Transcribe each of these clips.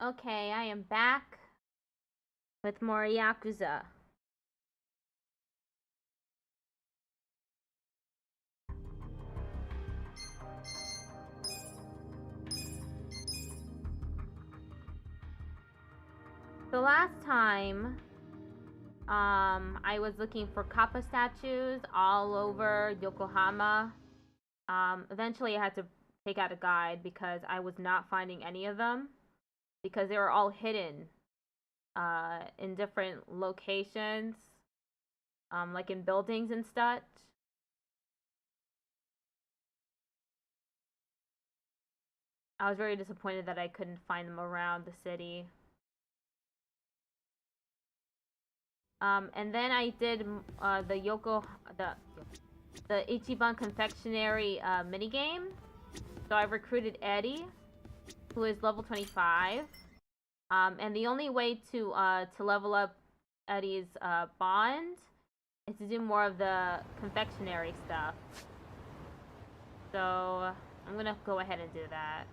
Okay, I am back with more Yakuza. The last time, I was looking for kappa statues all over Yokohama. Eventually I had to take out a guide because I was not finding any of them because they were all hidden in different locations, like in buildings and such. I was very disappointed that I couldn't find them around the city. And then I did the Ichiban Confectionery minigame. So I recruited Eddie, who is level 25. And the only way to level up Eddie's bond is to do more of the confectionery stuff. So I'm gonna go ahead and do that.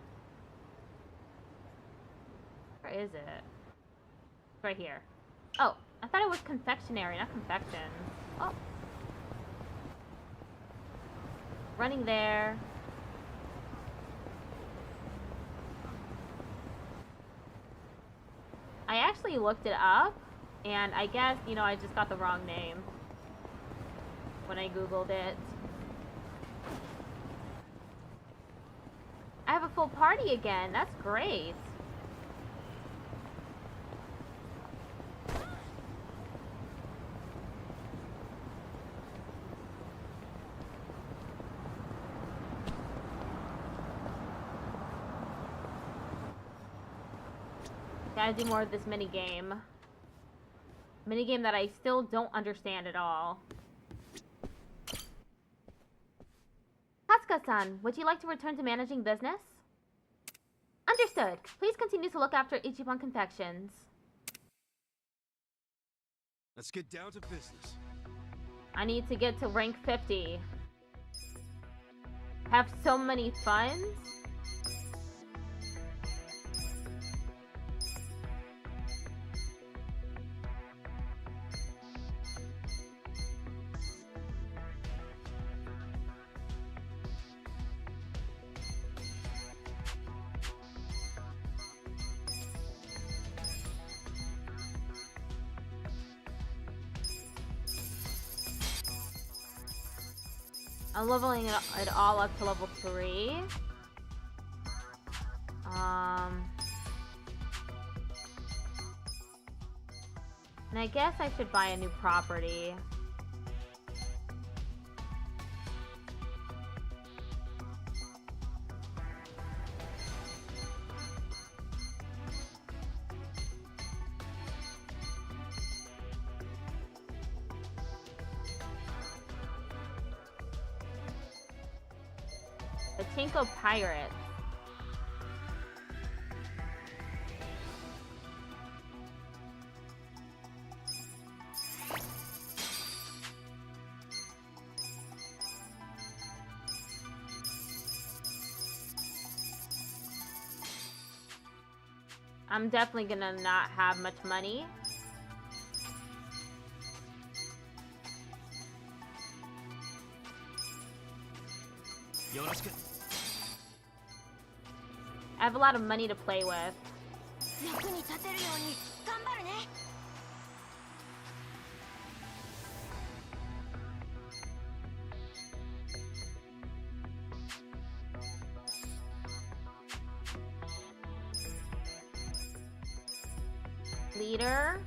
Where is it? It's right here. Oh, I thought it was confectionery, not confection. Oh. Running there. I actually looked it up, and I guess, you know, I just got the wrong name when I googled it. I have a full party again. That's great. Gotta do more of this minigame. Minigame that I still don't understand at all. Hatsuka-san, would you like to return to managing business? Understood. Please continue to look after Ichiban Confections. Let's get down to business. I need to get to rank 50. Have so many funds? I'm leveling it all up to level 3. And I guess I should buy a new property. Pachinko Pirates. I'm definitely gonna not have much money. I have a lot of money to play with. Leader.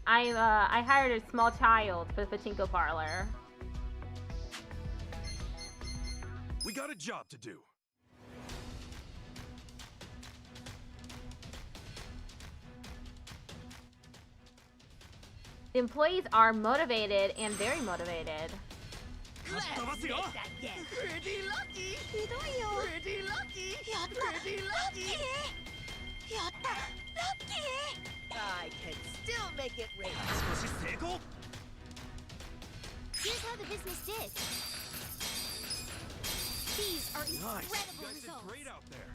I hired a small child for the pachinko parlor. We got a job to do. The employees are motivated and very motivated. Pretty lucky! Pretty lucky! Pretty lucky! I can still make it rain. how the business did. These are Nice. You incredible guys did results. great out there.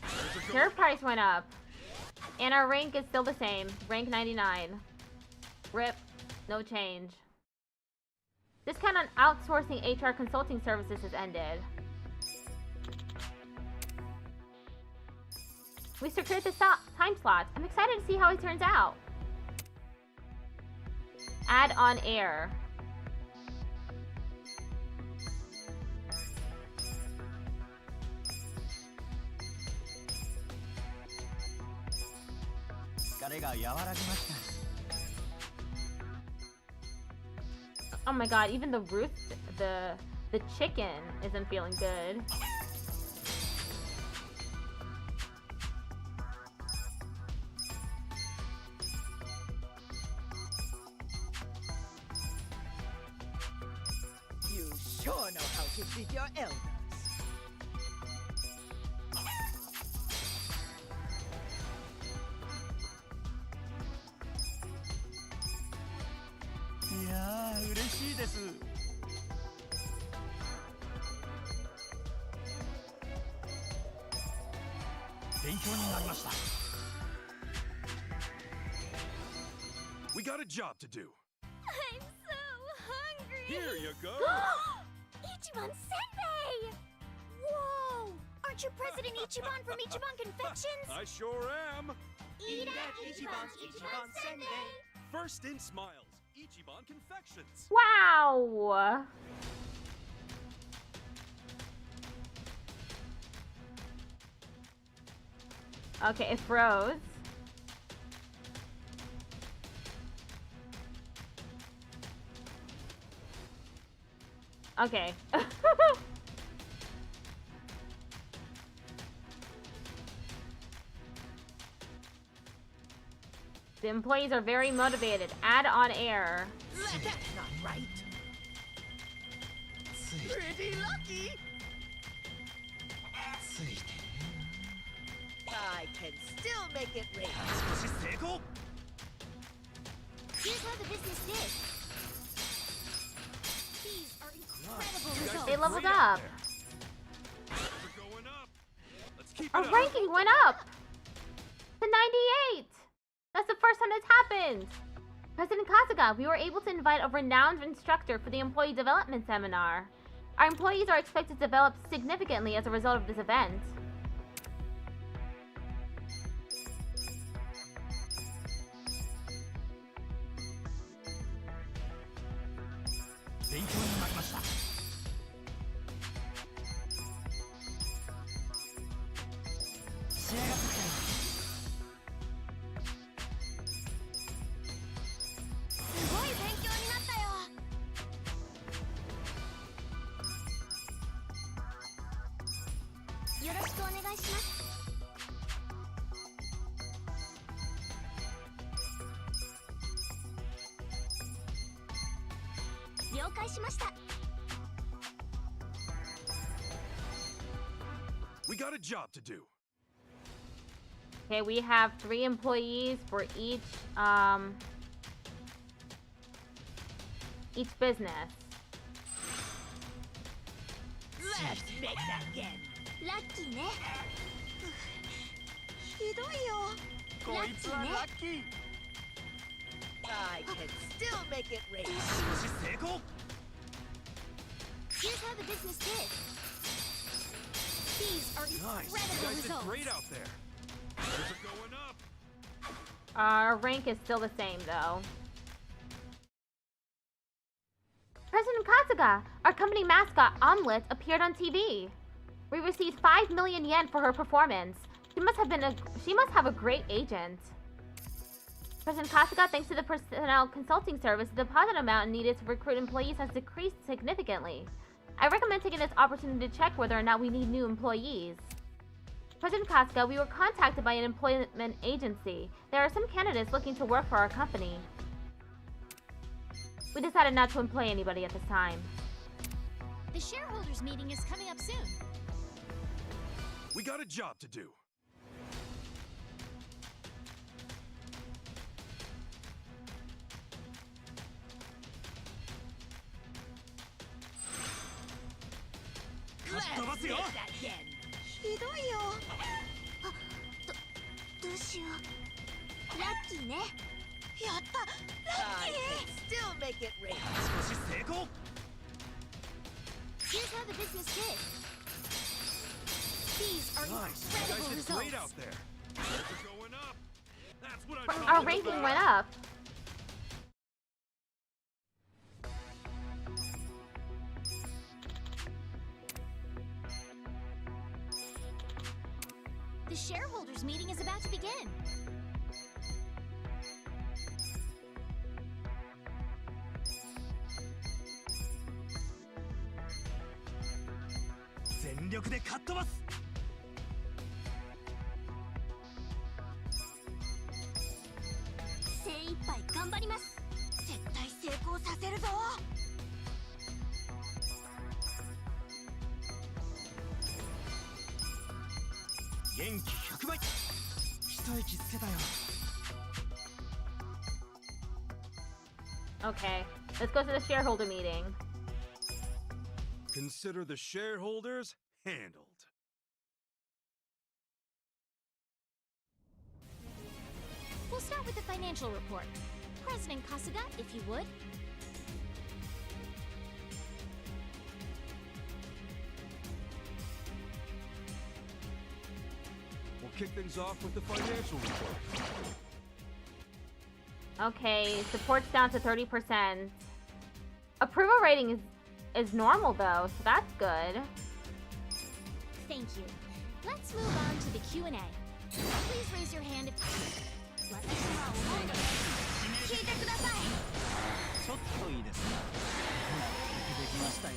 Your price went up. And our rank is still the same. Rank 99. RIP. No change. Discount on outsourcing HR consulting services has ended. We secured the time slot. I'm excited to see how it turns out. Add on air. Oh my god, even the chicken isn't feeling good. You sure know how to treat your elders. We got a job to do. I'm so hungry. Here you go. Ichiban Senpai! Whoa! Aren't you President Ichiban from Ichiban Confections? I sure am. Eat at Ichiban's Ichiban Senpai! First in smiles, Ichiban Confections. Wow! Okay, it froze. Okay. The employees are very motivated. Add on air. That's not right. Pretty lucky. I can still make it rain. Here's how the business did. These are incredible results. They leveled Great out up. there. We're going up. Let's keep it Our up. ranking went up to 98. That's the first time that's happened. President Kasuga, we were able to invite a renowned instructor for the employee development seminar. Our employees are expected to develop significantly as a result of this event. We got a job to do. Okay, we have 3 employees for each business. Let's make that again. Lucky, ne? ひどいよ。Lucky, ne? I can still make it rain. Here's how the business did. These are Nice. incredible You guys did results. great out there. Things are going up. Our rank is still the same, though. President Kasuga, our company mascot, Omelette, appeared on TV. We received 5 million yen for her performance. She must have a great agent. President Kasuga, thanks to the personnel consulting service, the deposit amount needed to recruit employees has decreased significantly. I recommend taking this opportunity to check whether or not we need new employees. President Kasuga, we were contacted by an employment agency. There are some candidates looking to work for our company. We decided not to employ anybody at this time. The shareholders meeting is coming up soon. We got a job to do. ますよ。 That again. ひどいよ。あ、どうしよう。ラッキーね。やった。ラッ I キー。 can still make it rain. 少し成功。 Here's how the business did. These are Nice. You guys incredible did great results. out there. We're going up. That's what I'm Our talking ranking about. went up. The shareholders meeting is about to begin. 全力でかっ飛ばす。 精一杯頑張ります。絶対成功させるぞ。元気100倍。一息つけたよ。 Okay, let's go to the shareholder meeting. Consider the shareholders handled. We'll start with the financial report. President Kasuga, if you would. We'll kick things off with the financial report. Okay, support's down to 30%. Approval rating is normal though, so that's good. Thank you. Let's move on to the Q&A. Please raise your hand if... 私は思うので聞いてください。ちょっといいですか。できましたよ。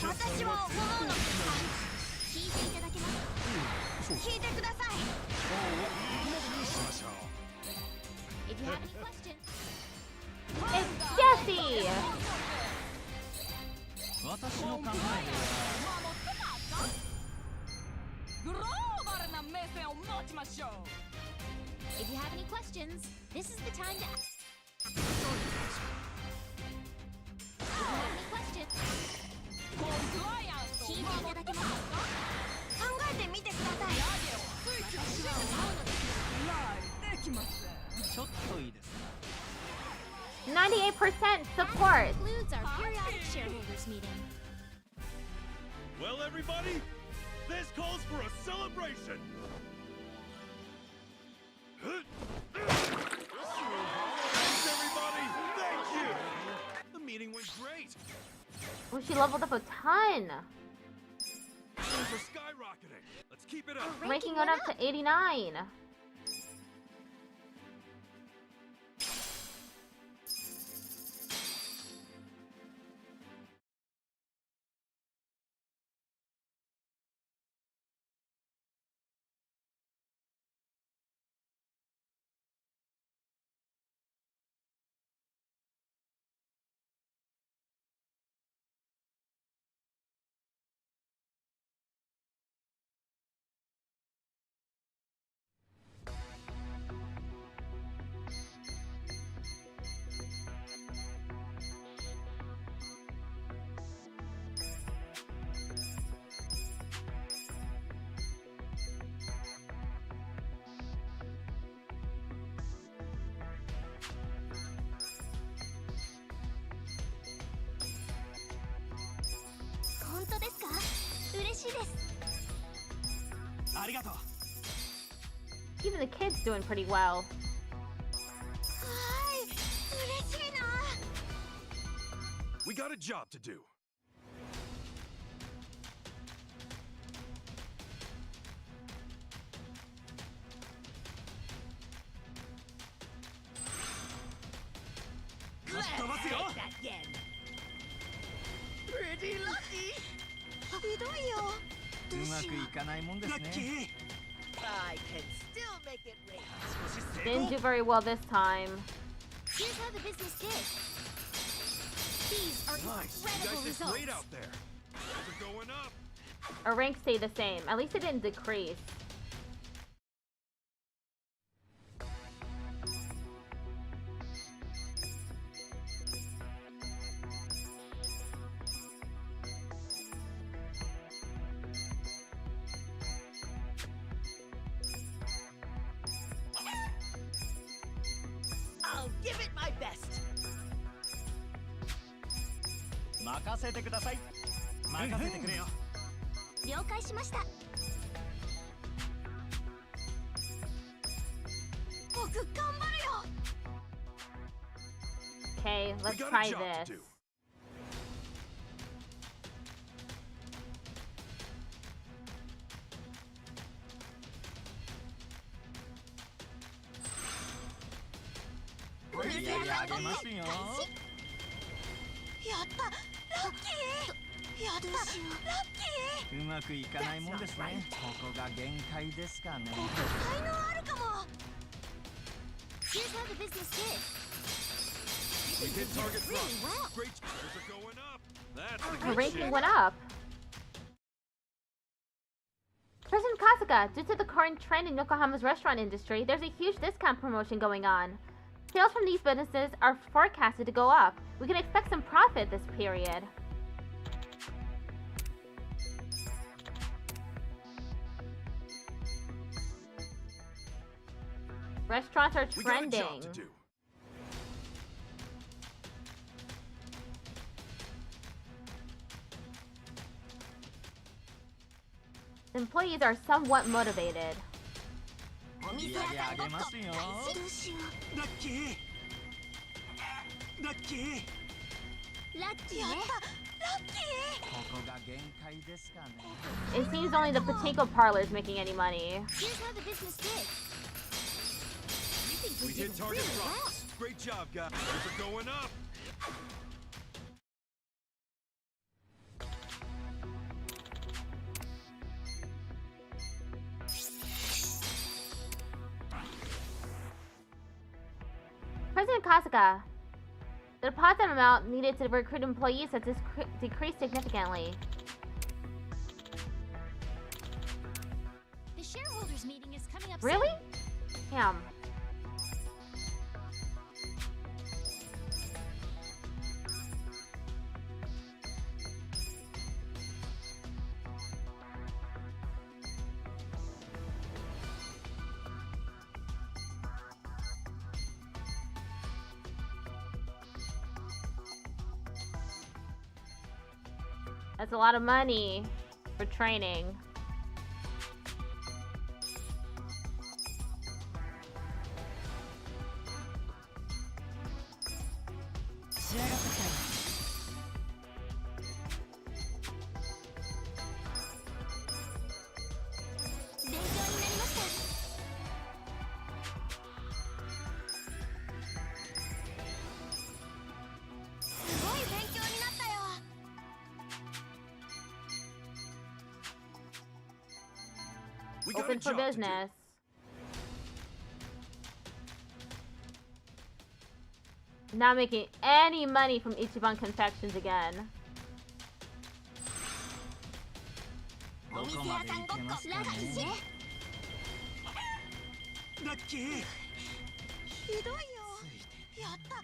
私は思うので聞いていただけますか。聞いてください。If you have any questions. It's Jesse! 私の考えでは。グローバルな目線を持ちましょう。 If you have any questions, this is the time to ask. If you have any questions, コンプライアンスを聞いていただけますか。考えてみてください。私は思うのです。ライできません。ちょっといいですか。 98% support! Concludes our periodic shareholders meeting. Well, everybody, this calls for a celebration. Thanks, everybody. Thank you. The meeting went great. Oh, she leveled up a ton! Things are skyrocketing. Let's keep it up. Ranking went up to 89. Even the kid's doing pretty well. We got a job to do. Let's take that again. Pretty lucky. ひどいよ。うまくいかないもんですね。 I can still make it rain. Didn't do very well this time. Here's how the business did. These are Nice. You incredible guys did results. great out there. We're going up. Our rank stayed the same. At least it didn't decrease. give it my best. 任せてください。任せてくれよ。了解しました。僕頑張るよ。Okay, We let's got a try job to this. do. Ready? やげますよ。やったラッキーやったラッキーうまくいかないもんですね。ここが限界ですかね。才能あるかも Here's how the business did We hit target really front. well Great. Scores are going up. That's the The good ranking shit. went up. President Kasuga, due to the current trend in Yokohama's restaurant industry, there's a huge discount promotion going on. Sales from these businesses are forecasted to go up. We can expect some profit this period. Restaurants are We got a trending. job to do. Employees are somewhat motivated. お店や屋さんごっこげますよ。どうしよラッキー。ラッキー。うラッキーねやったラッキーここが限界ですかね。 It seems only the pachinko parlor is making any money. Here's how the business did I think We we did hit target really well front. Great job, guys. Scores are going up. President Kasuga, the deposit amount needed to recruit employees has decreased significantly. The shareholders meeting is coming up Really? soon. Damn. That's a lot of money for training. We got a Open for job to do. business. Not making any money from Ichiban Confections again. どこまでいけますかね。ラッキー。ひどいよやった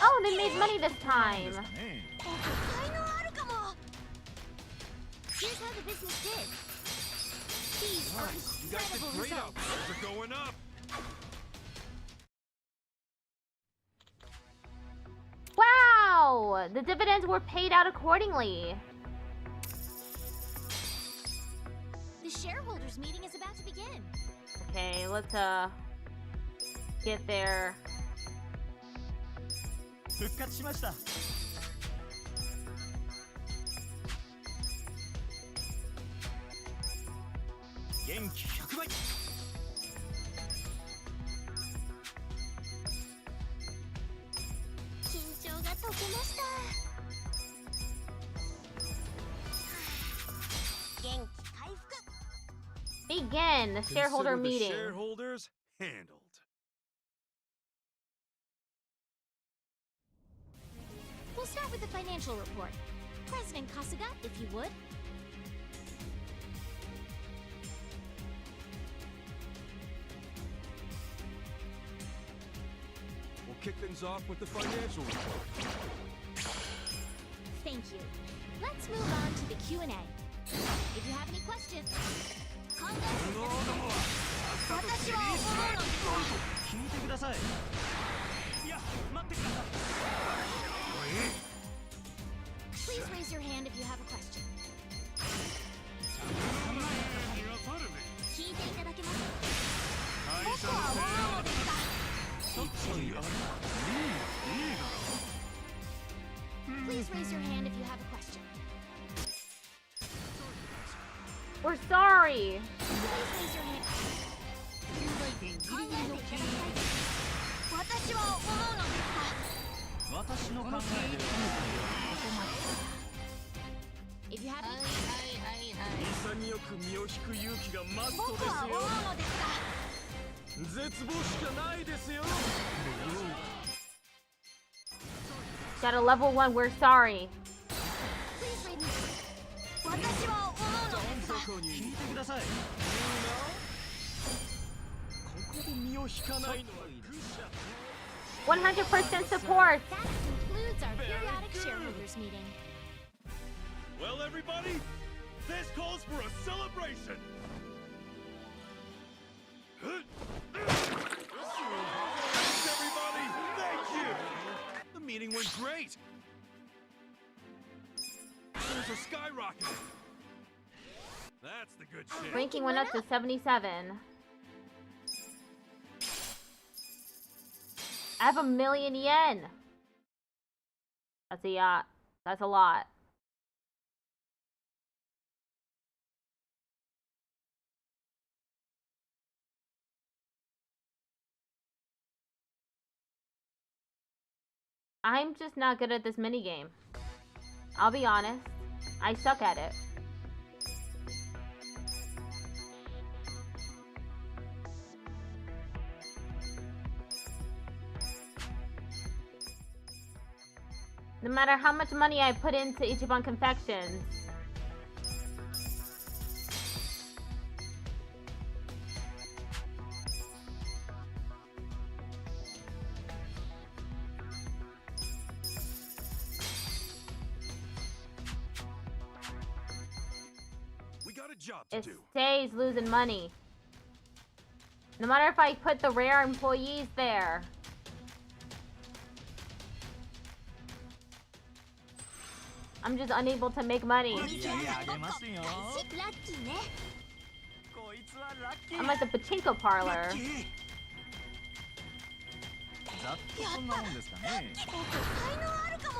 Oh, they made money this time. ですかね。才能あるかも Here's how the business did These are You guys did incredible great results out. Scores are going up. Wow! The dividends were paid out accordingly. The shareholders meeting is about to begin Okay, let's get there. 復活しました。元気100倍。緊張が解けました元気回復 Begin the shareholder Consider the meeting. shareholders handled. We'll start with the financial report. President Kasuga, if you would. We'll kick things off with the financial report. Thank you. Let's move on to the Q&A. If you have any questions, contact 私は思うの聞いてください。いや、ま raise your hand if you have a question. 聞いていただけますか？僕は思うのですが。ちょっといいだろ Please raise your hand if you have a question. We're sorry. Please raise your hand. 考えていただきたいです。私は思うのですが。私の考えでここまで If you have 潔く身を引く勇気がマスト僕は思うのですが。ですよ。絶望しかないですよ。 Got a level 1, we're sorry. Please raise. 私は思うのですが。聞いてください ここで身を引かないのは愚者。 100% support. That concludes our periodic shareholders meeting. Well, everybody, this calls for a celebration. Thanks, everybody. Thank you. The meeting went great. Things are skyrocketing. That's the good shit. Ranking went up to 77. I have 1,000,000 yen. That's a yacht. That's a lot. I'm just not good at this minigame. I'll be honest. I suck at it. No matter how much money I put into Ichiban Confections, We got a job to it do. stays losing money. No matter if I put the rare employees there. I'm just unable to make money. いやいやあげますよラッキーね。こいつはラッキー I'm at the pachinko parlor. ざっとそんなもんですかね 才能あるかも。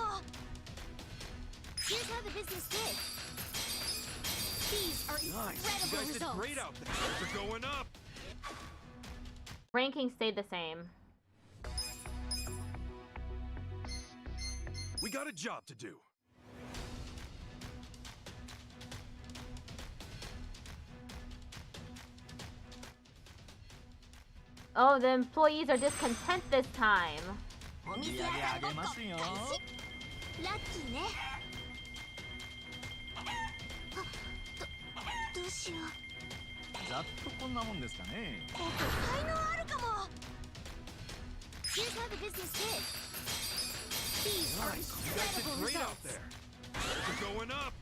Here's how the business did. These are Nice. You incredible guys did results. great out there. Things are going up. Ranking stayed the same. We got a job to do. Oh, the employees are discontent this time. お売り店屋上げさんごっこ上げますよ開始。ラッキーね。どうしよう。ざっとこんなもんですかね僕才能あるかも。Here's how the business did. These are Nice. You guys did incredible great out results. there. Things are going up.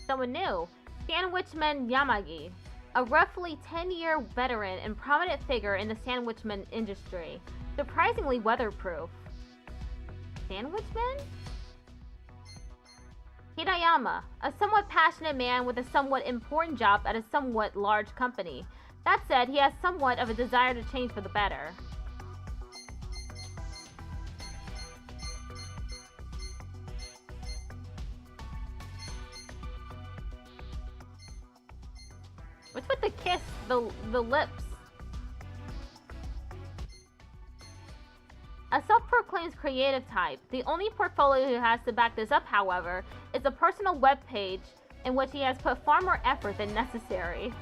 Someone new. Sandwichman Yamagi. A roughly 10-year veteran and prominent figure in the sandwichman industry. Surprisingly weatherproof. Sandwichman? Hirayama. A somewhat passionate man with a somewhat important job at a somewhat large company. That said, he has somewhat of a desire to change for the better. What's with the kiss, the lips? A self-proclaimed creative type, the only portfolio he has to back this up, however, is a personal web page in which he has put far more effort than necessary.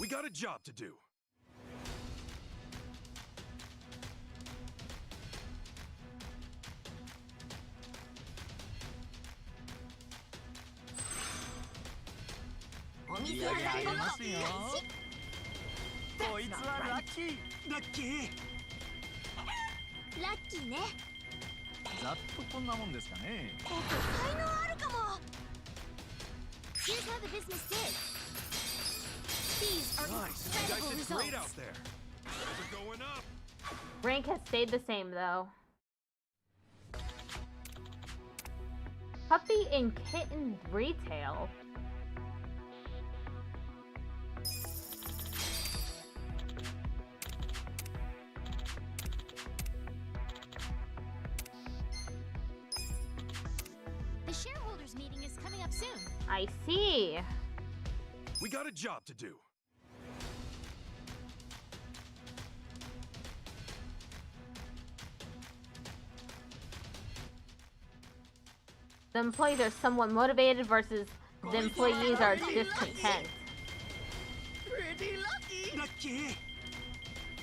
We got a job to do. Here's how the business did. These are Nice. You guys incredible did results. great out there. We're going up. Rank has stayed the same though. Puppy and kitten retail. The shareholders meeting is coming up soon. I see. We got a job to do. The employees are somewhat motivated versus the employees are discontent. Pretty lucky. ラッキー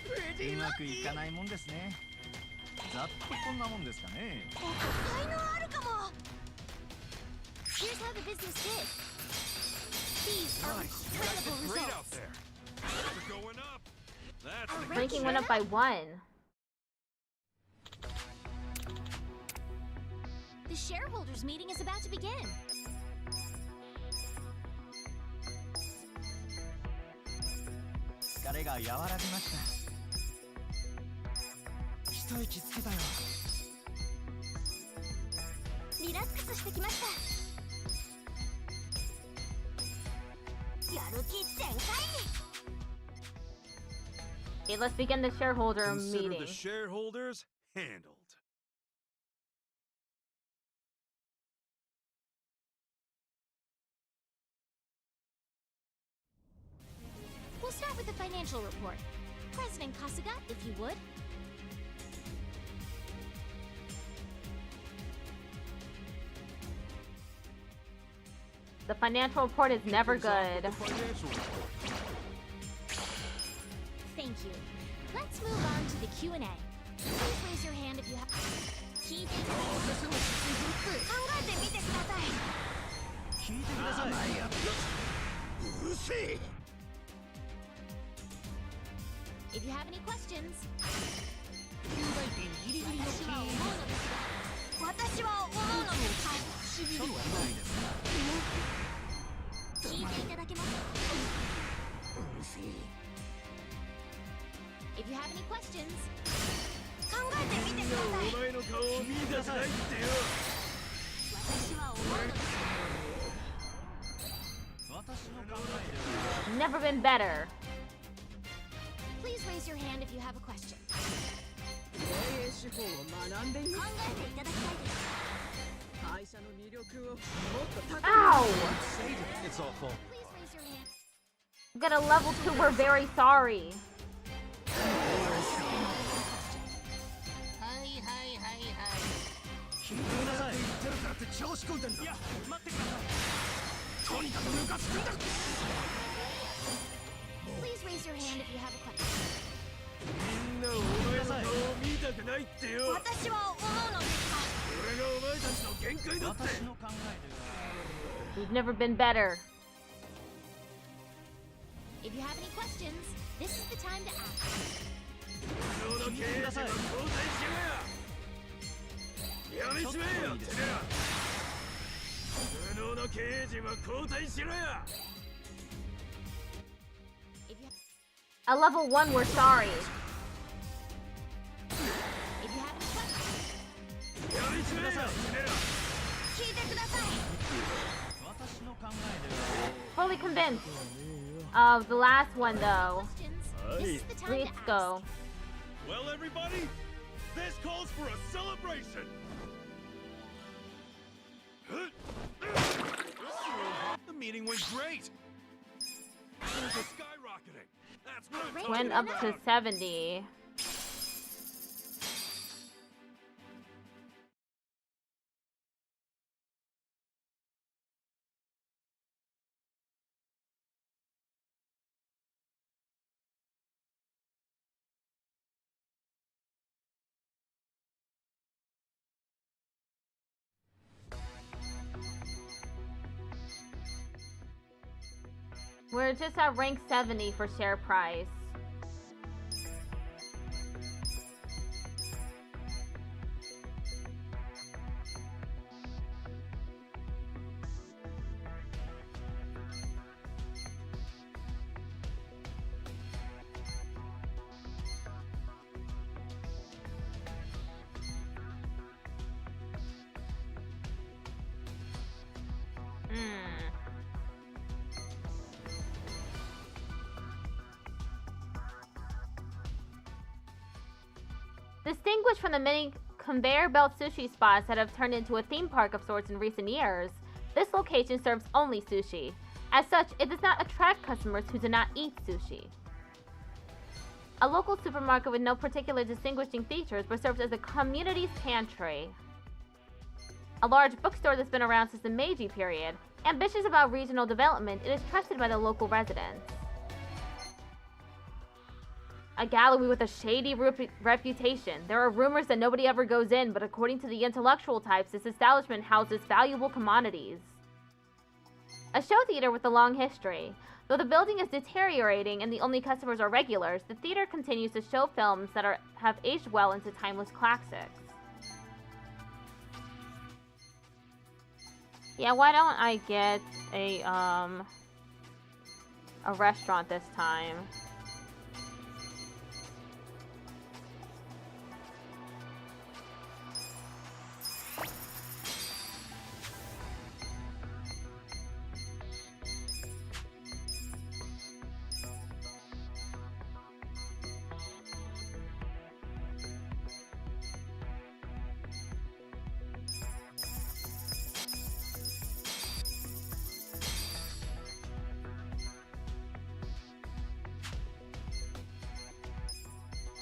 Pretty うまくい lucky. かないもんですね。ざっとこんなもんですかね。才能あるかも。Here's how the business did. These are Nice. You guys incredible did great out results. there. We're going up. That's Our the Ranking went up by 1. The shareholders meeting is about to begin. 疲れが和らぎました。一息つけたよ。リラックスしてきました。やる気全開。 Okay, let's begin the shareholder Consider meeting. the shareholders handled. We'll start with the financial report. President Kasuga, if you would. The financial report is never Things off with good. the financial report. Thank you. Let's move on to the Q&A. Please raise your hand if you have... 聞いていただきます。考えてみてください。聞いてください。うるせえ。 If you have any questions. 私は思うのですが。ちょっとないですか。聞いていただけますか。If you have any questions. 考えてみてください。お前の顔を見たくないってよ。私は思うのですが。私の考えでは Never been better. Please raise your hand if you have a question. 経営手法を学んでい考ます。えていただきたいです。会社の魅力をもっと高く。 Ow! It's awful. Please raise your hand. We got a level 2, we're very sorry. 聞いてください。言ってるからって調子こいてんだ。いや、待ってください。とにかくムカつくんだ。 Please raise your hand if you have a question. みんなお前の顔を見たくないってよ。私は思うのですが。これがお前たちの限界だって。私の考えでは We've never been better. If you have any questions, this is the time to ask. 無能の経営者は交代しろや。やめちまえよ、てめえ。無能の経営陣は交代しろや。 If you At level 1, we're sorry. if you have any questions, やめちまえよ、てめえら。聞いてください。私の考えでは Fully convinced. Of the last one though. Questions, this is the time Let's to ask. go. Well, everybody, this calls for a celebration. The meeting went great. Things are skyrocketing. That's what I'm Went talking up to about. 70. We're just at rank 70 for share price. Distinguished from the many conveyor belt sushi spots that have turned into a theme park of sorts in recent years, this location serves only sushi. As such, it does not attract customers who do not eat sushi. A local supermarket with no particular distinguishing features, but serves as a community's pantry. A large bookstore that's been around since the Meiji period. Ambitious about regional development, it is trusted by the local residents. A gallery with a shady reputation. There are rumors that nobody ever goes in, but according to the intellectual types, this establishment houses valuable commodities. A show theater with a long history. Though the building is deteriorating and the only customers are regulars, the theater continues to show films that have aged well into timeless classics. Yeah, why don't I get a restaurant this time?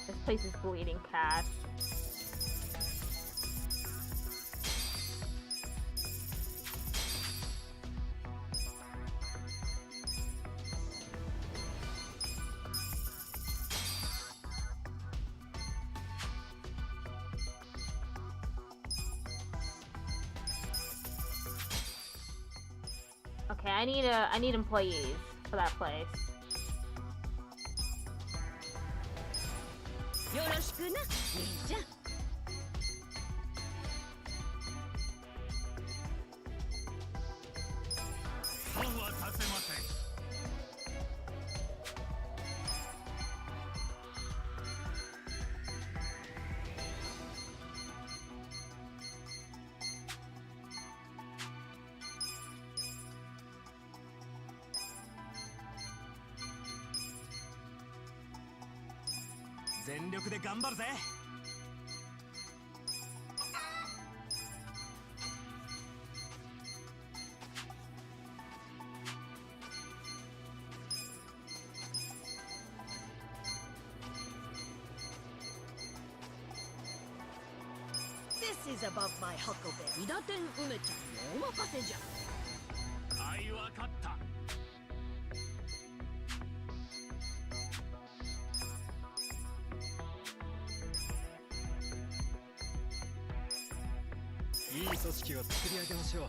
This place is bleeding cash. Okay, I need employees for that place. よろしくな、姉ちゃん。損はさせません。全力で頑張るぜ。This is above my huckleberry. 伊達天梅ちゃんにお任せじゃ。はいわかった。いい組織を作り上げましょう。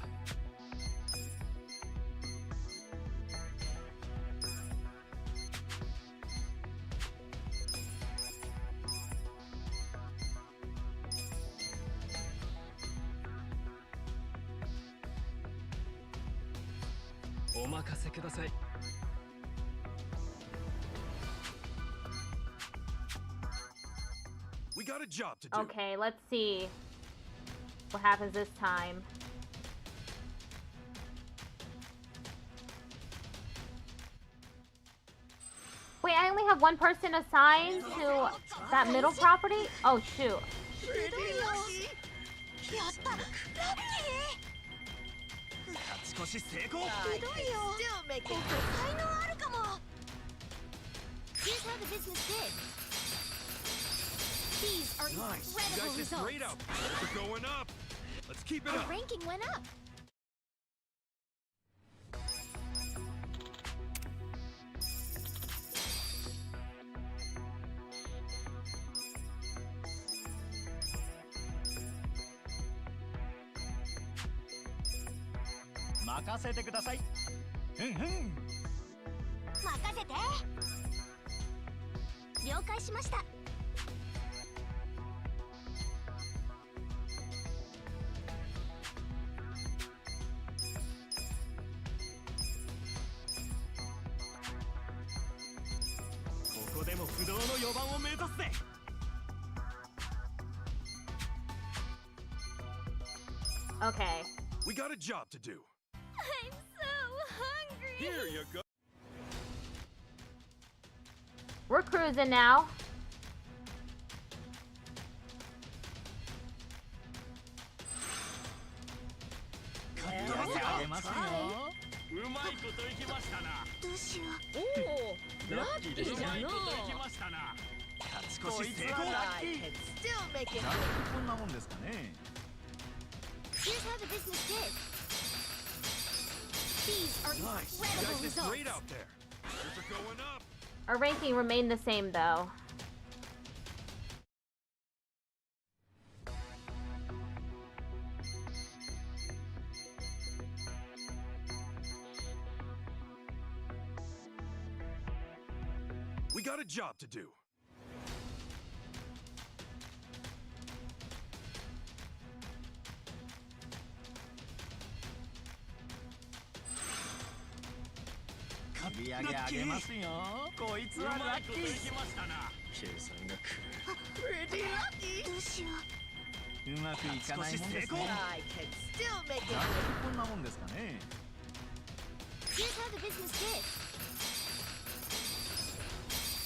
お任せください。We got a job to do. Okay, let's see what happens this time. Wait, I only have one person assigned to that middle property? Oh, shoot. 勝ち越し成功。 I can still make it. Here's how the business did. These are Nice. You incredible guys did results. great out there. We're going up. Let's keep it Our up. ranking went up. 任せて。了解しました。ここでも不動の4番を目指すぜ。Okay. We got a job to do. I'm so hungry. Here you go. We're cruising now. Still make it. こんなもんですかね。 Here's how the business did. These are Nice. You incredible guys did results. great out there. You're going up. Our ranking remained the same though. We got a job to do. Pretty lucky. どうしよう。うまくいかないもんですね。 I can still make it. こんなもんですかね。 Here's how the business did.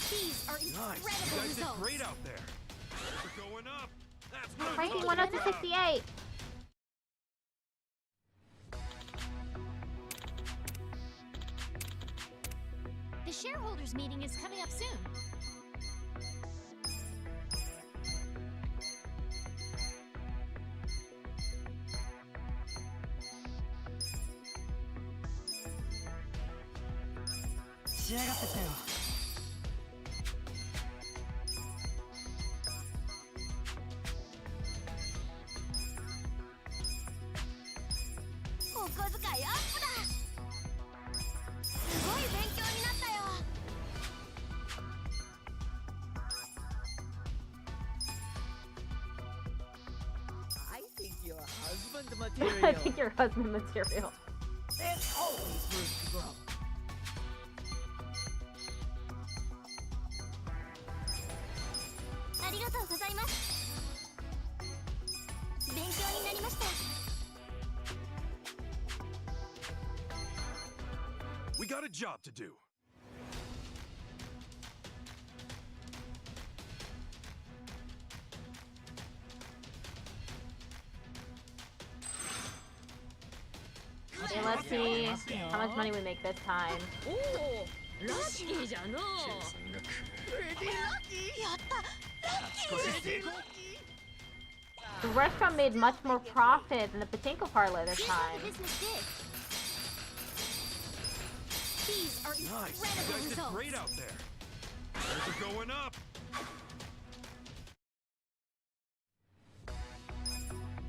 These are Nice. You incredible guys did results. great out there. You're going up. That's what I'm Ranking talking went up to about. 68. The shareholders meeting is coming up soon. I think you're husband I material. think you're husband material. There's always room to grow. ありがとうございます。勉強になりました。 We got a job to do. Okay, let's see how much money we make this time. Pretty lucky. やった。 Pretty lucky. The restaurant made much more profit than the pachinko parlor this Here's how time. the business did. These are Nice. You incredible guys did results. great out there. You're going up.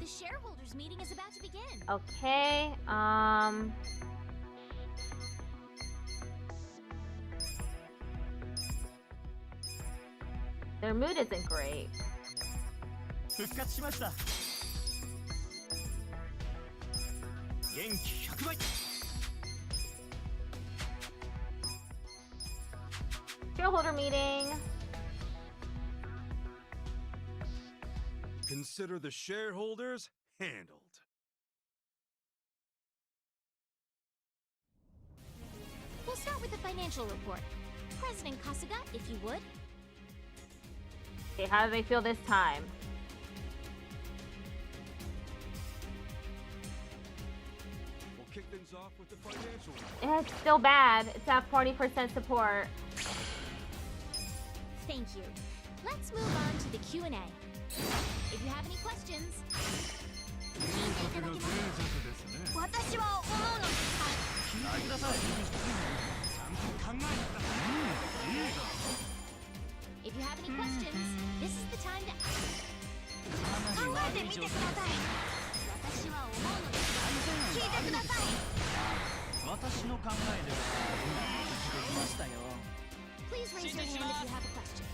The shareholders meeting is about to begin. Okay, their mood isn't great. 復活しました。元気100倍。 Shareholder meeting. Consider the shareholders handled. We'll start with the financial report. President Kasuga, if you would. Okay, how do they feel this time? We'll kick things off with the financial report. It's still bad. It's at 40% support. Thank you. Let's move on to the Q&A. If you have any questions, 私は思うのですが、聞いてください。ちゃんと考えてください。いいか。 if you have any questions, this is the time to ask. 考えてみてください。私は思うのですが、聞いてください。私の考えでは。きましたよ。 Please raise your hand if you have a question.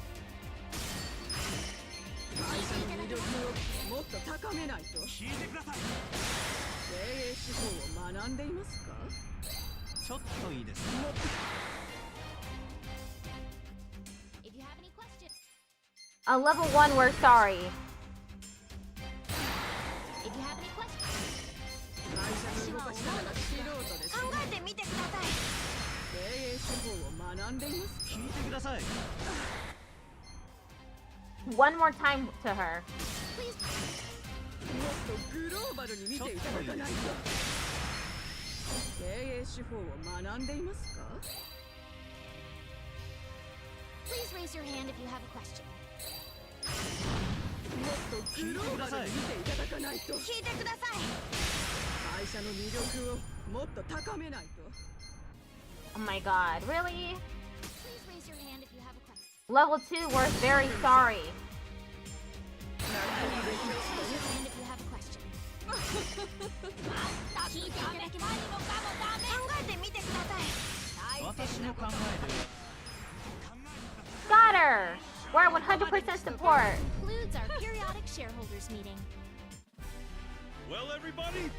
会社の魅力をもっと高めないと。聞いてください。経営手法を学んでいますか？ちょっといいですか。 If you have any questions, Level 1, we're sorry. if you have any questions, 会社の動かし方が素人です。考えてみてください。経営手法を学んでいますか？聞いてください。 One more time to her. Please, もっとグローバルに見ていただかないと。経営手法を学んでいますか？ please raise your hand if you have a question. もっとグローバルに見ていただかないと。聞いてください。会社の魅力をもっと高めないと。 Oh my god, really? Please raise your hand if you have a question. Level 2, we're very sorry. Please raise your hand if you have a question. 聞いていただけないのかもダメ。考えてみてください。私の考えでは Got her! We're at 100% support. Concludes our periodic shareholders meeting. Well, everybody,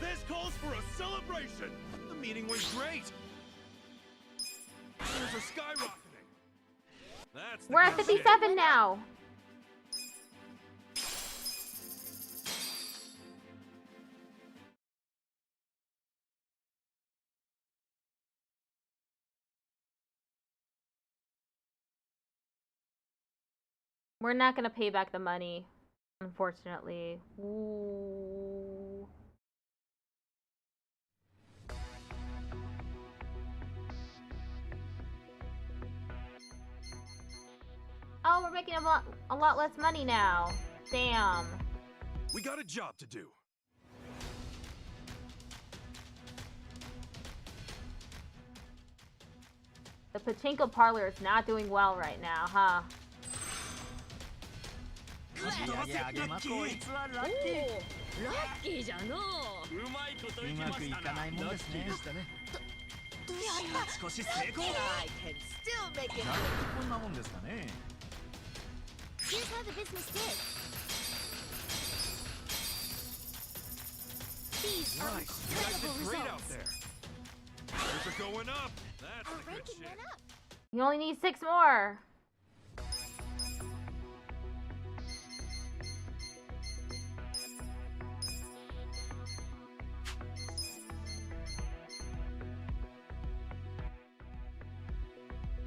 this calls for a celebration. The meeting was great. Shares are skyrocketing. That's the We're at good 57 now. We're not gonna pay back the money, unfortunately. Ooh. Oh, we're making a lot less money now. Damn. We got a job to do. The pachinko parlor is not doing well right now, huh? 売り上げ上げます。こいつはラッキー。ラッキーじゃのう。うまいこといきうまくいましたな。かないもんですね。少し成功。 I can still make it. なんでこんなもんですかね。 Here's how the business did. These are Nice. You guys incredible did great out results. there. Numbers are going up. That's Our the good ranking shit. went up. You only need 6 more.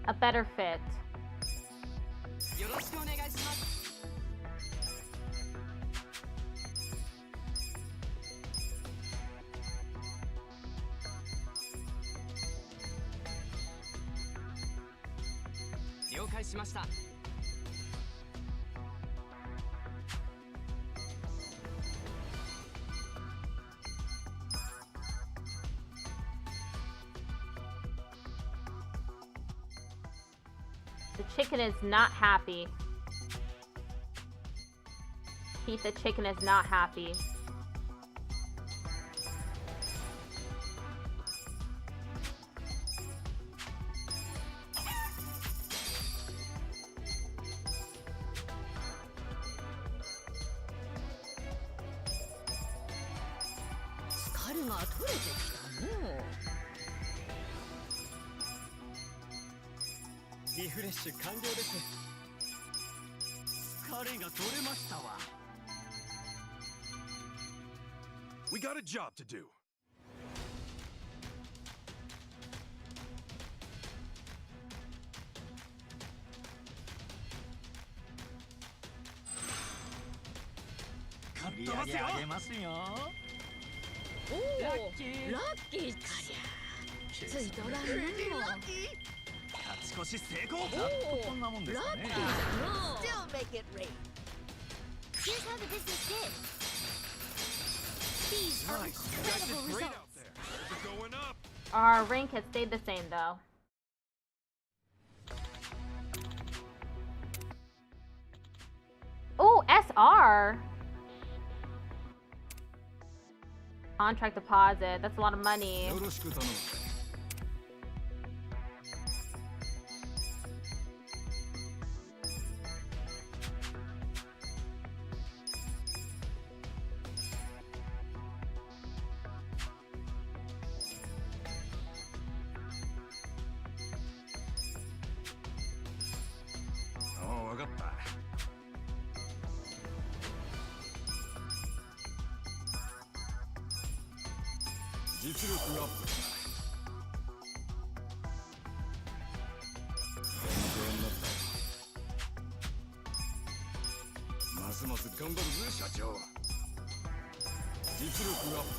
A better fit. よろしくお願いします。了解しました。 The chicken is not happy. Pete the chicken is not happy. We got a job to do. Cut 上げますよ。おお、ラッキーかりゃ。ついとらんの。勝ち越し成功。こんなもんですかね。 Still make it rain. Here's how the business did. These are Nice. You guys incredible did great results. out there. Numbers are going up. Our rank has stayed the same though. Oh, SR! Contract deposit. That's a lot of money. 実力アップだ。勉強になった。ますます頑張るぜ社長。実力アップだ。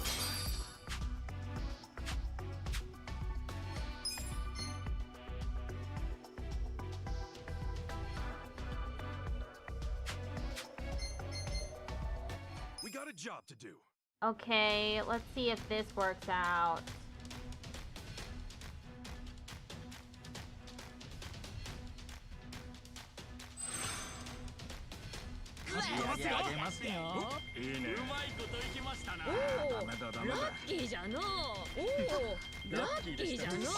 We got a job to do. Okay, let's see if this works out. Let's 出ますよ。いいね。うまいこといきましたな。おお、ダメだダメだ。ラッキーじゃのう。おお、ラッキーじゃのう。ざっ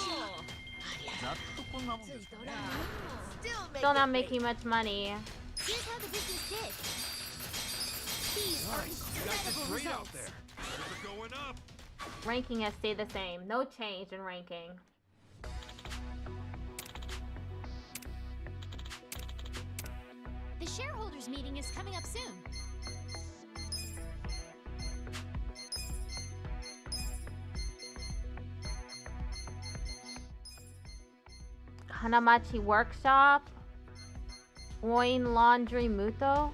とこんなもんですかね。 Still not making much money. Here's how the business did. These are Nice. You guys did incredible great out results. there. We're going up. Ranking has stayed the same. No change in ranking. The shareholders meeting is coming up soon. Hanamachi Workshop. Oin Laundry Muto.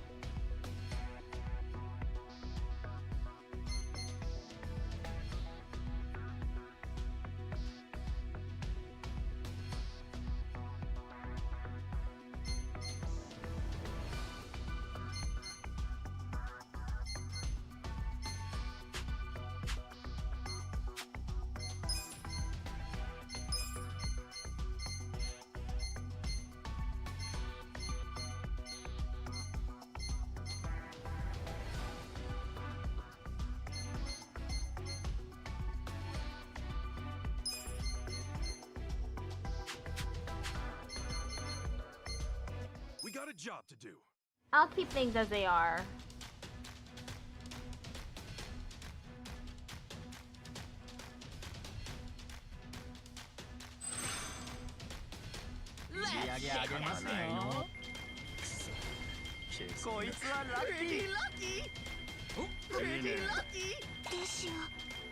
We got a job to do. I'll keep things as they are. Let's 上げますよ。こいつはラッキー。Pretty lucky. どうしよう。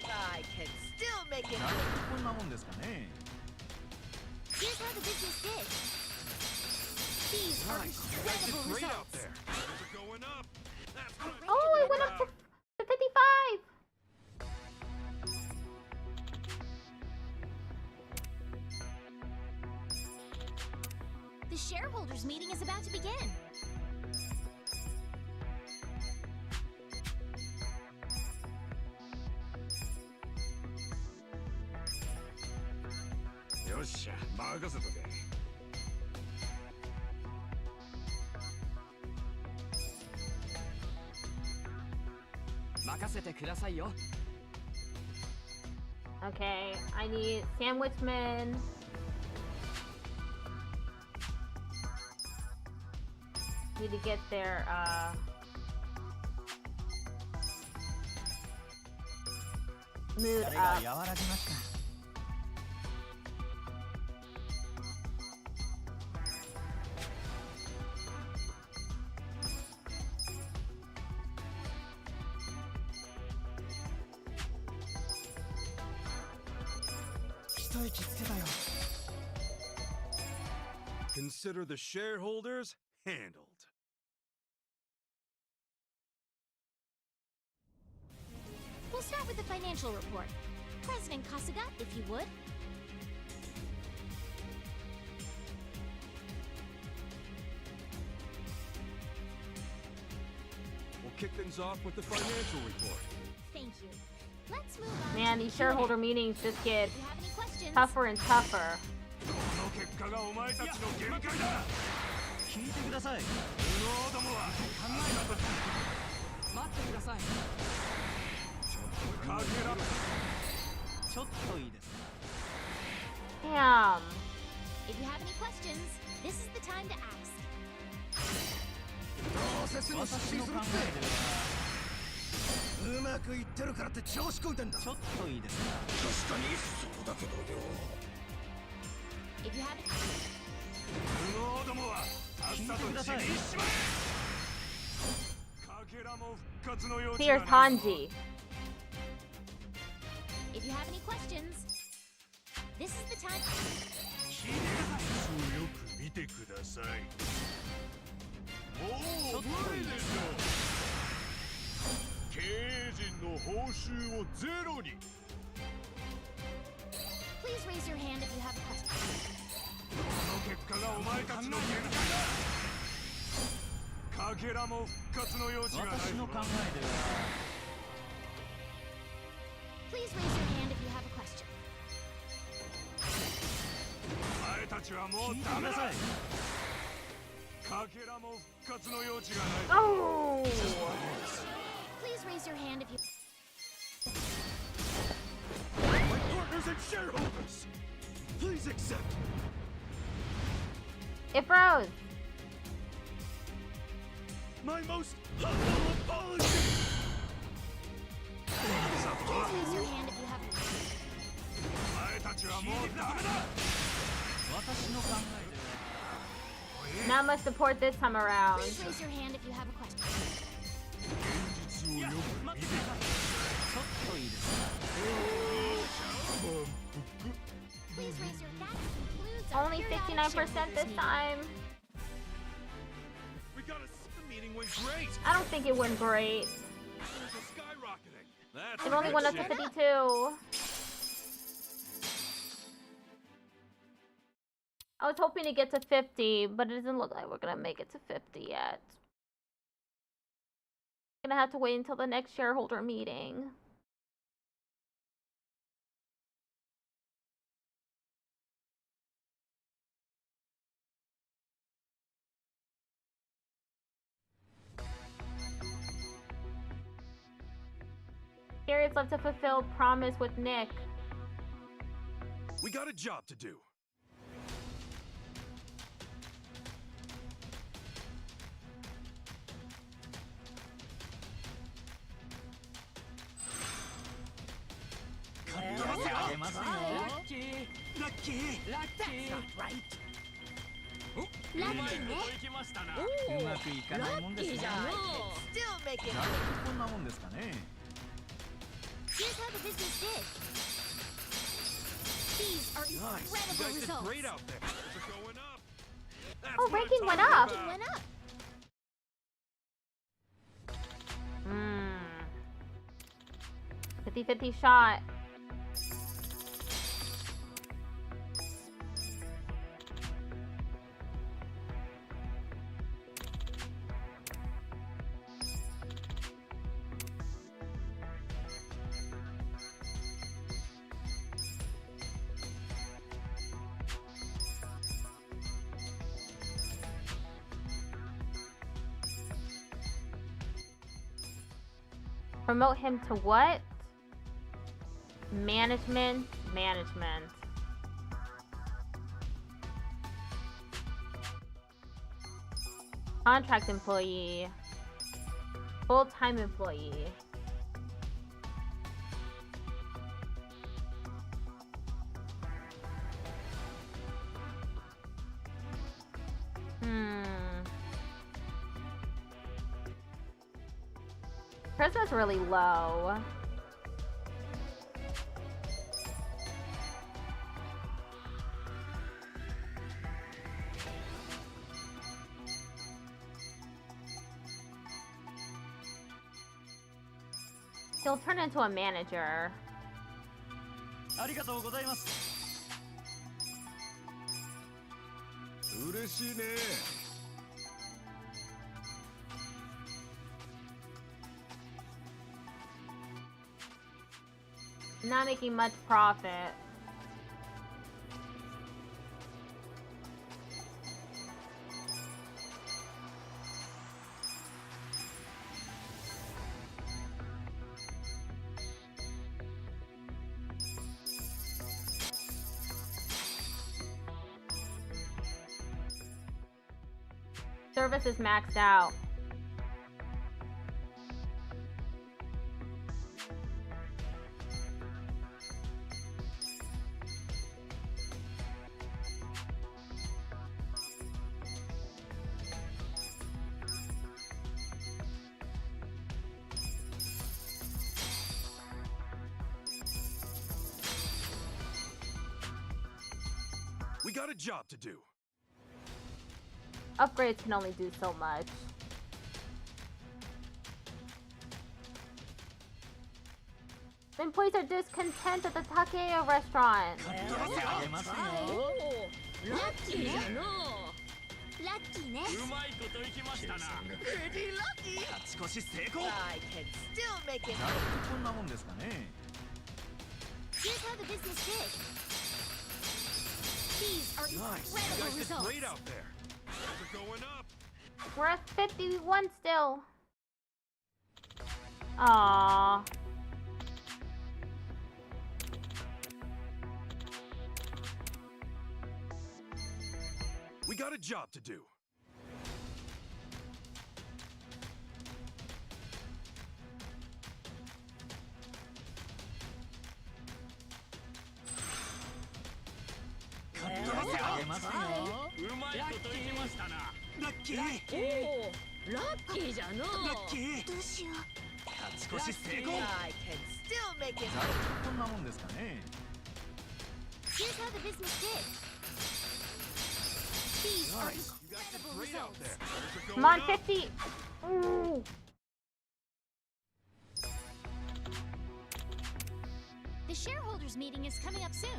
I can still make it. なんでこんなもんですかね。 Here's how the business did. These are Nice. You guys did incredible great out results. there. We're going up. That's what I'm Oh, it went up to 55. The shareholders meeting is about to begin. Yosha, 任せとけ。任せてくださいよ。 Okay, I need sandwichmen. Need to get their mood 誰が up. 和らぎました。 一息つけたよ。 Consider the shareholders handled. We'll start with the financial report. President Kasuga, if you would. We'll kick things off with the financial report. Thank you. Let's move on. Man, to these the Q&A. shareholder meetings just get If you have any questions, tougher and tougher. この結果がお前たちの限界だ。聞いてください。無能どもは考えたとき待ってください。かけら。ちょっといいですか。 Damn. if you have any questions, this is the time to ask. どうせすぐ私の考失神するっえではて。うまくいってるからって調子こいてんだ。ちょっといいですか。確かにそうだけどよ。 If you have any 無能どもはさっさと地にしまえ。かけらも復活の余地 Here's がないぞ。 Hanji. if you have any questions? This is the time. よく見てください。もう無理でしょう。経営陣の報酬をゼロに。Please raise your hand if you have a question. この結果がお前たちの限界だ。かけらも復活の余地がない。私の考えでは Please raise your hand if you have a question. お前たちはもう聞いてダメだ。ください。かけらも復活の余地がない。Oh! Please raise your hand if you. My partners and shareholders, please accept. It froze. My most humble apologies. Please raise your hand if you have a question. お前たちはもうダメだ。私の考えでは Not much support this time around. Please raise your hand if you have a question. 現実をよく見てください。ちょっといいですか。 Please raise your. That concludes our Only periodic 69% shareholders this meeting. time. We got the meeting went great. I don't think it went great. Things are skyrocketing. That's It only good went up to shit. 52. I was hoping to get to 50, but it doesn't look like we're gonna make it to 50 yet. Gonna have to wait until the next shareholder meeting. Gary's left to fulfill promise with Nick. We got a job to do. Still making. こんなもんですかね。 Here's how the business did. These are Nice. You incredible guys did results. great out there. They're going up. That's Oh, what I'm ranking went talking up. It about. went up. Hmm. 50-50 shot. Promote him to what? Management. Contract employee. Full-time employee. Charisma's really low. He'll turn into a manager. ありがとうございます。嬉しいね。Not making much profit. Service is maxed out. got a job to do. Upgrades can only do so much. The employees are discontent at the Takeo restaurant. あげますよ。ラッキーじゃのラッキーね。うまいこといきましたな。レディラッキー勝ち越し成功。 I can still make it こんなもんですかね。 Here's how the business did. These are Nice. You incredible guys did results. great out there. We're going up. We're at 51 still. Aww. We got a job to do. I can still make it こんなもんですかね。 Here's how the business did. These are Nice. You guys did incredible great out results. there. We're Come going on, up. 50. Ooh. The shareholders meeting is coming up soon.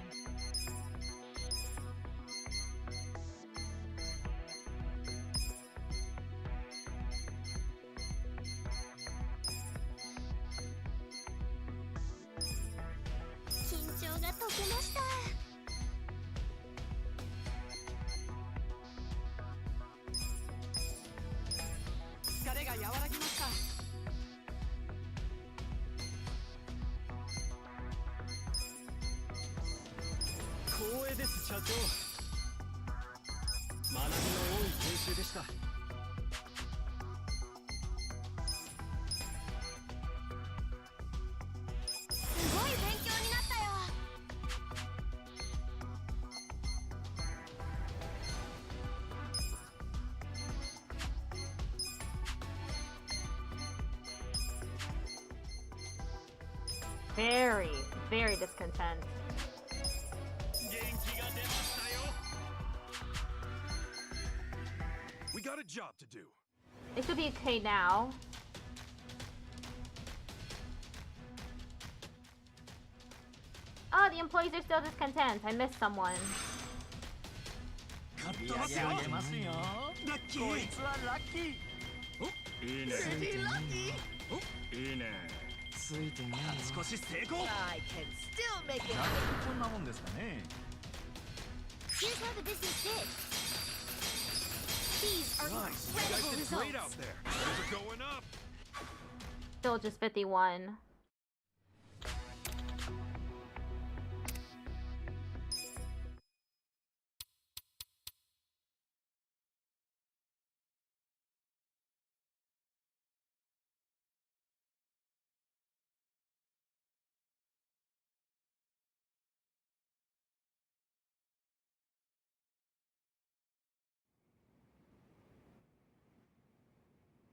Very, very discontent. We got a job to do. It should be okay now. Oh, the employees are still discontent. I missed someone. 売り上げ上げますよ。ラッキこいー。つはラッキー。いいね。ついてねいいね。ついてね勝ち越し成功。 I can still make it こんなもんですかね。 Here's how the business did. These are Nice. You guys incredible did great out results. there. We're going up. Still just 51.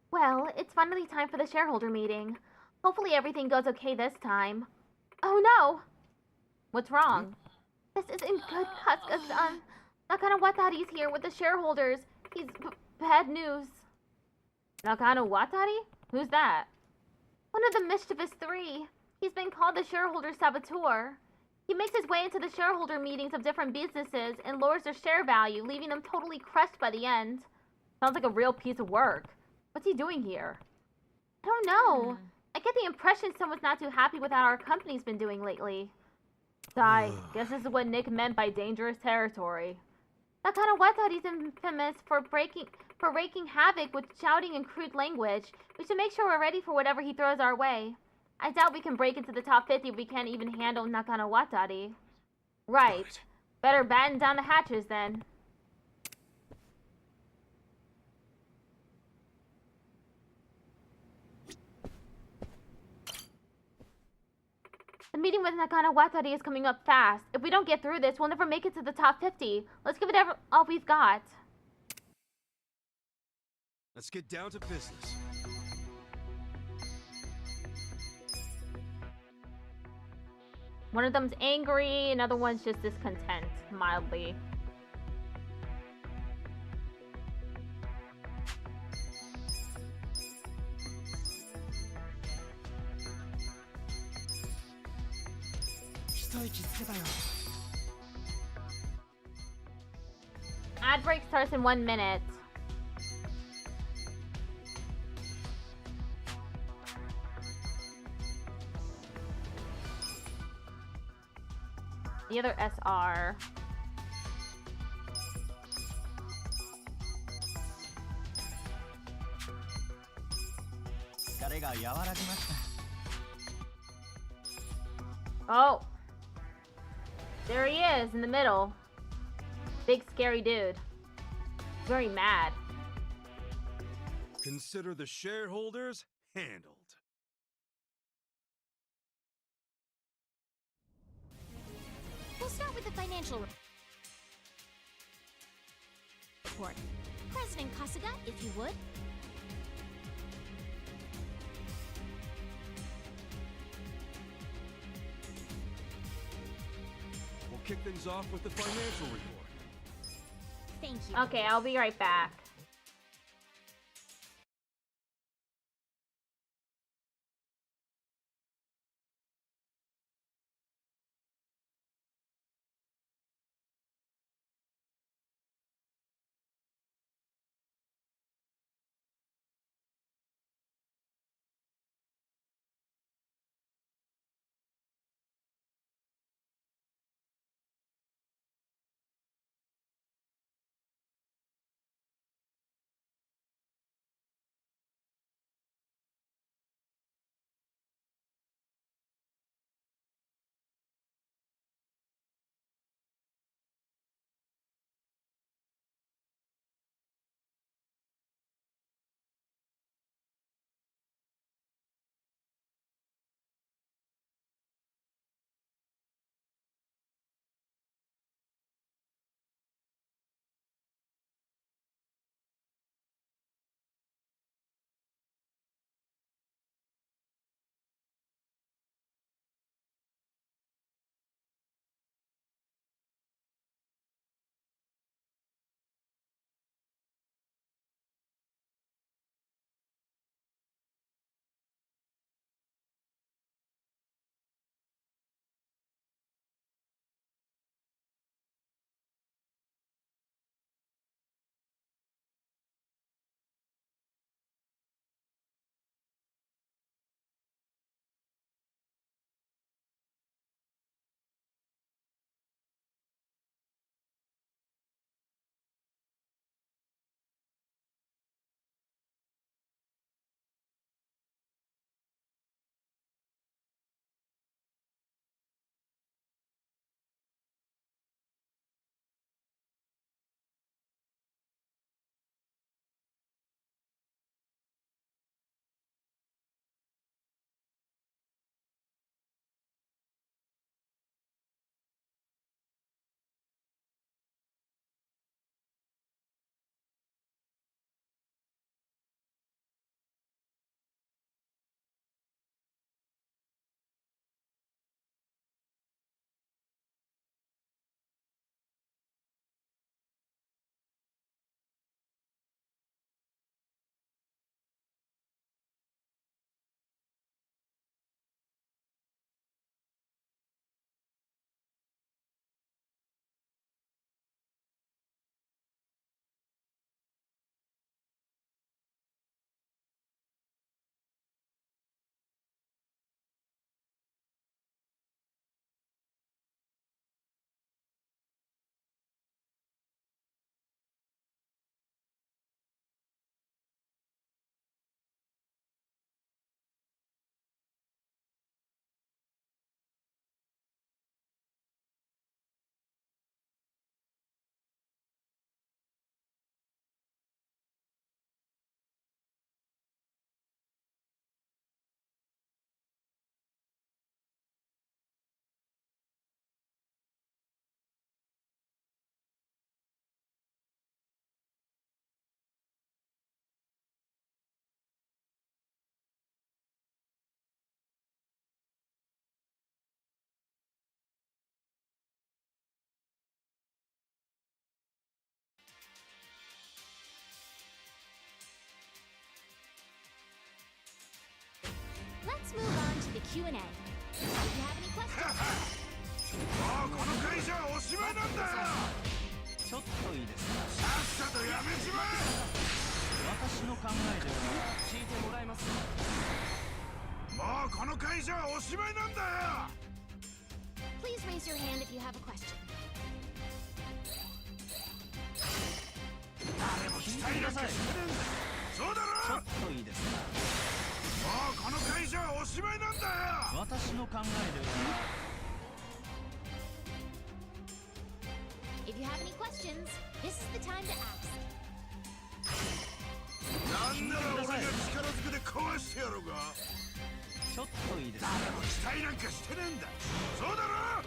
Well, it's finally time for the shareholder meeting. Hopefully everything goes okay this time. Oh no! What's wrong? This isn't good, Kasuga-san. Nakano Watari's here with the shareholders. He's bad news. Nakano Watari? Who's that? One of the mischievous three. He's been called the shareholder saboteur. He makes his way into the shareholder meetings of different businesses and lowers their share value, leaving them totally crushed by the end. Sounds like a real piece of work. What's he doing here? I don't know. I get the impression someone's not too happy with how our company's been doing lately. I guess this is what Nick meant by dangerous territory. Nakano Watari's infamous for wreaking havoc with shouting and crude language. We should make sure we're ready for whatever he throws our way. I doubt we can break into the top 50 if we can't even handle Nakano Watari. Right. Better batten down the hatches then. The meeting with Nakano Watari is coming up fast. If we don't get through this, we'll never make it to the top 50. Let's give it all we've got. Let's get down to business. One of them's angry, another one's just discontent, mildly. Ad break starts in 1 minute. The other SR. Oh! There he is, in the middle. Big scary dude. Very mad. Consider the shareholders handled. We'll start with the financial report. President Kasuga, if you would. We'll kick things off with the financial report. Thank you. Okay, I'll be right back. Let's move on to the Q&A. If you have any questions... 会じゃおしまいなんだよ。ちょっといいですか。さっさとやめちまえ。私の考えでは聞いてもらえますか。もうこの会じゃおしまいなんだよ。 Please raise your hand if you have a question. 誰も期待なんかしてねえんだ。そうだちょろ。っといいですか。もうこの会じゃおしまいなんだよ。私の考えでは If you have any questions, this is the time to ask. なんなら俺が力ずくで壊してやろうが。ちょっといいですか。誰も期待なんかしてねえんだ。そうだろ。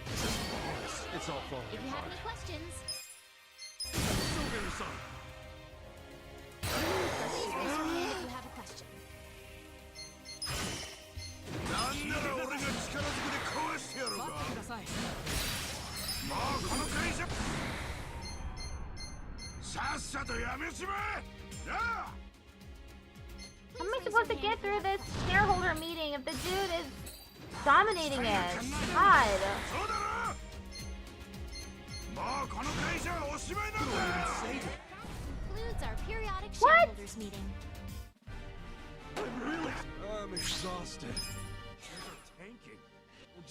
It's all falling If you have apart. any questions, ソゲルさん。 please raise your hand if you have a question. なんなら俺が力ずくで壊してやろうが。待ってください。もうこの会社さっさとやめちまえ。なあ。 How am I supposed to get through this shareholder meeting if the dude is dominating it? God. そうだろ。もうこの会社おしまいなんだよ。 Concludes our periodic What? shareholders meeting. I'm exhausted. Tanking.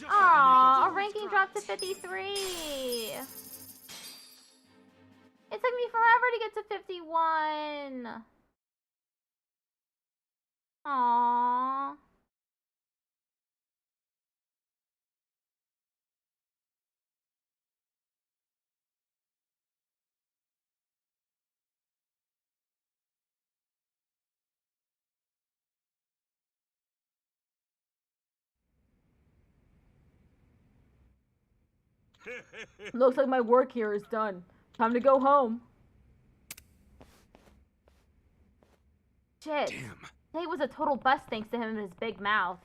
Aww, our ranking dropped to 53. It took me forever to get to 51. Aww. Looks like my work here is done. Time to go home. Shit. Damn. Today was a total bust thanks to him and his big mouth.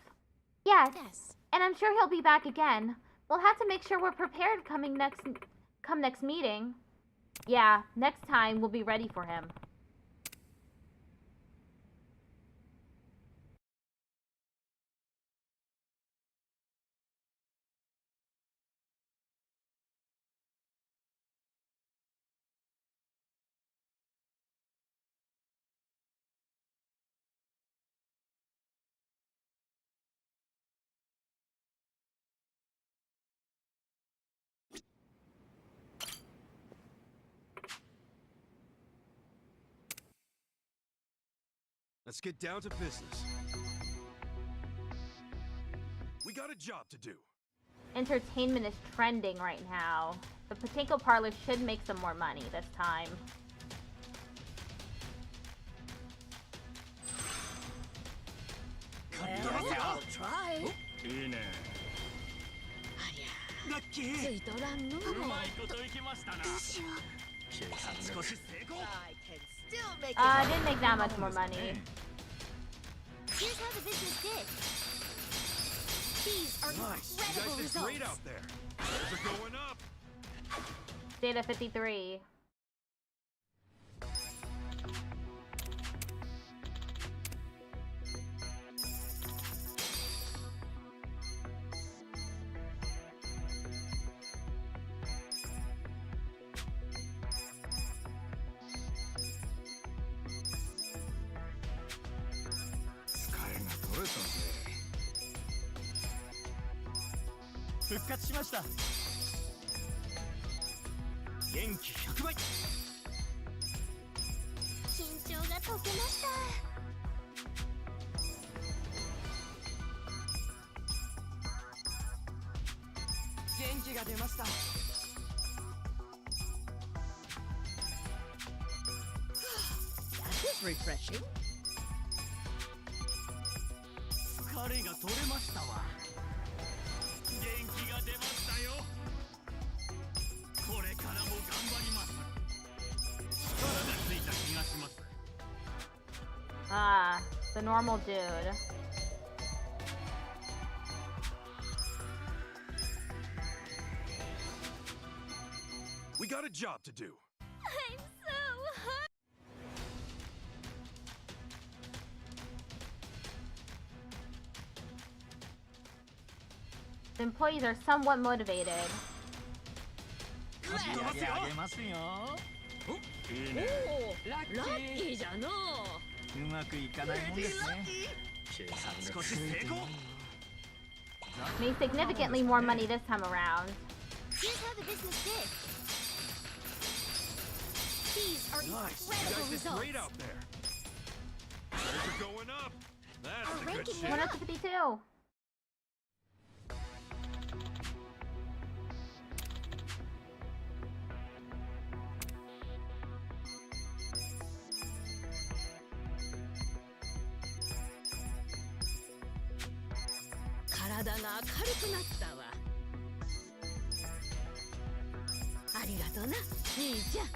Yes, Yes. and I'm sure he'll be back again. We'll have to make sure we're prepared come next meeting. Yeah, next time we'll be ready for him. Let's get down to business. We got a job to do. Entertainment is trending right now. The Patinko parlor should make some more money this time. I'll try. いいね。ラッキー。ついとらんの。うまいこといきましたな。どうしよう。計算少し成功。 I can still make I didn't make that much more money. Here's how the business did. These are Nice. You incredible guys did great results. out there. Sales are going up. Data 53. Sky が取れたぜ。復活しました。元気100倍。緊張が解けました。元気が出ました。That is refreshing. 疲れが取れましたわ。元気が出ましたよ。これからも頑張ります。力がついた気がします。Ah, the normal dude. We got a job to do. I'm so hot. The employees are somewhat motivated. っ飛ばすよ。あげますよ。いいね。ラッキーじゃのう。うまくいかないもんですね。少し成功。 Made significantly more money this time around. Here's how the business did. These are Nice. You incredible guys did results. great out there. Things are going up. That's Our the good ranking shit. went Went up to 52. Karadaが軽くなったわ。ありがとな、兄ちゃん。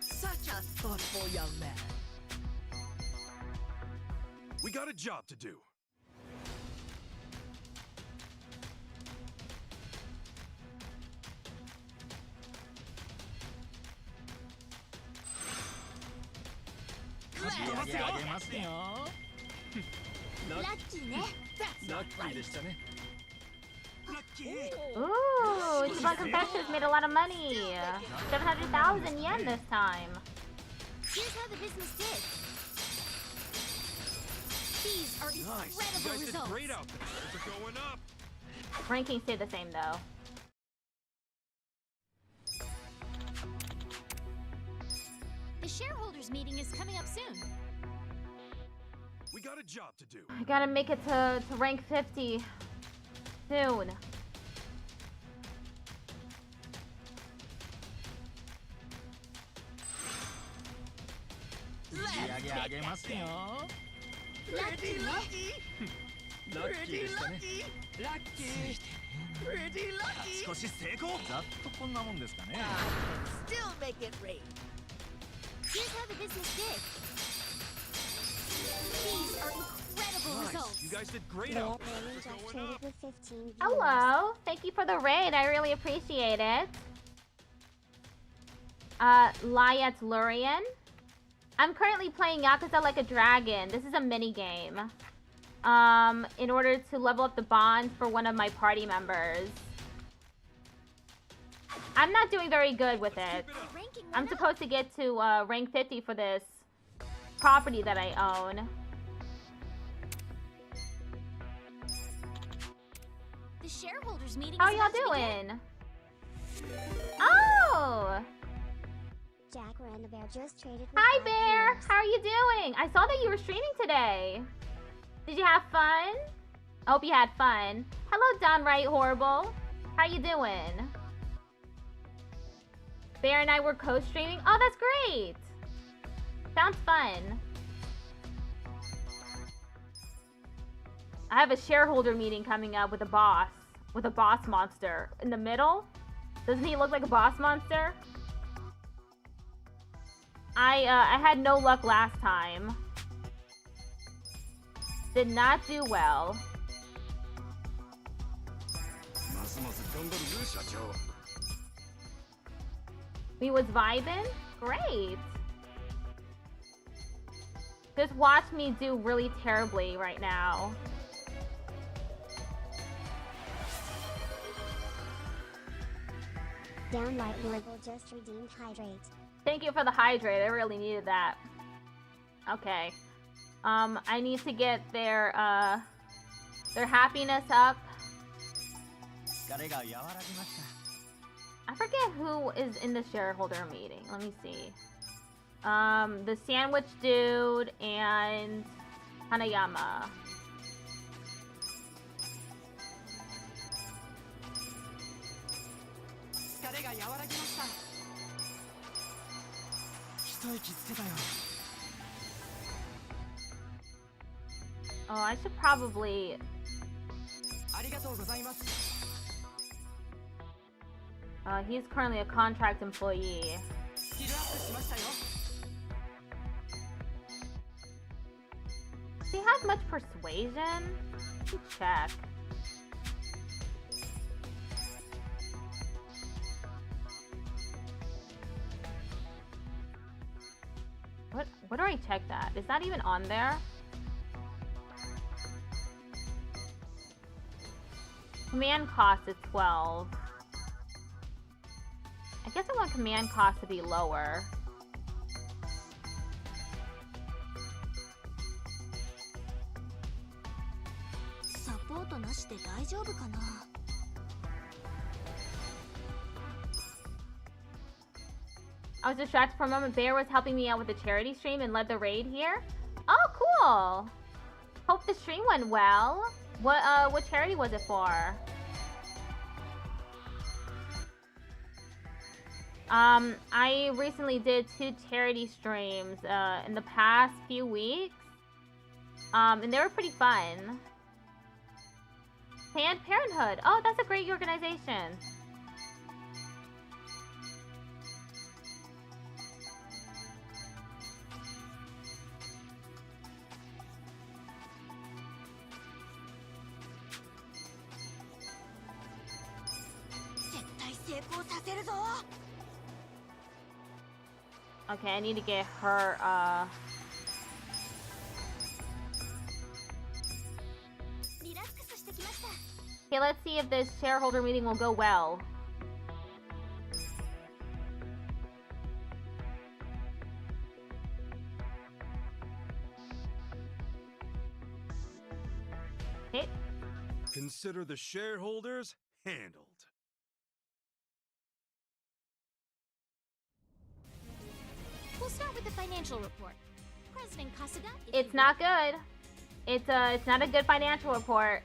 Such a thoughtful young man. We got a job to do. Lucky ね。ラッキーでしたね。ラッキー。 Ooh, Ichiban Confessions made a lot of money. 700,000 yen this time. Here's how the business did. These are Nice. You incredible guys did results. great out there. Things are going up. Rankings stay the same though. The shareholders meeting is coming up soon. We got a job to do. I gotta make it to rank 50 soon. Lucky ね。ラッキーでしたね。ラッキー。少し成功。ざっとこんなもんですかね。Still make it rain. Here's how the business did. These are incredible Nice. results. You guys did great out there. Things are going up. With 15 viewers. Hello, thank you for the raid. I really appreciate it. Liat Lurian. I'm currently playing Yakuza Like a Dragon. This is a mini game. In order to level up the bonds for one of my party members. I'm not doing very good with it. The ranking I'm went up. supposed to get to rank 50 for this property that I own. The shareholders meeting How is y'all about to begin. doing? Oh! Jack and the Bear just traded with Hi, 5 Bear! viewers. How are you doing? I saw that you were streaming today. Did you have fun? I hope you had fun. Hello, Downright Horrible. How you doing? Bear and I were co-streaming. Oh, that's great! Sounds fun. I have a shareholder meeting coming up with a boss. With a boss monster. In the middle? Doesn't he look like a boss monster? I had no luck last time. Did not do well. ますます頑張るぜ、社長。 We was vibing? Great. Just watch me do really terribly right now. Downright Horrible just redeemed Hydrate. Thank you for the hydrate. I really needed that. Okay. I need to get their happiness up. 疲れが和らぎました。 I forget who is in the shareholder meeting. Let me see. The sandwich dude and Hanayama. Oh, I should probably... he's currently a contract employee. Does he have much persuasion? Let me check. What do I check that? Is that even on there? Command cost is 12. I guess I want command cost to be lower. Support なしで大丈夫かな? I was distracted for a moment. Bear was helping me out with the charity stream and led the raid here. Oh, cool. Hope the stream went well. What charity was it for? I recently did 2 charity streams in the past few weeks. And they were pretty fun. Planned Parenthood. Oh, that's a great organization. Okay, I need to get her, Okay, let's see if this shareholder meeting will go well. Okay. Consider the shareholders handled. We'll start with the financial report. President Kasuga, It's not good. It's not a good financial report.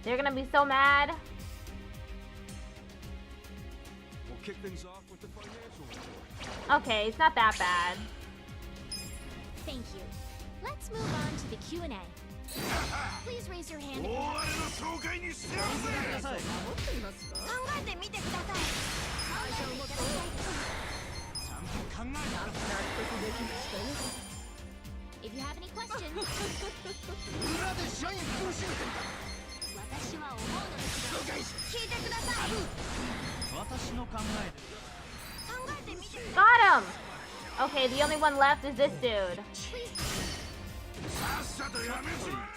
They're gonna be so mad. We'll kick things off with the financial report. Okay, it's not that bad. Thank you. Let's move on to the Q&A. Please raise your hand if you 大 have 荒れの総会にしてやるぜ。守っていますか? 考えてみてください。考えていただきたいです。ちゃんと考え納得できましたよ。 If you have any questions, 裏で社員復讐私は思うのですが、聞いてください。私の考えで考えてみてください。 Got him! Okay, the only one left is this dude. さっさとやめちま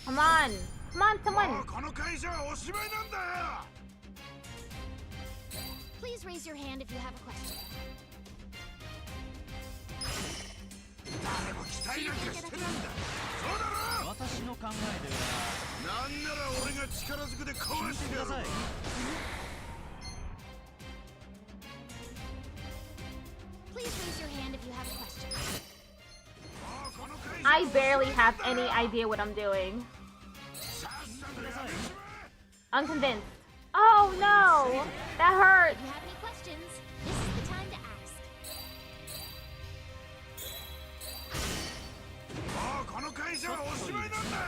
Come on. Come on, え。も someone. うこの会社はおしまいなんだよ。 Please raise your hand if you have a question. 誰も期待なんかしてないんだ。そうだろ。私の考えではなんなら俺が力ずくで壊してやる。聞いてください。 Please raise your hand if you have a question. もうこの会社 I barely have any idea what I'm doing. さっさとやめちまえ。 Unconvinced. Oh no! That hurt. If you have any questions, this is the time to ask. もうこの会社はおしまいなんだよ。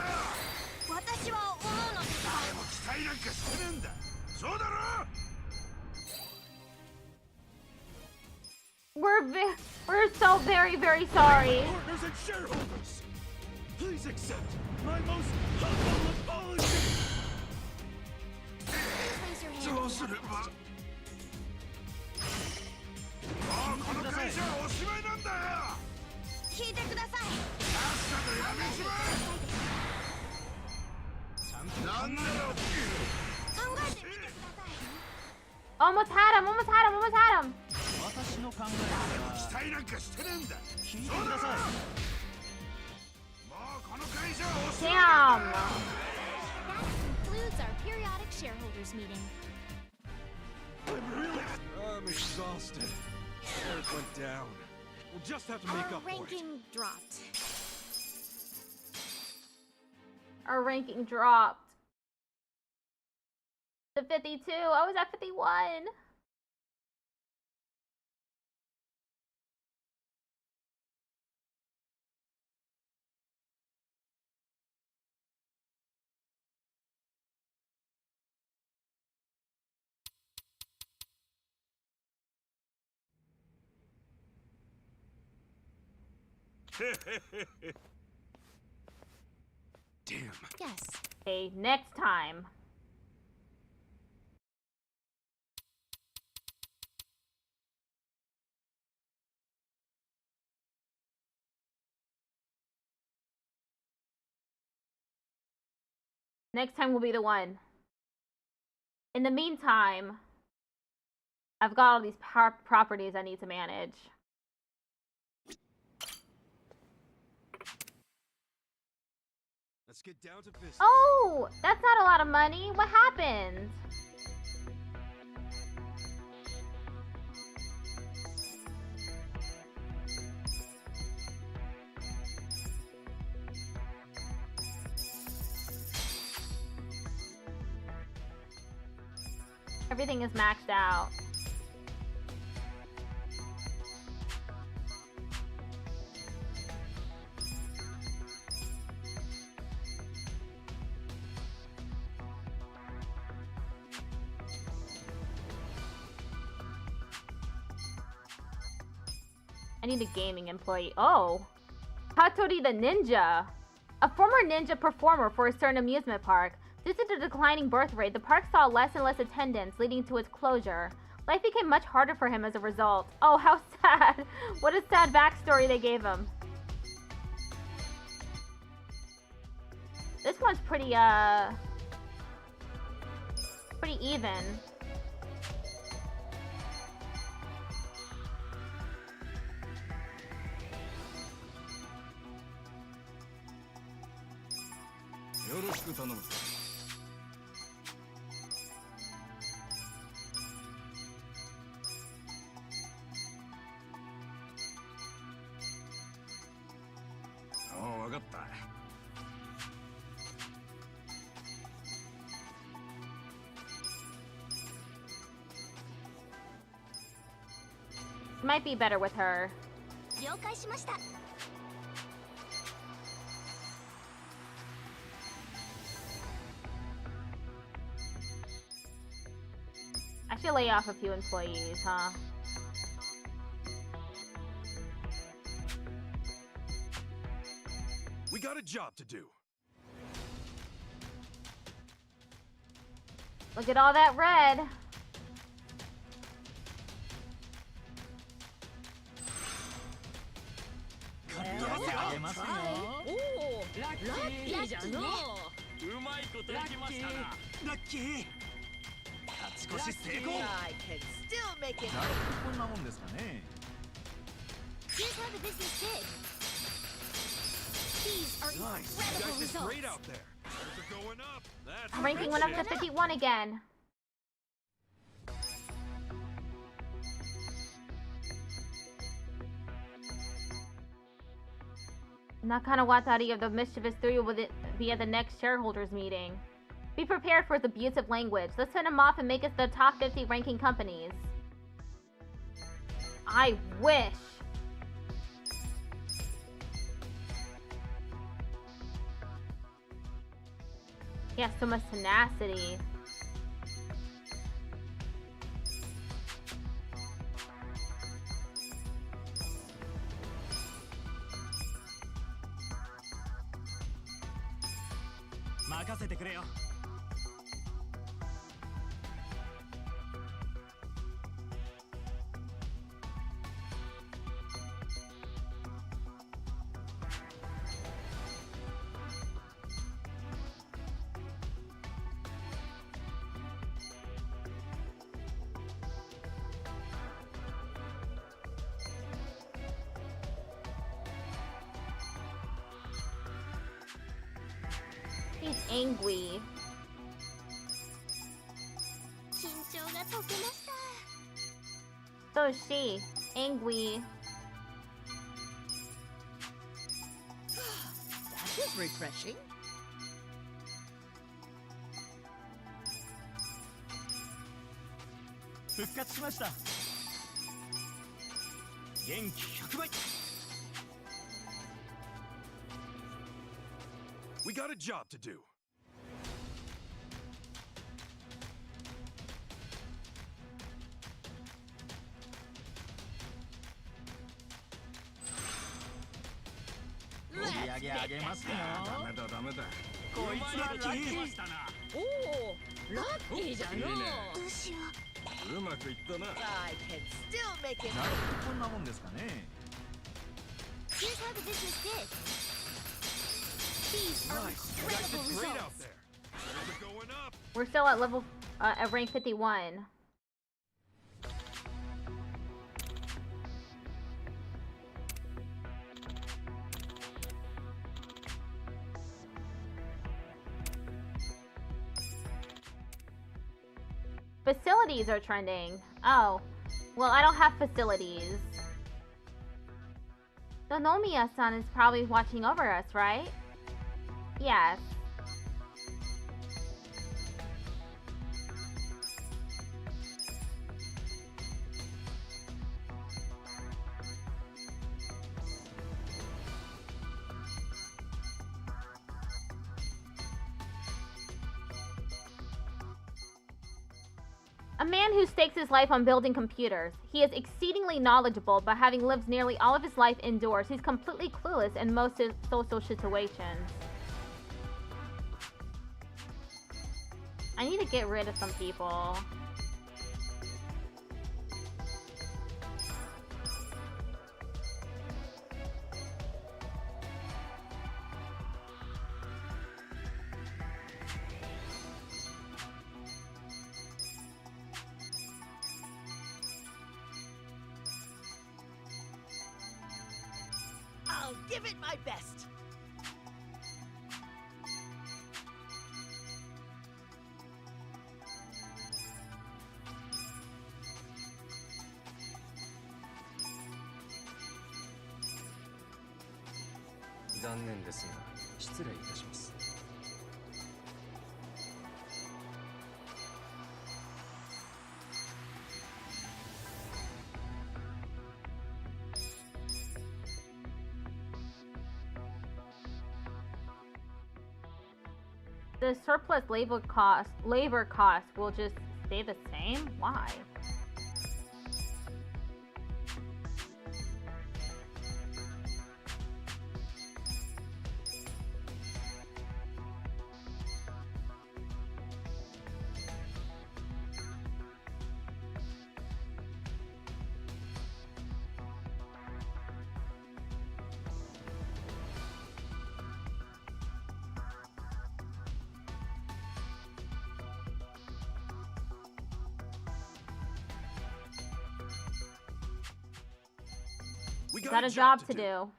私は思うのですが、誰も期待なんかしてねえんだ。そうだろ。 We're so very, very sorry. Partners and shareholders, please accept my most humble apology. please raise your hand if you どう have す a れば。 question. もうこの会社はおしまいなんだよ。聞いてください。さっさとやめちまえ。なんなら。考えてみてください。 Almost had him. Almost had him. Almost had him. 私の考えでは期待なんかしてねえんだ。聞いてください。もうこの会社はおしまい Damn. なんだよ。 That concludes our periodic shareholders meeting. I'm exhausted. Eric went down. We'll just have to make Our up for it. ranking dropped. Our ranking dropped to 52. I was at 51. Damn. Yes. Okay, next time. Next time will be the one. In the meantime, I've got all these properties I need to manage. Let's get down to business. Oh, that's not a lot of money. What happened? Everything is maxed out. I need a gaming employee. Oh! Hatori the ninja! A former ninja performer for a certain amusement park. Due to the declining birth rate, the park saw less and less attendance, leading to its closure. Life became much harder for him as a result. Oh, how sad! What a sad backstory they gave him. This one's pretty even. Might be better with her. 了解しました。 I should lay off a few employees, huh? We got a job to do. Look at all that red. I can still make it. Here's how the business did. These are Nice. You incredible guys did results. great out there. They're going up. That's Ranking went up to impressive. 51 again. Nakana Watari of the Mischievous 3 will be at the next shareholders meeting. Be prepared for his abusive language. Let's send him off and make us the top 50 ranking companies. I wish. He has so much tenacity. He's angry. 緊張が解けました。 So is she. Angry. That was refreshing. We got a job to do. Let's get that now. ダメだ。こいつらラッキーましたな。おお、ラッキーじゃの。どうしよう。うまくいったな。I can still make it. こんなもんですかね。 Here's how the business did. These are Nice. You guys incredible did great out results. there. going up. We're still at level, at rank 51. Facilities are trending. Oh. Well, I don't have facilities. Nonomiya-san is probably watching over us, right? Yes. A man who stakes his life on building computers. He is exceedingly knowledgeable, but having lived nearly all of his life indoors, he's completely clueless in most social situations. I need to get rid of some people. I'll give it my best. The surplus labor cost will just stay the same? Why? We Got a job to do.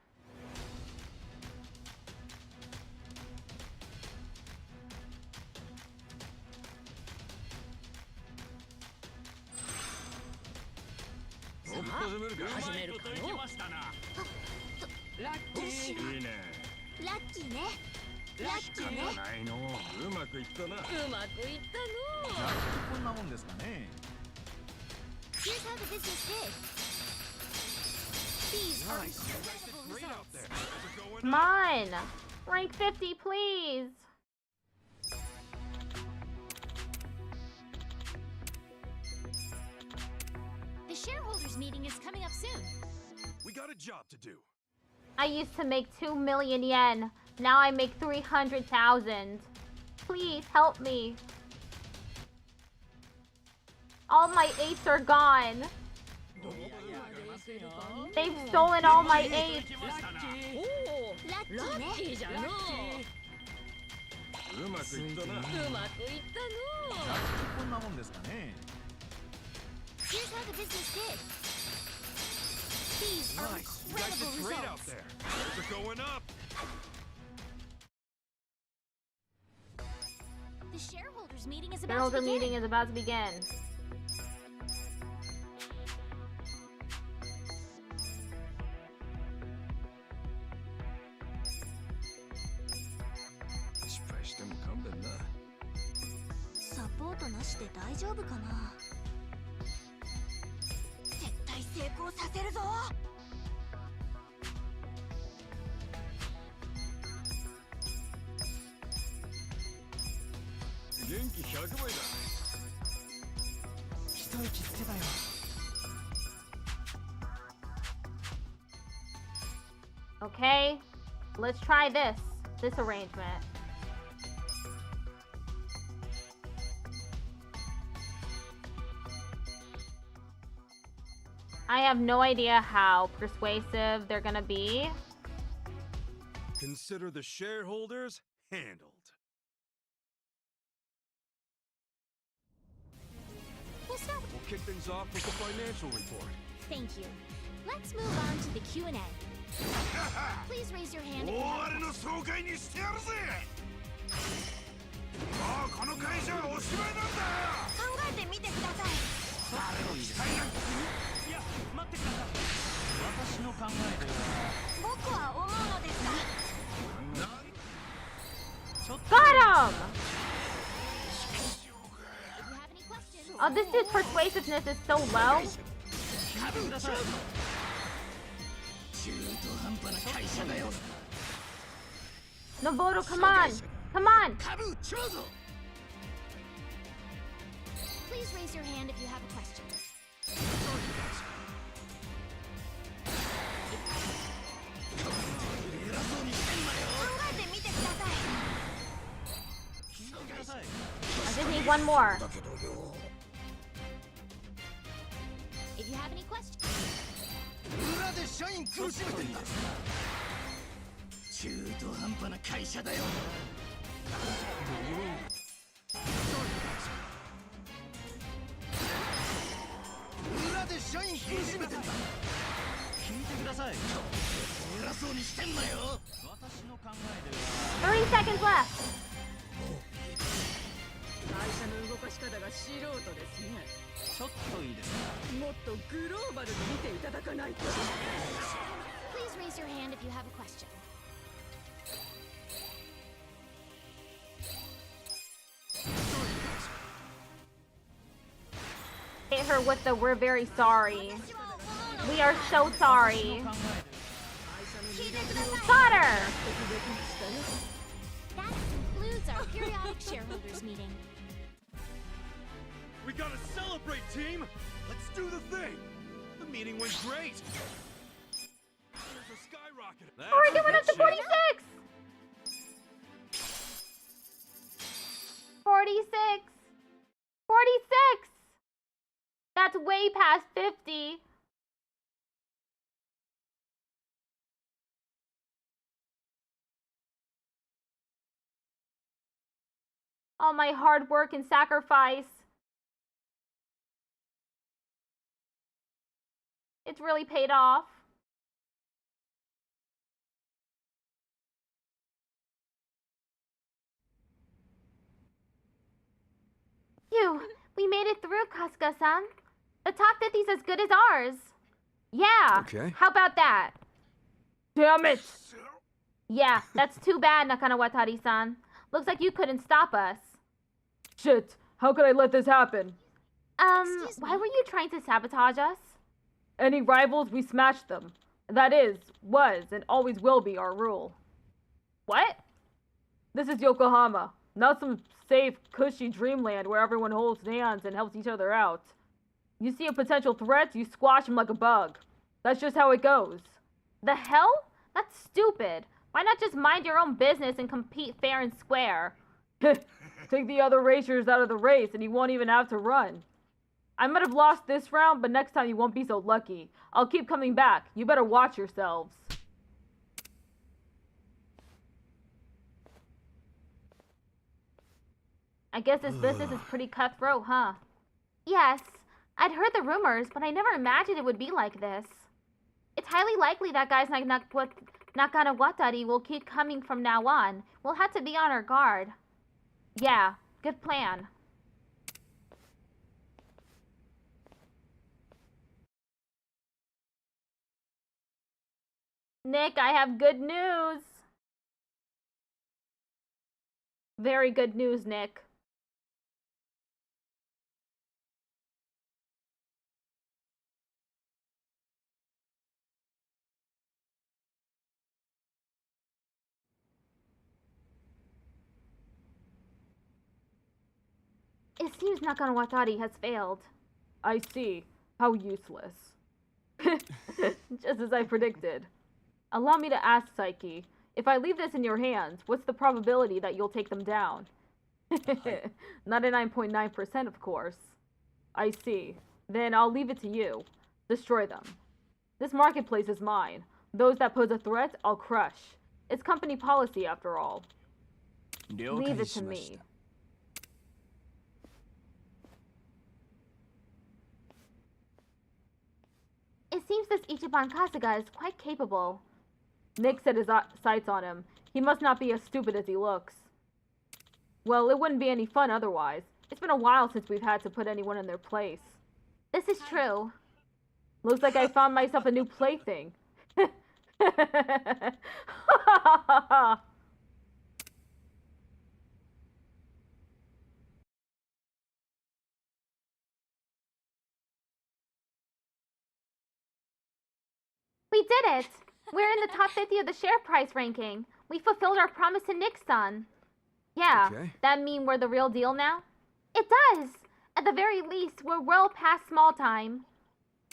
Here's how the business did. These are incredible results. Come on! Rank 50, please! The shareholders meeting is coming up soon. We got a job to do. I used to make 2 million yen. Now I make 300,000. Please help me. All my 8s are gone. They've stolen all my 8s. Here's how the business did. These are incredible Great out results. there. They're going up. The shareholders meeting is about Shareholder to begin. meeting is about to begin. Okay, let's try this arrangement. I have no idea how persuasive they're gonna be. Consider the shareholders handled. start. We'll kick things off with the financial report. Thank you. Let's move on to the Q&A. Please raise your hand if you have a question. 総会にしてやるぜ。もうこの会社はおしまいなんだ。考えてみてください。いや待ってください。私の考えでは僕は思うのですが。ちょっと Got him! If you have any questions, Oh, this dude's persuasiveness is so low. 聞いてください。中途半端な会社だよ。 Noboru, come on! Come on! please raise your hand if you have a question. 考えてみてください。 聞いてください。 I just need one more. If you have any questions, 裏で社員苦しめてんだ。中途半端な会社だよ。裏で社員苦しめてんだ。聞いてください。偉そうにしてんなよ。私の考えでは30 seconds left. 会社の動かし方が素人ですね。ちょっといいですか。もっとグローバルに見ていただかないと。 please raise your hand if you have a question. Hit her with the "we're very sorry." We are so sorry. 考えで Got her! That concludes our periodic shareholders meeting. We gotta celebrate, team. Let's do the thing. The meeting went great. There's a skyrocket. Oh, we're doing up to 46! 46! 46! That's way past 50. All my hard work and sacrifice. It's really paid off. Phew, we made it through, Kasuga-san. The top 50's as good as ours. Yeah. Okay. How about that? Damn it. Yeah, that's too bad, Nakanawatari-san. Looks like you couldn't stop us. Shit, how could I let this happen? Why were you trying to sabotage us? Any rivals, we smash them. That is, was, and always will be our rule. What? This is Yokohama, not some safe, cushy dreamland where everyone holds hands and helps each other out. You see a potential threat, you squash him like a bug. That's just how it goes. The hell? That's stupid. Why not just mind your own business and compete fair and square? Take the other racers out of the race and you won't even have to run. I might have lost this round, but next time you won't be so lucky. I'll keep coming back. You better watch yourselves. I guess this business is pretty cutthroat, huh? Yes. I'd heard the rumors, but I never imagined it would be like this. It's highly likely that guys like Nakanawatari will keep coming from now on. We'll have to be on our guard. Yeah, good plan. Nick, I have good news. Very good news, Nick. It seems Nakanawatari has failed. I see. How useless. Just as I predicted. Allow me to ask, Psyche. If I leave this in your hands, what's the probability that you'll take them down? 99.9%, of course. I see. Then I'll leave it to you. Destroy them. This marketplace is mine. Those that pose a threat, I'll crush. It's company policy, after all. Leave it to me. It seems this Ichiban Kasuga is quite capable. Nick set his sights on him. He must not be as stupid as he looks. Well, it wouldn't be any fun otherwise. It's been a while since we've had to put anyone in their place. This is true. Looks like I found myself a new plaything. We did it! We're in the top 50 of the share price ranking. We fulfilled our promise to Nick-san. Yeah, Okay. that mean we're the real deal now? It does! At the very least, we're well past small time.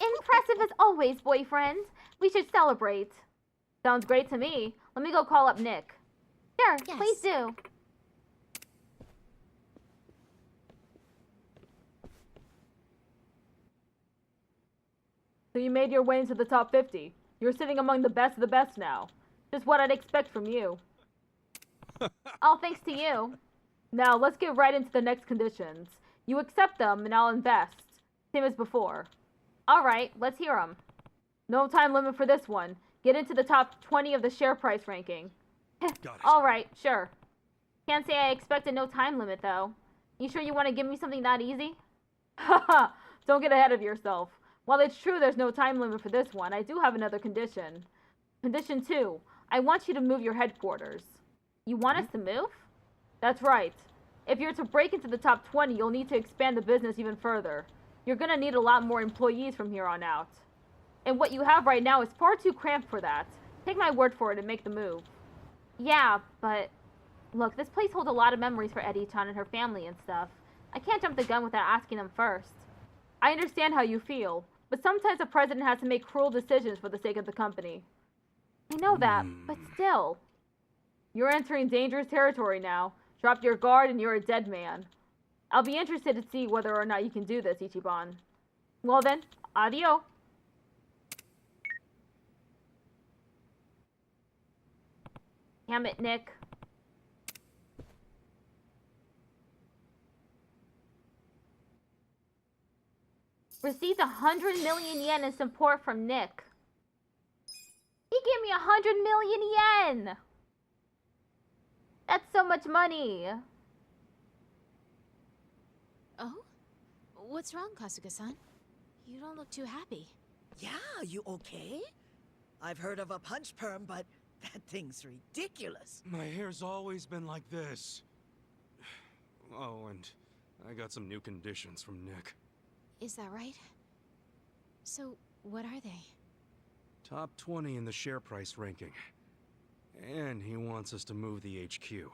Impressive as always, boyfriend. We should celebrate. Sounds great to me. Let me go call up Nick. Sure, Yes. please do. So you made your way into the top 50. You're sitting among the best of the best now. Just what I'd expect from you. All thanks to you. Now, let's get right into the next conditions. You accept them, and I'll invest. Same as before. Alright, let's hear them. No time limit for this one. Get into the top 20 of the share price ranking. Got it. Alright, sure. Can't say I expected no time limit, though. You sure you want to give me something that easy? Haha, don't get ahead of yourself. While it's true there's no time limit for this one, I do have another condition. Condition 2. I want you to move your headquarters. You want us to move? That's right. If you're to break into the top 20, you'll need to expand the business even further. You're gonna need a lot more employees from here on out. And what you have right now is far too cramped for that. Take my word for it and make the move. Yeah, but... Look, this place holds a lot of memories for Eddie-chan and her family and stuff. I can't jump the gun without asking them first. I understand how you feel, but sometimes the president has to make cruel decisions for the sake of the company. I know that, but still. You're entering dangerous territory now. Drop your guard and you're a dead man. I'll be interested to see whether or not you can do this, Ichiban. Well then, adio. Damn it, Nick. Received 100 million yen in support from Nick. He gave me 100 million yen! That's so much money. Oh? What's wrong, Kasuga-san? You don't look too happy. Yeah, you okay? I've heard of a punch perm, but that thing's ridiculous. My hair's always been like this. Oh, and I got some new conditions from Nick. Is that right? So, what are they? Top 20 in the share price ranking. And he wants us to move the HQ.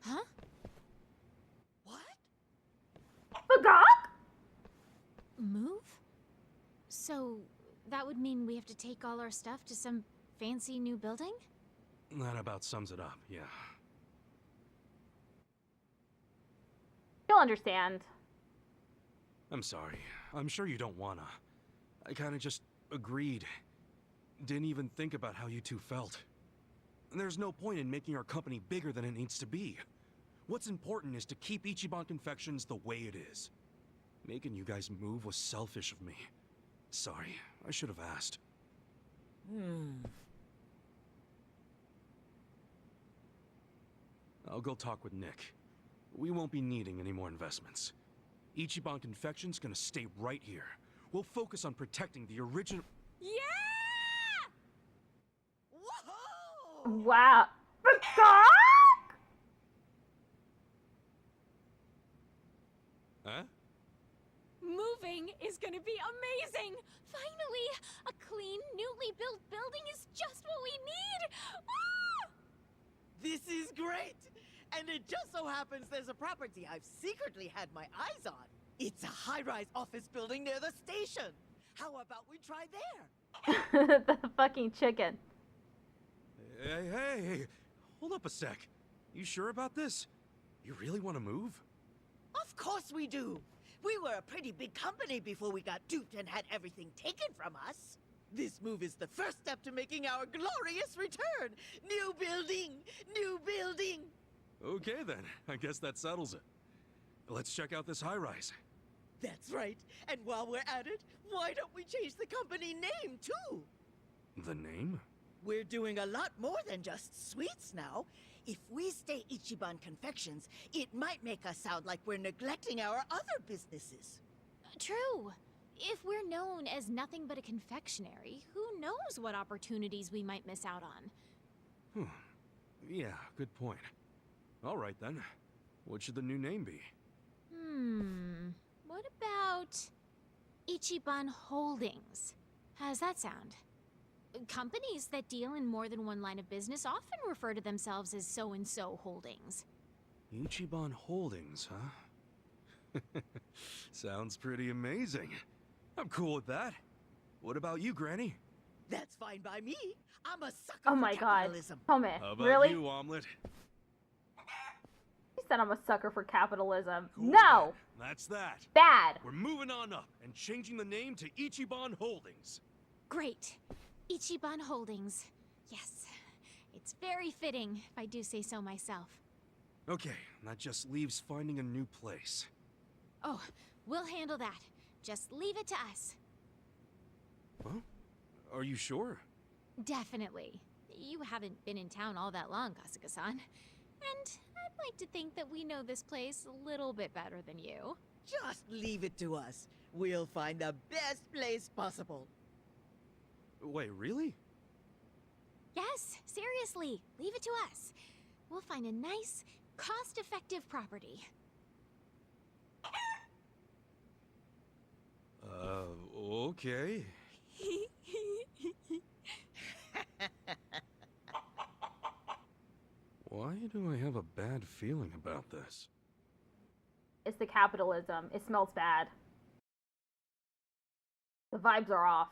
Huh? What? Bagok? Move? So, that would mean we have to take all our stuff to some fancy new building? That about sums it up, yeah. You'll understand. I'm sorry. I'm sure you don't wanna. I kinda just agreed. Didn't even think about how you two felt. There's no point in making our company bigger than it needs to be. What's important is to keep Ichiban Confections the way it is. Making you guys move was selfish of me. Sorry, I should have asked. I'll go talk with Nick. We won't be needing any more investments. Ichiban Confections gonna stay right here. We'll focus on protecting the original... Yeah! Whoa! Wow. Bagok? Huh? Moving is gonna be amazing! Finally! A clean, newly built building is just what we need! Ah! This is great! And it just so happens there's a property I've secretly had my eyes on. It's a high-rise office building near the station. How about we try there? The fucking chicken. Hey, hold up a sec. You sure about this? You really want to move? Of course we do. We were a pretty big company before we got duped and had everything taken from us. This move is the first step to making our glorious return. New building, new building. Okay then, I guess that settles it. Let's check out this high-rise. That's right. And while we're at it, why don't we change the company name too? The name? We're doing a lot more than just sweets now. If we stay Ichiban Confections, it might make us sound like we're neglecting our other businesses. True. If we're known as nothing but a confectionery, who knows what opportunities we might miss out on? Yeah, good point. All right then. What should the new name be? What about Ichiban Holdings? How's that sound? Companies that deal in more than one line of business often refer to themselves as so-and-so holdings. Ichiban Holdings, huh? Sounds pretty amazing. I'm cool with that. What about you, Granny? That's fine by me. I'm a sucker Oh for my god. capitalism. Tome, How about really? you, Omelet? He said I'm a sucker for capitalism. Cool, No! then. That's that. Bad! We're moving on up and changing the name to Ichiban Holdings. Great. Ichiban Holdings. Yes. It's very fitting, if I do say so myself. Okay, that just leaves finding a new place. Oh, we'll handle that. Just leave it to us. Huh? Are you sure? Definitely. You haven't been in town all that long, Kasuga-san. And I'd like to think that we know this place a little bit better than you. Just leave it to us. We'll find the best place possible. Wait, really? Yes, seriously. Leave it to us. We'll find a nice, cost-effective property. Okay. Why do I have a bad feeling about this? It's the capitalism. It smells bad. The vibes are off.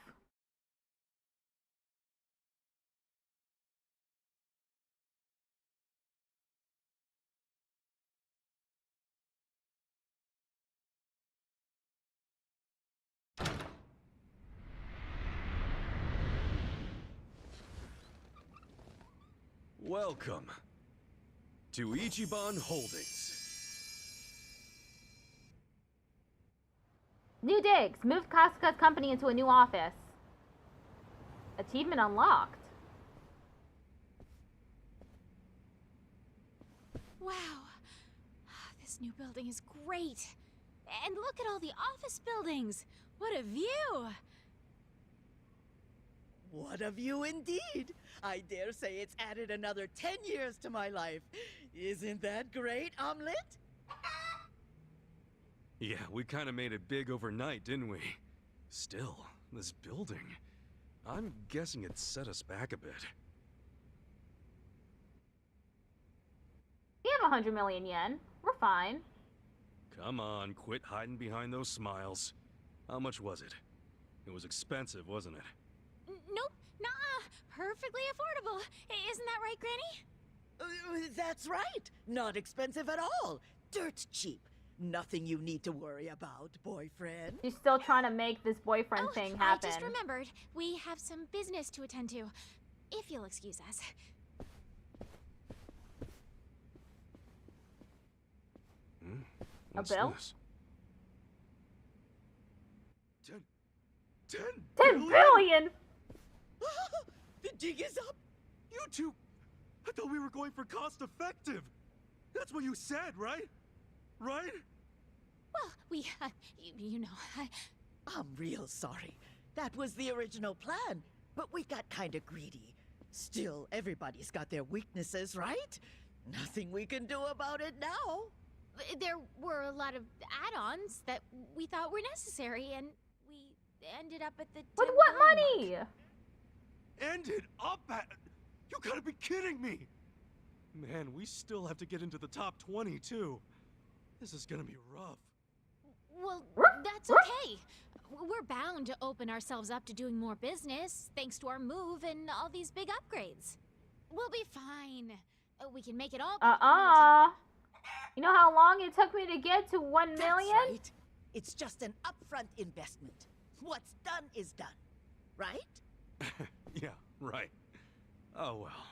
Welcome to Ichiban Holdings. New digs. Moved Kasuga's company into a new office. Achievement unlocked. Wow. This new building is great. And look at all the office buildings. What a view. What a view indeed! I dare say it's added another 10 years to my life. Isn't that great, Omelet? Yeah, we kind of made it big overnight, didn't we? Still, this building, I'm guessing it set us back a bit. We have 100 million yen. We're fine. Come on, quit hiding behind those smiles. How much was it? It was expensive, wasn't it? Nope, nah, perfectly affordable. Isn't that right, Granny? That's right! Not expensive at all! Dirt cheap! Nothing you need to worry about, boyfriend. She's still trying to make this boyfriend thing happen. I just remembered. We have some business to attend to. If you'll excuse us. What's bill? this? 10 10 billion! The dig is up! You two, I thought we were going for cost effective. That's what you said, right? Right? Well, we, you know, I'm real sorry. That was the original plan, but we got kinda greedy. Still, everybody's got their weaknesses, right? Nothing we can do about it now. there were a lot of add-ons that we thought were necessary, and we ended up at the With 10 what billion money? mark. Ended up at... You gotta be kidding me! Man, we still have to get into the top 20, too. This is gonna be rough. Well, Ruff, that's ruff. okay. We're bound to open ourselves up to doing more business, thanks to our move and all these big upgrades. We'll be fine. We can make it all back in no time. You know how long it took me to get to 1 million? That's right. It's just an upfront investment. What's done is done, right? Yeah, right. Oh well.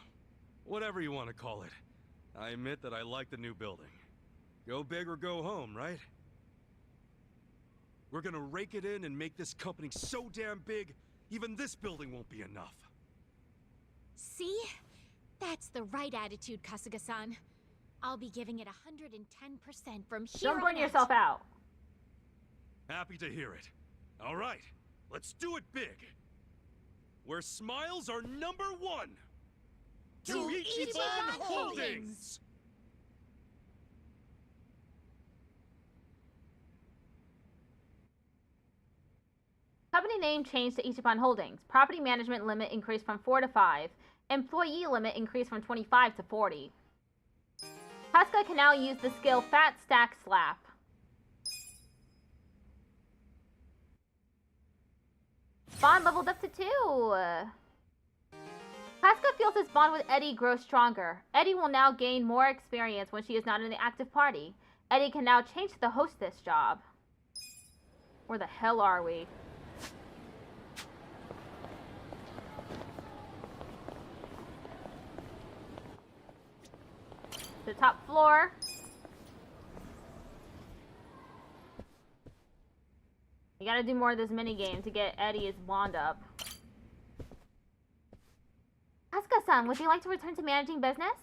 Whatever you want to call it. I admit that I like the new building. Go big or go home, right? We're gonna rake it in and make this company so damn big, even this building won't be enough. See? That's the right attitude, Kasuga-san. I'll be giving it 110% from here Don't burn on yourself out. Happy to hear it. All right, let's do it big. Where smiles are #1. To Ichiban Holdings! Company name changed to Ichiban Holdings. Property management limit increased from 4 to 5. Employee limit increased from 25 to 40. Kasuga can now use the skill Fat Stack Slap. Bond leveled up to 2. Kasuga feels his bond with Eddie grow stronger. Eddie will now gain more experience when she is not in the active party. Eddie can now change to the hostess job. Where the hell are we? The top floor. You gotta do more of this minigame to get Eddie's bond up. Kasuga-san, would you like to return to managing business?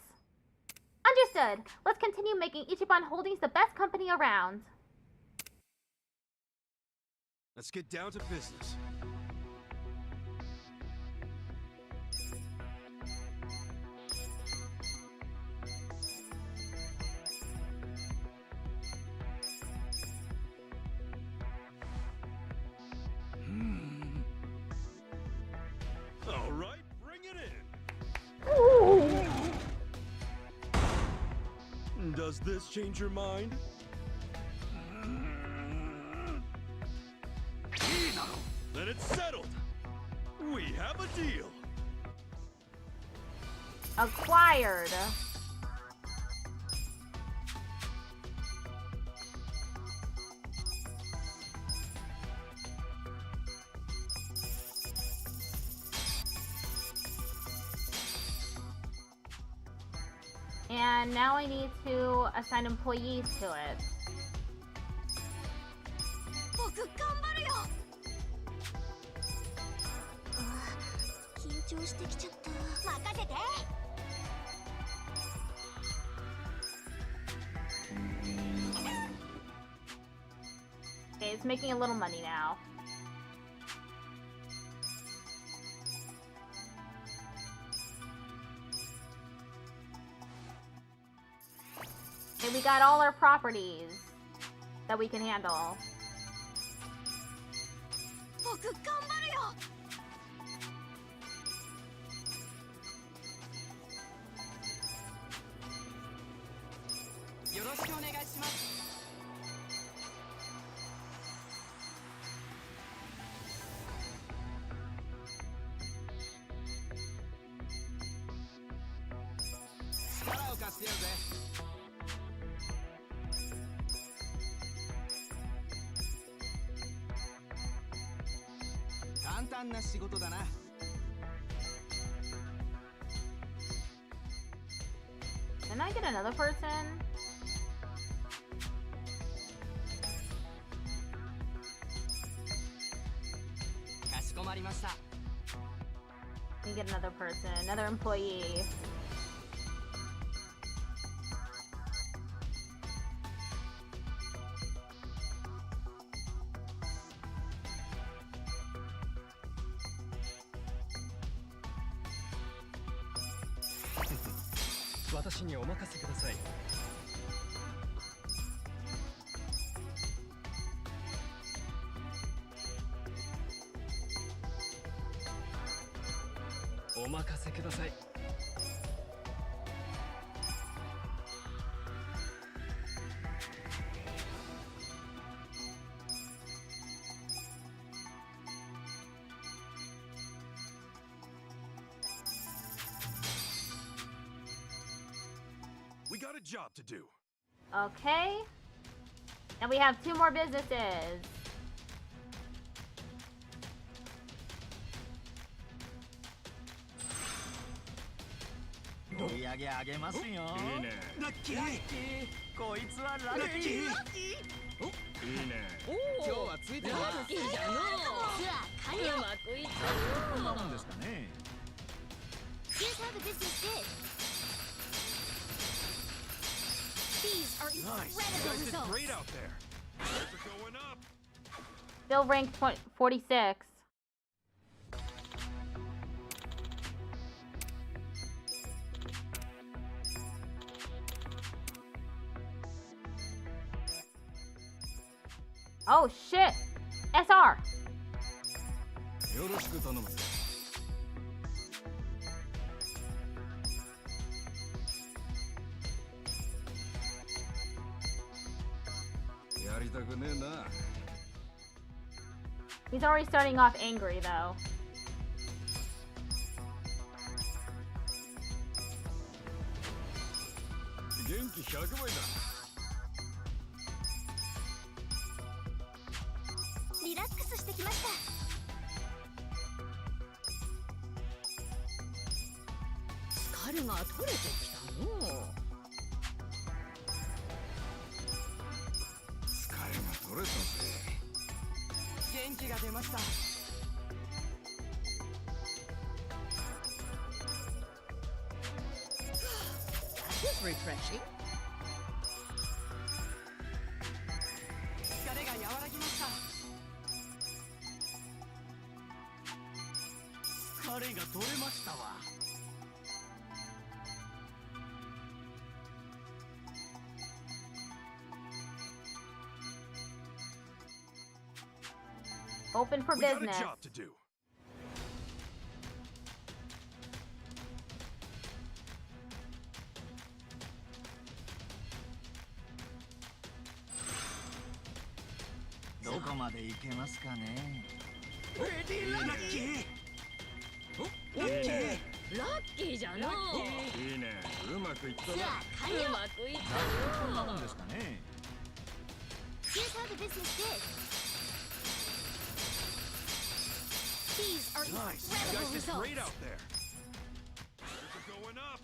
Understood. Let's continue making Ichiban Holdings the best company around. Let's get down to business. All right, bring it in. Does this change your mind? Then it's settled. We have a deal. Acquired. And now I need to assign employees to it. Okay, it's making a little money now. And we got all our properties that we can handle. Can I get another person? Let me get another person, another employee. We got a job to do. Okay. And we have 2 more businesses. こいつはラッキー。いいね。今日はついてるラッキーじゃのう。うまくいったこんなもんのう。ですかね。 Here's how the business did. These are Nice. You incredible guys did results. great out there. They're going up. Still ranked 46. Oh shit! SR! よろしく頼むぜ。やりたくねえな。 He's already starting off angry though. 元気100倍だ。リラックスしてきました。疲れが取れてきたのう。疲れが取れたぜ。元気が出ました。 That was refreshing. 疲れが和らぎました。 疲れが取れましたわ。 Open for We got a business. job to do. どこまで行けますかね。ラッキーじゃのう。いいね。うまくいったな。ツアー完了。うまくいったのう。こんなもんですかね。 Here's how the business did. These are Nice. You guys incredible did great results. out there. They're going up.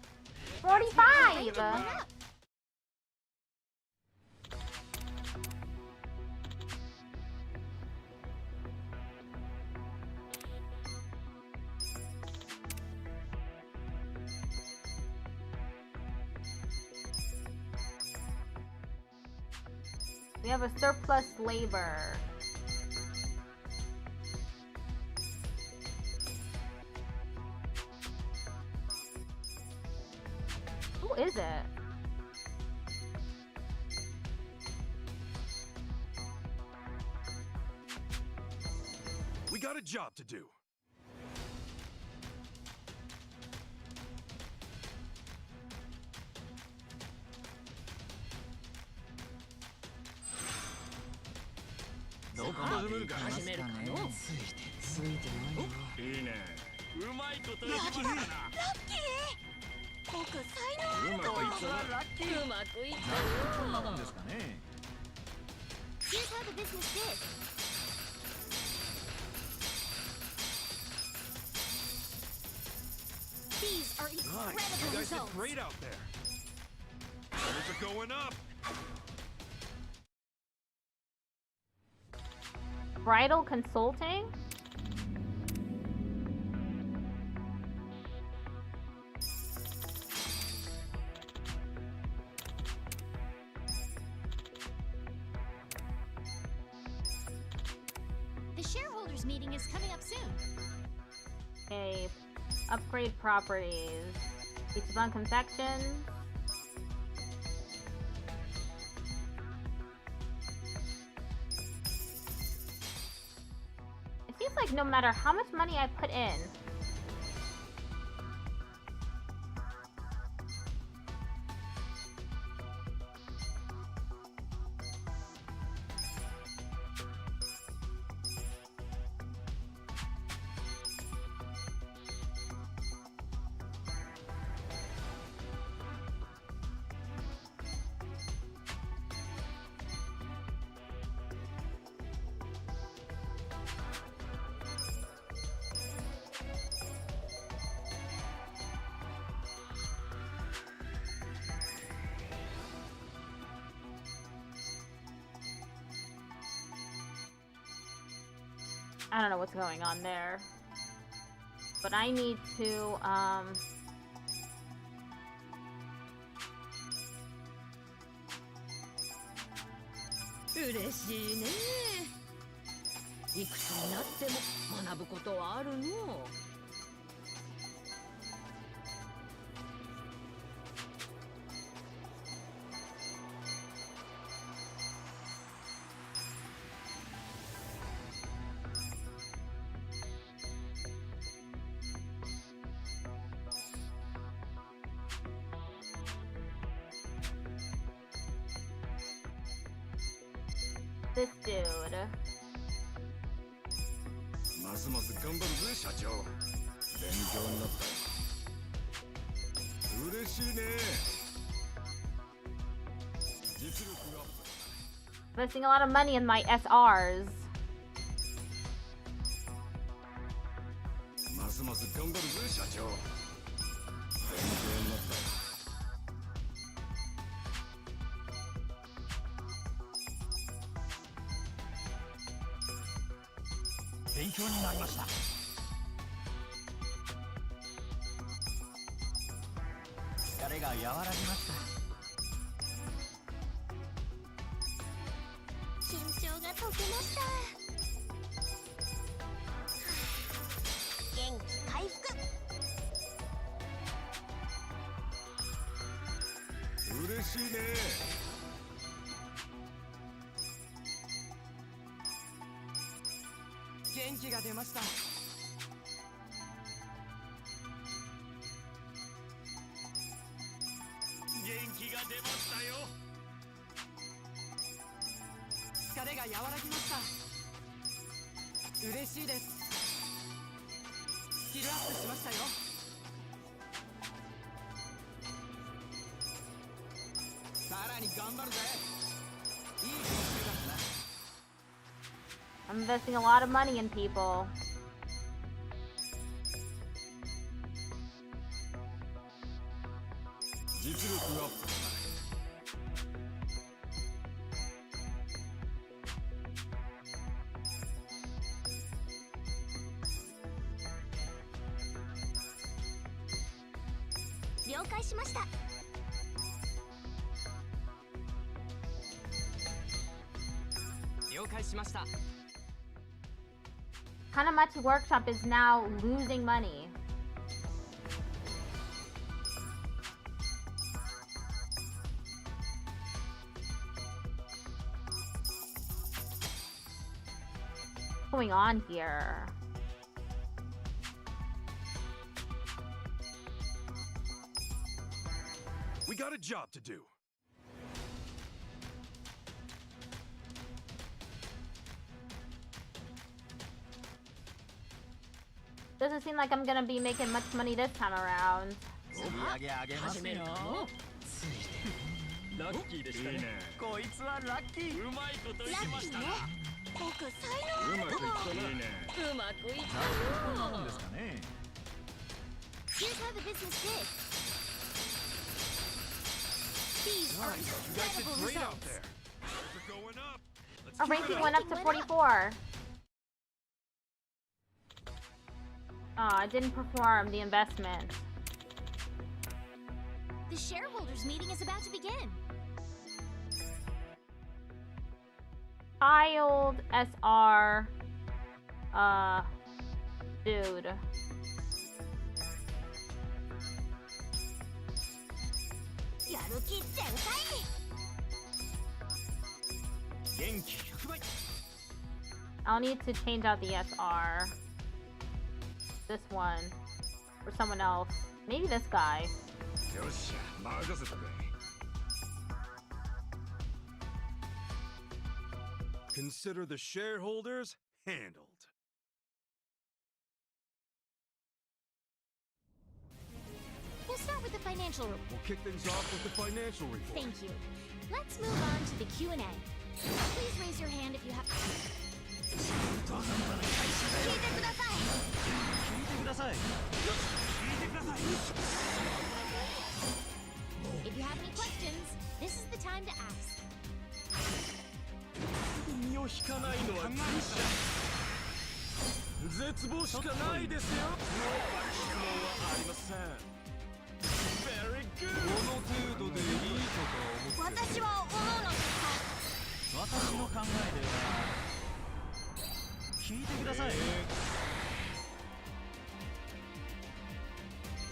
45! We have a surplus labor. Who is it? We got a job to do. Do こまで行けますかね。始めるかのう。ついてないよ。いいね。うまいことやってますな。僕才うまくいったな。うまくいったのう。こんなもんですかね。 Here's how the business did. These are Nice. You incredible guys did results. great out there. Numbers are going up. Bridal consulting? The shareholders meeting is coming up soon. Okay. Upgrade properties. Ichiban confections. It seems like no matter how much money I put in, I don't know what's going on there. But I need to,嬉しいね。いくつになっても学ぶことはあるの。this dude. ますます頑張るぜ社長。勉強になったよ。嬉しいね。実力がアップ。 Investing a lot of money in my SRs. ますます頑張るぜ社長。勉強になったよ。勉強になりました。疲れが和らぎました。緊張が解けました。元気回復。嬉しいね。元気が出ました。元気が出ましたよ。疲れが和らぎました。嬉しいです。スキルアップしましたよ。さらに頑張るぜ。いい練習だったな。I'm investing a lot of money in people. 実力アップ。了解しました。了解しました。Kanamachi Workshop is now losing money. What's going on here? We got a job to do. Doesn't seem like I'm gonna be making much money this time around. 始めるかも。ラッキーでしたね。こいつはラッキー。うまいこと言いましたな。僕才能うまくいったな。うまくいったよ。なんですかね。 Here's how the business did. These are You guys did incredible great out results. there. We're going up. Let's Our keep it ranking up. went up to 44. Oh, it didn't perform the investment. The shareholders meeting is about to begin. Child SR. Dude. Yaruki Senpai! 元気100倍。 I'll need to change out the SR. This one. Or someone else. Maybe this guy. よっしゃ、任せたぜ。 Consider the shareholders handled. We'll start with the financial report. We'll kick things off with the financial report. Thank you. Let's move on to the Q&A. Please raise your hand if you have... 聞いてください。聞いてください。聞いてください。 If you have any questions, this is the time to ask. 身を引かないのは無理だ。絶望しかないですよ。質問はありません。Very good。この程度でいいとか思って。私は思うのですが、私の考えでは聞いてください。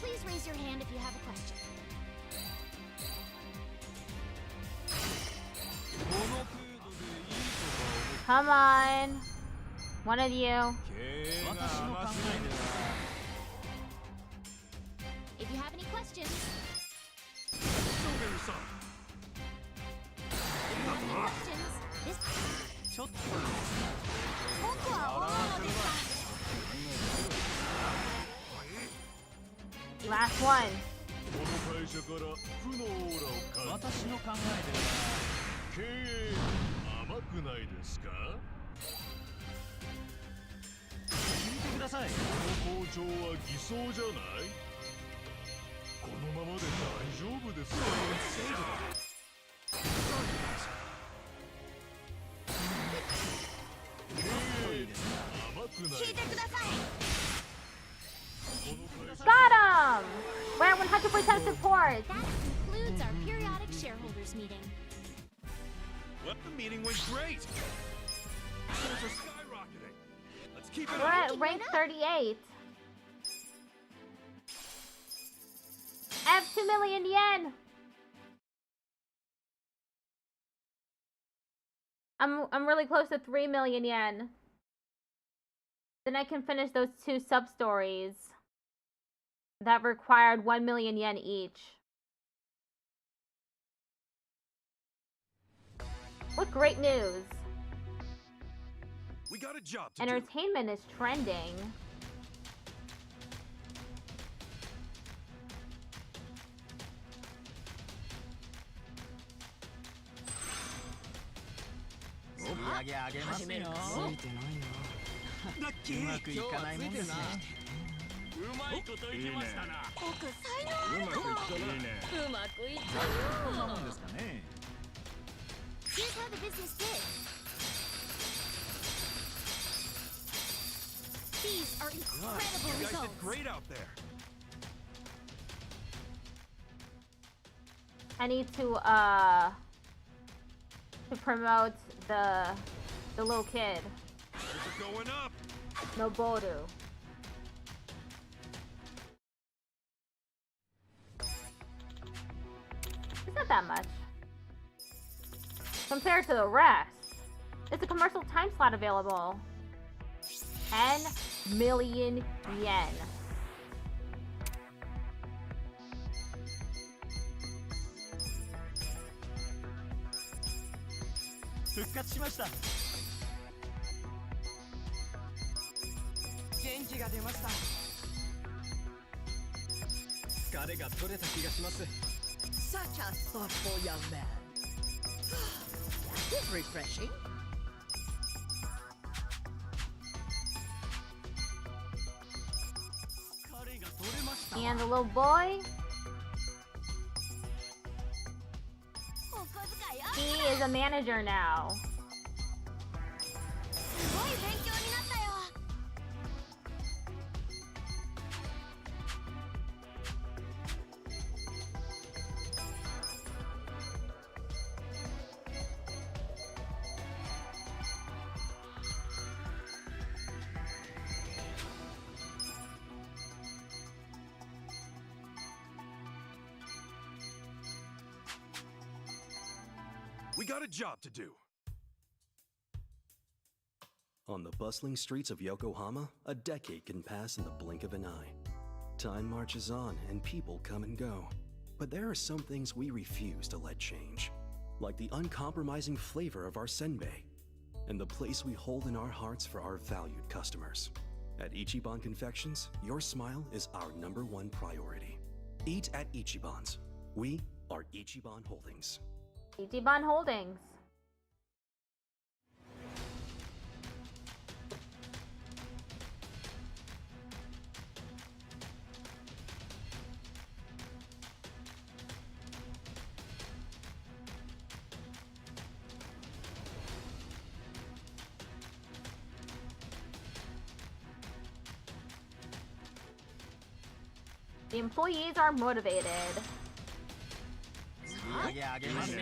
Please raise your hand if you have a question. この程度でいいとか思って。 Come on. One of you. 私の考えでは If you have any questions, So very sorry. if you have any questions, this ちょっと僕は思うのですが。 Last one. この会社から負のオーラを感じ。私の考えでは経営甘くないですか？聞いてください。この校長は偽装じゃない？このままで大丈夫ですか？甘くない。聞いてください。 Got him! We're at 100% support. That concludes our periodic shareholders meeting. Well, the meeting went great. Sales are skyrocketing. Let's keep it We're up. at rank 38. I have 2 million yen. I'm really close to 3 million yen. Then I can finish those 2 sub-stories that required 1 million yen each. What great news! We got a job to do. Entertainment is trending.ラッキー。うまくいかないもんですね。うまいこといきましたな。僕才能あるうまくいったな。うまくいったこんなもんよですかね。 Here's how the business did. These are incredible You guys results. did great out there. I need to promote the little kid, Things are going up. Noboru. It's not that much compared to the rest. It's a commercial time slot available. 10 million yen.復活しました。元気が出ました。疲れが取れた気がします。 Such a thoughtful young man. That is refreshing. And the little boy, he is a manager now. すごい勉強になったよ。 We got a job to do. On the bustling streets of Yokohama, a decade can pass in the blink of an eye. Time marches on and people come and go. But there are some things we refuse to let change, like the uncompromising flavor of our senbei and the place we hold in our hearts for our valued customers. At Ichiban Confections, your smile is our #1 priority. Eat at Ichiban's. We are Ichiban Holdings. Ichiban Holdings. The employees are motivated. 売り上げ上げますよ。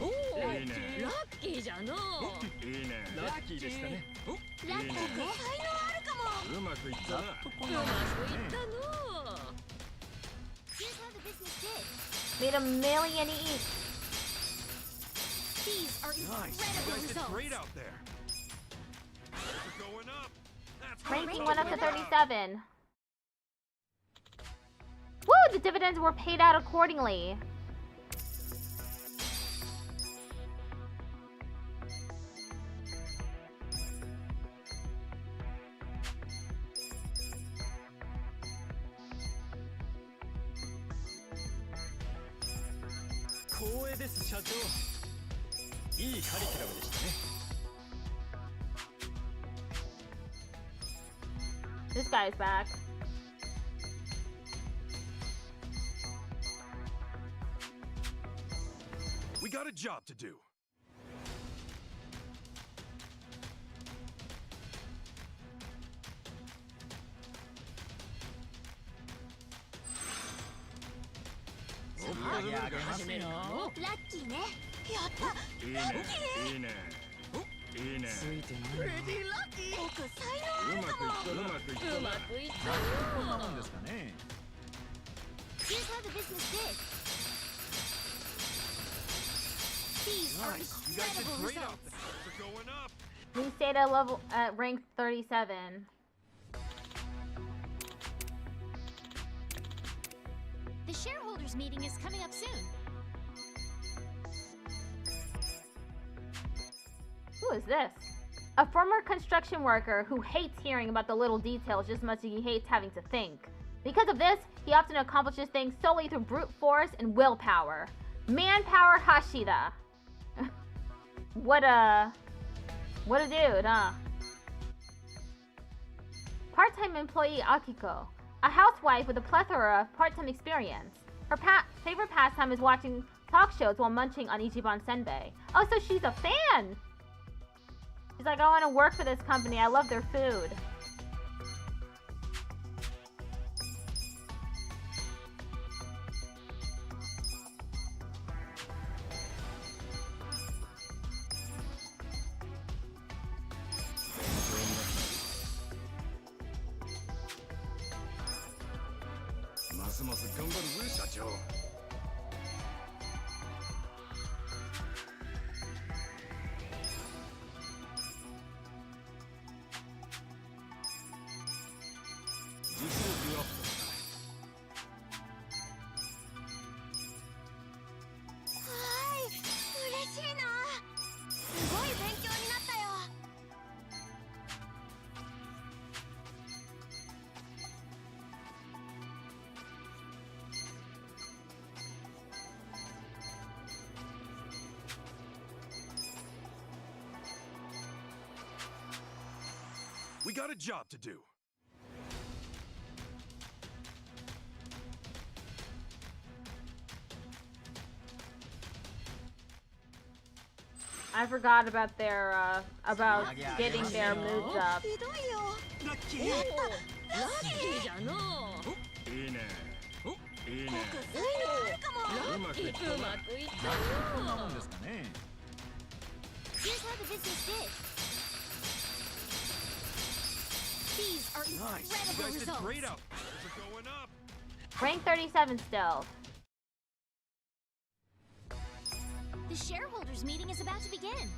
おお、ラいいね。ッキーじゃの。いいね。ラッキーでしたね。ラッキーって才能あるかも。うまくいったな。うまくいったの。 Here's how the business did. Made $1 million each. These are Nice. You incredible guys did results. great out there. We're going up. That's Ranking good. went up to 37. Woo! The dividends were paid out accordingly. This guy's back. We got a job to do. Pretty lucky. うまくいったうまくいったうまくいったの。こんなもんですかね。 Here's how the business did. These are Nice. You guys did incredible great out results. there. We're going up. We stayed at level at rank 37. The shareholders meeting is coming up soon. Who is this? A former construction worker who hates hearing about the little details just as much as he hates having to think. Because of this, he often accomplishes things solely through brute force and willpower. Manpower Hashida. What a dude, huh? Part-time employee Akiko. A housewife with a plethora of part-time experience. Her favorite pastime is watching talk shows while munching on Ichiban Senbei. Oh, so she's a fan! She's like, I want to work for this company. I love their food. We got a job to do. I forgot about their getting their moods up. ひどいよ。ラッキー。おお、ラッキーじゃの。いいね。いいね。ラッキーうまくいったこんなもんの。ですかね。 Here's how the business did. These are Nice. You incredible guys did results. great out there. We're going up. Rank 37 still. The shareholders meeting is about to begin.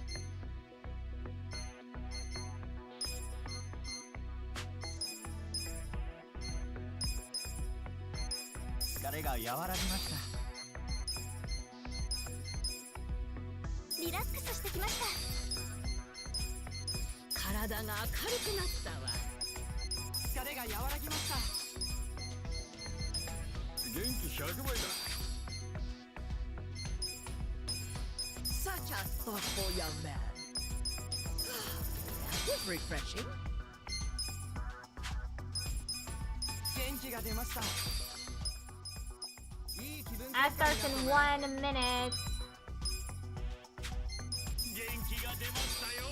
疲れが和らぎました。リラックスしてきました。体が明るくなったわ。疲れが和らぎました。元気100倍だ。 Such a thoughtful young man. That was refreshing. 元気が出ました。いい気分転換 That starts in 1 minute. 元気が出ましたよ。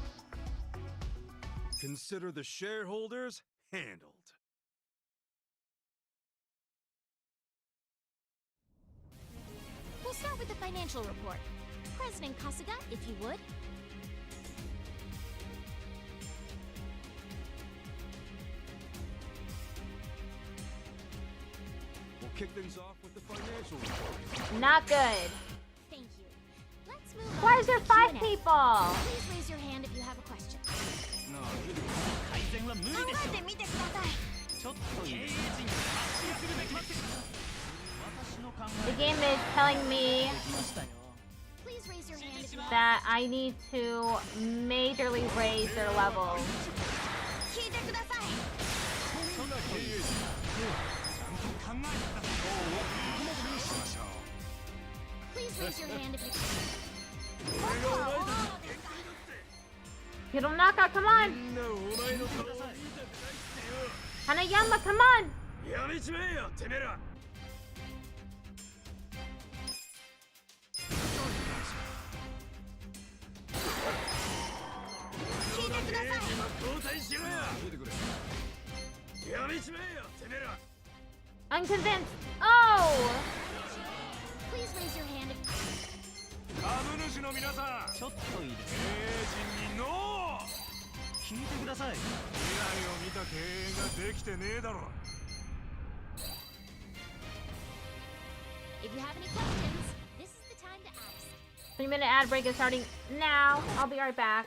Nice. Consider the shareholders handled. We'll start with the financial report. President Kasuga, if you would. We'll kick things off with the financial report. Not good. Thank you. Let's move on. Why is to there the 5 Q&A. people? Please raise your hand if you have a question. 改善は無理でしょ考えてみてください。ちょっと経営陣が発信するべき私の考 The え game is telling me できましたよ Please raise your hand if you have that I need to majorly raise their levels. 聞いてください。そんな経営陣ちゃんと考えてください Please raise your hand if you僕は思うのですか Hironaka, come on! Hanayama, come on! やめちまえよ、てめえら。聞いてください。交代しろよ。聞いてくれ。やめちまえよ、てめえら。 Unconvinced. Oh! Please raise your hand if 株主の皆さん、ちょっといいです経営陣にノー。聞いてください未来を見た経営ができてねえだろ。 If you have any questions, this is the time to ask. 3-minute ad break is starting now. I'll be right back.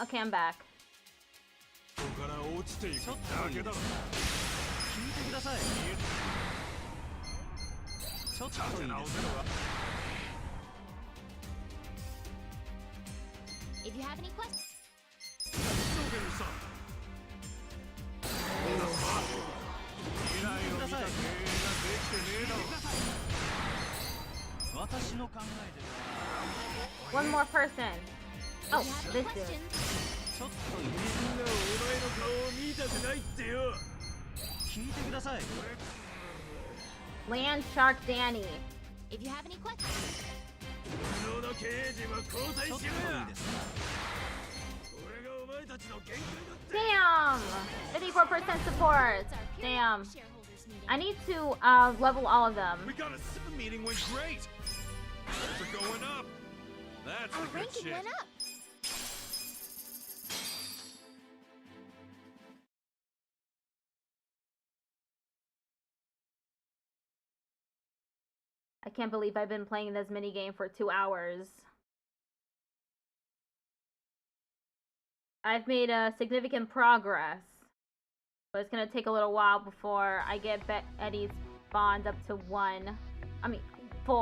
Okay, I'm back. ここから落ちていくだけだろ。聞いてください。ちょっといいですか。 If you have any questions. 急げるさ。未来を見た経営ができてねえだろ。私の考えでは One more person. Oh, If you have this any dude. questions. ちょっといいみんなお前の顔を見たくないってよ。聞いてください。 Land Shark Danny. If you have any questions. 無能な経営陣は交代ちょっといしろやい。ですか。俺がお前たちの限界だって。 Damn! 54% support. It's our periodic Damn. shareholders meeting. I need to level all of them. We got a meeting went great. Things are going up. That's Our the good ranking shit. went up. I can't believe I've been playing this minigame for 2 hours. I've made significant progress, but it's gonna take a little while before I get Eddie's bond up to 4. 疲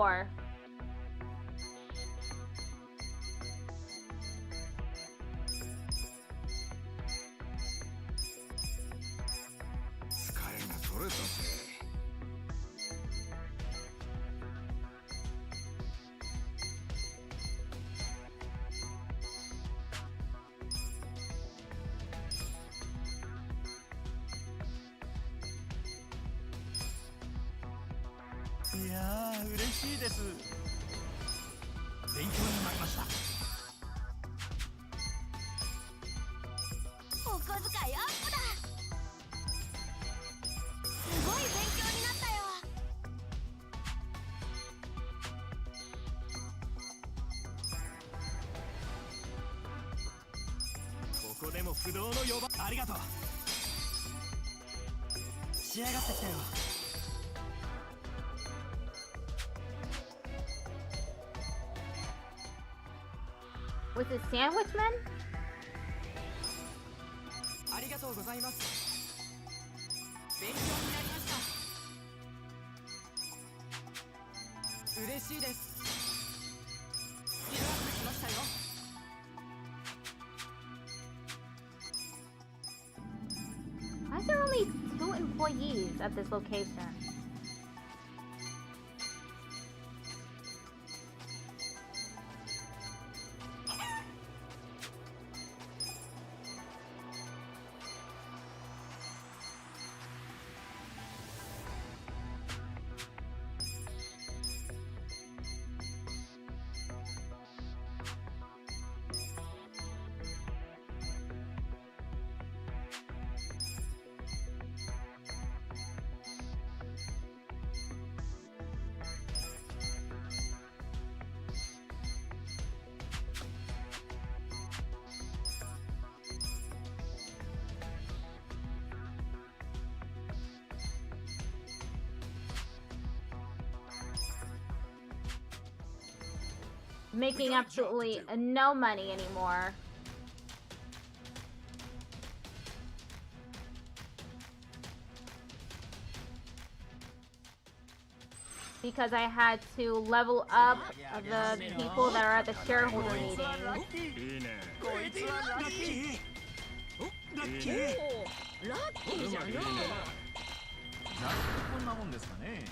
れが取れたぜ。いやー嬉しいです。勉強になりました。お小遣いアップだ。すごい勉強になったよ。ここでも不動の4番。ありがとう。仕上がってきたよ。 Was it Sandwich Man? ありがとうございます。勉強になりました。嬉しいです。スキルアップしましたよ。 Why is there only 2 employees at this location? Making absolutely no money anymore. Because I had to level up the people that are at the shareholder meeting. いいね。こいつはラッキー。ラッキー。ラッキーじゃのう。こんなもんですかね。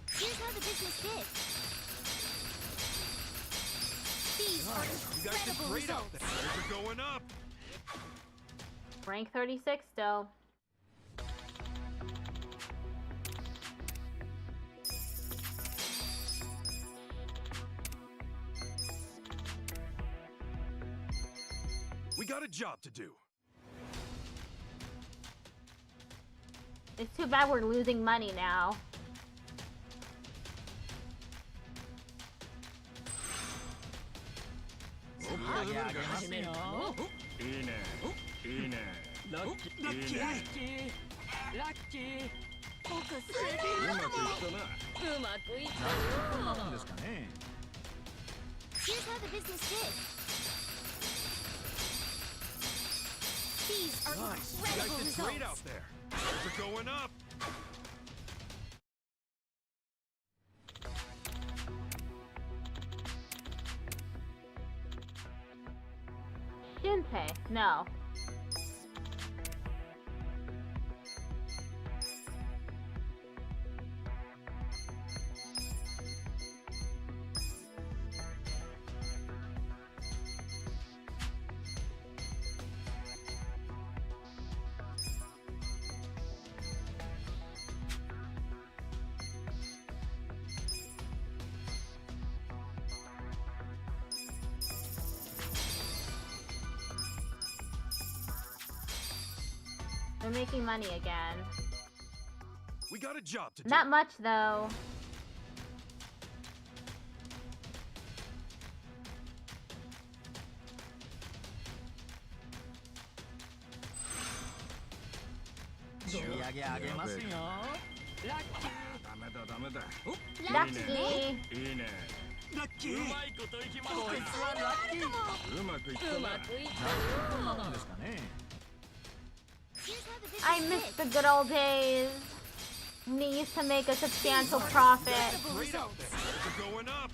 Here's how the business did. These are You guys did incredible great out results. there. Things are going up. Rank 36 still. We got a job to do. It's too bad we're losing money now. Here's how the business did. These are Nice. You incredible guys did results. great out there. They're going up. Junpei, no. They're making money again. We got a job to do. Not much, though. Lucky. いいねラッキーうまいこといきましたこいつはラッキーうまくいったなこんなもんですかね I miss the good old days. We used to make a substantial profit. Great out there. They're going up.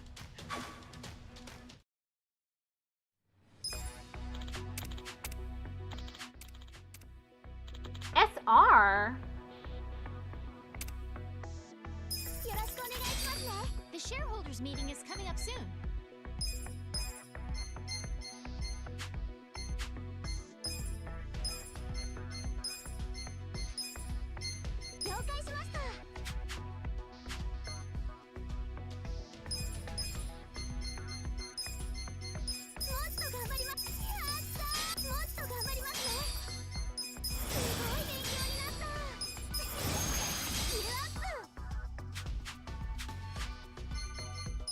SR? The shareholders meeting is coming up soon.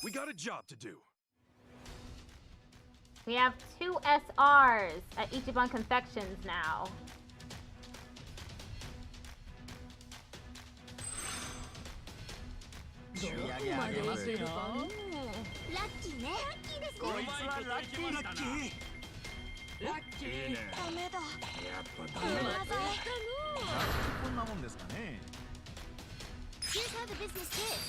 We got a job to do. We have 2 SRs at Ichiban Confections now. Here's how the business did.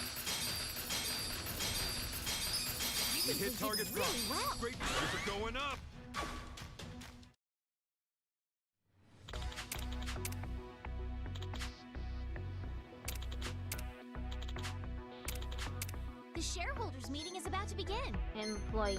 We hit target drop. Really well. Great. They're going up. The shareholders meeting is about to begin. Employees.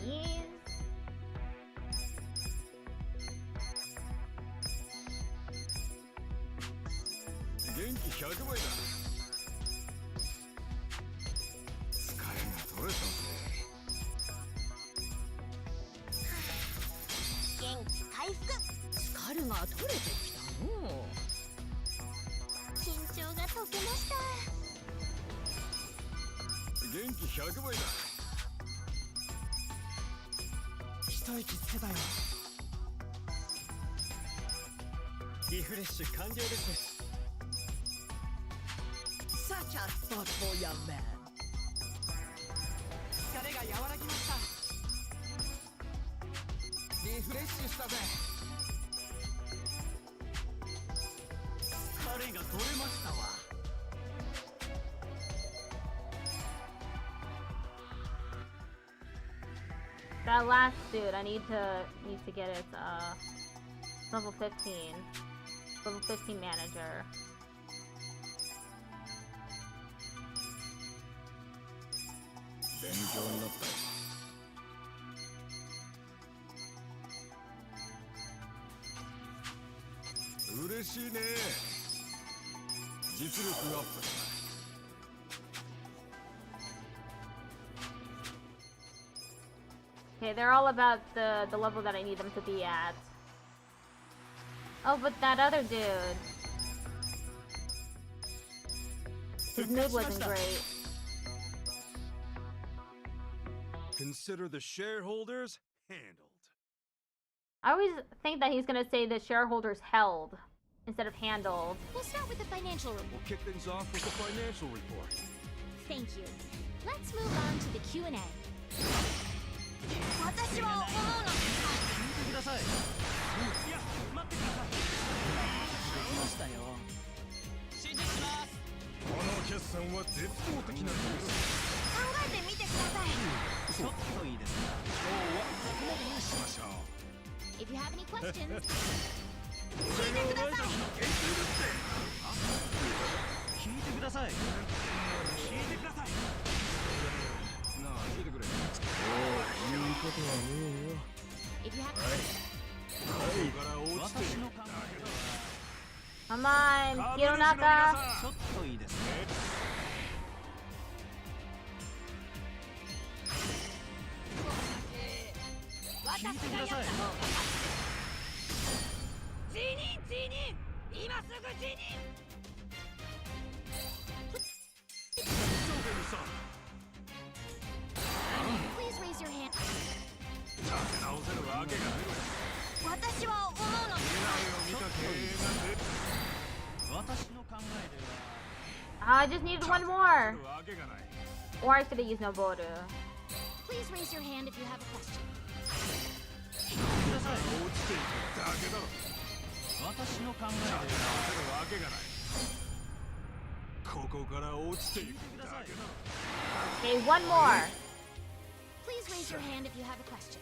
Such a thoughtful young man. That last dude, I need to get his level 15. Level 15 manager. Okay, they're all about the level that I need them to be at. Oh, but that other dude. His mood wasn't great. Consider the shareholders handled. I always think that he's gonna say the shareholders held instead of handled. We'll start with the financial report. We'll kick things off with the financial report. Thank you. Let's move on to the Q&A. 私は思うのくださいいや待ってください。できましたよ。指示します。この決算は絶望的なニュース。考えてみてください。ちょっといいですか。今日はここまでにしましょう。 If you have any questions, 聞いてください。聞いてください。聞いてください。なあ、聞いてくれ。言うことはねえよ。 if you have ここから落ちて私るの考えでは Come on, 株主の Hironaka. 皆さんちょっといいですか。聞いてください。辞任今すぐ辞任。 please raise your hand. 立て直せるわけがない。私は思うのです。未来を見た経営が絶私の考えでは I just needed one more. るわけがない。 Or I should have used Noboru. Please raise your hand if you have a question. 聞いてください。落ちていくだけだろ。私の考えでは立て直せるわけがない。ここから落ちていくだけだろ。 Okay, one more. Please raise your hand if you have a question.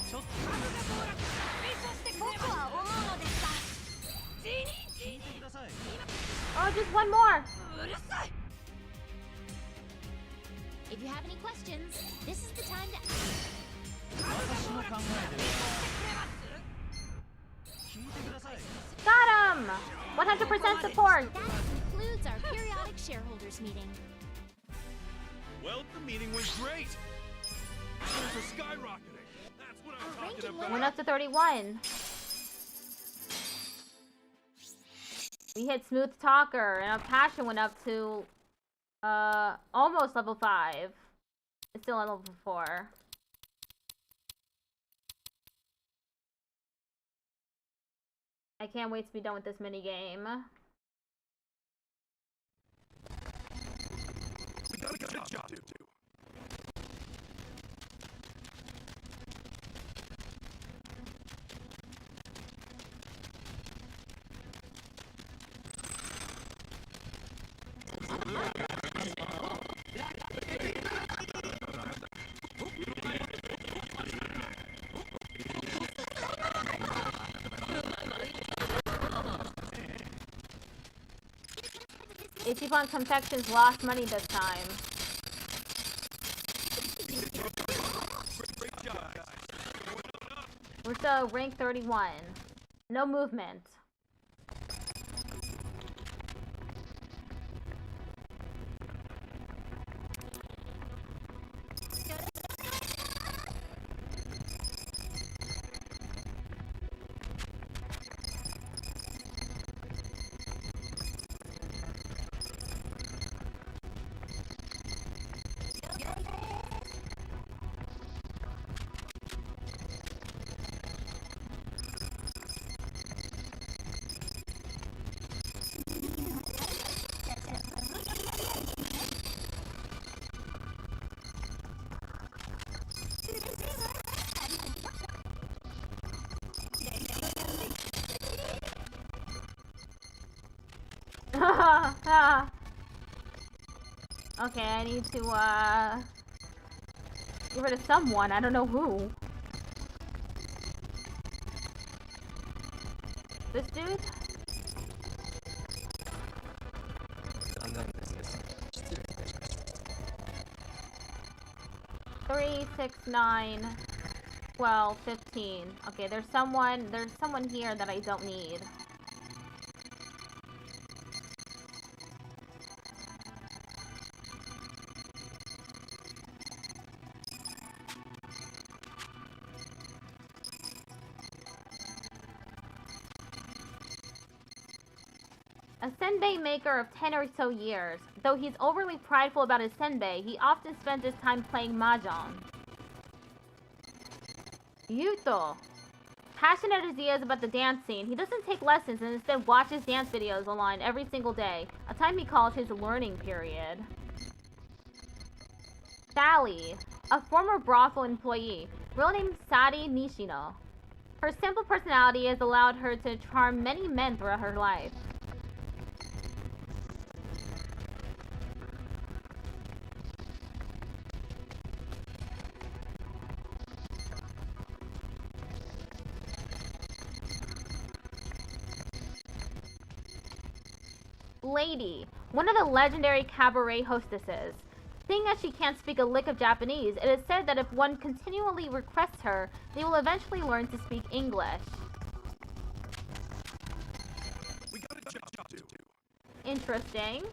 ちょっと僕は思うのですが。聞いてください。 Oh, just one more. うるさい。 If you have any questions, this is the time to 私の考えでは聞いてください。 Got him. 100% support. That concludes our periodic shareholders meeting. Well, the meeting was great. Shares are skyrocketing. That's what I'm talking ranking about. Went up to 31. We hit Smooth Talker, and our passion went up to almost level 5. It's still at level 4. I can't wait to be done with this mini game. We gotta get a job to do. Ichiban Confections lost money this time. We're still rank 31. No movement. Okay, I need to, get rid of someone. I don't know who. This dude? Three, 6, 9, 12, 15. Okay, there's someone here that I don't need. A senbei maker of 10 or so years. Though he's overly prideful about his senbei, he often spends his time playing mahjong. Yuto. Passionate as he is about the dance scene, he doesn't take lessons and instead watches dance videos online every single day, a time he calls his learning period. Sally, a former brothel employee, real name Sari Nishino. Her simple personality has allowed her to charm many men throughout her life. Lady, one of the legendary cabaret hostesses. Seeing as she can't speak a lick of Japanese, it is said that if one continually requests her, they will eventually learn to speak English. We got a job to do. Interesting.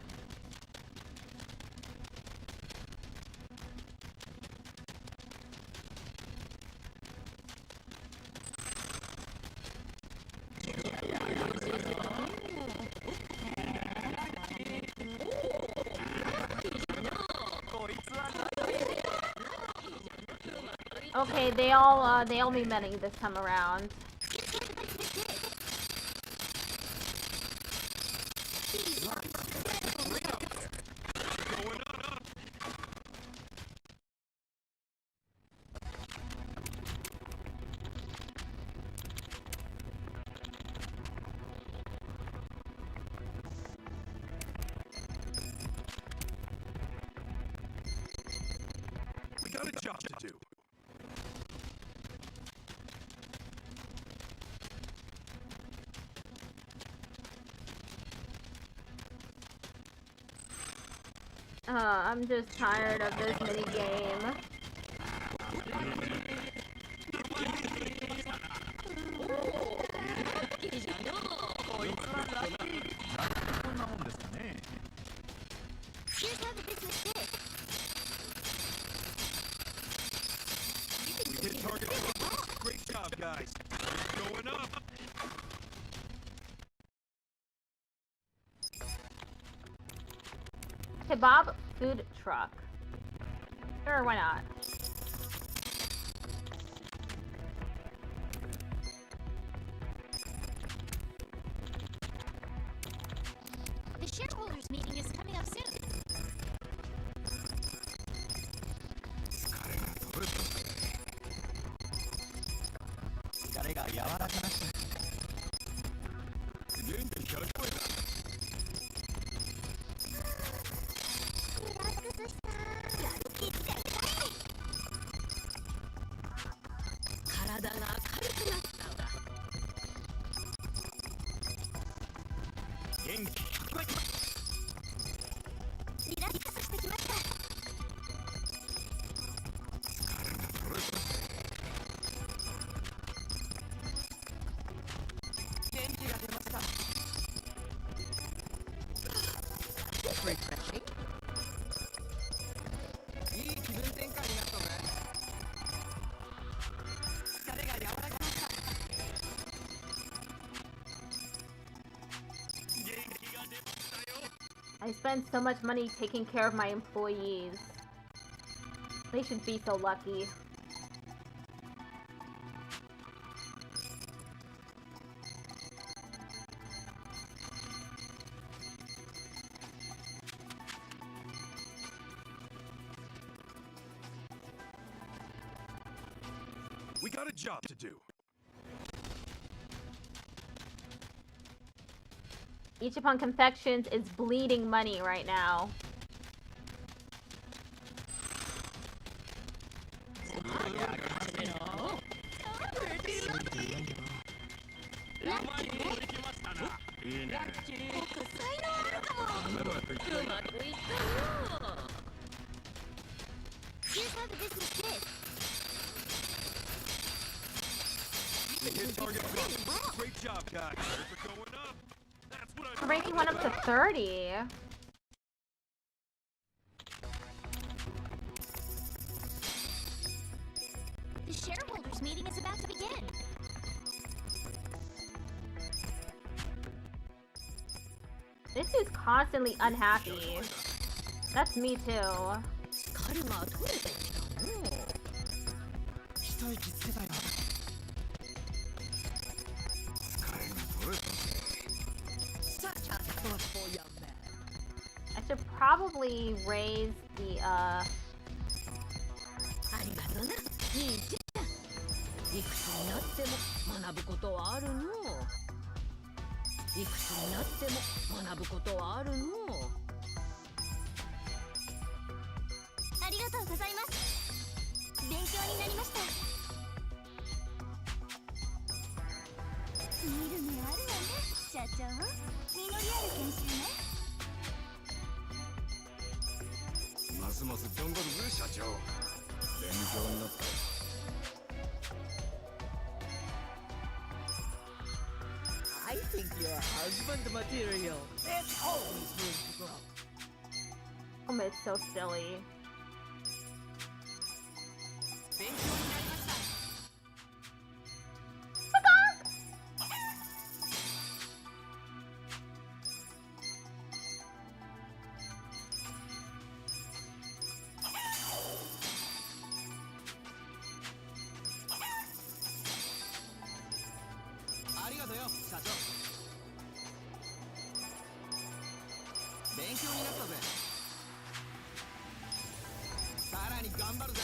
Okay, they all be meeting this time around. We got a job to do. I'm just tired of this mini game. Here's how the business is. We hit target. Great job, guys. Going up. Kebab food truck. Sure, why not? The shareholders meeting is coming up soon. Refreshing. I spend so much money taking care of my employees. They should be so lucky. We got a job to do. Ichiban Confections is bleeding money right now. Here's how the business is. We hit target. Great job, guys. We're going up. That's what I. Ranking went up to 30. The shareholders meeting is about to begin. This dude's constantly unhappy. That's me too. Such a thoughtful young man. I should probably raise the いくつになっても学ぶことはあるのう。いくつになっても学ぶことはあるのう。ありがとうございます。勉強になりました。見る目あるわね、社長。実りある研修ね。ますます頑張るぜ社長。勉強になった。I think you're husband material. There's always room to grow. Oh, it's so silly. 勉強になりました。ありがとうよ、社長。勉強になったぜ。さらに頑張るぜ。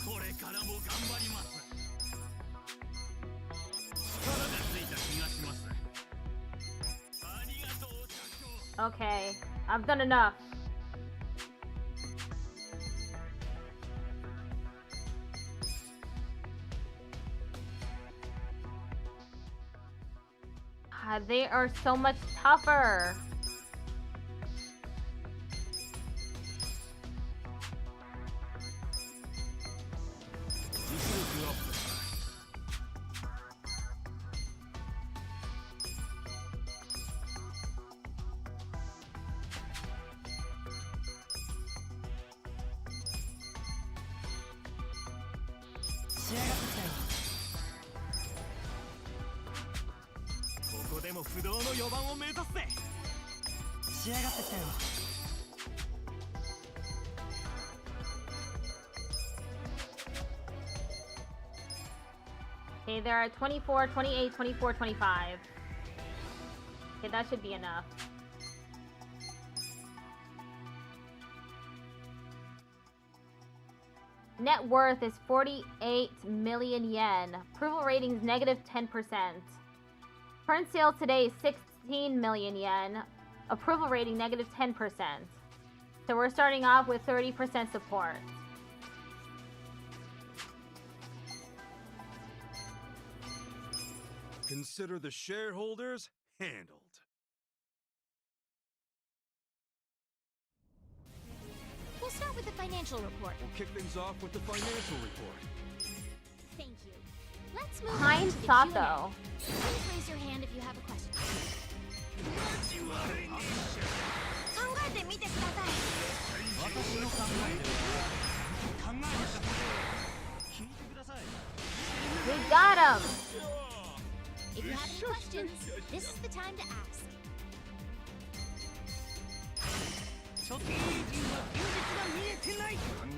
これからも頑張ります。力がついた気がします。ありがとう社長。 Okay, I've done enough. They are so much tougher. Okay, there are 24, 28, 24, 25. Okay, that should be enough. Net worth is 48 million yen. Approval rating is negative 10%. Current sales today is 16 million yen. Approval rating negative 10%. So we're starting off with 30% support. Consider the shareholders handled. We'll start with the financial report. We'll kick things off with the financial report. Thank you. Let's move Behind on to the Sato. Q&A. Please raise your hand if you have a question. 考えてみてください。私の考えでは考えたことを聞いてください。 We got him! If you have any questions, this is the time to ask. ちょっと人は現実が見えてない。考えて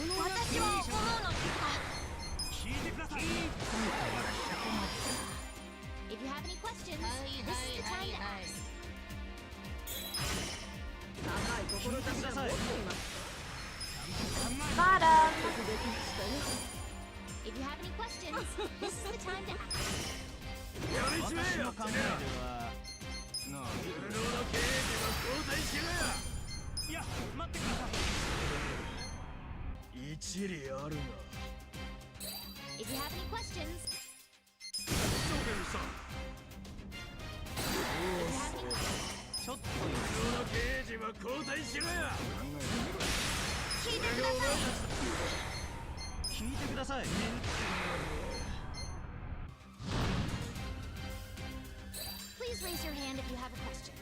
みろよ。私は思うのですが。聞いてください。 If you have any questions, this is the time to ask. 長い志は持っています。 Got him! 特別でしたよ。 If you have any questions, this is the time to ask. 私の考えではなあ、自分の経営は交代しろや。いや、待ってください。一理あるな。 If you have any questions, 少年さん。ちょっと自分の経営は交代しろや。考えてみろよ。聞いてください。聞いてください。 Please raise your hand if you have a question.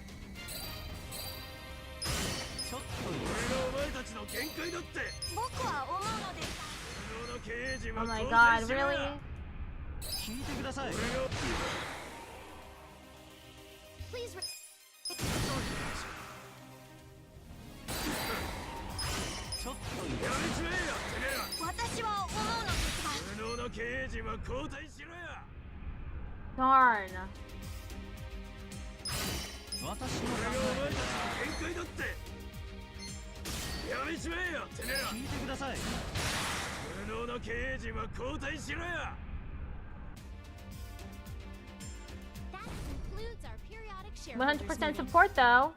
ちょっと俺がお前たちの限界だって。僕は思うのですが。 Oh my god, really? 聞いてください。 Please. ちょっとやめちまえよ、てめえら。私は思うのですが。無能の経営陣は交代しろや。 Darn. 私の考えでは限界だって。やめちまえよてめえら聞いてください無能の経営陣は交代しろよ That concludes our periodic 100% shareholders meeting. support though.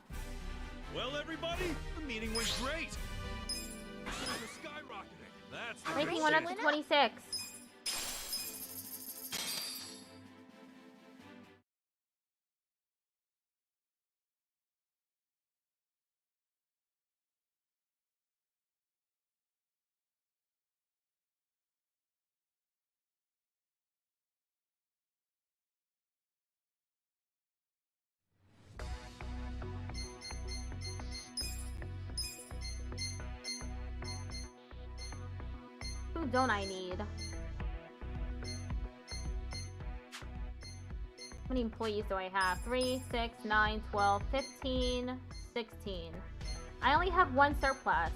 Well, everybody, the meeting went great. Things are skyrocketing. That's the Ranking great went up shit. to 26. Who don't I need? How many employees do I have? 3, 6, 9, 12, 15, 16. I only have one surplus.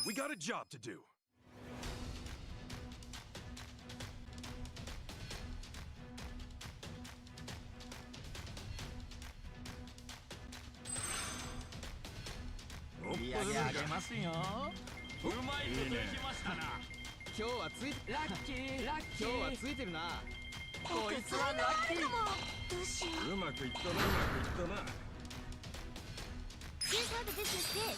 We got a job to do. Oh, 上げますようまいこといきましたな今日はついてラッキーラッキー今日はついてるなこいつはラッキーどうしよう。うまくいったなうまくいったな Here's how the business did.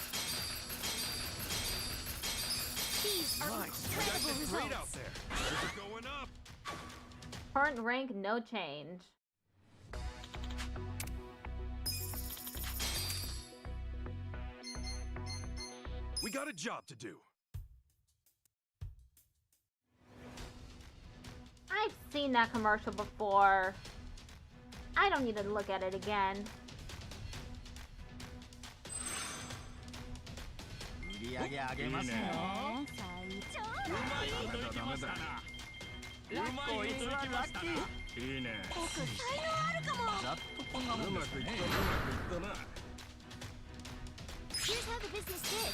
These are Nice. You guys incredible did great out results. there. Things are going up. Current rank, no change. We got a job to do. I've seen that commercial before. I don't need to look at it again. 売り上げ上げますようまいこといきましたなうまいこといきましたないいね僕才能あるかも。ざっとこんなもんですかねうまくいったな Here's how the business did.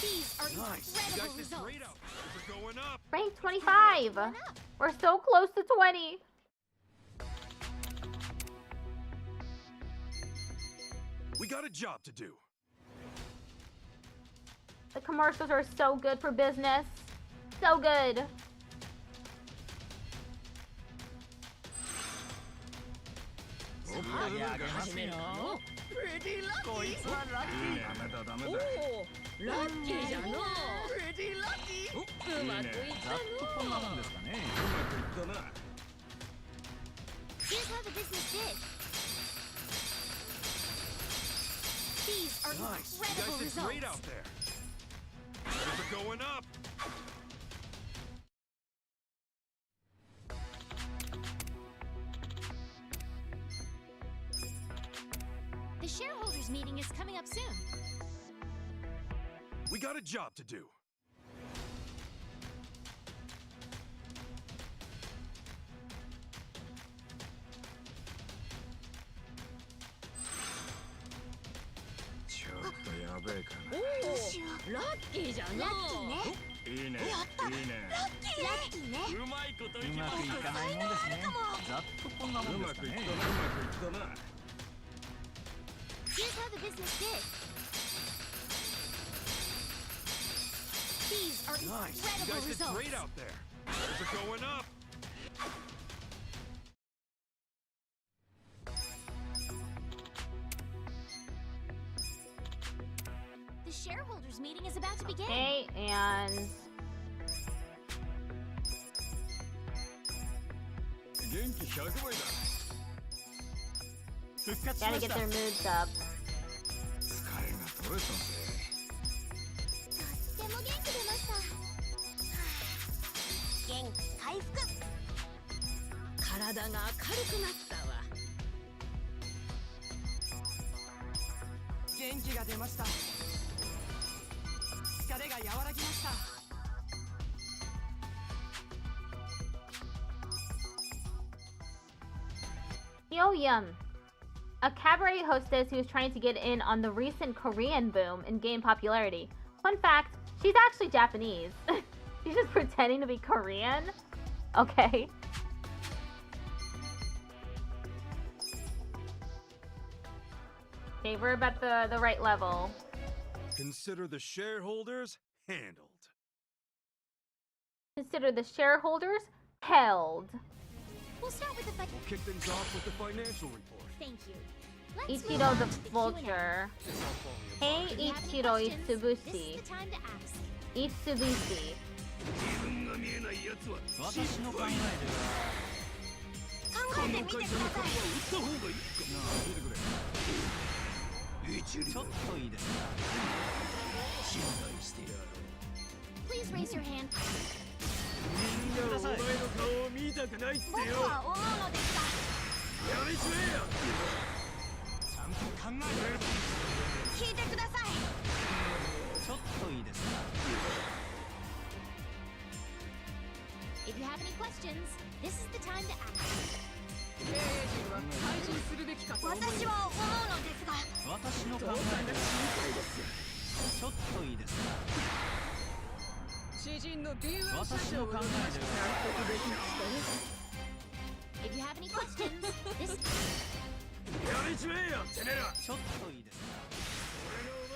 These are Nice. You incredible guys did results. great out there. Things are going up. Rank 25. Went up. We're so close to 20. We got a job to do. The commercials are so good for business. So good. Pretty こい lucky! つはラッキーダメだダメだ ラッキーじゃの Pretty lucky! いいねざっとこんなもんですかねうまくいったな Here's how the business did. These are Nice. You incredible guys did great results. out there. Things are going up. The shareholders meeting is coming up soon. We got a job to do. Yabbe かなおおラッキーじゃのラッキーね。いいねいいねラッキーね。うまいこといきましたうまくいかないもんですねざっとこんなもんですかねうまくいったなうまくいったな Here's how the business did. These are Nice. You incredible guys did results. great out there. Things are going up. Executives meeting is about to begin. Okay, and gotta get their moods up. とっても元気出ました元気回復体が明るくなったわ。元気が出ました。疲れが和らぎました。 Yo-Yum, a cabaret hostess who is trying to get in on the recent Korean boom in game popularity. Fun fact, she's actually Japanese. She's just pretending to be Korean. Okay. Okay, we're about the right level. Consider the shareholders handled. Consider the shareholders held. We'll start with the We'll kick things off with the financial report. Thank you. Let's move Ichiro on the to Q&A. vulture. Hey If you have any Ichiro questions, This Itsubushi. is the time to ask. Itsubushi. 自分が見えない奴は私の考えでは考えてみてください打った方がいいか一ちょっといいですか。信頼してやろう Please raise your hand. みんなお前の顔を見たくないってよ僕は思うのですがやめちまえよちゃんと考えて。聞いてくださいちょっといいですか。 If you have any questions, this is the time to ask. 経営陣は退陣するべきかと思います。私は思うのですが私の考えではちょっといいですか。知人の敏腕社私の考長を納えでは得できましたね。 If you have any questions, this やめちまえよてめえらちょっといいですか。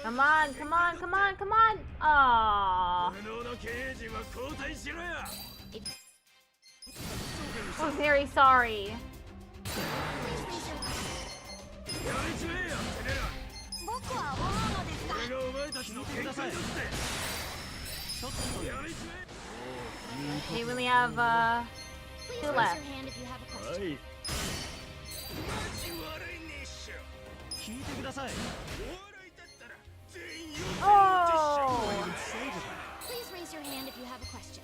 Come on, come on, come on, come on. Aww. 無能の経営陣は交代しろや We're very sorry. please raise your hand. やめちまえよてめえら僕は思うのですが俺がお前たちの限界だってちょっといいやめちまえ We only have Please two raise left. your hand if you have a は question. いマジ悪いねっしょ聞いてください。お笑いだったら全員4 Oh. Please raise your hand if you have a question.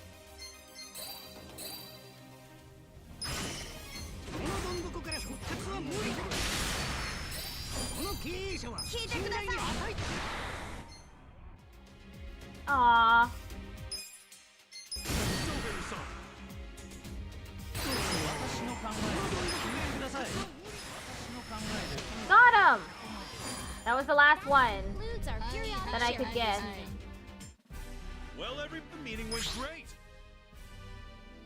このどん底から復活は無理だこの経営者は聞いてください信頼に値 Aww. 私の考えで聞いてください。私の考えで Got him. That was the last one Includes our periodic that I could get. Well, every meeting went great.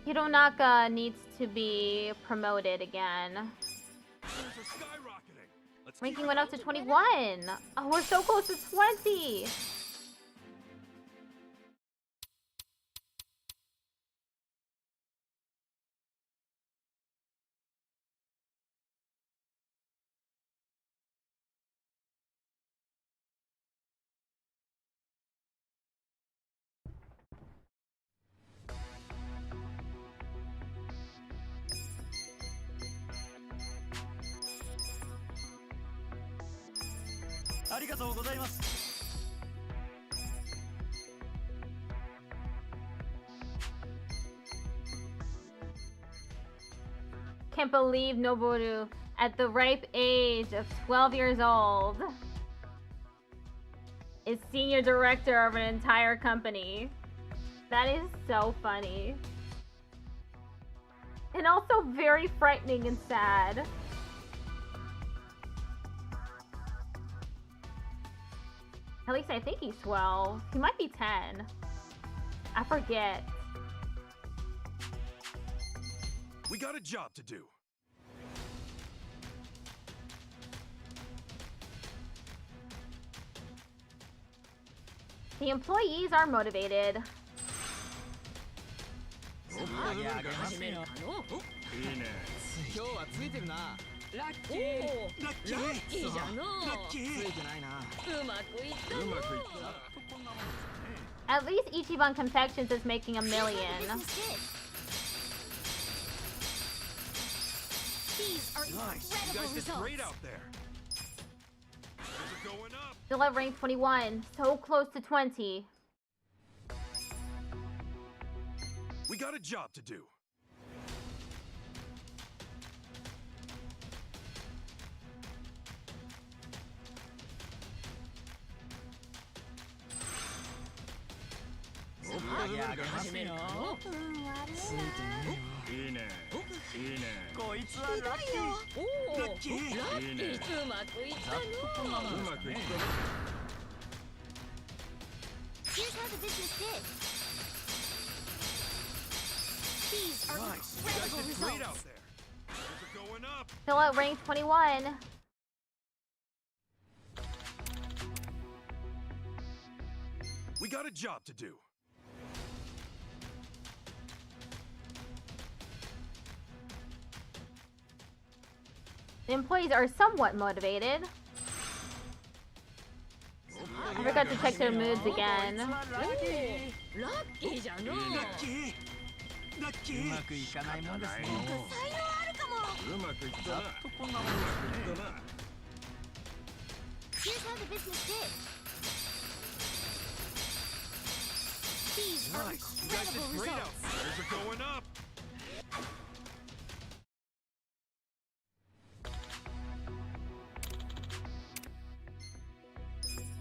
Hironaka needs to be promoted again. Shares are skyrocketing. Let's keep Ranking it went up to 21. Oh, we're so close to 20.ありがとうございます。 Can't believe Noboru, at the ripe age of 12 years old, is senior director of an entire company. That is so funny. And also very frightening and sad. At least I think he's 12. He might be 10. I forget. We got a job to do. The employees are motivated. 始めるかのいいね今日はついてるなラッキーラッキーラッキーじゃのうラッキーついてないな。うまくいったのううまくいったな。こんなもんですかね At least Ichiban Confections is making $1 million. These are Nice. You incredible guys did results. great out there. Things are going up. Still at rank 21, so close to 20. We got a job to do. Oh, いいねいいねこいつはラッキーおおラッキーラッキーいいねうまくいったざっとこんなもんのうですかね Here's how the business did. These are Nice. You guys incredible did great out results. there. Things are going up. Still at rank 21. We got a job to do. The employees are somewhat motivated. I forgot to check their moods again. ラッキーじゃのうラッキーラッキーうまくいかないもんですね才能あるかも。うまくいったな。ざっとこんなもんですかね Here's how the business did. These are Nice. You guys did incredible great out results. there. Things are going up.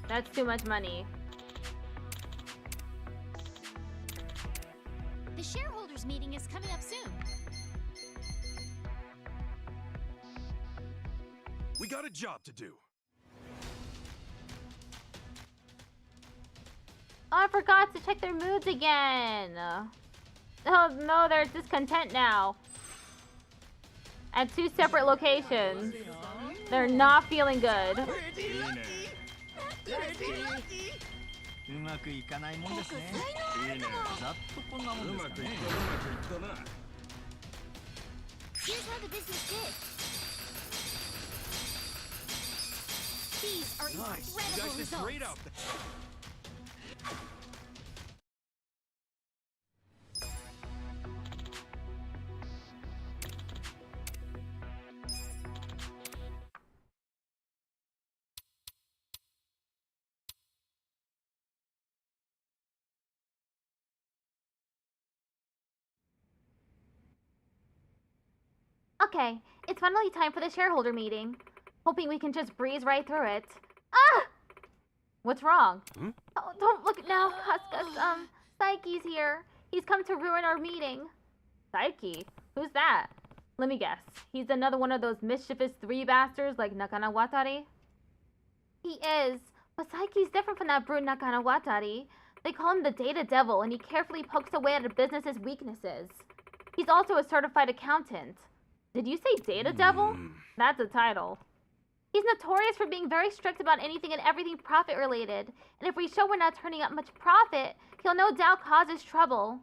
That's too much money. The shareholders meeting is coming up soon. We got a job to do. Oh, I forgot to check their moods again. Oh no, they're discontent now. At 2 separate locations. They're not feeling good. うまくいかないもんですねいいねざっとこんなもんですかねうまくいったな。 Here's how the business did. These are Nice. You incredible guys did great out results. there. Okay, it's finally time for the shareholder meeting. Hoping we can just breeze right through it. Ah! What's wrong? Hmm? Oh, don't look now, Cascas. Psyche's here. He's come to ruin our meeting. Psyche? Who's that? Let me guess. He's another one of those mischievous 3 bastards like Nakana Watari? He is, but Psyche's different from that brute Nakana Watari. They call him the Data Devil, and he carefully pokes away at a business's weaknesses. He's also a certified accountant. Did you say Data Devil? That's a title. He's notorious for being very strict about anything and everything profit related, and if we show we're not turning up much profit, he'll no doubt cause us trouble.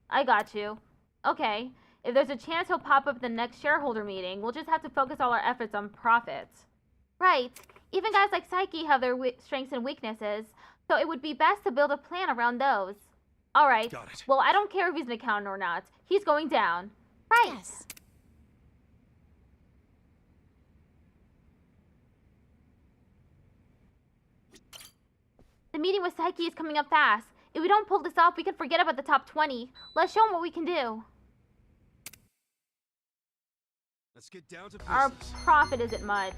I got you. Okay, if there's a chance he'll pop up at the next shareholder meeting, we'll just have to focus all our efforts on profits. Right. Even guys like Psyche have their strengths and weaknesses, so it would be best to build a plan around those. Alright. Got it. Well, I don't care if he's an accountant or not. He's going down. Right. Yes. The meeting with Psyche is coming up fast. If we don't pull this off, we can forget about the top 20. Let's show them what we can do. Let's get down to Our business. profit isn't much.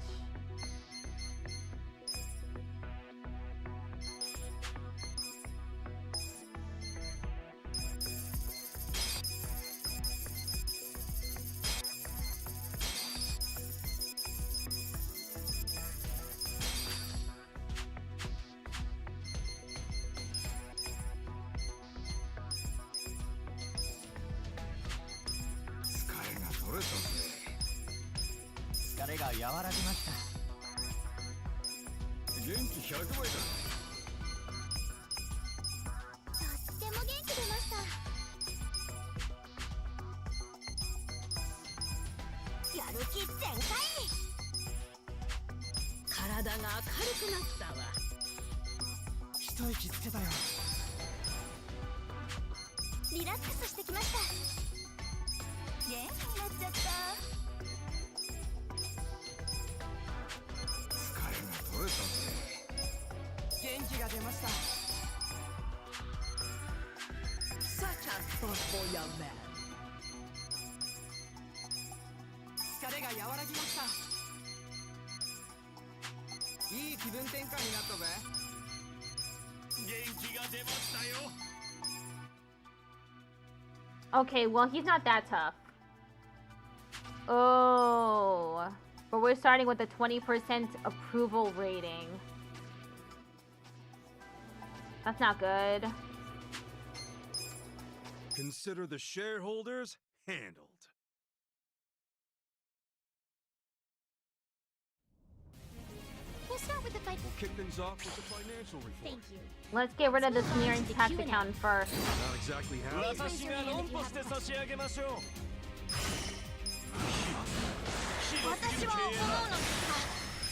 疲れが和らぎました元気100倍だ。とっても元気出ました。やる気全開。体が明るくなったわ。一息つけたよ。リラックスしてきました。元気になっちゃった。疲れが取れたぜ。元気が出ました。Such a thoughtful young man. 疲れが和らぎました。いい気分転換になったぜ。元気が出ましたよ。 Okay, well, he's not that tough. Oh. But we're starting with a 20% approval rating. That's not good. Consider the shareholders handled. We'll start with the fight. We'll kick things off with the financial report. Thank you. Let's get rid of the smearing tax accountant first. Not exactly how. 私が論破して差し上げましょう。私は思うのですが、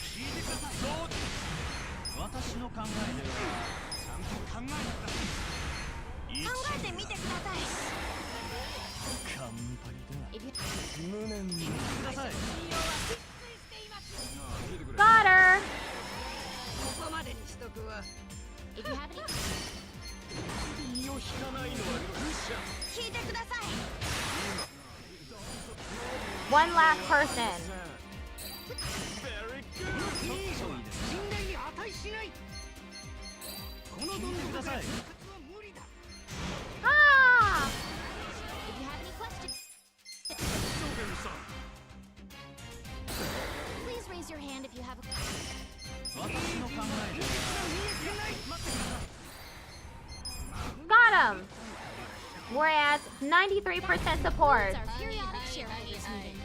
聞いてください。そうです。私の考えではちゃんと考えてください。考えてみてください。乾杯だ。 If you 無念に。聞いてください。 Got her! ここまでにしとくわ。 if you have any 身を引かないのは愚者。聞いてください。 One last person. Very good. いいじゃないですか。信頼に値しない。この聞いてください。 Ah! if you have any questions, please raise your hand if you have a 私の考えでは Got him! We're at 93% support. our periodic shareholders meeting.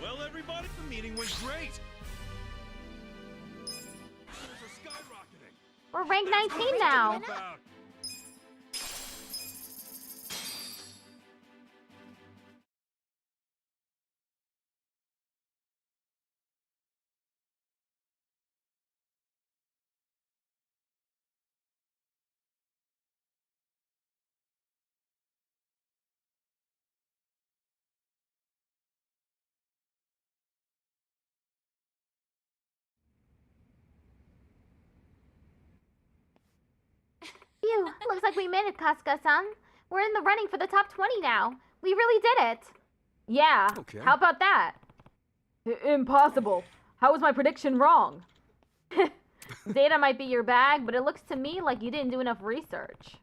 Well, everybody, the meeting went great. Shares are skyrocketing. We're ranked 19 now. About. Phew, looks like we made it, Kasuga-san. We're in the running for the top 20 now. We really did it. Yeah, Okay. how about that? Impossible. How was my prediction wrong? Data might be your bag, but it looks to me like you didn't do enough research.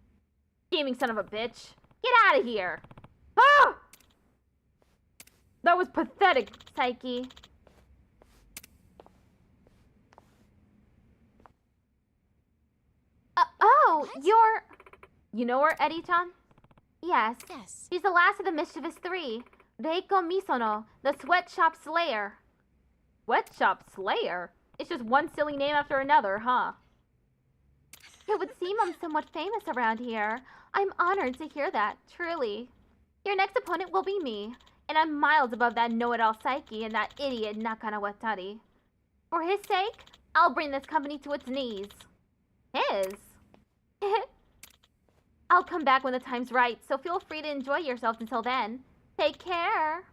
Gaming son of a bitch. Get out of here. Ah! That was pathetic, Saiki. Oh, What? you're... You know her, Eddie-chan? Yes. Yes. She's the last of the mischievous three. Reiko Misono, the sweatshop slayer. Sweatshop slayer? It's just one silly name after another, huh? It would seem I'm somewhat famous around here. I'm honored to hear that, truly. Your next opponent will be me, and I'm miles above that know-it-all Saiki and that idiot Nakana Watari. For his sake, I'll bring this company to its knees. His? I'll come back when the time's right, so feel free to enjoy yourselves until then. Take care.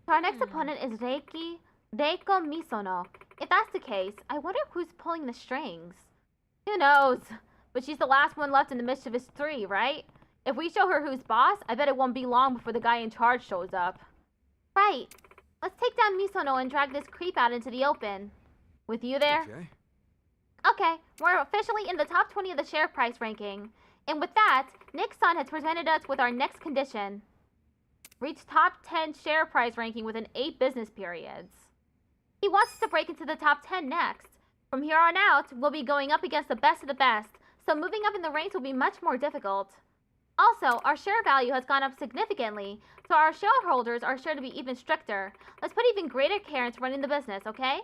So our next opponent is Reiko Misono. If that's the case, I wonder who's pulling the strings. Who knows? But she's the last one left in the mischievous three, right? If we show her who's boss, I bet it won't be long before the guy in charge shows up. Right. Let's take down Misono and drag this creep out into the open. With you there? Okay. Okay, we're officially in the top 20 of the share price ranking. And with that, Nick-san has presented us with our next condition. Reach top 10 share price ranking within 8 business periods. He wants us to break into the top 10 next. From here on out, we'll be going up against the best of the best, so moving up in the ranks will be much more difficult. Also, our share value has gone up significantly, so our shareholders are sure to be even stricter. Let's put even greater care into running the business, okay?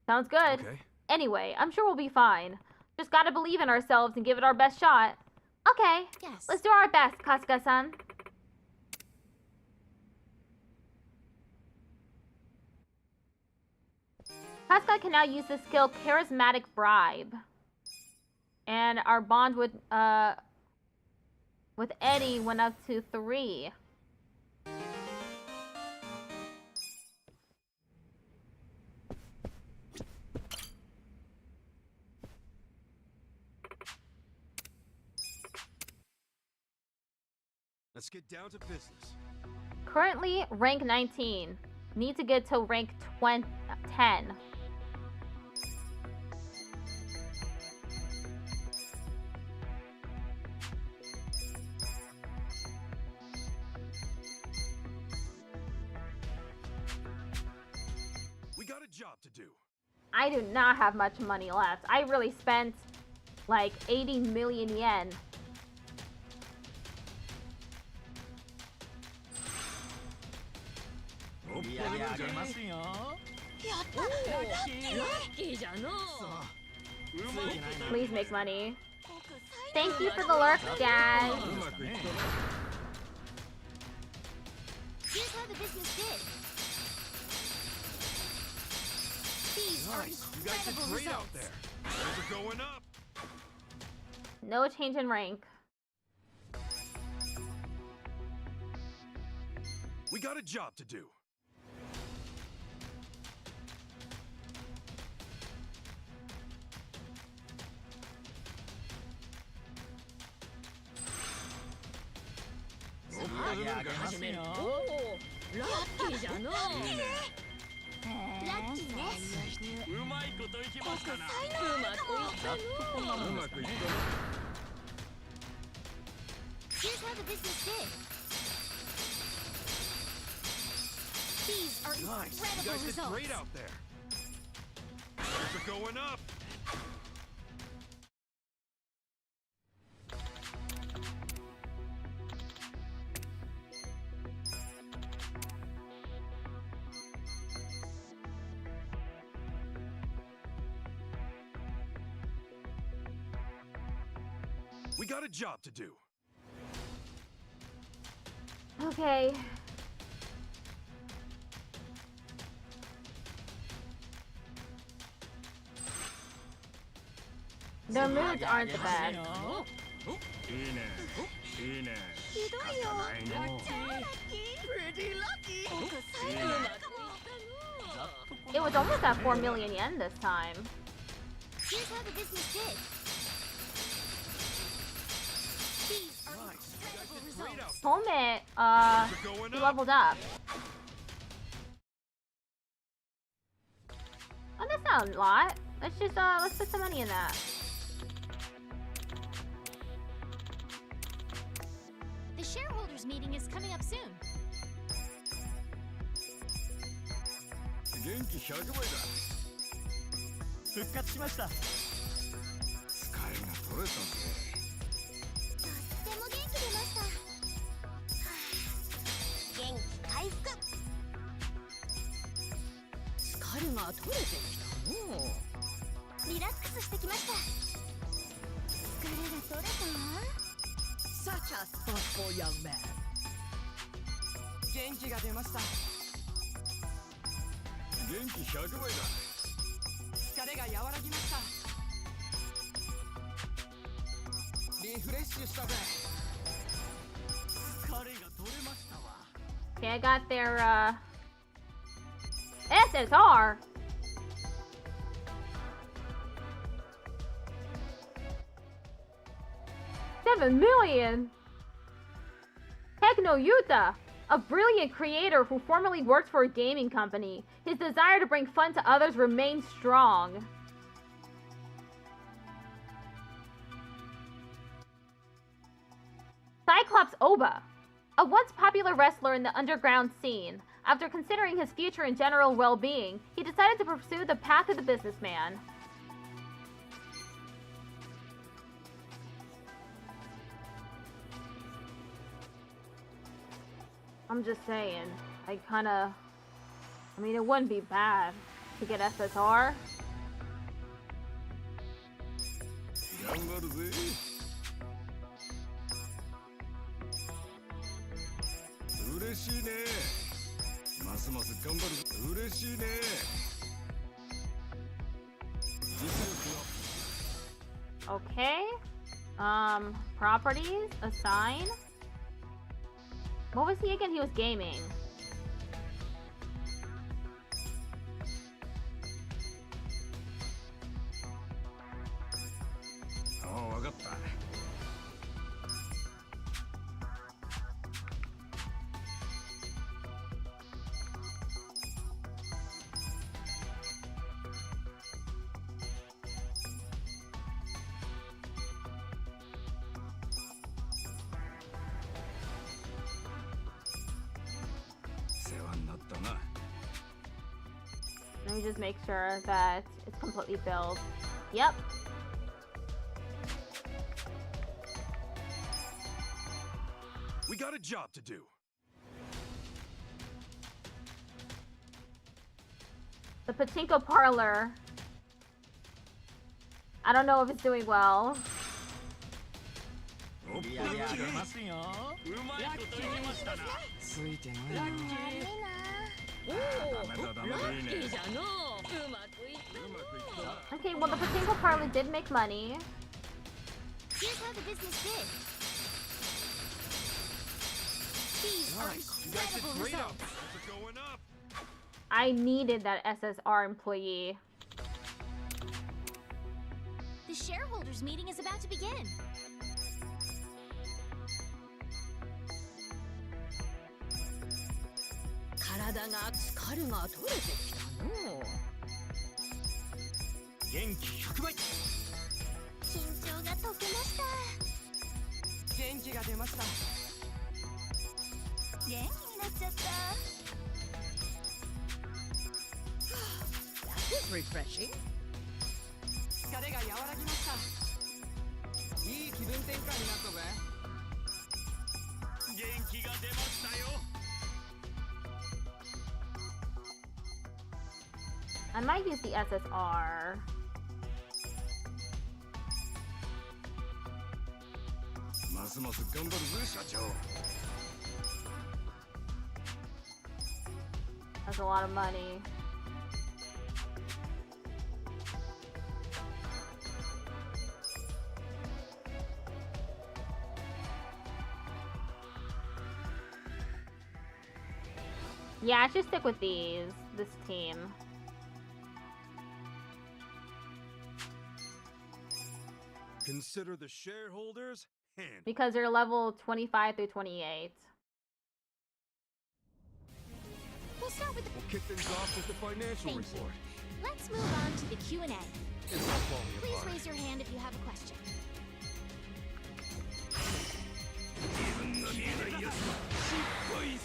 Sounds good. Okay. Anyway, I'm sure we'll be fine. Just gotta believe in ourselves and give it our best shot. Okay. Yes. Let's do our best, Kasuga-san. Kasuga can now use the skill Charismatic Bribe. And our bond with Eddie went up to 3. Let's get down to business. Currently, rank 19. Need to get to rank 10. We got a job to do. I do not have much money left. I really spent like 80 million yen. Please make money. Thank you for the lurk, guys. Here's how the business did. These are Nice. You guys did incredible great out results. there. We're going up. No change in rank. We got a job to do. Here's how the business did. These are Nice. You incredible guys did results. great out there. We're going up. We got a job to do. Okay. Their moods aren't the best. Pretty lucky. It was almost at 4 million yen this time. Here's how the business did. These are Nice. You guys incredible did great out results. Tome, We're going he up. leveled up. Oh, that's not a lot. Let's just, let's put some money in that. The shareholders meeting is coming up soon. 元気100倍だ。復活しました。疲れが取れたぜ。とっても元気出ました。はあ元気回復。疲れが取れてきたのう。リラックスしてきました。疲れが取れた？ Such a thoughtful young man. 元気が出ました。元気100倍だ。疲れが和らぎました。リフレッシュしたぜ。疲れが取れましたわ。 Okay, I got their, SSR! $7 million! Techno Yuta! A brilliant creator who formerly worked for a gaming company. His desire to bring fun to others remains strong. Cyclops Oba. A once popular wrestler in the underground scene, after considering his future and general well-being, he decided to pursue the path of the businessman. I'm just saying, I mean, it wouldn't be bad to get SSR. 頑張るぜ。嬉しいね。ますます頑張るぜ。嬉しいね。実力は。 Okay. Properties, assign. What was he again? He was gaming. Oh, わかった。世話になったな。 Let me just make sure that it's completely filled. Yep. We got a job to do. The pachinko parlor. I don't know if it's doing well. 売り上げ上げますよ。うまいこと言いましたな。ついてないな。悪いな。ダメだダメだいいね。じゃのうまくいった。 Okay, well, the pachinko parlor did make money. Here's how the business did. These are incredible results. It's going up. I needed that SSR employee. The shareholders meeting is about to begin. 体が疲れが取れてきたの。元気100倍。緊張が解けました。元気が出ました。元気になっちゃった。That is refreshing. 疲れが和らぎました。いい気分転換になったぜ。元気が出ましたよ。 I might use the SSR. ますます頑張るぜ社長。 That's a lot of money. Yeah, I should stick with this team. Consider the shareholders hand. Because they're level 25 through 28. We'll start with the... We'll kick things off with the financial Thank you. report. Let's move on to the Q&A. It's all falling Please apart. raise your hand if you have a question.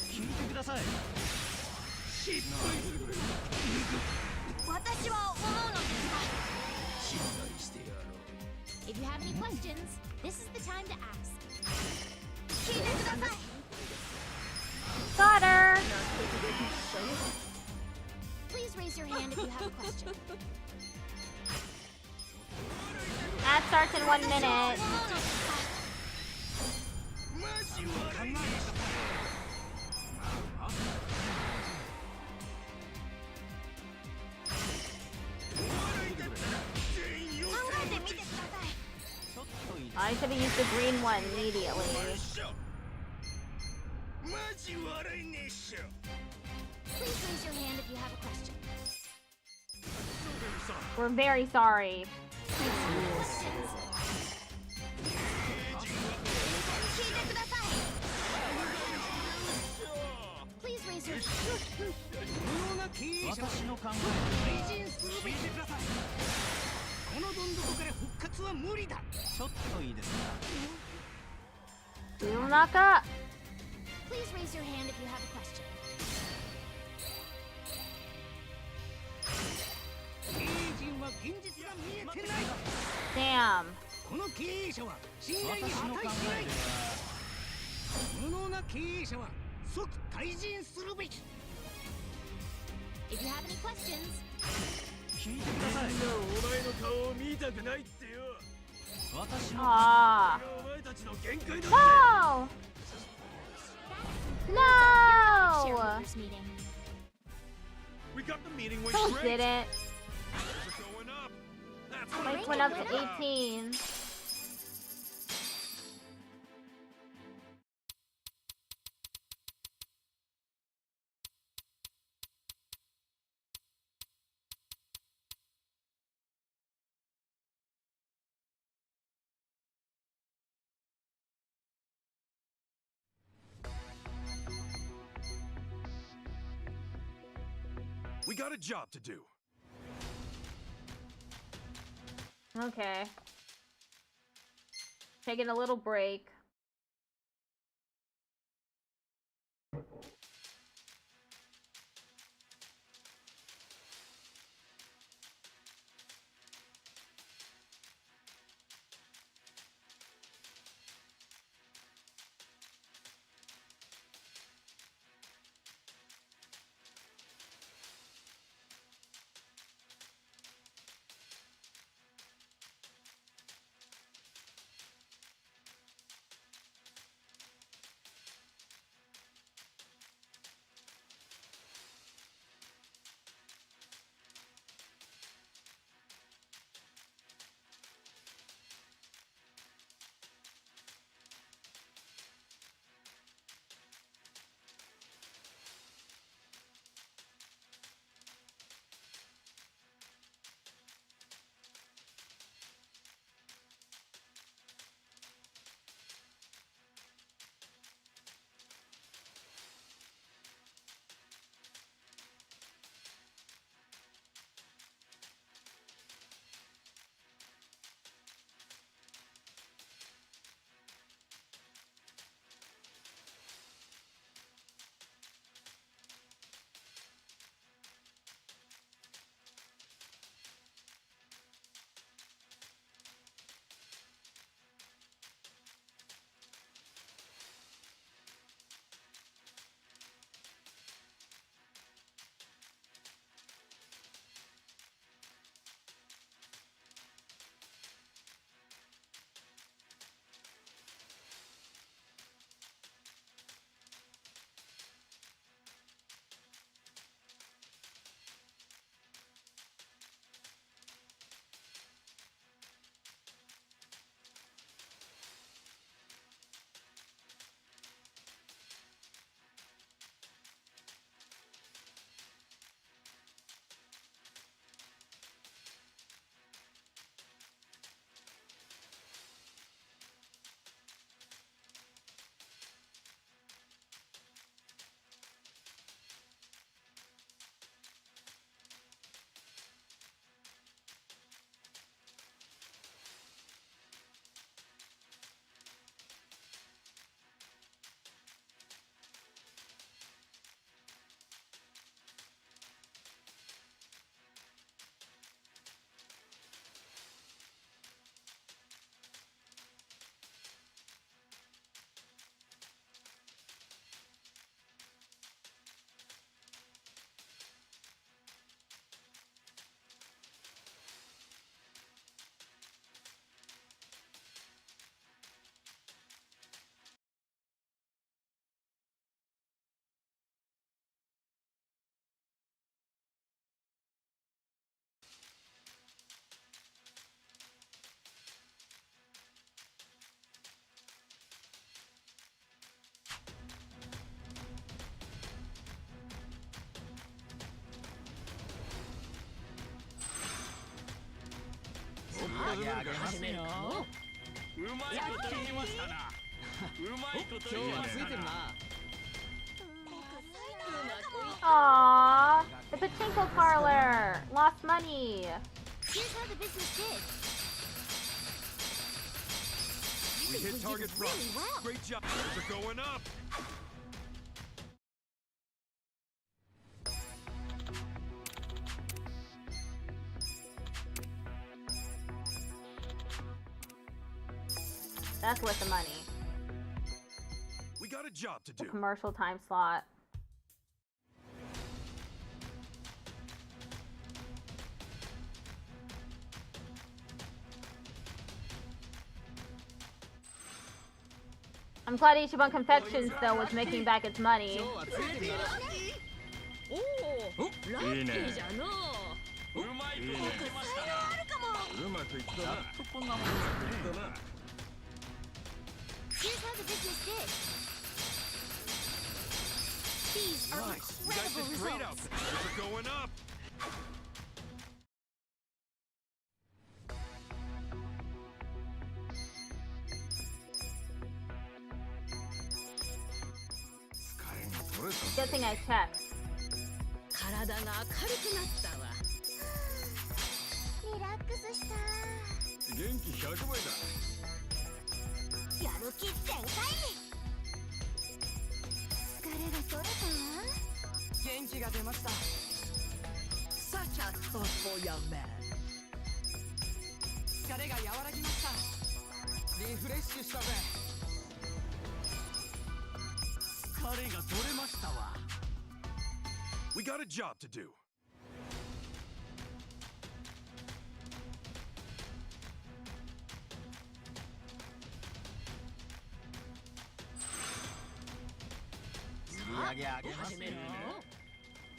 聞いてください。私は思うのですが。If you have any questions, this is the time to ask. 聞いてください。 Got her! Please raise your hand if you have a question. That starts in 1 minute. 考えてみてください。 I should have used the green one immediately. マジ悪いねっしょ。 Please raise your hand if you have a question. We're very sorry. 聞いてください。Please raise your 無能な経営者は私の考え退陣するべき。聞いてください。このどん底から復活は無理だ。ちょっといいですか。 Yunaka! Please raise your hand if you have a question. Damn. この経営者は信頼に値しない。無能な経営者は即退陣するべき。 If you have any questions, 聞いてください。お前の顔を見たくないってよ。私の Ah. お前たちの限界だ。 No. No. shareholders meeting. We got the meeting with No, great. didn't. Things are going up. That's what Like I'm went up talking to about. 18. We got a job to do. Okay. Taking a little break. Aww, the pachinko parlor lost money. Here's how the business did. We hit target front. Really well. Great job. Things are going up. That's worth the money. We got a job to The do. commercial time slot. I'm glad Ichiban Confections, though, was making back its money. おおラッキーじゃのう。うまいとこ来ましたな。うまくいったな。とこんなもんですね。 Here's how the business did. These are Nice. You guys incredible did great out results. there. We're going up. Good thing I checked. 体が明るくなったわ。リラックスした。元気100倍だ。やる気全開。疲れが取れた？元気が出ました。Such a thoughtful young man. 疲れが和らぎました。リフレッシュしたぜ。疲れが取れましたわ。 We got a job to do.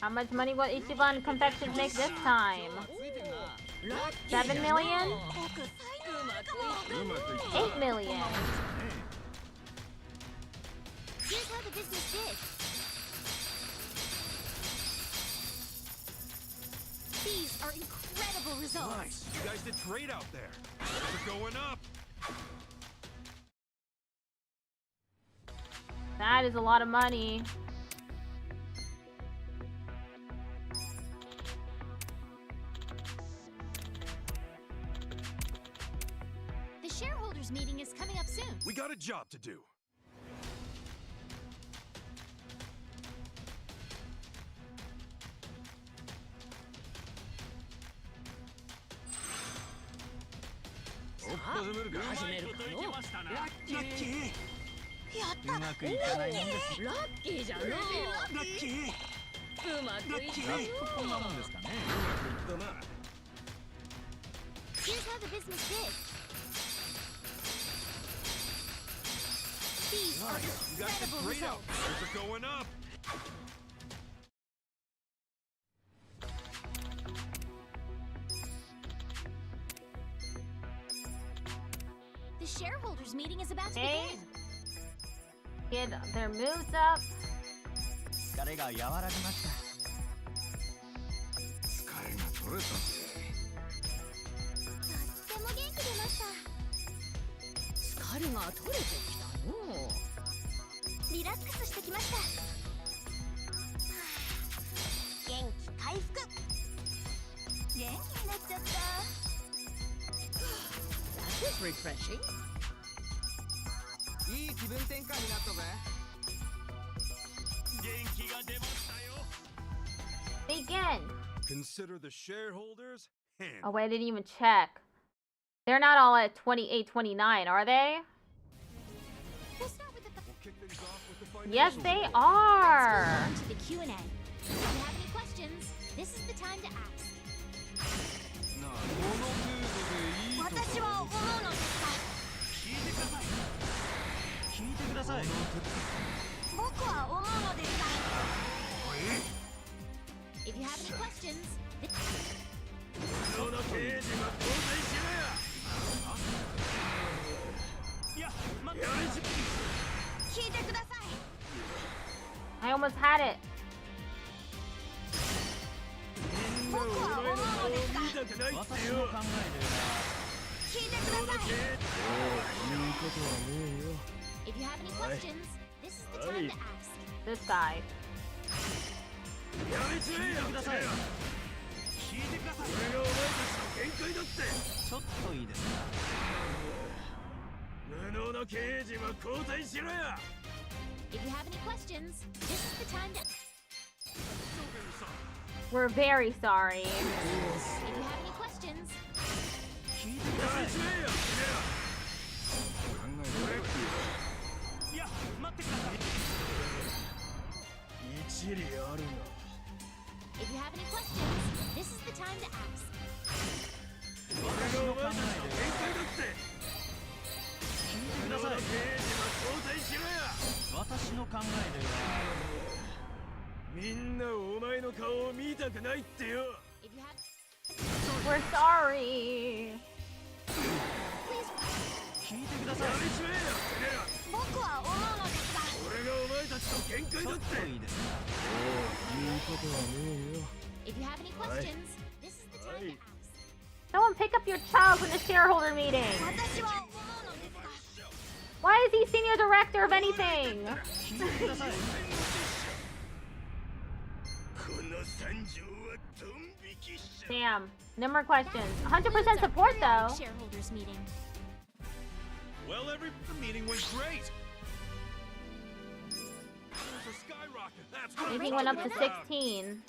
How much money will Ichiban Confections make this time? 7 million? 8 million. Here's how the business did. These are incredible results. Nice. You guys did great out there. We're going up. That is a lot of money. The shareholders meeting is coming up soon. We got a job to do. Here's how the business did. These are Nice. You guys did incredible great out results. there. We're going up. The shareholders meeting is about to Hey. begin. Get their moves up. 疲れが和らぎました。疲れが取れたぜ。とっても元気出ました。疲れが取れてきたのう。リラックスしてきました。元気回復。元気になっちゃった。That is refreshing. いい気分転換になったぜ。元気が出ましたよ。 Begin. Consider the shareholders handled. Oh, wait, I didn't even check. They're not all at 28.29, are they? We'll start with the We'll kick things off with the financial Yes, they report. are. on to the Q&A. If you have any questions, this is the time to ask. なあ、この程度でいいとか。私は思うのですが、聞いてください。聞いてください。僕は思うのですが。If you have any questions, その刑事は交代しろや。いや、待って。聞いてください。 I almost had it. 僕は思うのですが。見たくないってよ。聞いてください。言うことはねえよ。 If you have any questions, this is the time to ask. This guy. やめちまえよ。ください。聞いてください。これがお前たちの限界だって。ちょっといいですか。無能の刑事は交代しろや。 If you have any questions, this is the time to. We're very sorry. If you have any questions, 聞いてください。やめちまえよ。考えちりあるな。 If you have any questions, this is the time to ask. 俺がお前たちの限界だって。聞いてください。刑事は交代しろや。私の考えではみんなお前の顔を見たくないってよ。 If you have We're sorry. 聞いてください。やめちまえよ、てめえら。僕は思うのですが。俺がお前たちの限界ちょっだって。といいですか。言うことはねえよ。 If you have any questions, this is the time to ask. Someone pick up your child from the shareholder meeting. 私は思うのですが。 Why is he senior director of anything? 聞いてください。この惨状はドン引きしちゃう。 Damn. No more questions. 100% support though. Shareholders meeting. Well, the meeting went great. There's a skyrocket. That's what I'm Anything went up talking to about. 16.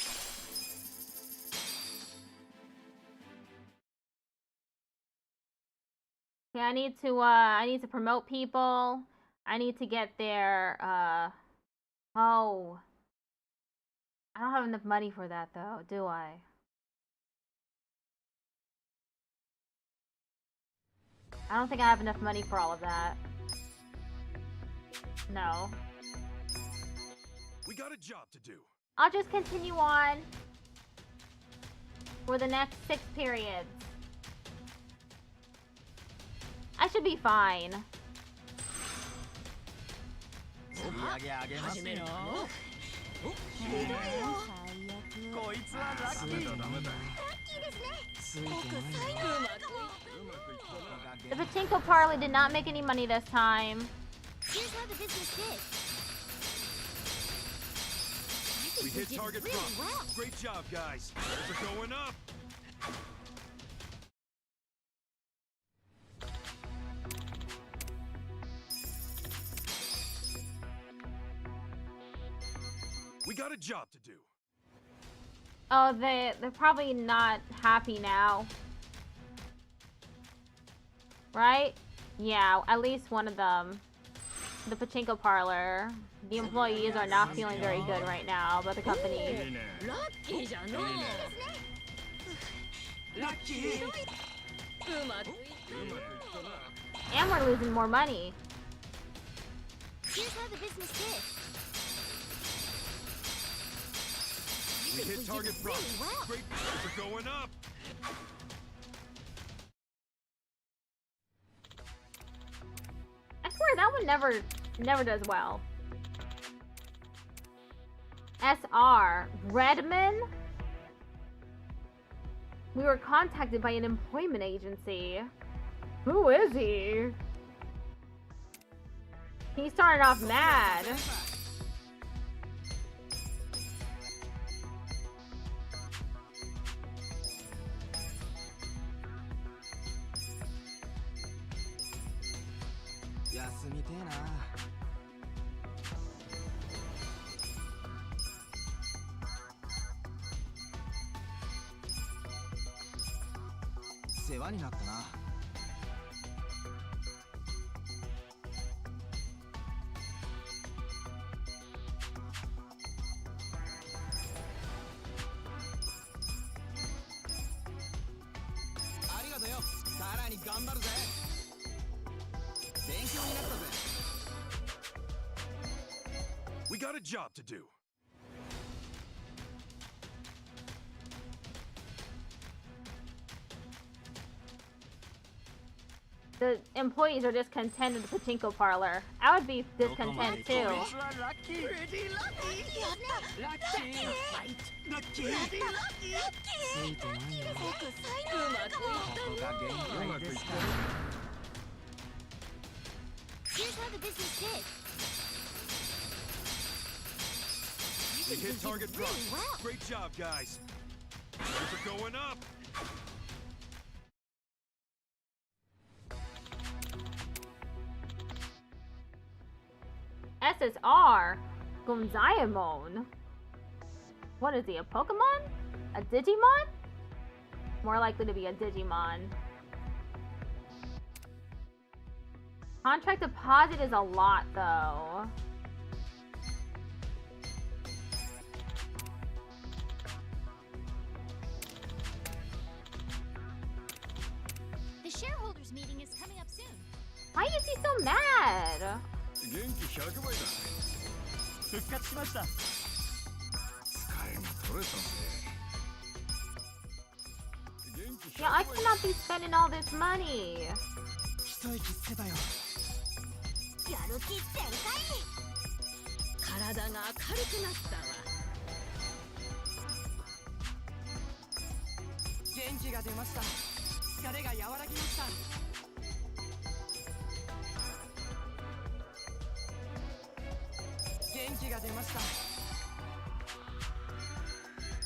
Okay, I need to promote people. I need to get their oh. I don't have enough money for that though, do I? I don't think I have enough money for all of that. No. We got a job to do. I'll just continue on for the next 6 periods. I should be fine. 売り上げ上げますよ。こいつはラッキー。The pachinko parlor did not make any money this time. Here's how the business did. We hit did target really front. well. Great job, guys. Those are going up. We got a job to do. Oh, they're probably not happy now. Right? Yeah, at least one of them. The pachinko parlor. The employees are not feeling very good right now about the company. ラッキーじゃのう。ラッキー。うまくいったな。 And we're losing more money. Here's how the business did. We hit target front. really well. Great. Those are going up. I swear that one never does well. SR Redman. We were contacted by an employment agency. Who is he? He started off mad. We got a job to do. The employees are discontent in the pachinko parlor. I would be discontent too. Pretty lucky. Here's how the business did. We hit target really front. well. Great job, guys. Those are going up. SSR Gonzaemon. What is he, a Pokemon? A Digimon? More likely to be a Digimon. Contract deposit is a lot though. is he so mad? 元気100倍だ。復活しました。疲れが取れたぜ。元気 Yeah, I cannot be spending all this money. 一息つけたよ。やる気全開。体が明るくなったわ。元気が出ました。疲れが和らぎました。元気が出ました。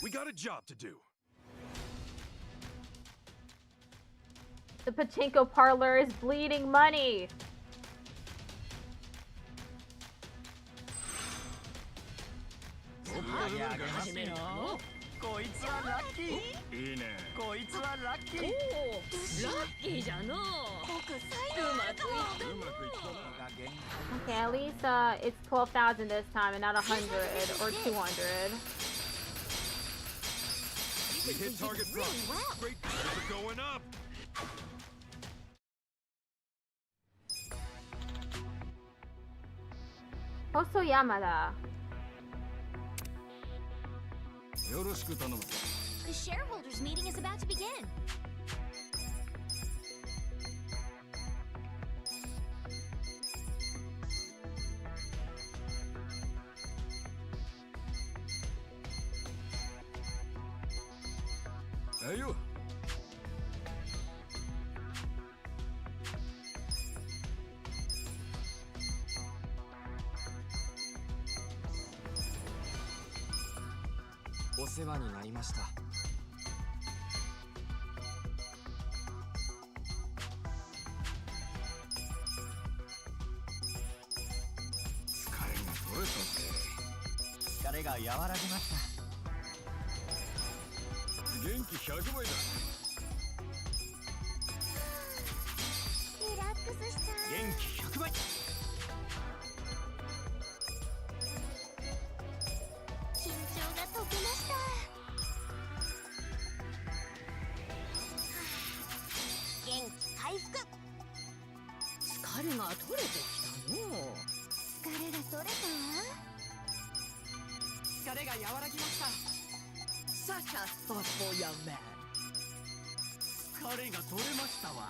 We got a job to do. The pachinko parlor is bleeding money. いや、始めろ。こいつはラッキー。いいね。こいつはラッキー。ラッキーじゃのう。僕才能うまくいったうまくいったな。 Okay, at least it's 12,000 this time and not 100 or 200. We hit target front. Great, we're going up. Hosoyama da. よろしく頼む。 The shareholders meeting is about to begin. はいよ。お世話になりました。疲れが取れたぜ。疲れが和らぎました。元気100倍だ。リラックスした。元気100倍。緊張が解けました。元気回復。疲れが取れてきたのう。疲れが取れたわ。疲れが和らぎました。 Such a thoughtful young man. 疲れが取れましたわ。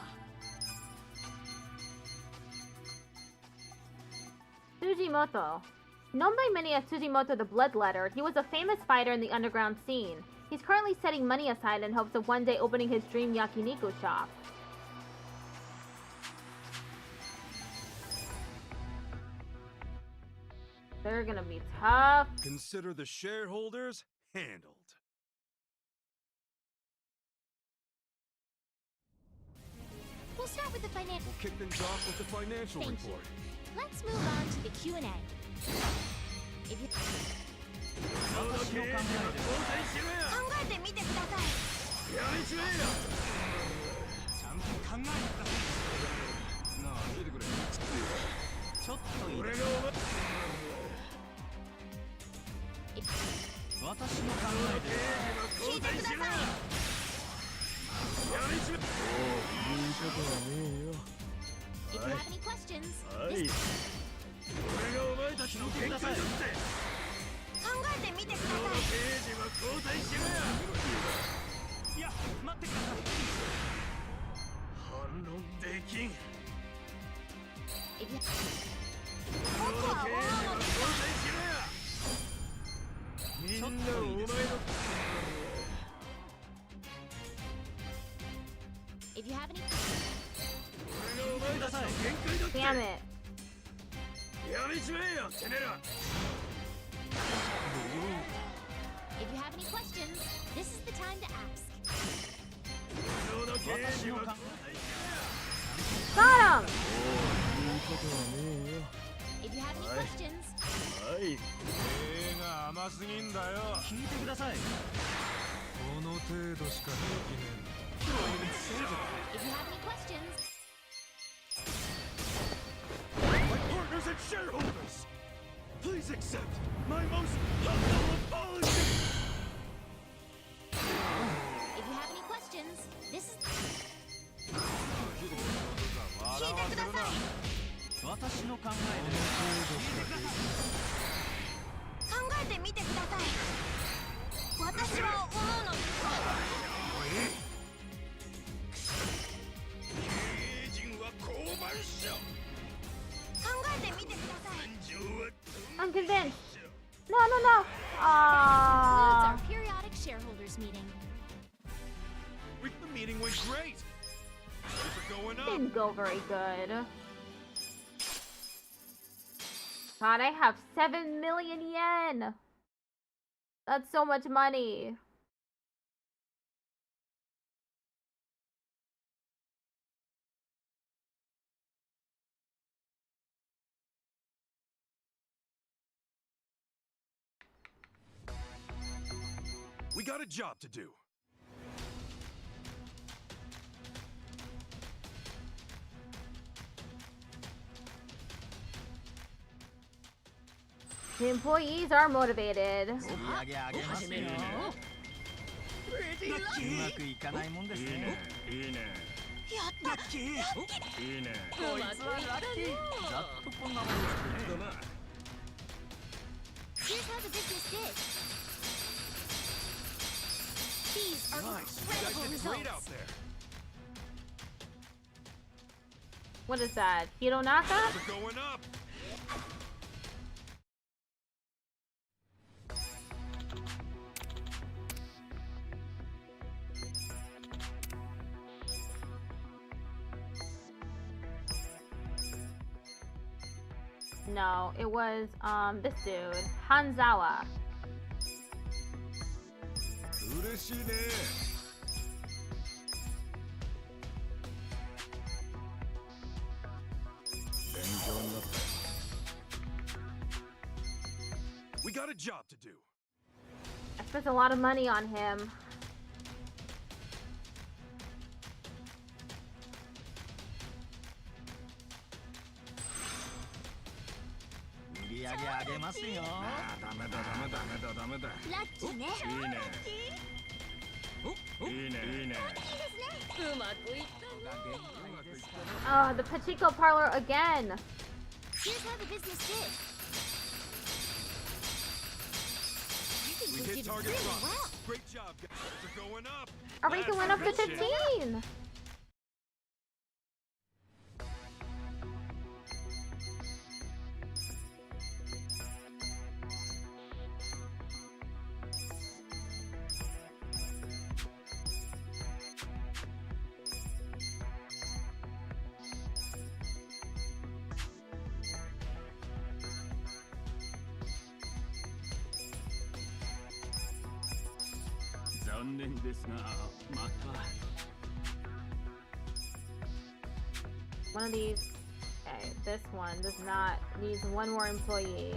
Tsujimoto. Known by many as Tsujimoto the Bloodletter, he was a famous fighter in the underground scene. He's currently setting money aside in hopes of one day opening his dream yakiniku shop. They're gonna be tough. Consider the shareholders handled. We'll start with the financial. We'll kick things off with the financial Thank you. report. Let's move on to the Q&A. If you 私の考えでは考えてみてください。やりちめえや。ちゃんと考えてください。なあ、聞いてくれ。ちょっといい俺がですか。お前。私の考えでは聞いてください。やりちめ。If you have any questions, this 俺がお前たちの限界だって。考えてみてくださそのい。刑事は交代しろや。いや、待ってください。反論できん。 if you その刑事は交代しろや。みんなお前の。 if you have any 俺がお前たちの限界だって。 Damn it. やりちめえや、てめえら。 if you have any questions, this is the time to ask. その刑事は交代し Got him! If you have any questions, はい。手が甘すぎんだよ。聞いてください。この程度しかできね if you have any questions, My partners and shareholders, please accept my most humble apology. if you have any questions, this is 聞いてください。私の考えです。考えてみてください。私は思うのですが。経営陣は降板者。考えてみてください。 I'm convinced. No, no, no. Concludes Ah. our periodic shareholders meeting. The meeting went great. Things are going up. Didn't go very good. God, I have 7 million yen. That's so much money. We got a job to do. The employees are motivated. 売り上げ上げますよ。うまくいかないもんですね。いいね。やった。ラッキー。いいね。こいつはラッキー。ざっとこんなもんですね。 Here's how the business did. These are Nice. You incredible guys did great out results. there. What is that? Hironaka? They're going up. No, it was this dude, Hanzawa. 嬉しいね。勉強になったよ。We got a job to do. I spent a lot of money on him. The Pachinko parlor again. Here's how the business did. I think We we hit did target really rocks. well. Great job, guys. They're going up. Our ranking went up to 15. One of these. Okay, this one does not. Needs one more employee.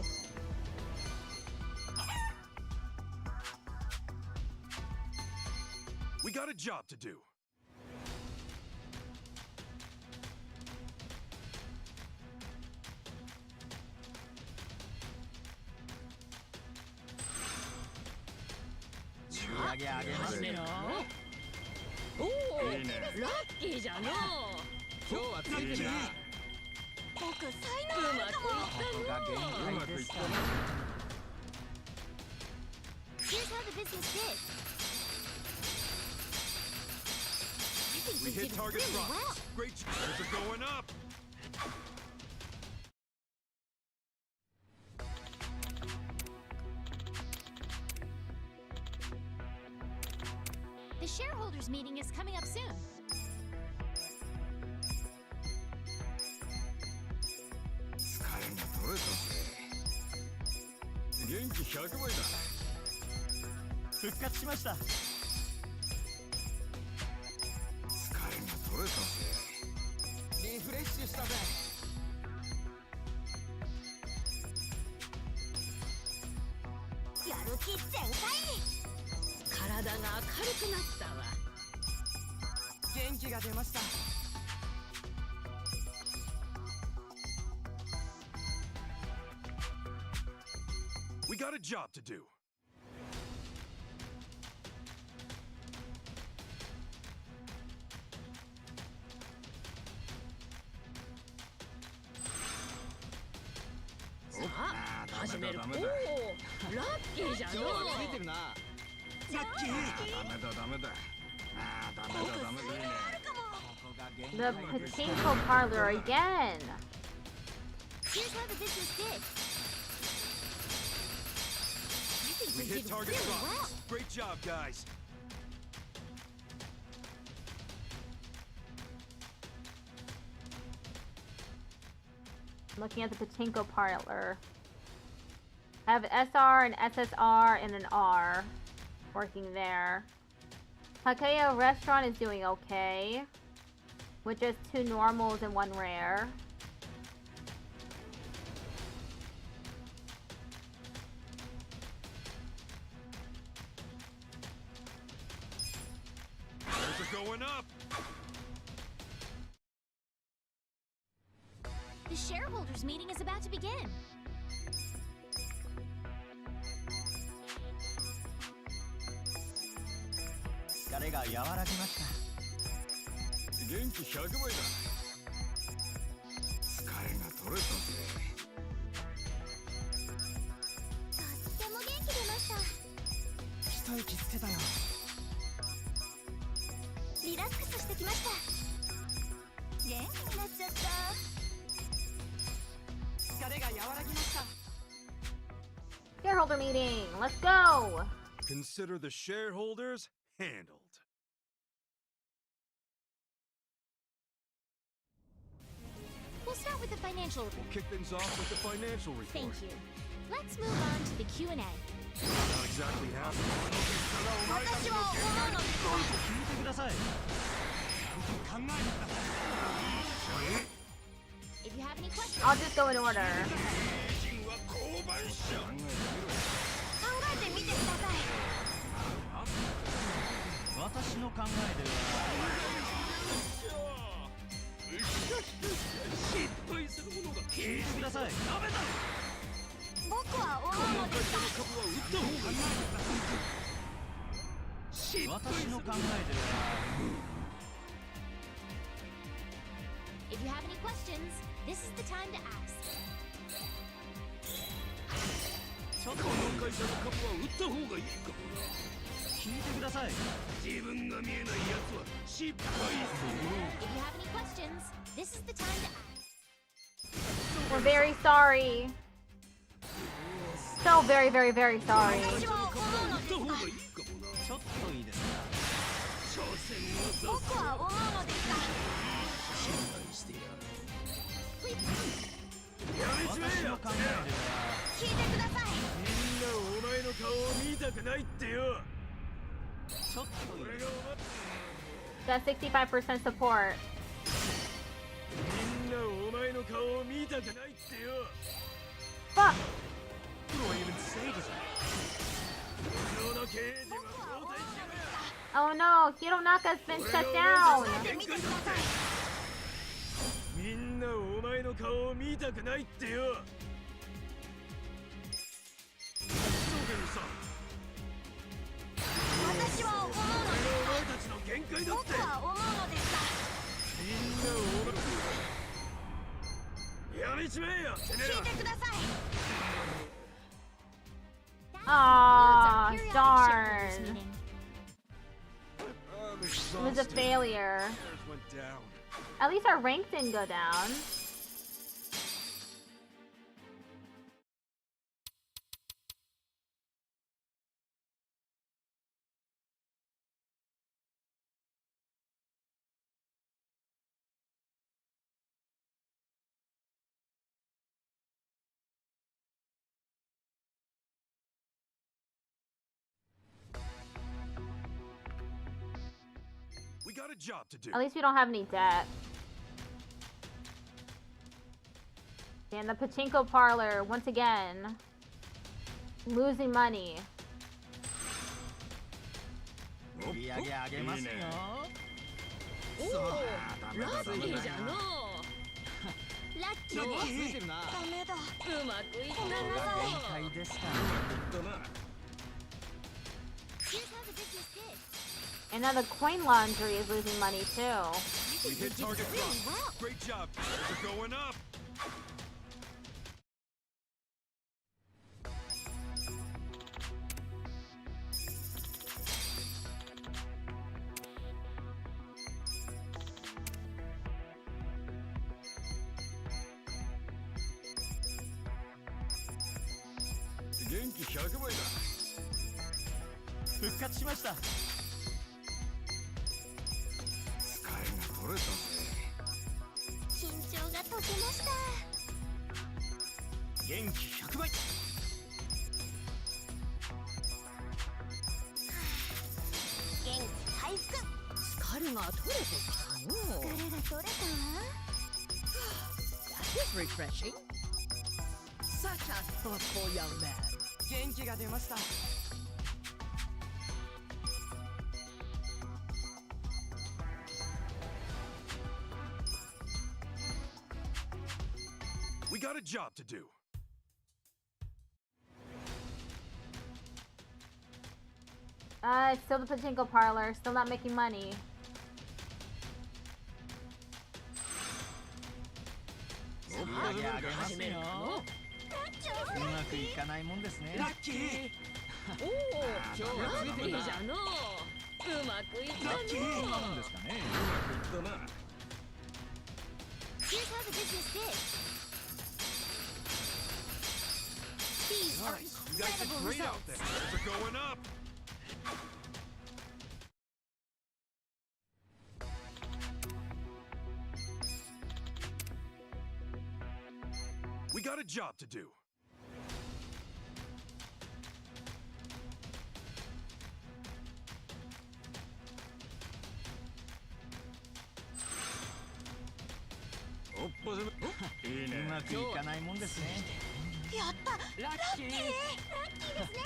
We got a job to do. Here's how the business did. I think We we hit did target really rocks. well. Great job. They're going up. The shareholders meeting is coming up soon. 疲れが取れたぜ。元気100倍だ。復活しました。疲れが取れたぜ。リフレッシュしたぜ。やる気全開。体が明るくなったわ。元気が出ました。We got a job to do. 始める。おお、ダメだラッキーじゃのう。ついてるな。ラッキー。ダメだダメだ。あーダメだダメだね。ここが限 The 界です。 pachinko parlor again. Here's how the business did. I think We we hit did target really spots. well. Great job, guys. Looking at the pachinko parlor. I have an SR, an SSR, and an R working there. Hakaya restaurant is doing okay, with just 2 normals and 1 rare. Those are going up. The shareholders meeting is about to begin. 疲れが和らぎました。元気100倍だ。疲れが取れたぜ。とっても元気出ました。一息つけたよ。リラックスしてきました。元気になっちゃった。疲れが和らぎました。 Shareholder meeting, let's go! Consider the shareholders handled. We'll start with the financial report. We'll kick things off with the financial report. Thank you. Let's move on to the Q&A. Not exactly happening. 私は思うのですが。聞いてください。考えてください。 If you have any questions, I'll just go in order. 考えてみてください。私の考えで失敗するものが聞いてください。ダメだ。僕は思うのですが。私の考えでは If you have any questions, this is the time to ask. この会社の株は売った方がいいかもな。聞いてください。自分が見えないやつは失敗する。 If you have any questions, this is the time to ask. We're very sorry. So very, very, very sorry. 私は思うのですが。ちょっといいですか。挑戦を僕は思うのですが。信頼してやる。 Please, 私の考えでは 聞いてください。みんなお前の顔を見たくないってよ。ちょっといいですか。 Got 65% support. みんなお前の顔を見たくないってよ。 Fuck! What do I even say to that? 無能な経営陣は交代しろや。 Oh no, Hironaka's been shut down. 見てください。みんなお前の顔を見たくないってよ。私は思うのお前たちの限界だって。僕は思うのですが。みんなお前やめちまえよ。てめえら。聞いてください。 Aw, Periodic shareholders darn. meeting. I'm It was a exhausted. failure. Shares went down. At least our rank didn't go down. We got a job to do. At least we don't have any debt. And the pachinko parlor, once again, losing money. 売り上げ上げますよ。おお、ラッキーじゃのう。ラッキーつね。いてるな。ダメだ。うまくいったごめんなさい。な。限界ですか。きっとな。 Here's how the business did. And now the coin laundry is losing money too. We hit target Really spots. well. Great job. They're going up. 元気100倍だ。復活しました。疲れが取れたぜ。緊張が解けました。元気100倍。元気回復。疲れが取れてきたの。疲れが取れた。 That is refreshing. Such a thoughtful young man. 元気が出ました。We got a job to do. It's still the pachinko parlor. Still not making money. 仕上げ上げますよ。うまくいかないもんですね。ラッキー。おお、今日はついていいじゃのう。うまくいったのう。なんですかね。うまくいったな。 Here's how the business did. These are Nice. You guys did incredible great out results. there. They're going up. We got a job to do. Oh, いいうね。まくいかないもんですね。やった。ラッキー。ラッキーですね。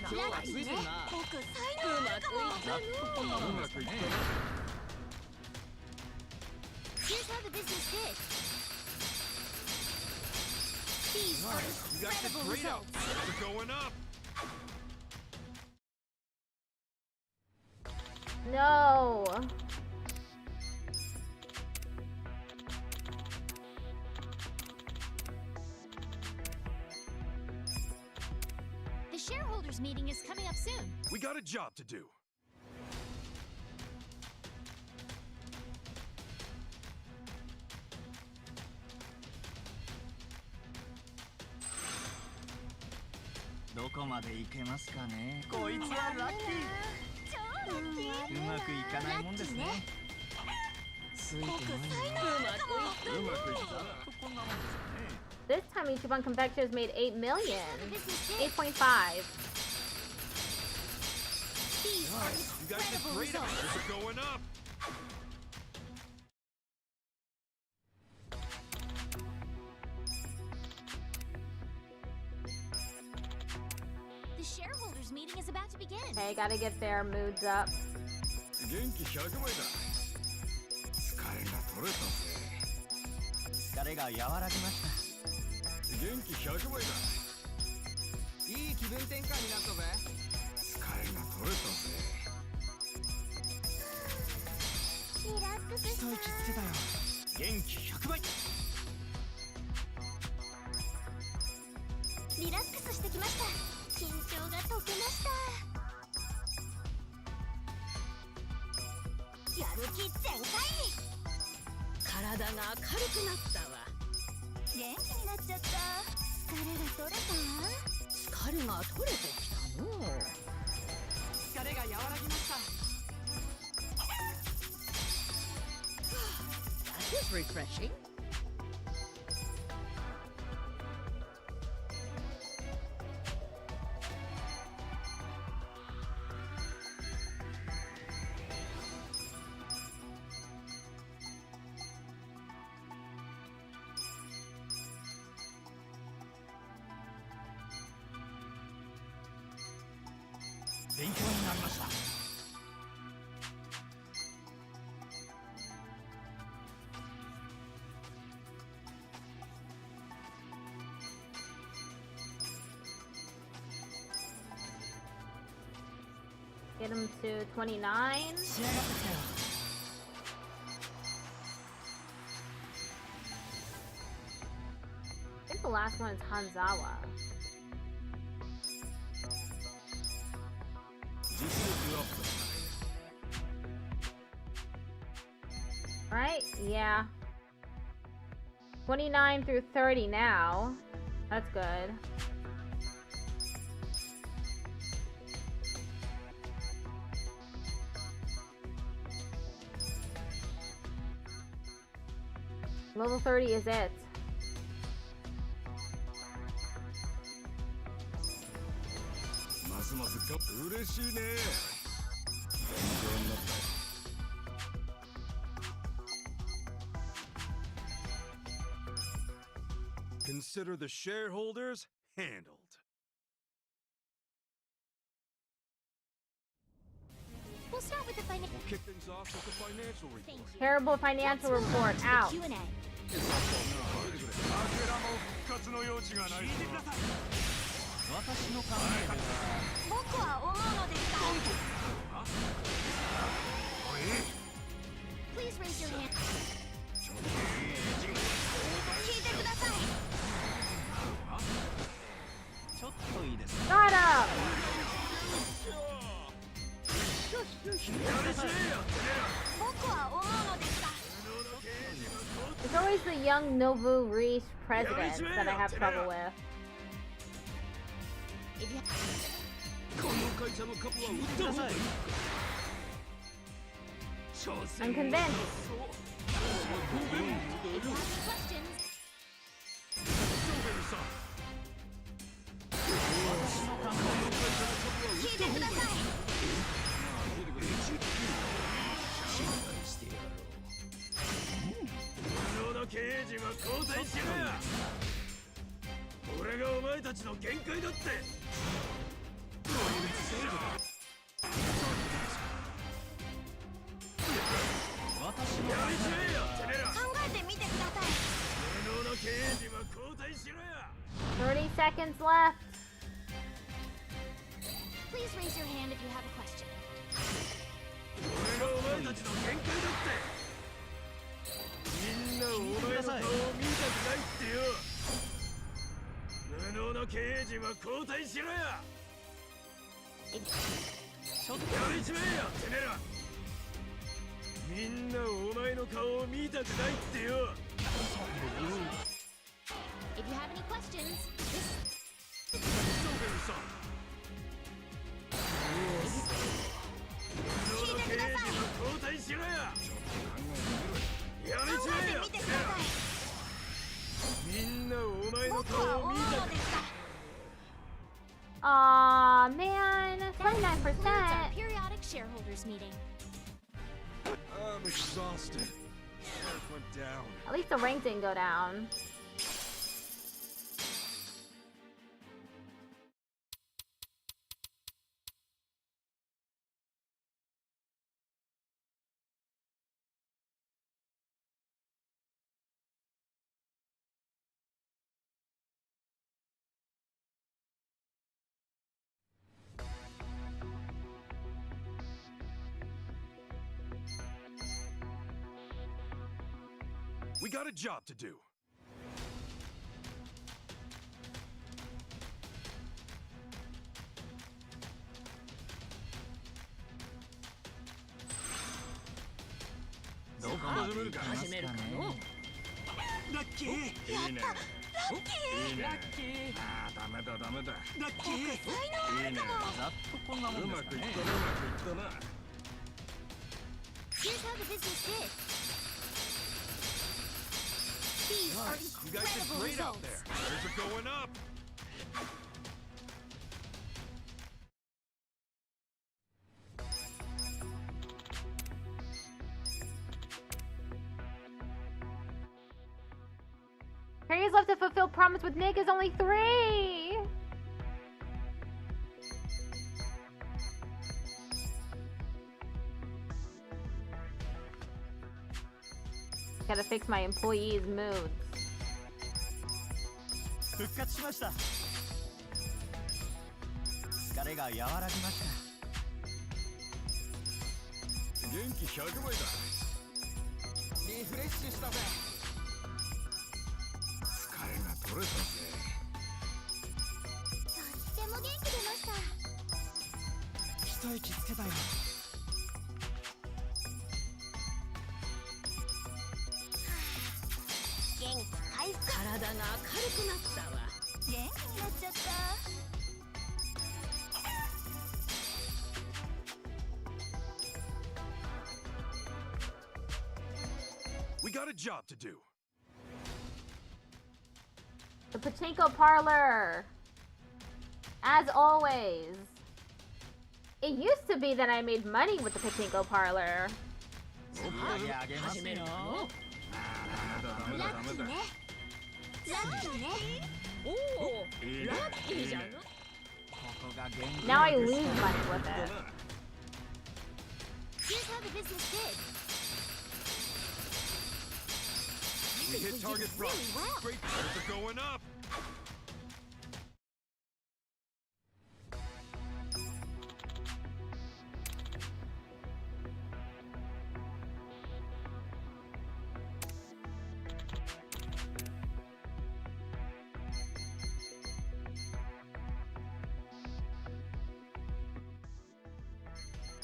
今日はついてるな。僕才能うまあるかも。くいったのう。うまくいったな。 Here's how the business did. These are Nice. You guys did incredible great out results. there. They're going up. No. The shareholders meeting is coming up soon. We got a job to do. Where どこまで行けますかね。こいつはラッキー。超ラッキー。うまくいかないもんですね。ついてないな。うまくいったのう。うまくいったな。こんなもんですよね。 This time, Ichiban Confectioners made 8 million. The business did. 8.5. These are You guys did incredible great out results. there. They're going up. The shareholders meeting is about to begin. Okay, gotta get their moods up. 元気100倍だ。疲れが取れたぜ。疲れが和らぎました。元気100倍だ。いい気分転換になったぜ。疲れが取れたぜ。リラックスした。一息つけたよ。元気100倍。リラックスしてきました。緊張が解けました。やる気全開。体が明るくなったわ。元気になっちゃった。疲れが取れた？疲れが取れてきたのう。疲れが和らぎました。That is refreshing. 勉強になりました。Get him to 29. 仕上がってきたよ。I think the last one is Hanzawa. 実力アップだ。 Right? Yeah. 29 through 30 now. That's good. Level 30 is it. Consider the shareholders handled. We'll start with the financial. We'll kick things off with the financial report. Thank you. Terrible financial report. Out. Q&A. 私の考えでは僕は思うのですが Please raise your hand. 聞いてください。ちょっといいですか Shut up! It's always the young Novu Reach presidents that I have trouble with. If you, この会社の株は売った方がいい I'm convinced. if you have any questions, 聞いてください。無能な経営陣は交代しろやこれがお前たちの限界だって私のやりちまえよてめえら考えてみてください。無能な経営陣は交代しろや30 seconds left. Please raise your hand if you have a question. これがお前たちの限界だってみんなお前の顔を見たくないってよ無能な経営陣は交代しろやちょっとやりちまえよてめえらみんなお前の顔を見たくないってよ If you have any questions, this そうかよさ無能な経営陣は交代しろややめちまえよ見てください。みんなお前の僕は思う顔を見たくのですが Aw, man. That concludes our 29%. periodic shareholders meeting. I'm exhausted. Heart went down. At least the rank didn't go down. We got a job to do.どこ始めるか始めるかのラッキーいいねいいねラッキーあーダメだダメだラッキーいいねざっとこんなもんですかねうまくいったな Here's how the business did. These are You guys did incredible great out results. there. Shares are going up. Periods left to fulfill promise with Nick is only 3. Gotta fix my employees' moods. 復活しました疲れが和らぎました元気100倍だリフレッシュしたぜ疲れが取れたぜとっても元気出ました。一息つけたよ元気回復。体が明るくなったわ。元気になっちゃった。We got a job to do. The pachinko parlor. As always. It used to be that I made money with the pachinko parlor. 始めるのラッキーね。ラッキーね。おおラッキーじゃん Now I lose money with it. Here's how the business did. We hit target really profits. well. Great, they're going up.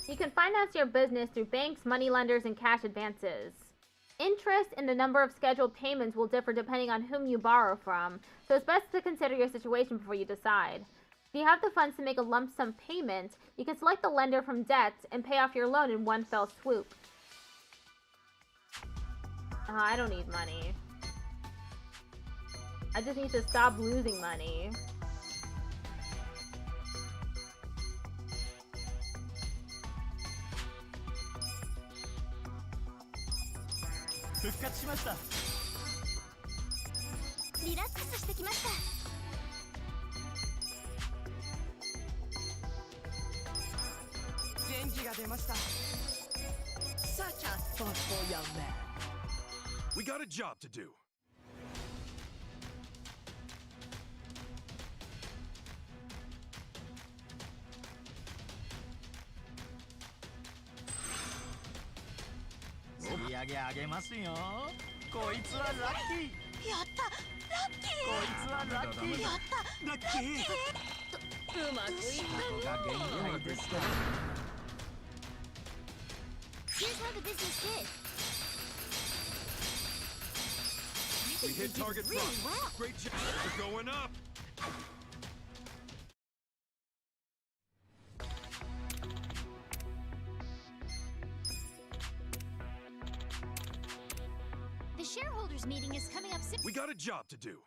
You can finance your business through banks, moneylenders, and cash advances. Interest and the number of scheduled payments will differ depending on whom you borrow from, so it's best to consider your situation before you decide. If you have the funds to make a lump sum payment, you can select the lender from debts and pay off your loan in one fell swoop. I don't need money. I just need to stop losing money. Such a thoughtful young man. We got a job to do. Here's how the business did. We hit target really profits. well. Great job. They're going up. The shareholders meeting is coming up soon. We got a job to do.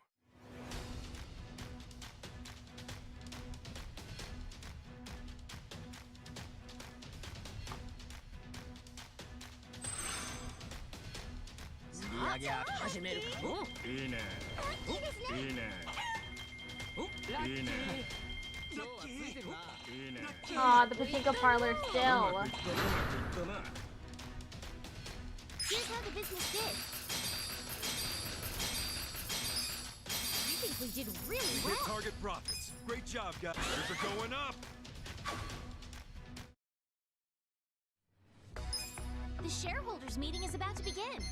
Aw, the pachinko parlor still. Here's how the business did. I think we did really We hit well. target profits. Great job, guys. They're going up. The shareholders meeting is about to begin.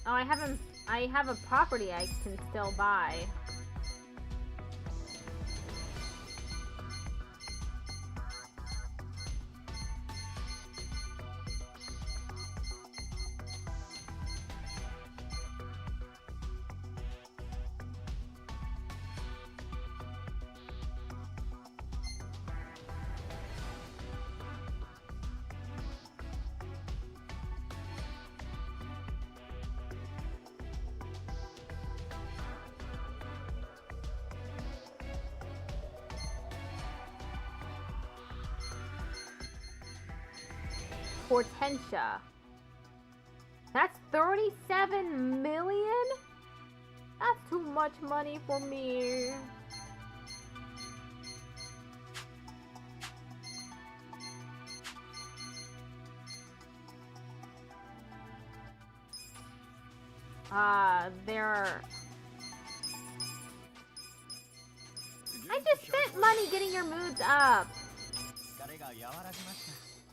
Oh, I have a property I can still buy. Hortensia. That's 37 million? That's too much money for me. I just spent money getting your moods up.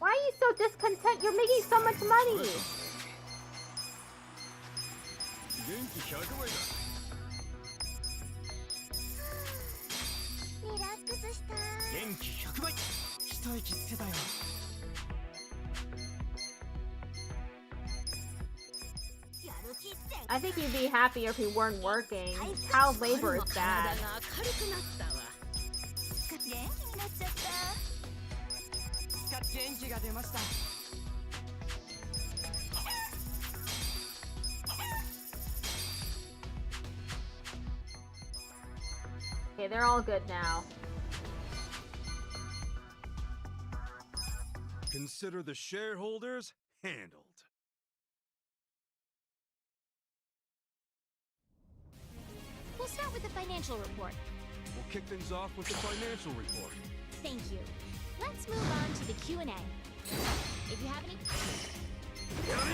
Why are you so discontent? You're making so much money. 元気100倍一息つけたよ I think you'd be happier if you weren't working. Child labor is bad. 元気が出ました Okay, they're all good now. Consider the shareholders handled. We'll start with the financial report. We'll kick things off with the financial report. Thank you. Let's move on to the Q&A. If you have any...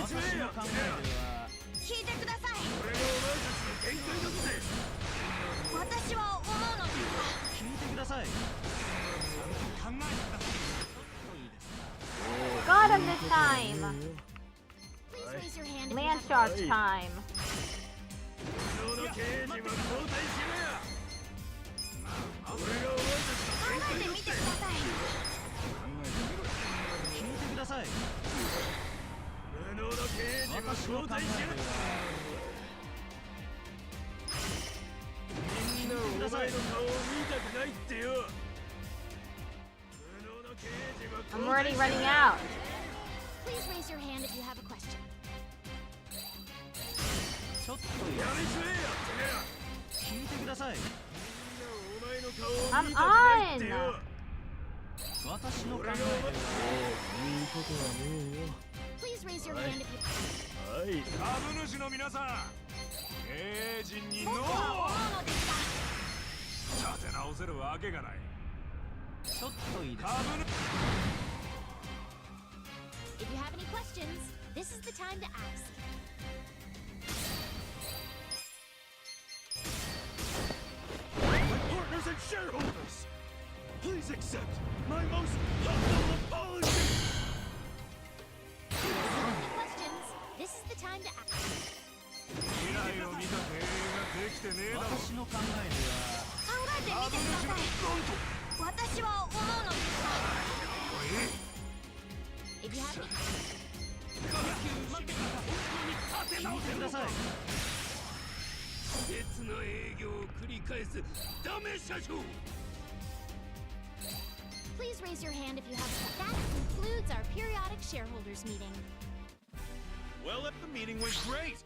私の考えでは聞いてください。これがお前たちの限界だって私は思うのです聞いてくださいちゃんと考えてくださいいいですか Got him this time! Please raise your hand if you Land have... charge time. 無能の経営陣は交代しろやこれがお前たちの限界だって考えてみてください。聞いてください無能の経営陣は私の考え交代しろではみんなお前の顔を見たくないってよ無能の経営陣は I'm 交 already 代し running ろ out. Please raise your hand if you have a question. ちょっといいやめちまえよ聞いてくださいてめえみんなお前の顔を I'm 見たくないってよ on! 私の考えでは Please raise your hand if you... はい株主の皆さん経営陣にノー僕は思うのですが、立て直せるわけがないちょっといいですか 株主 If you have any questions, this is the time to ask. My partners and shareholders, please accept my most humble apology. If you have any questions, this is the time to ask. 未来を見た経営ができてねえだろ私の考えでは考えてみてください。私は思うのですが、 If you have any... 聞いてください別の営業を繰り返すダメ社長 Please raise your hand if you have... That concludes our periodic shareholders meeting. Well, if the meeting went great.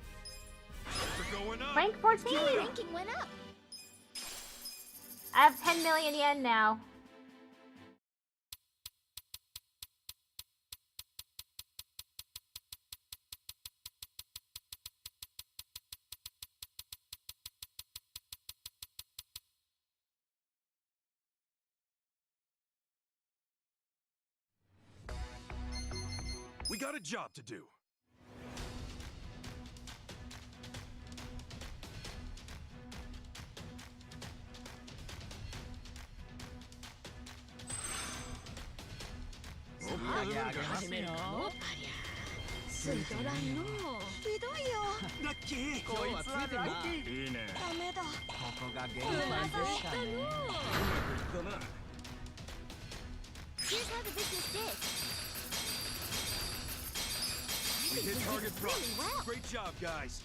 We're going up. Rank 14! Your ranking went up. I have 10 million yen now. We got a job to do. Here's how the business did. We hit target really price. well. Great job, guys.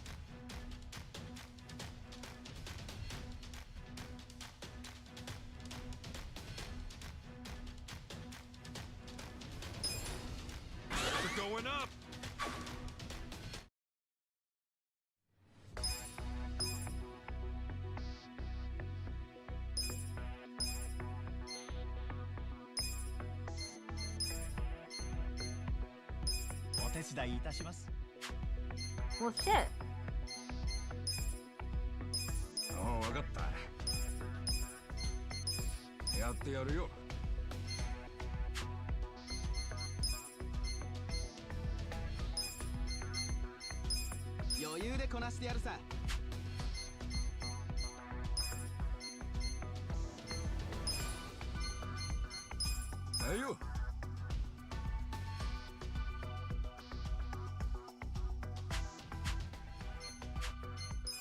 We're going up. Well, shit. ああ分かったやってやるよ余裕でこなしてやるさはいよ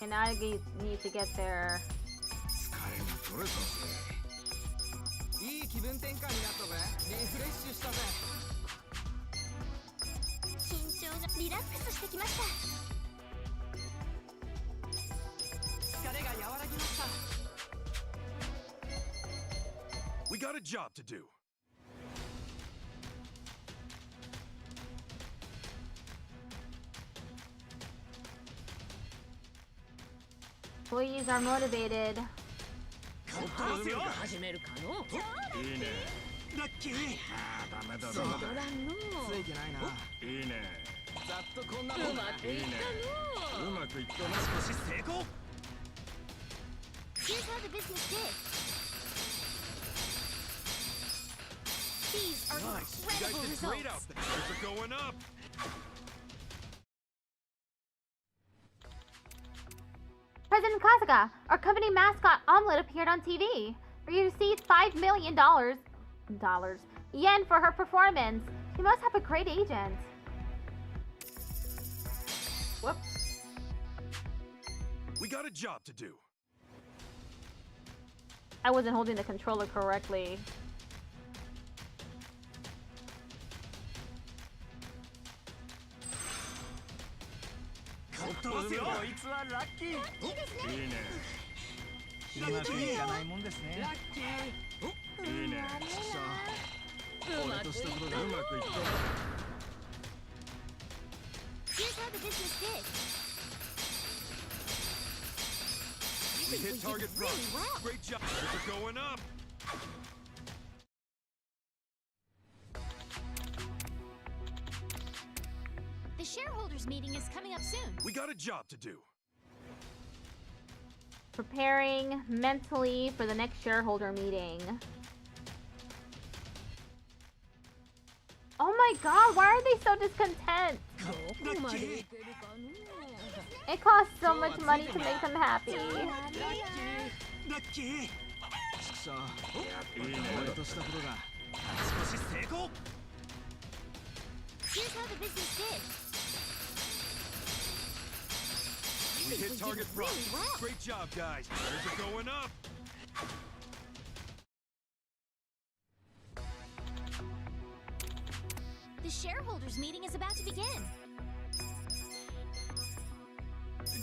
And now I need to get there. 疲れが取れたぜいい気分転換になったぜ。リフレッシュしたぜ。緊張がリラックスしてきました。疲れが和らぎました。 We got a job to do. Employees are motivated. 始めるかの。いいね。ラッキー。ああ、ダメだダメだ。ついてないな。いいね。ざっとこんなもんだ。いいね。うまくいったな。少し成功。 Here's how the business did. These are Nice. You guys incredible did great out results. there. Things are going up. President Kasuga, our company mascot Omelette appeared on TV. We received $5 million yen for her performance. She must have a great agent. Whoops. We got a job to do. I wasn't holding the controller correctly.こいつはラッキー。いいね。うまくいかないもんですね。ラッキー。いいね。俺としたことがうまくいった。 Here's how the business did. We hit target really front. well. Great job. Things are going up. The shareholders meeting is coming up soon. We got a job to do. Preparing mentally for the next shareholder meeting. Oh my god, why are they so discontent? どこまでいけるかの。 It costs so much money to make them happy. ラッキー。さあ、いいね。俺としたことが少し成功。 Here's how the business did. We hit target front. really well. Great job, guys. Things are going up. The shareholders meeting is about to begin.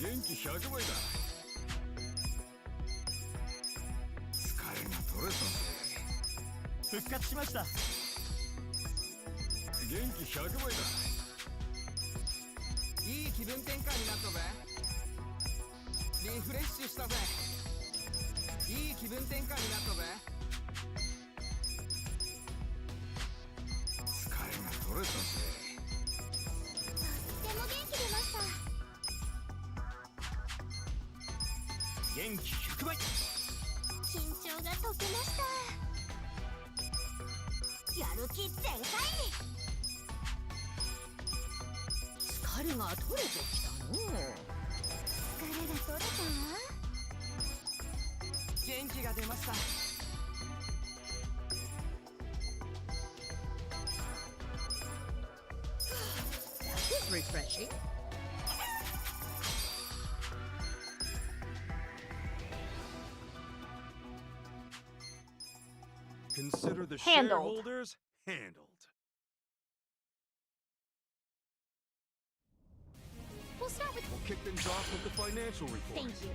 元気100倍だ。疲れが取れたぜ。復活しました。元気100倍だ。いい気分転換になったぜ。リフレッシュしたぜ。いい気分転換になったぜ。疲れが取れたぜ。とっても元気出ました。元気100倍。緊張が解けました。やる気全開。疲れが取れてきたの。疲れが取れた？元気が出ました。 That is refreshing. Consider the Handled. shareholders handled. We'll start with. We'll kick things off with the financial report. Thank you.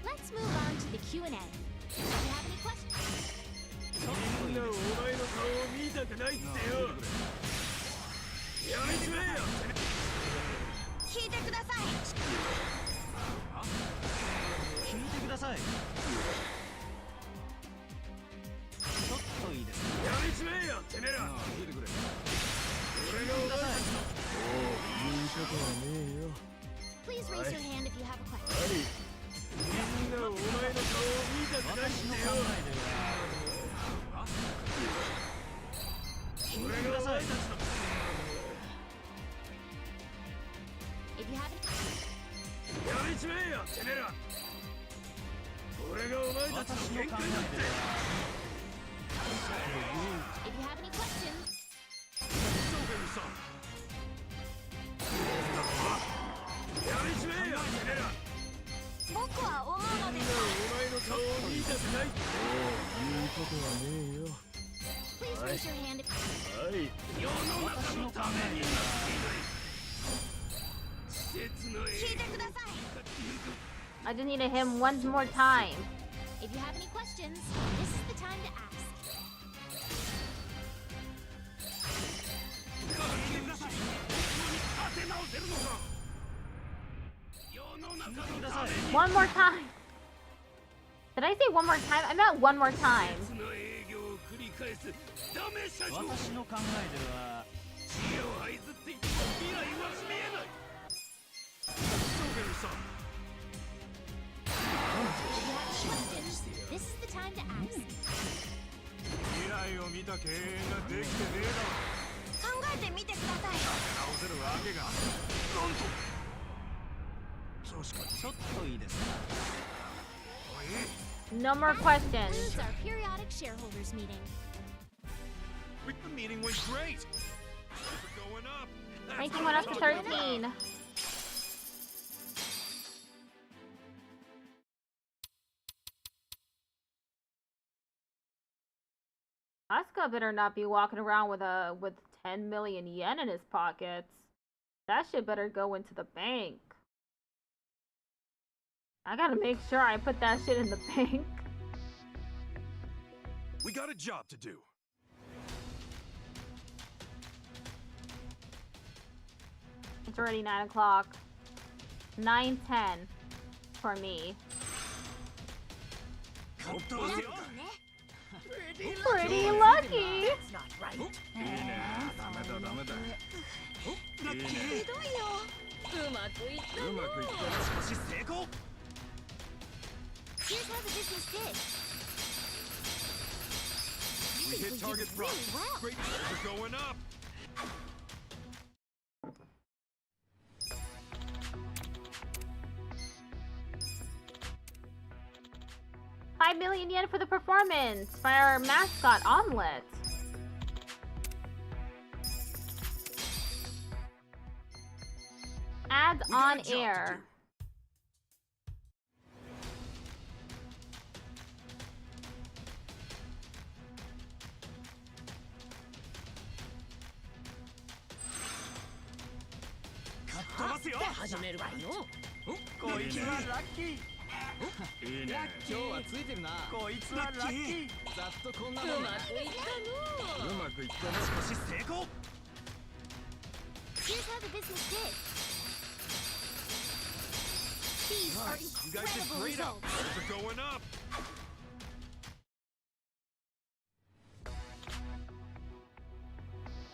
Let's move on to the Q&A. Do you have any questions? みんなお前の顔を見たくないってよ。やめてくれよ。聞いてください。聞いてください。ちょっといいですか。やめちまえよ、てめえら。聞いてくれ。俺がお前。おお、言うことはねえよ。 Please raise your hand if you have a question. みんなお前の顔を見たくないってよ。聞いてください。 If you have any. やめちまえよ、てめえら。俺がお前たちの限界だって。 If you have any questions. Show him some. やめちまえよ、てめえら。僕は思うのですが。お前の顔を見 Please raise your hand if 世の中のためにな施設の聞いてください I just need to hit him one more time. If you have any questions, this is the time to ask. One more time. Did I say one more time? I meant one more time. 私の考えでは知恵を愛ずって言っても未来は見えない This is the time to ask. 未来を見た経営ができてねえだろ考えてみてください直せるわけがなんと確かにちょっといいですか No more questions. This is our periodic shareholders meeting. The meeting went great. We're going up. Ranking went up to 13. Asuka better not be walking around with 10 million yen in his pockets. That shit better go into the bank. I gotta make sure I put that shit in the bank. We got a job to do. It's already 9 o'clock. 9:10 for me. Pretty lucky. That's not right. いいねダメだダメだいいねひどいようまくいったうまくいった少し成功 Here's how the business did. We hit target really profit. well. Great, we're going up. $5 million yen for the performance by our mascot Omelette. Ads We got a on job to air. do. Right. 始めるわよ。こいつはラッキーいいね今日はついてるなこいつはラッキーざっとこんなもんだうまくいったのうまくいったな少し成功 Here's how the business did. These are You guys did incredible great out. results. We're going up.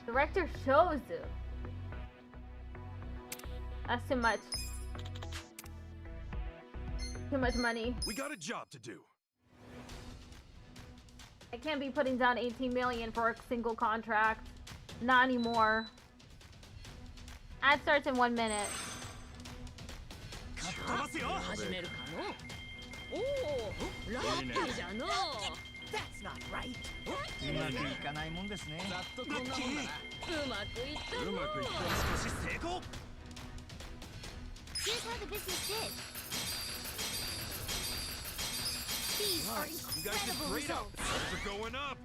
Director Shozu. That's too much. Too much money. We got a job to do. I can't be putting down 18 million for a single contract. Not anymore. Ad starts in 1 minute. 始めるかの。おお、ラッキーじゃの。That's not right. うまくいかないもんですねざっとこんなもんだなうまくいったの。うまくいった少し成功 Here's how the business did. These are You guys did incredible great out. results. We're going up.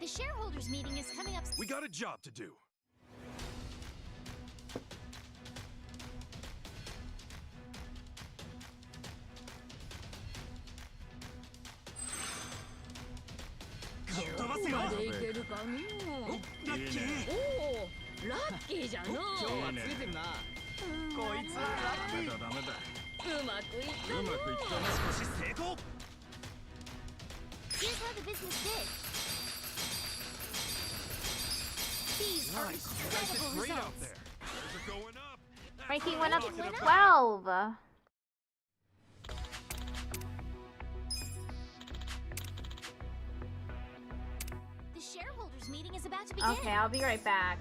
The shareholders meeting is coming up. We got a job to do. Q までいけるかの。ラッキーおお、ラッキーじゃの。今日はついてるなこいつはラッキーダメだうまくいったの。うまくいったな少し成功 Here's how the business did. These are Nice. You guys did incredible great out results. there. We're going up. Ranking went up to Went up. 12. The shareholders meeting is about to begin. Okay, I'll be right back.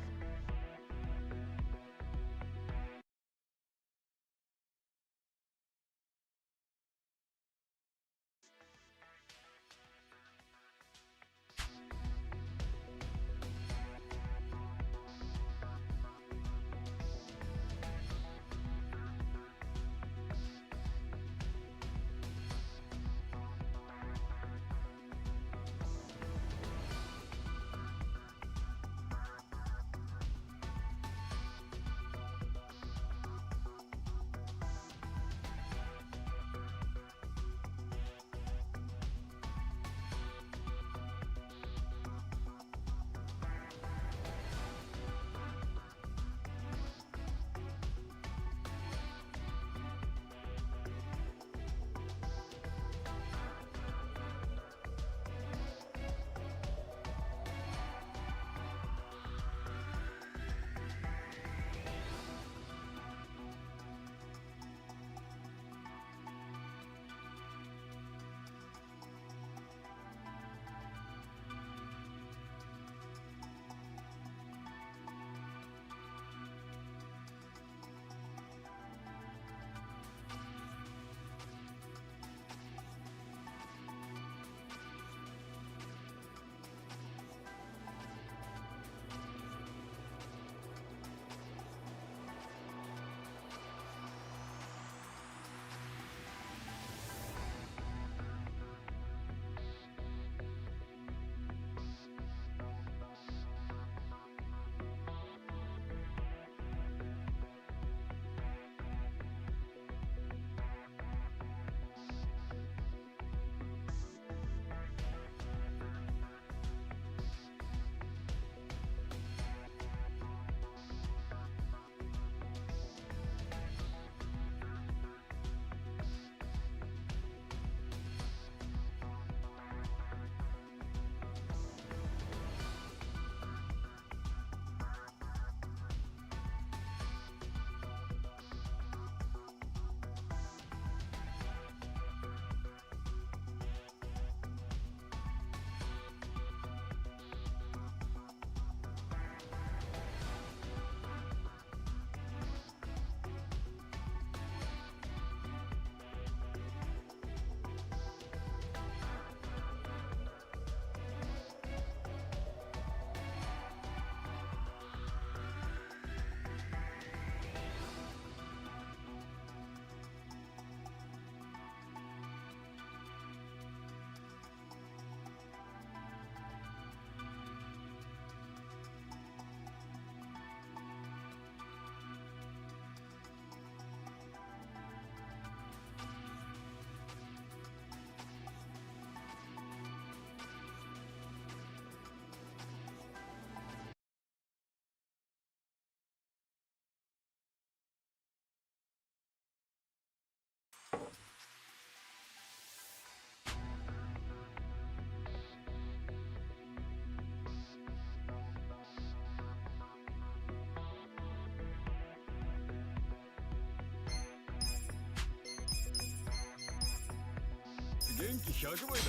元気100倍だ。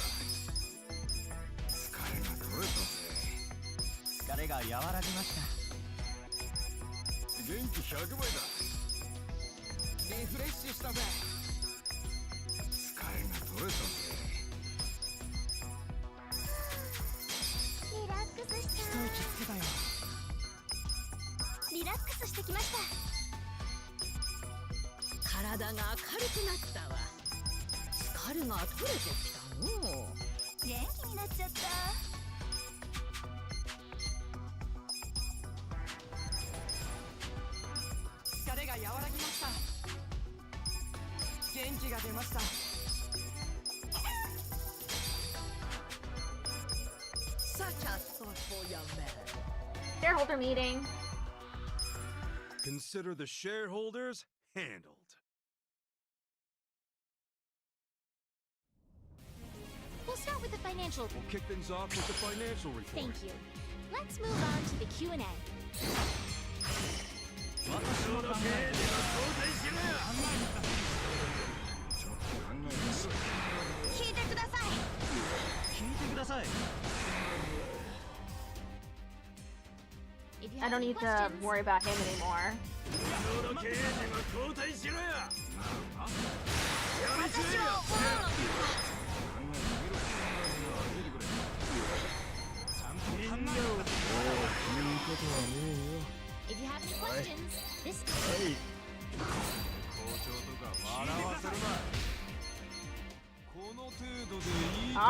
疲れが取れたぜ。疲れが和らぎました。元気100倍だ。リフレッシュしたぜ。疲れが取れたぜ。リラックスした。一息つけたよ。リラックスしてきました。体が明るくなったわ。疲れが取れてきたのう。元気になっちゃった。疲れが和らぎました。元気が出ました。Such a thoughtful young man. Shareholder meeting. Consider the shareholders handled. We'll start with the financial. We'll kick things off with the financial report. Thank you. Let's move on to the Q&A. 私の考えで聞いてください。聞いてください。If you I have don't any need to questions, worry about him anymore. 交代しろや。私は思うの。If you have any questions, this is 校長とか笑わせるな。この程度でいいとか。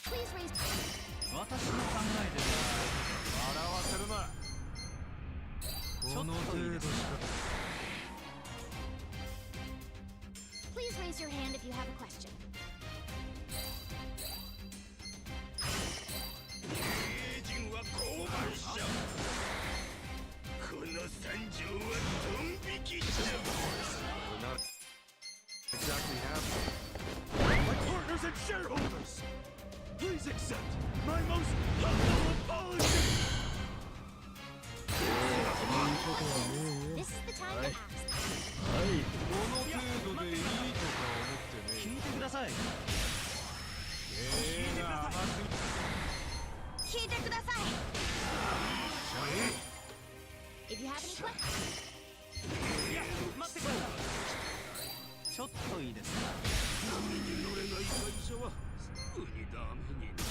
please raise 私の考えで笑わせるな。この程度しか。please raise your hand if you have a question. 名人は降参しちゃう。この惨状はドン引きしちゃう。Exactly happening. My partners and shareholders, please accept my most humble apology. This is the time to ask. この程度でいいとか思ってね。聞いてください。経営が甘すぎ。聞いてください。If you have any questions, いや、待ってください。ちょっといいですか。波に乗れない会社はすぐにダメになる。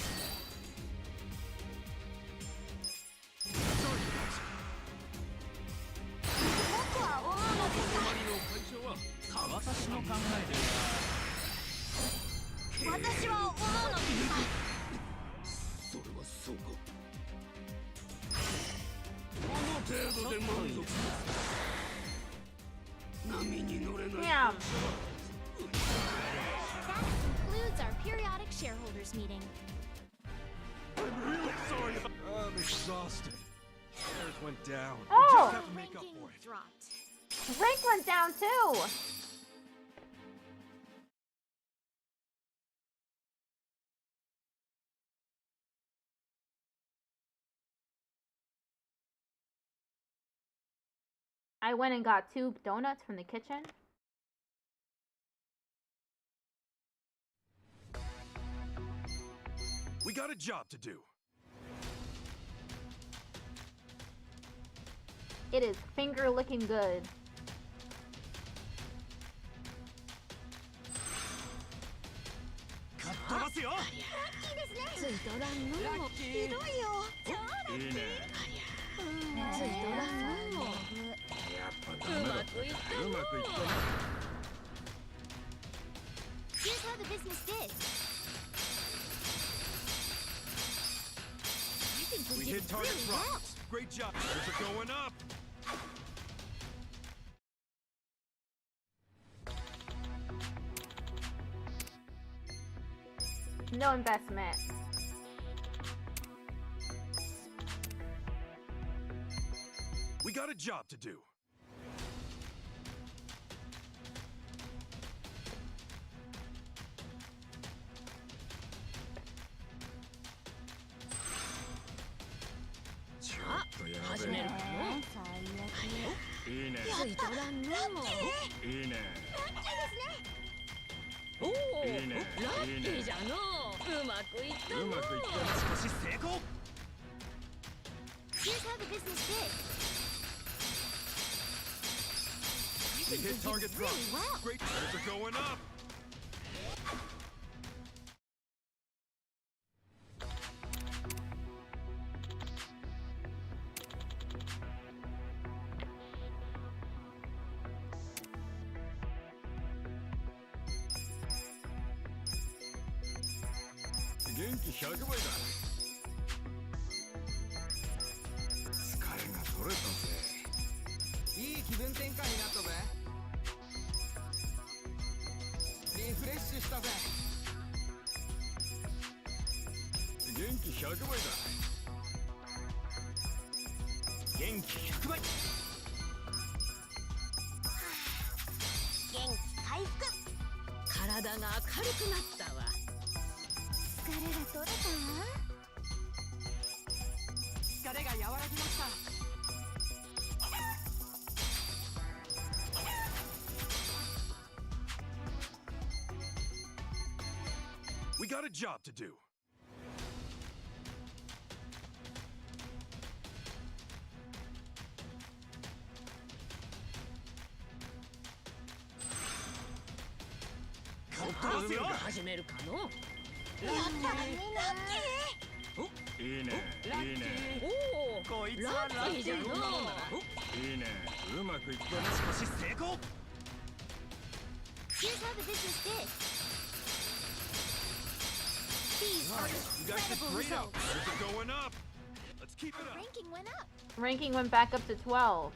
僕は思うのですが、隣の会社は私の考えで私は思うのですが、それはそうか。この程度で満足ですか。波に乗れない会社 Yeah. は that concludes our periodic shareholders meeting. I'm really sorry about. I'm exhausted. Shares went down. Oh! Just have to make up Ranking for it. dropped. Rank went down too. I went and got 2 donuts from the kitchen. We got a job to do. It is finger licking good. かっ飛ばすよ。ついとらんのもひどいよ。いいね。ついとらんのもやっぱダメだった。うまくいったな。 Here's how the business did. I think we We did hit target really well. profits. Great job. Shares are going up. No investment. We got a job to do. Ah, 始めるの。いいね。ついとらんのもいいね。おお、いいねラッキーじゃのう。うまくいったの。うまくいったな。少し成功。 Here's how the business did. We hit target drop. Really well. Great. They're going up. Genki 100倍だ。疲れが取れたぜ。いい気分転換になったぜ。リフレッシュしたぜ。元気100倍だ。元気100倍。元気回復。体が明るくなったわ。疲れが取れたわ。疲れが和らぎました。 We got a job to do. Come on, 始めるかの。いいね。いいね。おお、こいつはラッキーじゃの。いいね。うまくいったな。少し成功。 Here's how the business did. These are You guys did incredible great out. results. They're going up. Let's keep it up. Ranking went up. Ranking went back up to 12.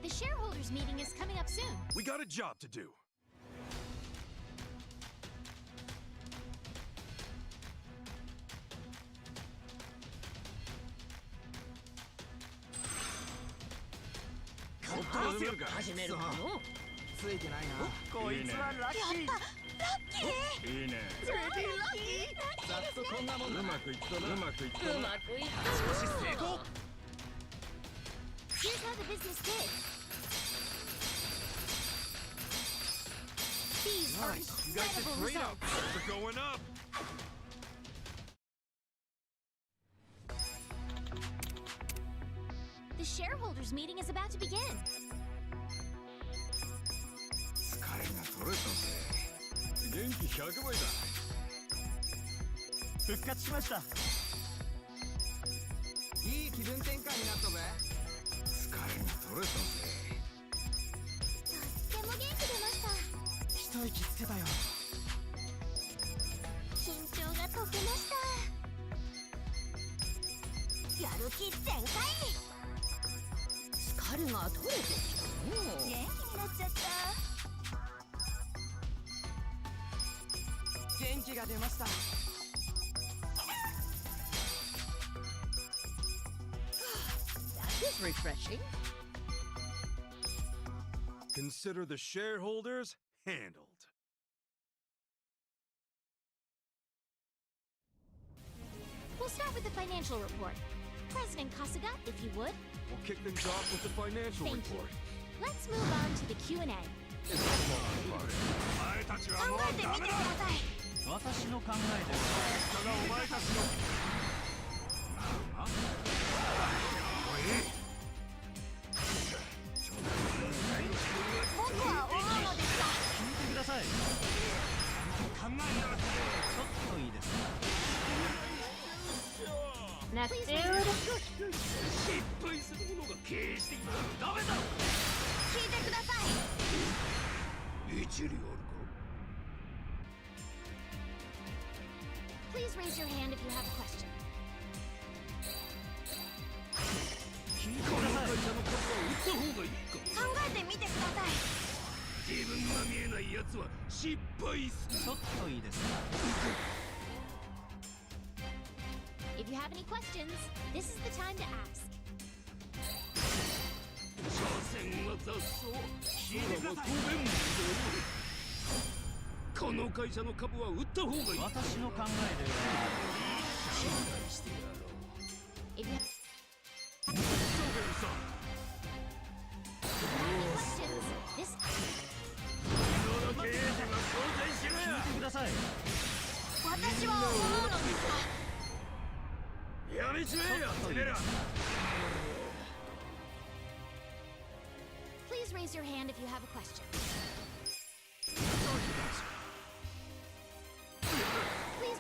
The shareholders meeting is coming up soon. We got a job to do. Come on, 始めるかの。ついてないな。こいつはラッキー。いいね。ざっとこんなもんだ。うまくいったな。うまくいったな。うまくいった少し成功。 Here's how the business did. These are Nice. You guys did incredible great out. results. They're going up. The shareholders meeting is about to begin. 疲れが取れたぜ。元気100倍だ。復活しました。いい気分転換になったぜ。疲れが取れたぜ。とっても元気出ました。一息つけたよ。緊張が解けました。やる気全開。疲れが取れてきたの。元気になっちゃった。元気が出ました。 That is refreshing. Consider the shareholders handled. We'll start with the financial report. President Kasuga, if you would. We'll kick things off with the financial Thank you. report. Let's move on to the Q&A. お前たちはもう考えてみてください。私の考えでは。だがお前たちの。なんだ。僕は思うのですが。聞いてください。考えならちょっといいですか。 Next dude. 失敗する者が経営していたらダメだ。聞いてください。一理あるか。 Please raise your hand if you have a question. 聞いてください。会社の株は売った方がいいか。考えてみてください。自分が見えない奴は失敗する。ちょっといいですか。 If you have any questions, this is the time to ask. 線は雑草聞いてくださいこの会社の株は売った方がいい私の考えでは信頼してやろう If you have そうかよさ questions, this 今の経営陣は交代しろよ聞いてください私は思うのですがやめちまえよてめえら Please raise your hand if you have a question. Please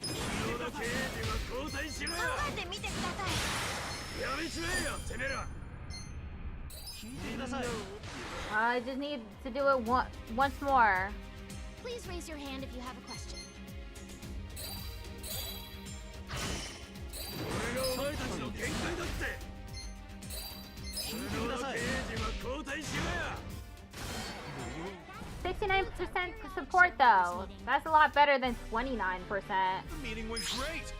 今の経営陣は交代しろよ考えてみてくださいやめちまえよてめえら聞いてください I just need to do it once more. Please raise your hand if you have a question. 俺がお前たちの限界だって聞いてください経営陣は交代しろよ 69% support though. That's a lot better than 29%. The meeting went great.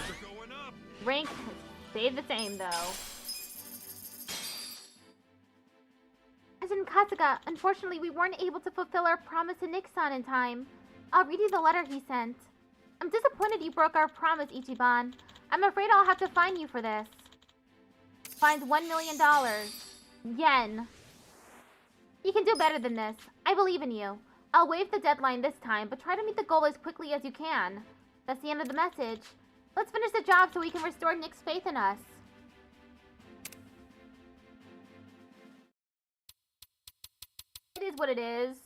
They're going up. Rank stayed the same though. As in Kasuga, unfortunately we weren't able to fulfill our promise to Nixon in time. I'll read you the letter he sent. I'm disappointed you broke our promise, Ichiban. I'm afraid I'll have to fine you for this. Fines $1 million. Yen. You can do better than this. I believe in you. I'll waive the deadline this time, but try to meet the goal as quickly as you can. That's the end of the message. Let's finish the job so we can restore Nick's faith in us. It is what it is.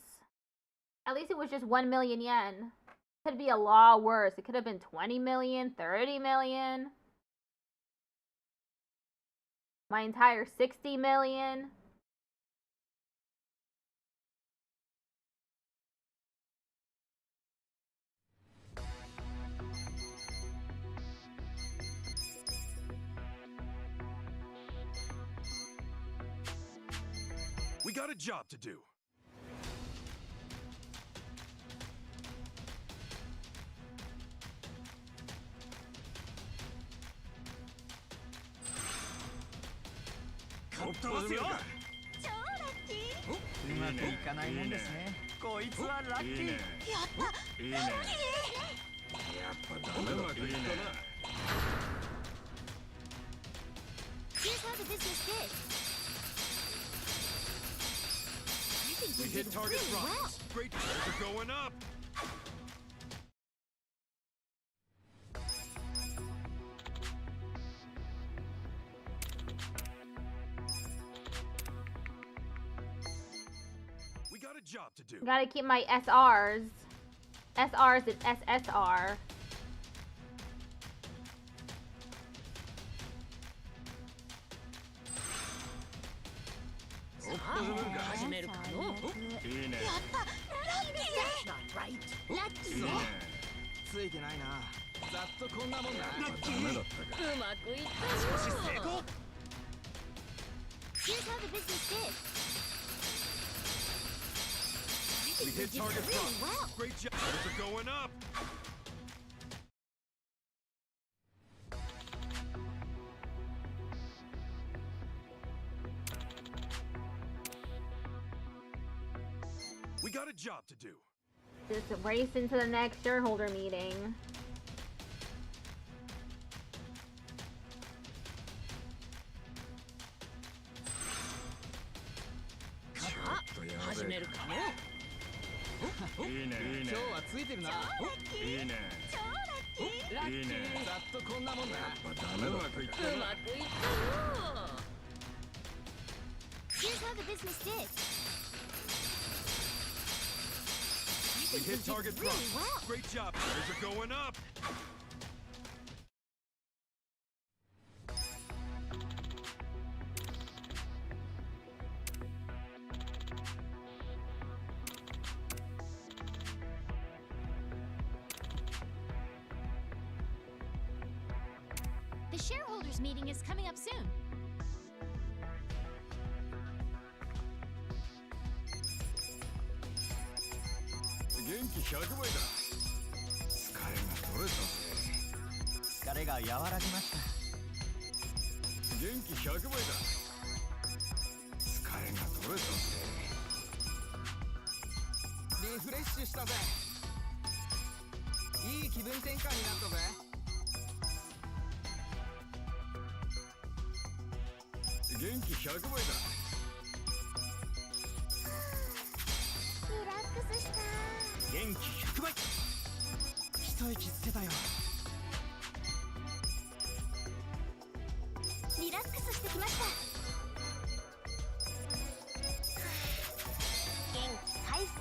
At least it was just 1 million yen. Could be a lot worse. It could have been 20 million, 30 million. My entire 60 million. We got a job to do. Come to us, yo! うまくいかないもんですね。こいつはラッキー。いいね。いいね。やっぱダメだと言ったな。 Here's how the business did. You think We you hit did target really well. promise. Great. They're going up. We got a job to do. Gotta keep my SRs. SRs is SSR. Not right. ラッキーね。ついてないな。ざっとこんなもんだ。ダメだったか。うまくいったよ成功. Here's how the business did. We hit did target really promise. well. Great job. They're going up. We got a job to do. Just race into the next shareholder meeting. Oh, いいね。いいね。今日はついてるな。いいね。ラッキー。いいね。ざっとこんなもんだ。ダメうまくいったな。うまくいったよ Here's how the business did. We hit target really promise. well. Great job. They're going up. The shareholders meeting is coming up soon. 元気100倍だ。疲れが取れたぜ。疲れが和らぎました。元気100倍だ。それさせ。リフレッシュしたぜ。いい気分転換になったぜ。元気100倍だ。リラックスした。元気100倍。一息つけたよ。リラックスしてきました。元気回復。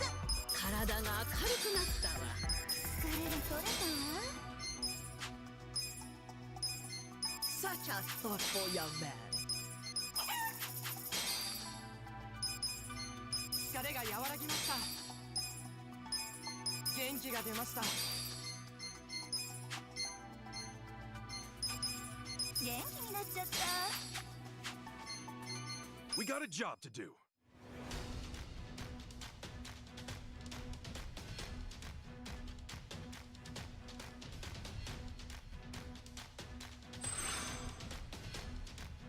体が明るくなったわ。疲れが取れたわ。 Such a thoughtful young man. 疲れが和らぎました。元気が出ました。元気になっちゃった。 We got a job to do.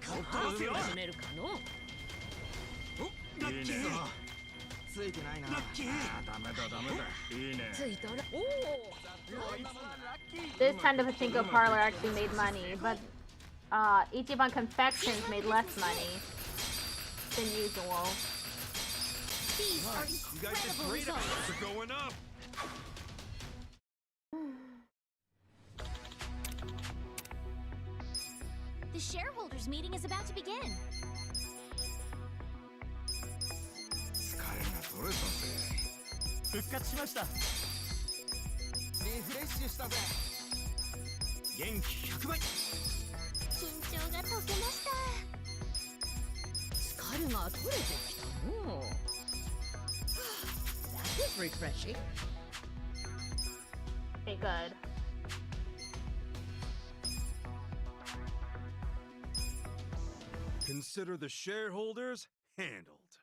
Oh, 始めるかの。ラッキー。ついてないな。ラッキー。ダメだダメだ。いいね。ついたら。おお。 This time the pachinko parlor actually made money, but Ichiban Confections made less money than usual. These are You guys did incredible great. results. They're going up. The shareholders meeting is about to begin. 疲れが取れたぜ。復活しました。リフレッシュしたぜ。元気100倍。緊張が解けました。疲れが取れてきたの。That was refreshing. Okay, good. Consider the shareholders handled.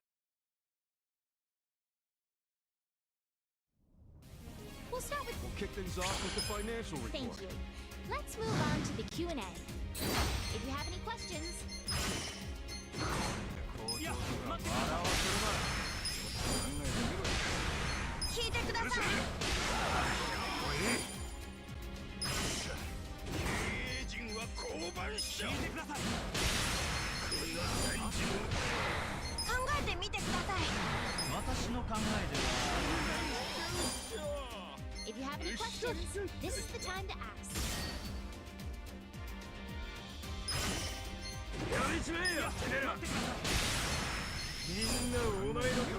We'll start with. We'll kick things off with the financial report. Thank you. Let's move on to the Q&A. If you have any questions, いや、待って。聞いてください。経営陣は降板し。聞いてください。考えてみてください。私の考えでは。 If you have any questions, this is the time to ask. やりちめえよ、てめえら。みんなお前の曲。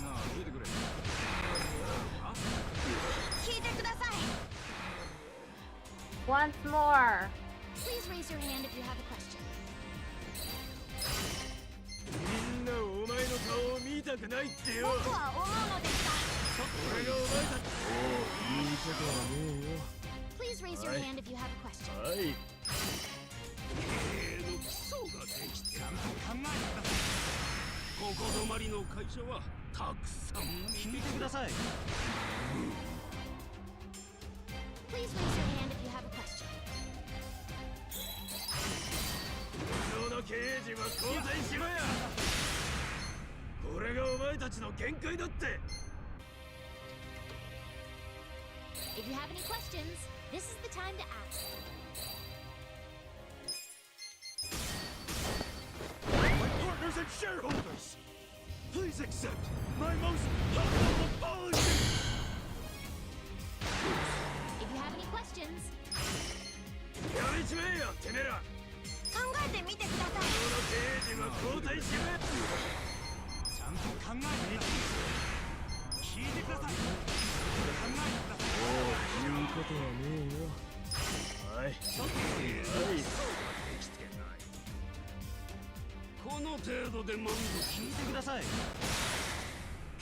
なあ、聞いてくれ。聞いてください。 Once more. Please raise your hand if you have a question. みんなお前の顔を見たくないってよ。僕は思うのですが。俺がお前たち。おお、いいことはねえよ。 Please raise your hand if you have a question. はい。経営の基礎ができて。ちゃんと考えてください。ここ止まりの会社はたくさん聞いてください。 Please raise your hand if you have a question. 無能の経営陣は交代しろや。これがお前たちの限界だって。 If you have any questions, this is the time to ask. My partners and shareholders, please accept my most humble apology. If you have any questions, やりちめえよ、てめえら。考えてみてください。無能の経営陣は交代しろや。ちゃんと考えてみて。聞いてください。考えてください。おお、言うことはねえよ。はい。ちょっとこの程度で満足。聞いてください。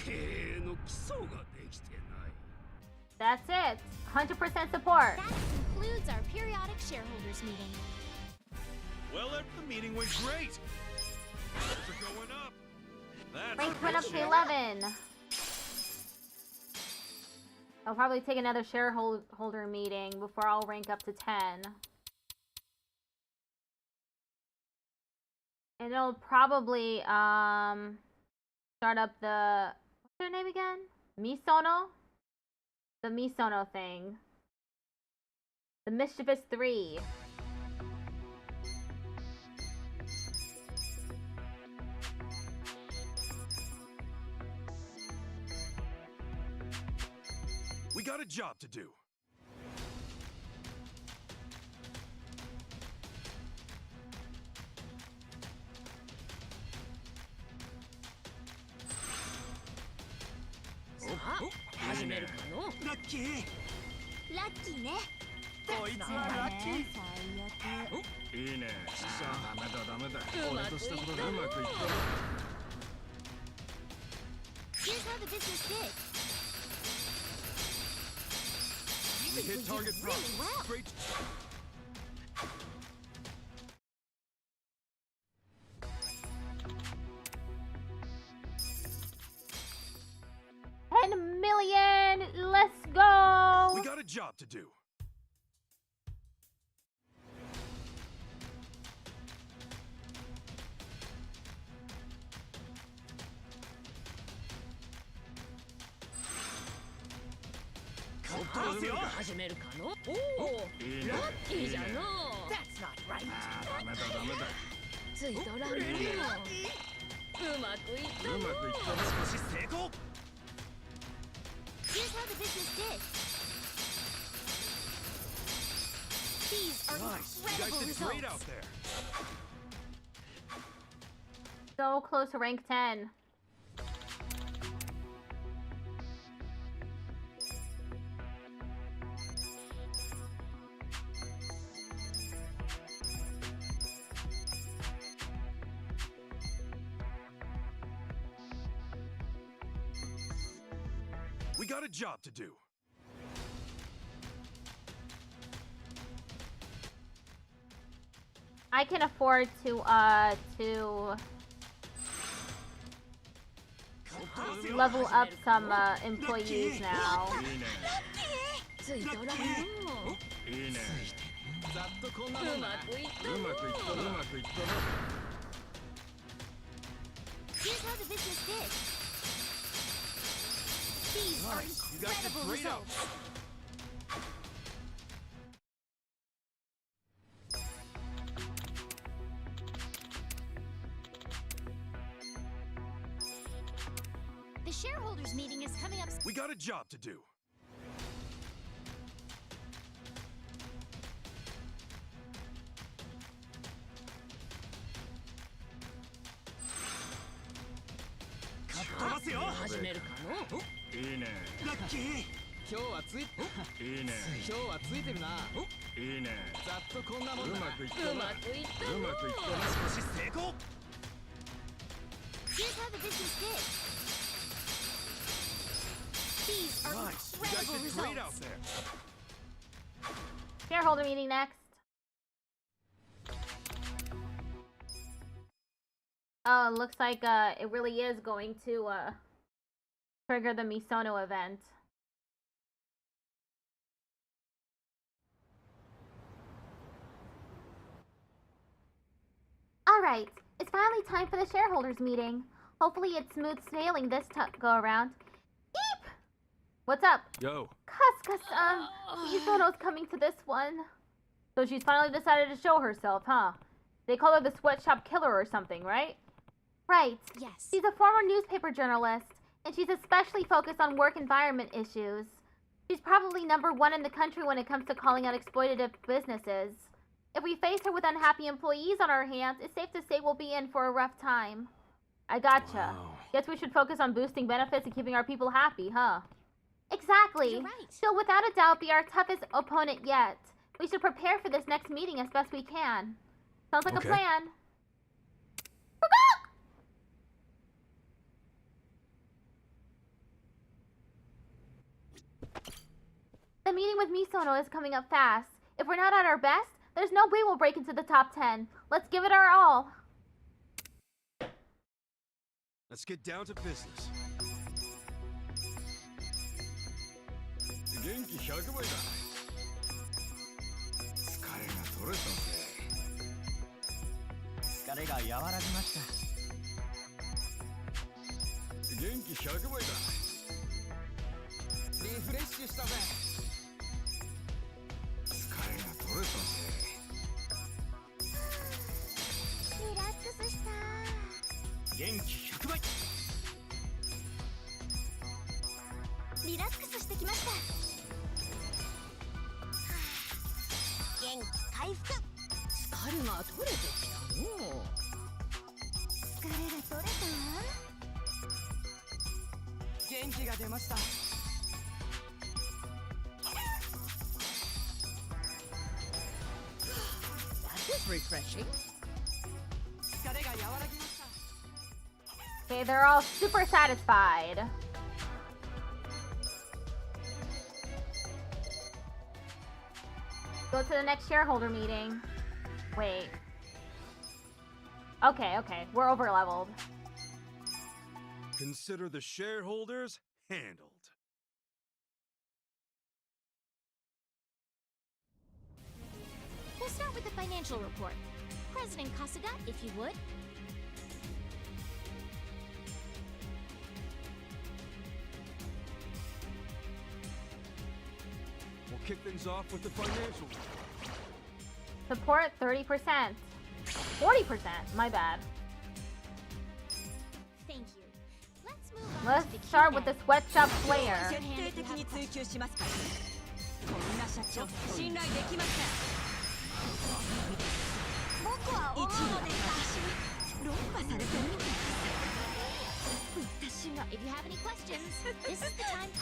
経営の基礎ができてない。 That's it. 100% support. That concludes our periodic shareholders meeting. Well, the meeting went great. Shares are going up. That's Rank went up to great. 11. I'll probably take another shareholder meeting before I'll rank up to 10. And it'll probably start up the, what's their name again? Misono? The Misono thing. The Mischievous 3. We got a job to do. Lucky. ラッキーね。こいつはラッキー。いいね。ダメだダメだ。俺としたことでうまくいった。Here's how the business did. We hit target really well. Great. $10 million! Let's go! We got a job to do. That's not right. ダメだダメだ。ついとらんね。うまくいったうまくいったな。少し成功。Here's how the business did. These are Nice. You guys incredible did great results. out there. So close to rank 10. We got a job to do. I can afford to level up some employees now. ついとらんの。いいね。ざっとこんなもんだ。うまくいったうまくいったな。うまくいったな。Here's how the business did. These are Nice. You guys did incredible great out results. The shareholders meeting is coming up. We got a job to do. Oh, いいね。ラッキー。今日はつい。いいね。今日はついてるな。いいね。ざっとこんなもんだ。うまくいったな。うまくいったな。少し成功。Here's how the business did. These are Nice. You guys incredible did great out results. there. Shareholder meeting next. Oh, looks like it really is going to trigger the Misono event. Alright, it's finally time for the shareholders meeting. Hopefully it's smooth sailing this go around. Eep! What's up? Yo. Cuz, Misono's coming to this one. So she's finally decided to show herself, huh? They call her the sweatshop killer or something, right? Right. Yes. She's a former newspaper journalist, and she's especially focused on work environment issues. She's probably #1 in the country when it comes to calling out exploitative businesses. If we face her with unhappy employees on our hands, it's safe to say we'll be in for a rough time. I gotcha. Wow. Guess we should focus on boosting benefits and keeping our people happy, huh? Exactly. You're right. She'll without a doubt be our toughest opponent yet. We should prepare for this next meeting as best we can. Sounds like Okay. a plan. The meeting with Misono is coming up fast. If we're not at our best, there's no way we'll break into the top 10. Let's give it our all. Let's get down to business. 元気100倍だ。疲れが取れたぜ。疲れれが和らぎました。元気100倍だ。リフレッシュしたぜ。疲れが取れたぜ。リラックスした。元気100倍。リラックスしてきました。元気回復。疲れが取れてきたの。疲れが取れた？元気が出ました。That is refreshing. 疲れが和らぎました。 Okay, they're all super satisfied. Go to the next shareholder meeting. Wait. Okay, we're over leveled. Consider the shareholders handled. We'll start with the financial report. President Kasuga, if you would. We'll kick things off with the financial. Support 30%. 40%, my bad. Thank you. Let's move on Let's to the start with the Cuphead. sweatshop player. 徹底的に追求しますから。こんな社長信頼できません。僕は思うのですが、論破されてるのか。私が If you have any questions, this is the time.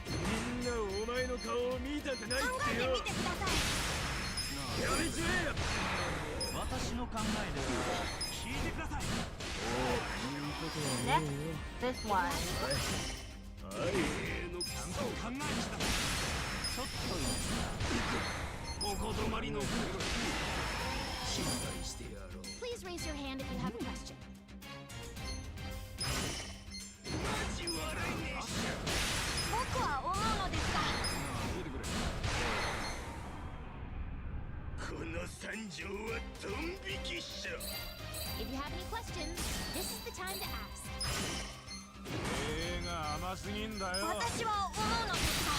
みんなお前の顔を見たくない考えてってよ。みてください。やりちめえよ。私の考えです。聞いてください。 Next, this one. ちゃんと考えてください。ちょっといいですか。ここ止まりの。心配してやろう。 Please raise your hand if you have a question. マジ笑いねえし。僕は思うのですが、この三条はドン引きっしょ。 If you have any questions, this is the time to ask. 絵が甘すぎんだよ。私は思うのですが、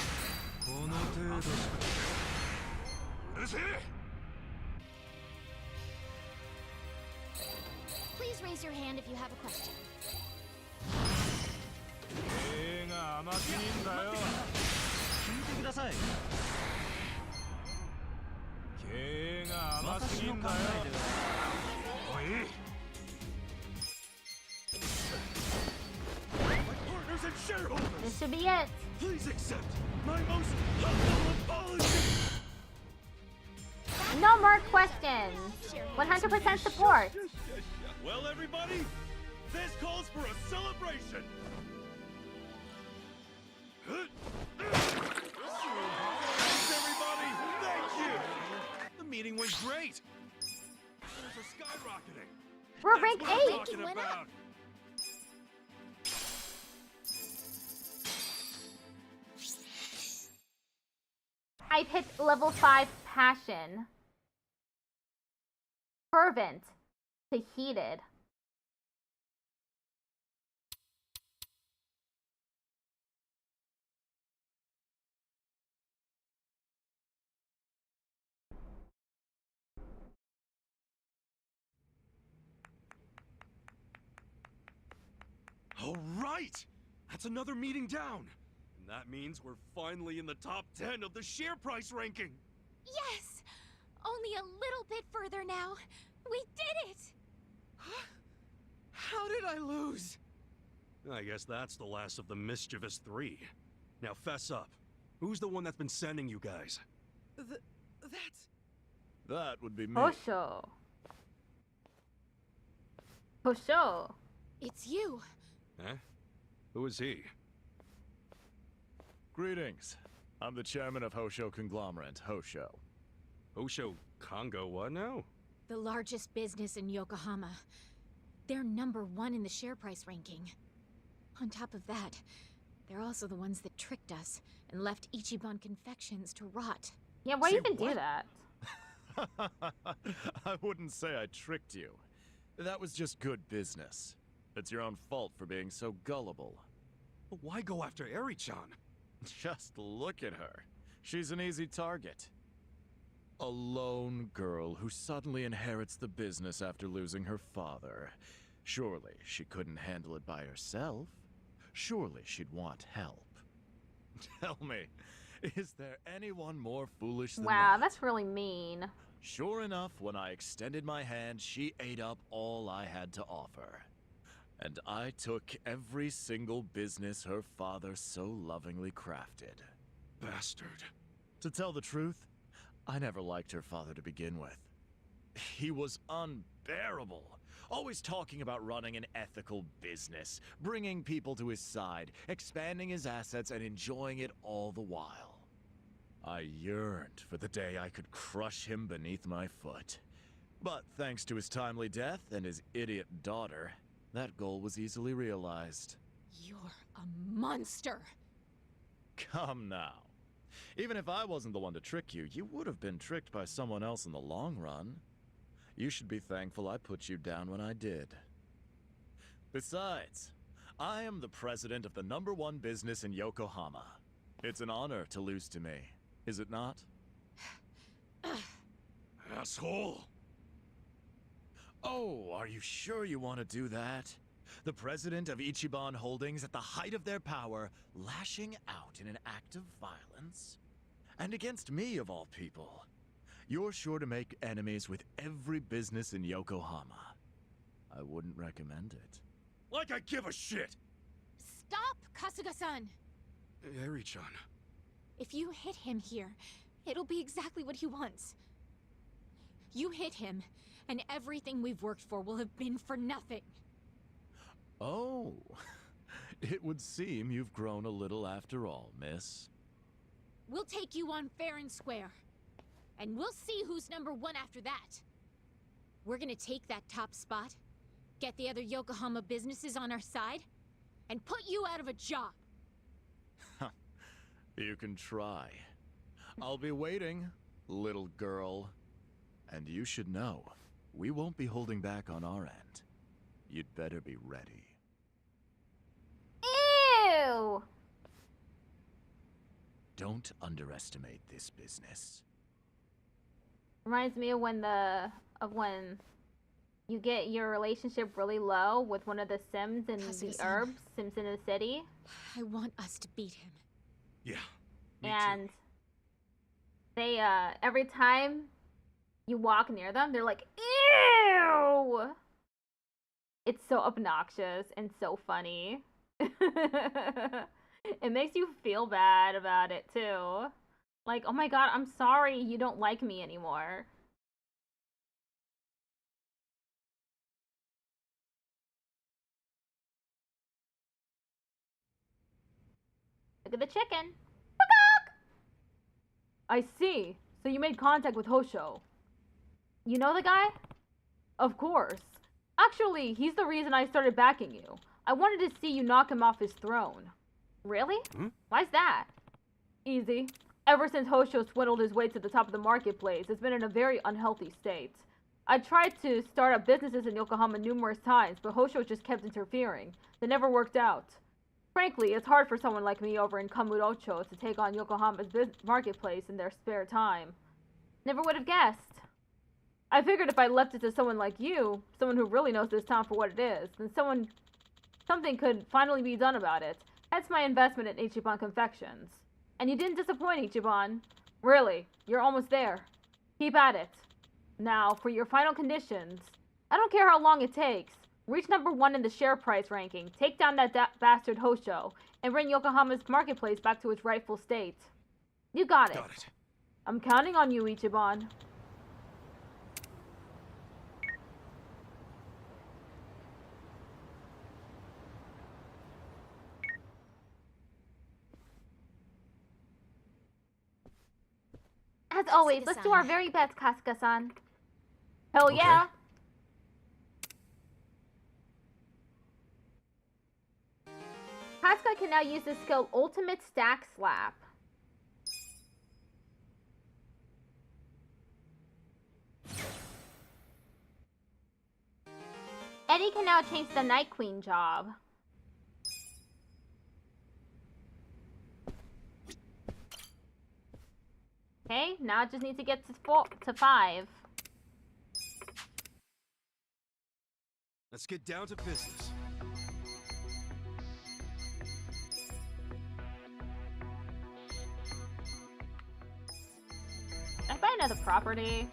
この程度しか。うるせえ。 Please raise your hand if you have a question. 絵が甘すぎんだよ。聞いてください。経営が甘す私の考ぎんだよ。えでは。おい。My partners and shareholders, This should be it. please accept my most humble apology. No more questions. 100% support. Well, everybody, this calls for a celebration. Thanks, everybody. Thank you. The meeting went great. Shares are skyrocketing. We're rank That's what I'm 8. talking went up. about. I've hit level 5 passion. Fervent to heated. All right! That's another meeting down. And that means we're finally in the top 10 of the share price ranking. Yes! Only a little bit further now. We did it! How did I lose? I guess that's the last of the mischievous 3. Now fess up. Who's the one that's been sending you guys? That would be me. Hosho. Hosho. It's you. Huh? Who is he? Greetings. I'm the chairman of Hosho Conglomerate, Hosho. Hosho Congo what now? The largest business in Yokohama. They're #1 in the share price ranking. On top of that, they're also the ones that tricked us and left Ichiban confections to rot. Yeah, why do you Say even do what? that? I wouldn't say I tricked you. That was just good business. It's your own fault for being so gullible. But why go after Eri-chan? Just look at her. She's an easy target. A lone girl who suddenly inherits the business after losing her father. Surely she couldn't handle it by herself. Surely she'd want help. Tell me, is there anyone more foolish than Wow, that? that's really mean. Sure enough, when I extended my hand, she ate up all I had to offer. And I took every single business her father so lovingly crafted. Bastard. To tell the truth, I never liked her father to begin with. He was unbearable. Always talking about running an ethical business, bringing people to his side, expanding his assets, and enjoying it all the while. I yearned for the day I could crush him beneath my foot. But thanks to his timely death and his idiot daughter, that goal was easily realized. You're a monster! Come now. Even if I wasn't the one to trick you, you would have been tricked by someone else in the long run. You should be thankful I put you down when I did. Besides, I am the president of the #1 business in Yokohama. It's an honor to lose to me, is it not? Asshole! Oh, are you sure you want to do that? The president of Ichiban Holdings at the height of their power, lashing out in an act of violence? And against me, of all people. You're sure to make enemies with every business in Yokohama. I wouldn't recommend it. Like I give a shit! Stop, Kasuga-san! Eri-chan. If you hit him here, it'll be exactly what he wants. You hit him, and everything we've worked for will have been for nothing. Oh, it would seem you've grown a little after all, miss. We'll take you on fair and square. And we'll see who's #1 after that. We're gonna take that top spot, get the other Yokohama businesses on our side, and put you out of a job. You can try. I'll be waiting, little girl. And you should know, we won't be holding back on our end. You'd better be ready. Ew! Don't underestimate this business. Reminds me of when you get your relationship really low with one of the Sims in the Kasuga-san. Herbs, Sims in the City. I want us to beat him. Yeah. Me And too. they, every time you walk near them, they're like, ew! It's so obnoxious and so funny. It makes you feel bad about it, too. Like, oh my god, I'm sorry you don't like me anymore. Look at the chicken. Peacock! I see. So you made contact with Hosho. You know the guy? Of course. Actually, he's the reason I started backing you. I wanted to see you knock him off his throne. Really? Why's that? Easy. Ever since Hosho swindled his way to the top of the marketplace, it's been in a very unhealthy state. I tried to start up businesses in Yokohama numerous times, but Hosho just kept interfering. They never worked out. Frankly, it's hard for someone like me over in Kamurocho to take on Yokohama's marketplace in their spare time. Never would have guessed. I figured if I left it to someone like you, someone who really knows this town for what it is, then something could finally be done about it. Hence my investment in Ichiban Confections. And you didn't disappoint, Ichiban. Really, you're almost there. Keep at it. Now, for your final conditions, I don't care how long it takes. Reach #1 in the share price ranking, take down that bastard Hosho, and bring Yokohama's marketplace back to its rightful state. You got it. Got it. I'm counting on you, Ichiban. As always, let's do our very best, Kasuga-san. Hell Okay. yeah! Kasuga can now use the skill Ultimate Stack Slap. Eddie can now change the Night Queen job. Okay, now it just needs to get to 5. Let's get down to business. Can I buy another property?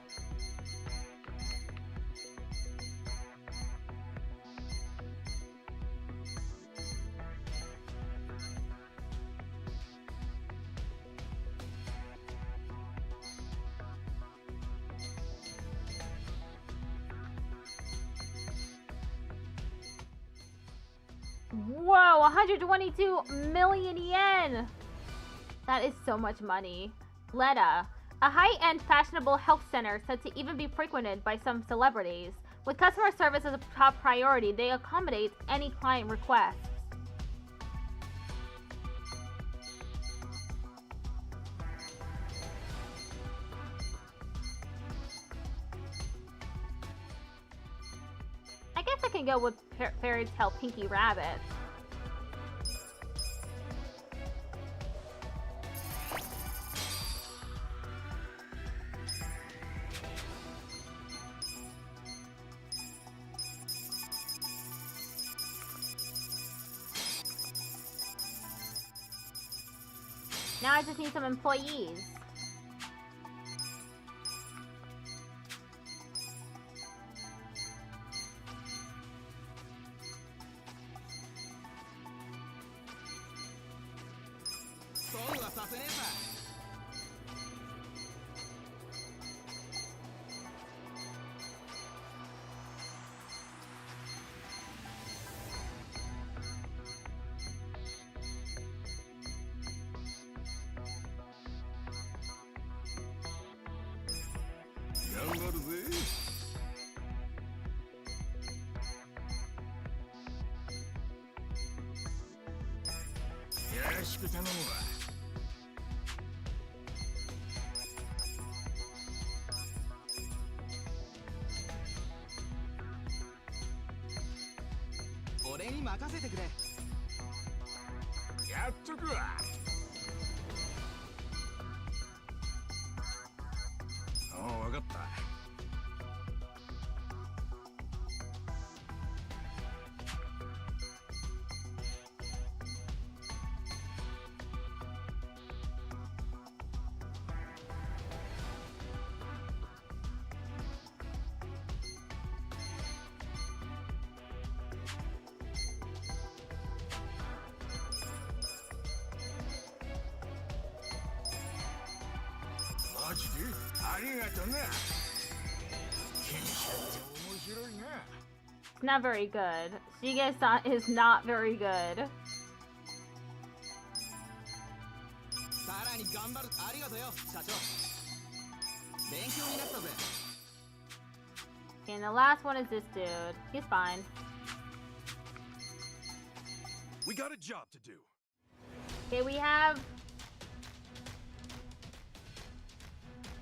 Whoa, 122 million yen! That is so much money. Letta, a high-end fashionable health center said to even be frequented by some celebrities. With customer service as a top priority, they accommodate any client requests. I guess I can go with Fairy Tale Pinky Rabbit. Now I just need some employees. It's not very good. Shige-san is not very good. And the last one is this dude. He's fine. We got a job to do. Okay, we have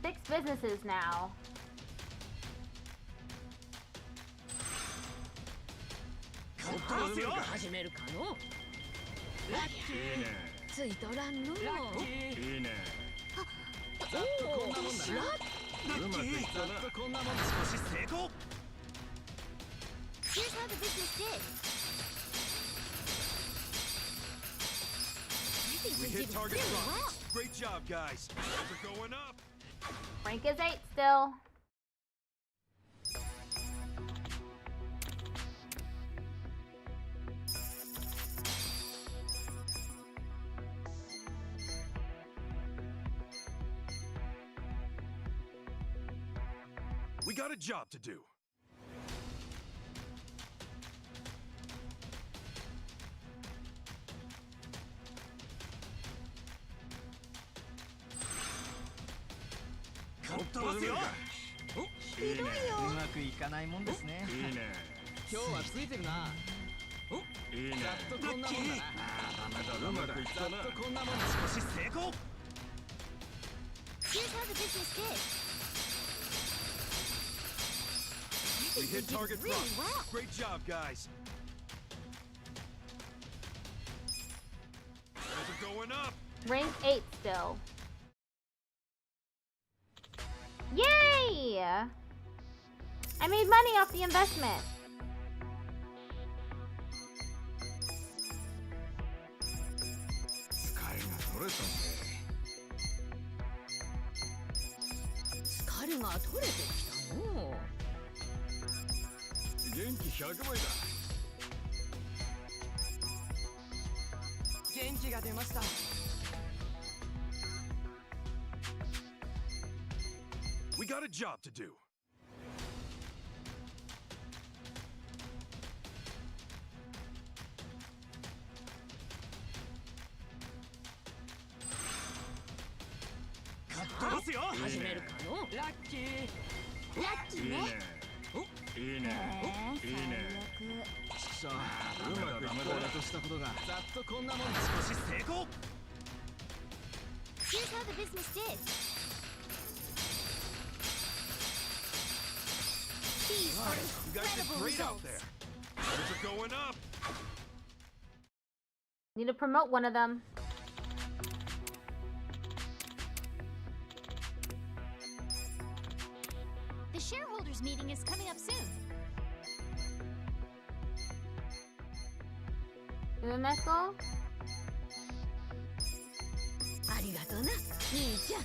6 businesses now. Here's how the business did. We hit target rocks. Great job, guys. We're going up. Rank is 8 still. We got a job to do. Here's how the business did. We hit target front. Great job, guys. Guys are going up. Rank 8 still. Yay! I made money off the investment. We got a job to do. Here's how the business did. These are You guys did incredible great out results. there. Guys are going up. Need to promote one of them. The shareholders meeting is coming up soon. Umeko? ありがとうな兄ちゃん。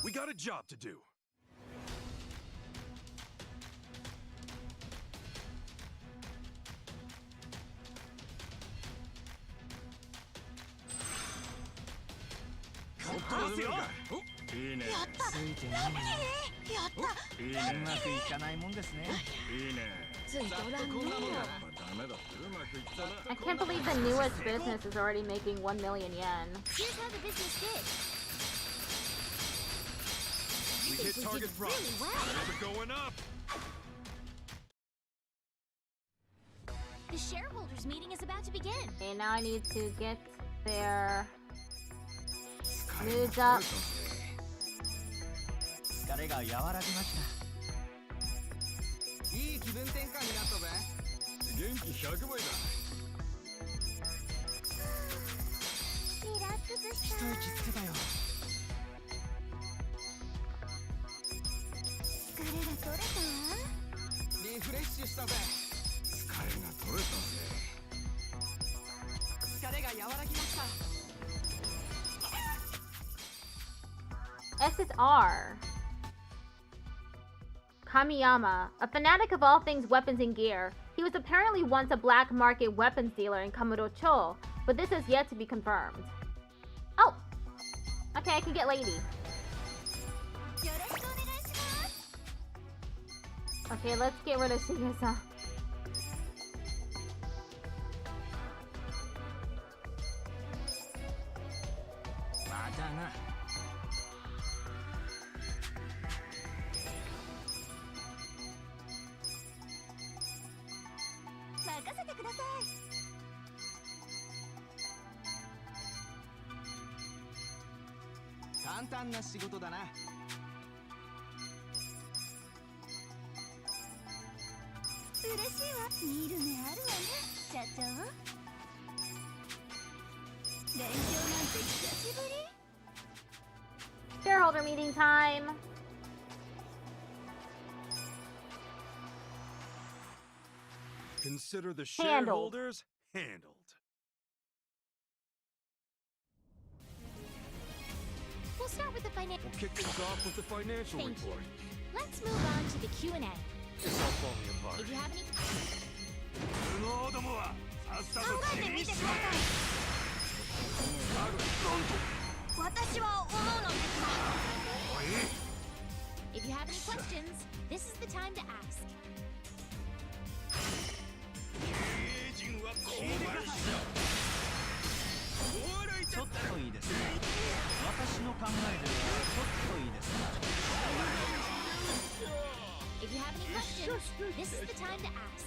We got a job to do. I can't believe the newest business is already making 1 million yen. Here's how the business did. We hit target front. Really well. Guys are going up. The shareholders meeting is about to begin. Okay, now I need to get their moods up. 疲れが和らぎました。いい気分転換になったぜ。元気100倍だ。リラックスし一息つけたよ。疲れが取れた？リフレッシュしたぜ。疲れが取れたぜ。疲れが和らぎました。 S is R. Kamiyama, a fanatic of all things weapons and gear. He was apparently once a black market weapons dealer in Kamurocho, but this has yet to be confirmed. Oh! Okay, I can get Lady. Okay, let's get rid of Shigesa. Shareholder meeting time. Consider the Handled. shareholders handled. We'll start with the financial. We'll kick things off with the financial Thank you. report. Let's move on to the Q&A. It's all falling apart. If you have any 無能どもはさっさと考えてみてください。私は思うのですが。If you have any questions, this is the time to ask. 経営陣はこうなるしちょっといいですか私の考えではちょっといいですか If you have any questions, this is the time to ask.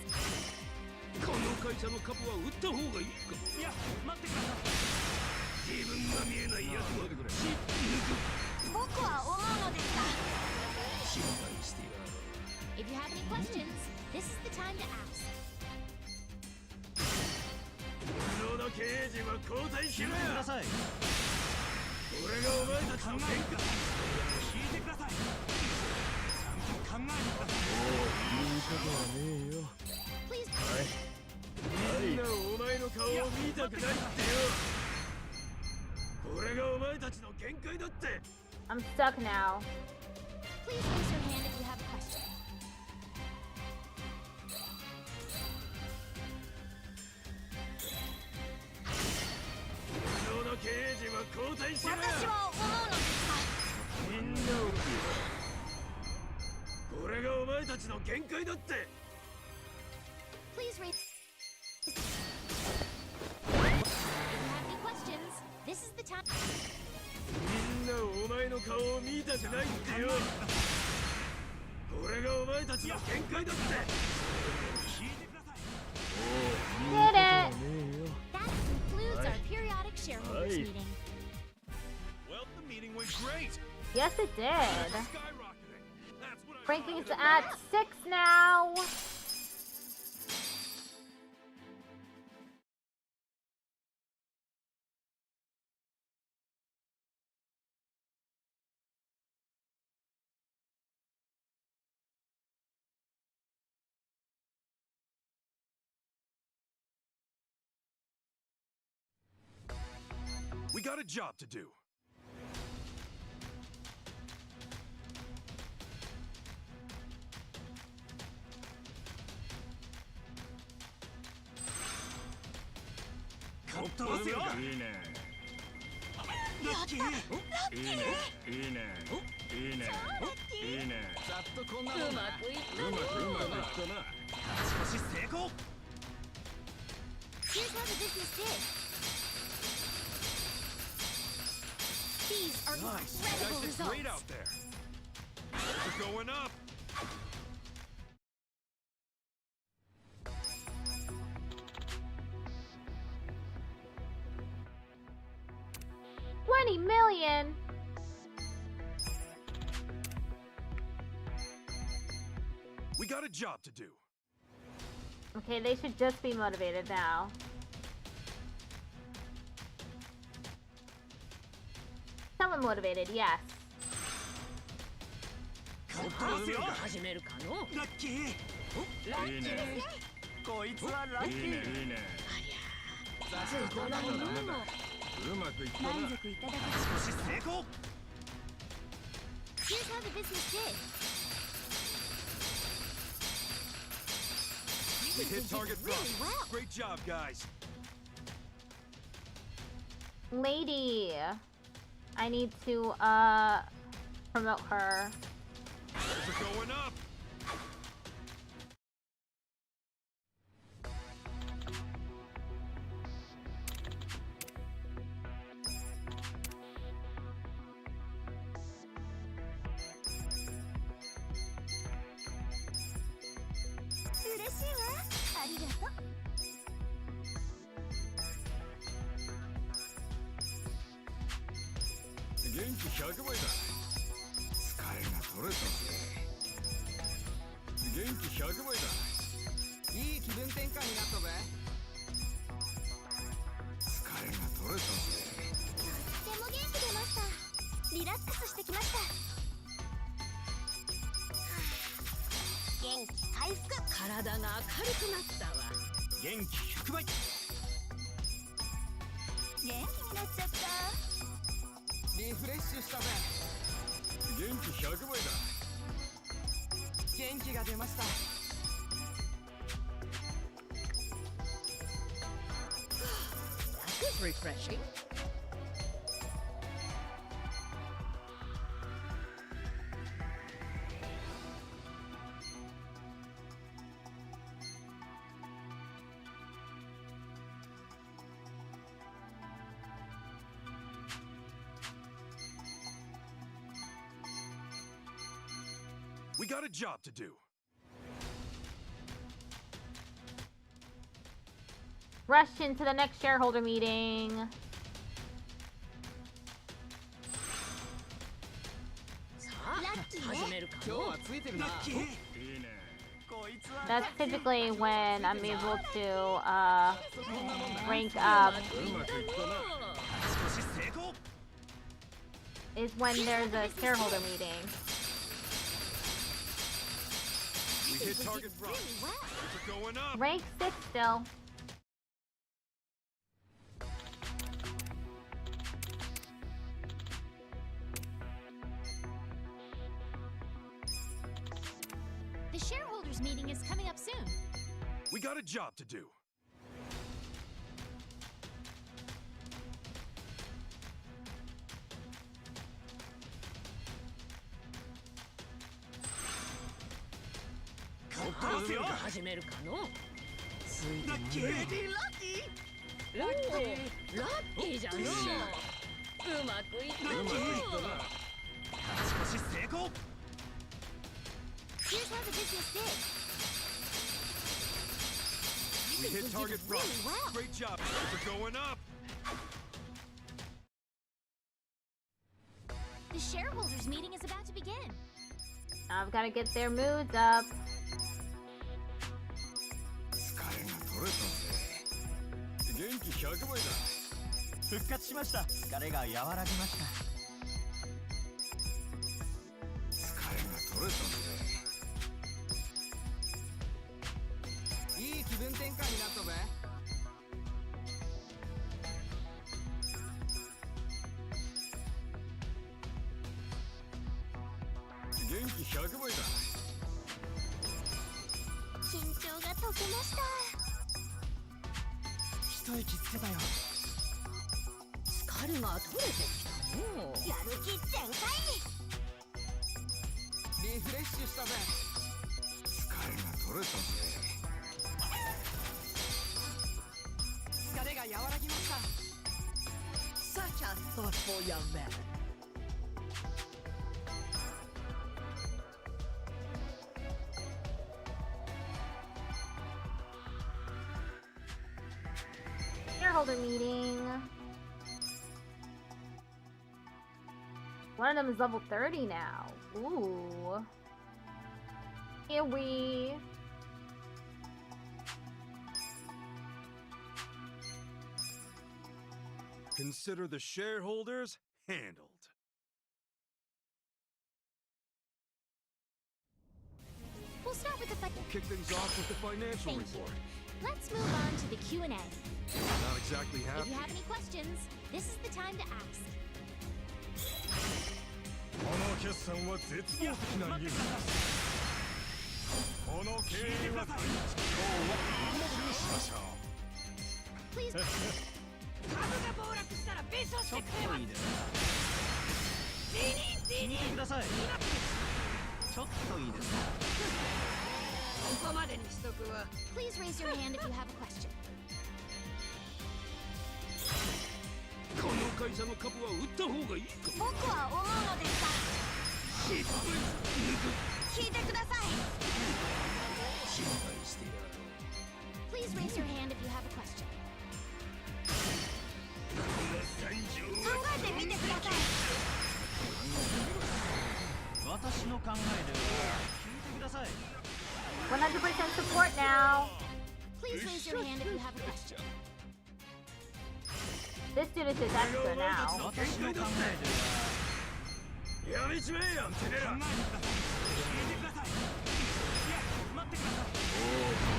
この会社の株は売った方がいいかいや待ってください自分が見えないやつは血抜く僕は思うのですが。心配してやろう。 If you have any questions, this is the time to ask. 無能な経営陣は交代しろくや。ださい。俺がお前たちの喧嘩。聞いてください。ちゃんと考えてください。言うことはねえよ。 Please. みんなお前の顔を見たくないってよ。これがお前たちの限界だって。 I'm stuck now. Please raise your hand if you have a question. 無能な経営陣は交代しろや。私は思うのですが。みんなをこれがお前たちの限界だって。 Please raise. If you have any questions, this is the time. みんなお前の顔を見たくないってよ。これがお前たちの限界だって。聞いてください。 Did it! That concludes our periodic shareholders Aye. meeting. Well, the meeting went great. Yes, it did. Skyrocketing. That's what I Ranking's at 6 now. We got a job to do. I いいね。ラッキー。いいね。いいね。いいね。いいね。ざっとこんなもんだ。うまくいったうまくいったな。少し成功。 Here's how the business did. These are Nice. You incredible guys did great results. out there. They're going up. $20 million. We got a job to do. Okay, they should just be motivated now. Someone motivated, yes. 始めるかの。ラッキー。いいね。こいつはラッキいいね。ー。いいね。ついこんなものもうまくいったな。満足いただけ少し成功。 Here's how the business did. We hit target really front. well. Great job, guys. Lady, I need to promote her. They're going up. Genki 回復。体が明るくなったわ。元気100倍。元気になっちゃった。リフレッシュしたぜ。元気100倍だ。元気が出ました。That was refreshing. We got a job to do. Rush into the next shareholder meeting. That's typically when I'm able to rank up. Is when there's a shareholder meeting. We hit target front. We're going up. Rank 6 still. The shareholders meeting is coming up soon. We got a job to do. Here's how the business did. We hit target front. Really well. Great job. We're going up. The shareholders meeting is about to begin. I've got to get their moods up. 疲れが取れたぜ。元気100倍だ。復活しました。疲れが和らぎました。疲れが取れたぜ。いい気分転換になったぜ。元気100倍だ。緊張が解けました。一息つけたよ。疲れが取れてきたの。やる気全開。リフレッシュしたぜ。疲れが取れたぜ。疲れが和らぎました。Such a thoughtful young man. Shareholder meeting. One of them is level 30 now. Ooh. Here we. Consider the shareholders handled. We'll start with the We'll kick things off with the financial Thank you. report. Let's move on to the Q&A. Not exactly If happy. you have any questions, this is the time to ask. この決算は絶望的なニュース。この経営は今日は一目にしましょう。 Please. 株が暴落したら弁償してくれます。いいですか。辞任聞いてください。ちょっといいですか。ここまでにしとくわ。 Please raise your hand if you have a question. この会社の株は売った方がいいか。僕は思うのですが。聞いてください。心配してやろう。 Please raise your hand if you have a question. 考えてみてください。私の考えでは聞いてください。 100% support now. Please raise your hand if you have a question. This student is extra now. 私の考えではやめちめえやんてめえら。聞いてください。いや待ってください。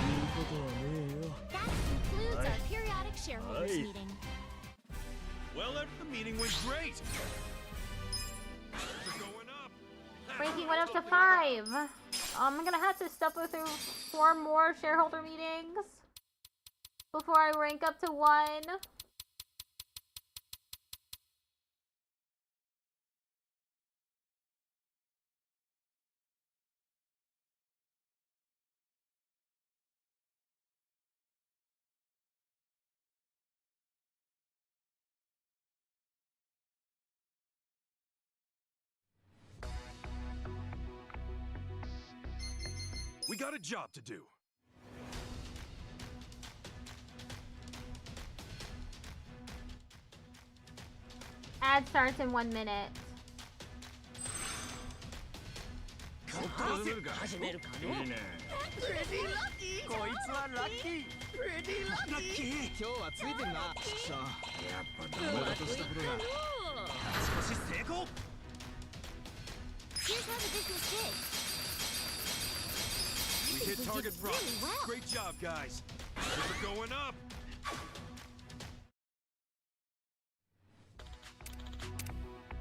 言うことはねえよ。 That concludes our periodic shareholders meeting. Well, the meeting went great. We're going up. Ranking went up to 5. I'm gonna have to suffer through 4 more shareholder meetings before I rank up to 1. We got a job to do. Ad starts in 1 minute. 始めるかの いいね Pretty lucky! こいつはラッキー Pretty ラッキ lucky! ー今日はついてるなさあやっぱダメだとしたことだしかし成功 Here's how the business did. We hit did target really front. well. Great job, guys. We're going up.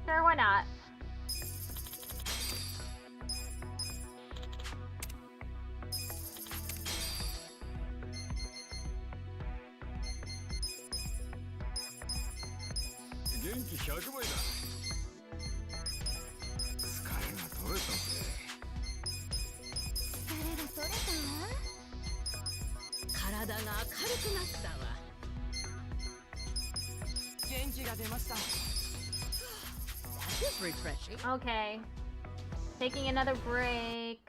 Sure, why not? Genki 100倍だ疲れが取れたぜ疲れが取れたわ。体が明るくなったわ。元気が出ました That is refreshing. Okay. Taking another break.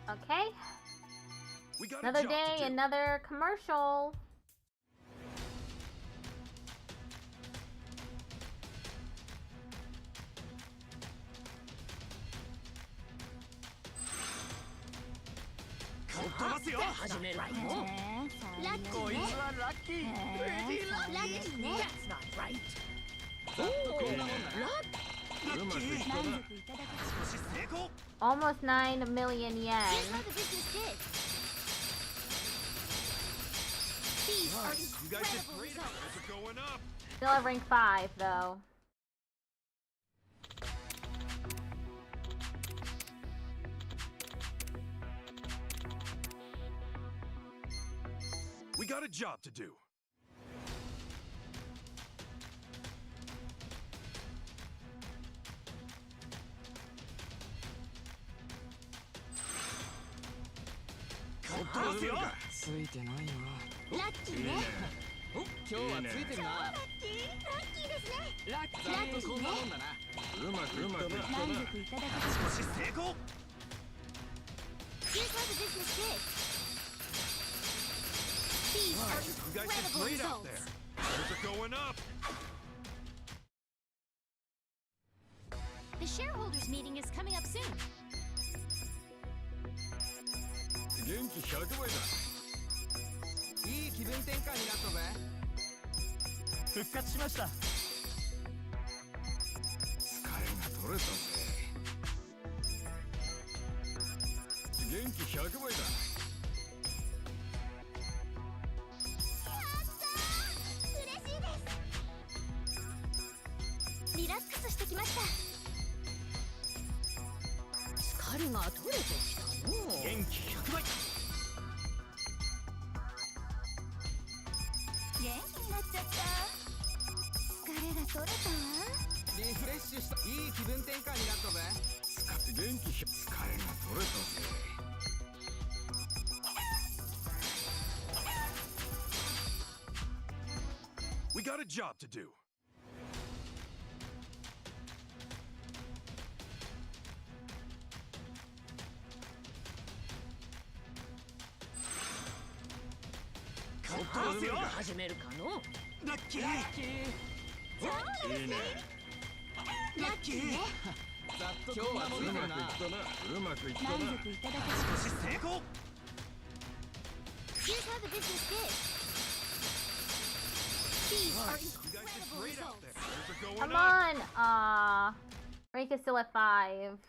Okay. We got Another a job day, to do. another commercial. Almost 9 million yen. You guys did great. Guys are going up. Still at rank 5, though. We got a job to do. You guys did great out there. Guys are going up. The shareholders meeting is coming up soon. 元気100倍だ。いい気分転換になったぜ。復活しました。疲れが取れたぜ。元気100倍だ。リラックスしてきました。疲れが取れてきたの。元気100倍。元気になっちゃった。疲れが取れたわ。リフレッシュした。いい気分転換になったぜ。元気疲れが取れたぜ。We got a job to do. Cuphead 始めるかの。ラッキー。いいね。ラッキーね。今日はうまくいったな。うまくいったな。満足いただけ少し成功。Here's how the business did. These are You guys did incredible great out results. there. Guys are going Come up. on! Rank is still at 5.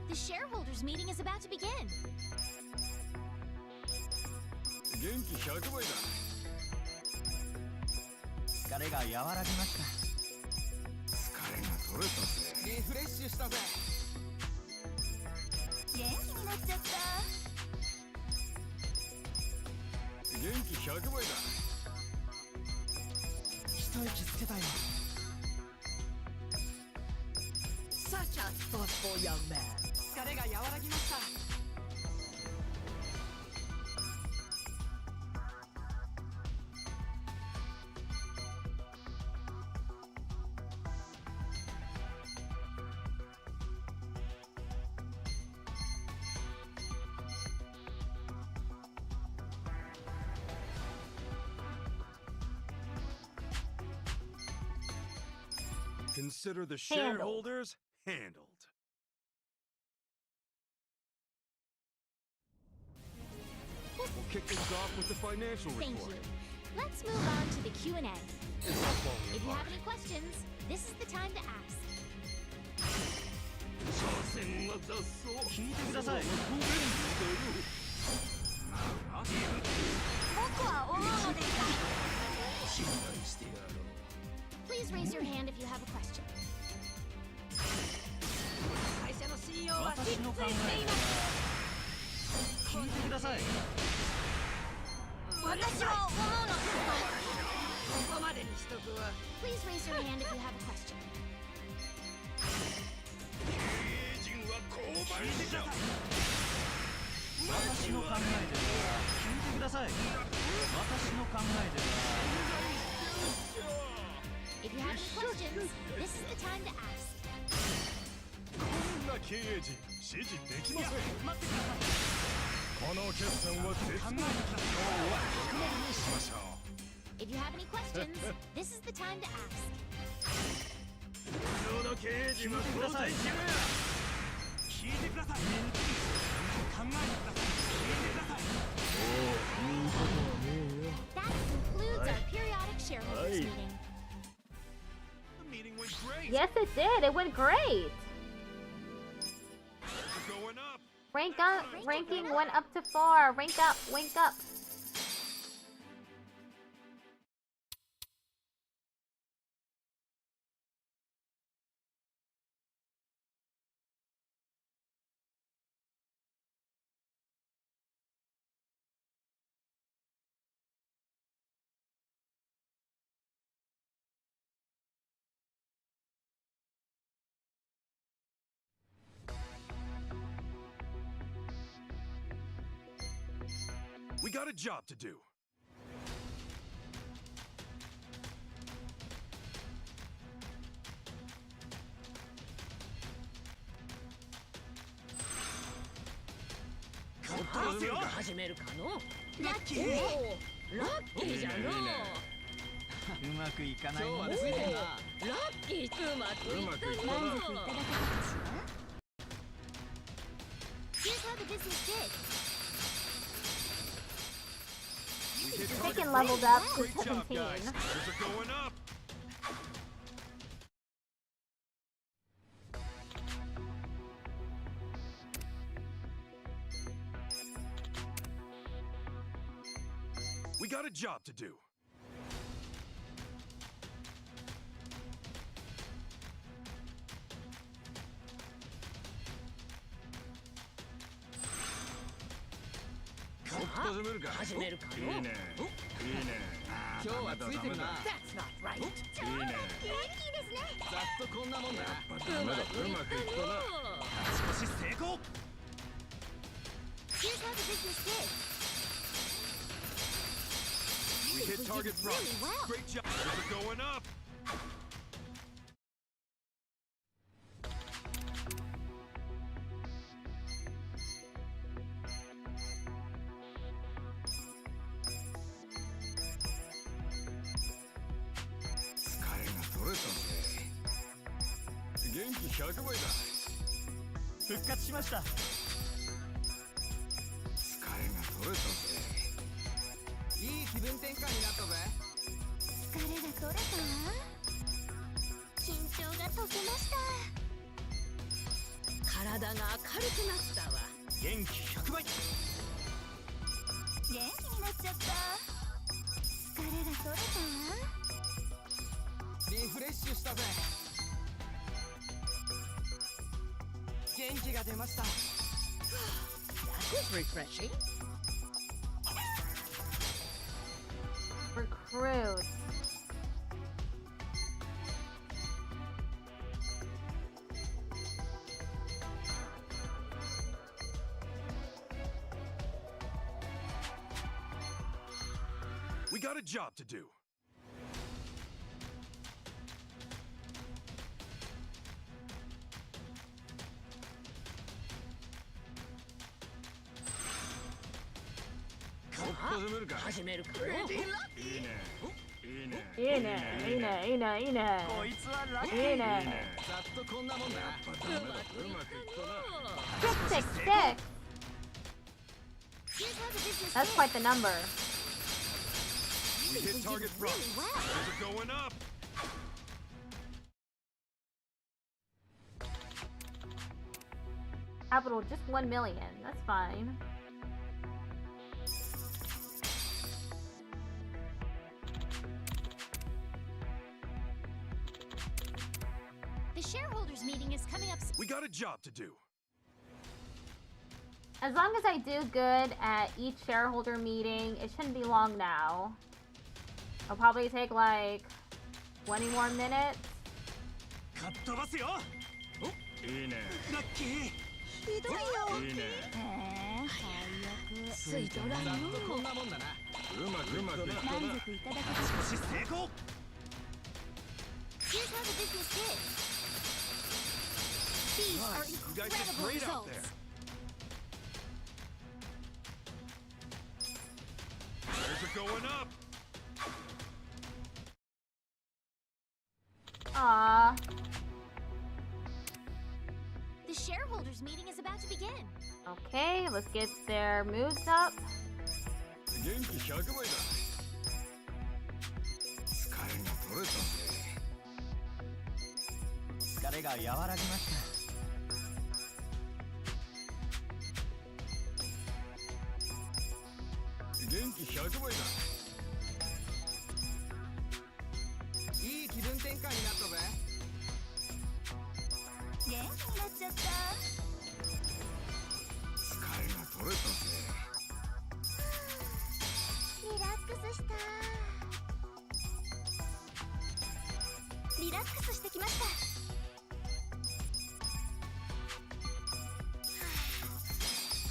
The shareholders meeting is about to begin. 元気100倍だ。疲れが和らぎました。疲れが取れたぜ。リフレッシュしたぜ。元気になっちゃった。元気100倍だ。一息つけたよ。Such a thoughtful young man. 疲れが和らぎました。Consider the Handled. shareholders handled. We'll kick things off with the financial Thank report. you. Let's move on to the Q&A. It's not falling If you have apart. any questions, this is the time to ask. 聞いてください。僕は思うのですが。信頼してやろう。 Please raise your hand if you have a question. 会社の CEO は私の考えしています。聞いてください。私は思うのですが。ここまでにしとくわ。 Please raise your hand if you have a question. 聞いてください。私の考えでは聞いてください。私の考えでは。If you have any questions, this is the time to ask. な経営陣指示できません。待ってください。この決算は絶望。今日はここまでにしましょう。 If you have any questions, this is the time to ask. 今日の経営陣はこの際決めや。聞いてください。考えてください。聞いてください。 That concludes our periodic shareholders meeting. The meeting went great. Yes, it did. It went great. We're going up. Ranking went up to 4. Rank up. We got a job to do. Here's how the business did. Chicken leveled up to Great job, 17. guys. Things are going up. We got a job to do. That's not right. ざっとこんなもんだ。少し成功。 Here's how the business did. We hit target really front. well. Great job. Things are going up. Full 活しました。いい気分転換になったぜ。疲れが取れた？緊張が解けました。体が明るくなったわ。元気100倍。元気になっちゃった。疲れが取れた？リフレッシュしたぜ。元気が出ました。 That was refreshing. Recruit. We got a job to do. Ine. こいつはラッキー。 Ine. ざっとこんなもんだ。 666. Here's how the business That's did. quite the number. We hit target front. Really well. Things are going up. Capital just 1 million. That's fine. The shareholders meeting is coming up. We got a job to do. As long as I do good at each shareholder meeting, it shouldn't be long now. It'll probably take like 20 more minutes. かっ飛ばすよ。いいね。ラッキー。ひどいよ。いいね。ついとらんよ。ざっとこんなもんだな。うまくいったな。満足いただけた。少し成功。 Here's how the business did. These are Nice. You guys did incredible great out results. there. Shares are going up. Aww. The shareholders meeting is about to begin. Okay, let's get their moods up. 元気100倍だ。疲れが取れたぜ。疲れが和らぎました。元気100倍だ。いい気分転換になったぜ。元気になっちゃった。疲れが取れたぜ。リラックスした。リラックスしてきました。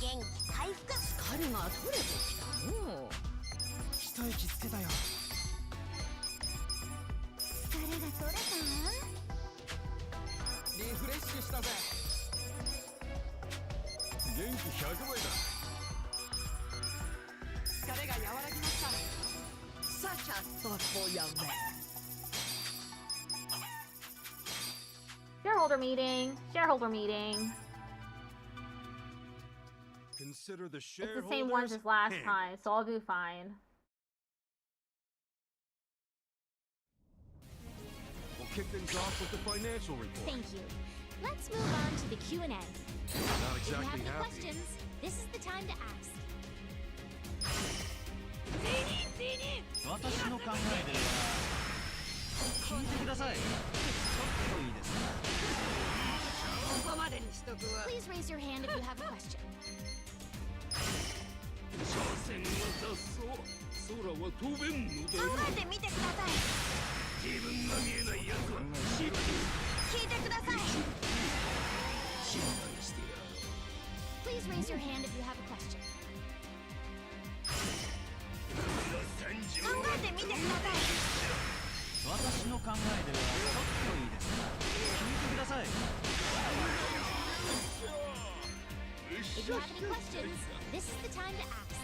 元気回復。疲れが取れてきたのう。一息つけたよ。疲れが取れた。リフレッシュしたぜ。元気100倍だ。疲れが和らぎました。Such a thoughtful young man. Shareholder meeting. Shareholder meeting. Consider the It's shareholders. the same ones as last handled. time, so I'll do fine. We'll kick things off with the financial report. Thank you. Let's move on to the Q&A. Not If you have exactly any happy. questions, this is the time to ask. 私の考えでは聞いてください。ちょっといいですか。ここまでにしとくわ。 Please raise your hand if you have a question. 車線は雑草。空は飛べんのだよ。考えてみてください。自分が見えないやつは知る。聞いてください。信頼してやろう。 Please raise your hand if you have a question. 考えてみてください。私の考えではちょっといいですか。聞いてください。 If you have any questions, this is the time to ask.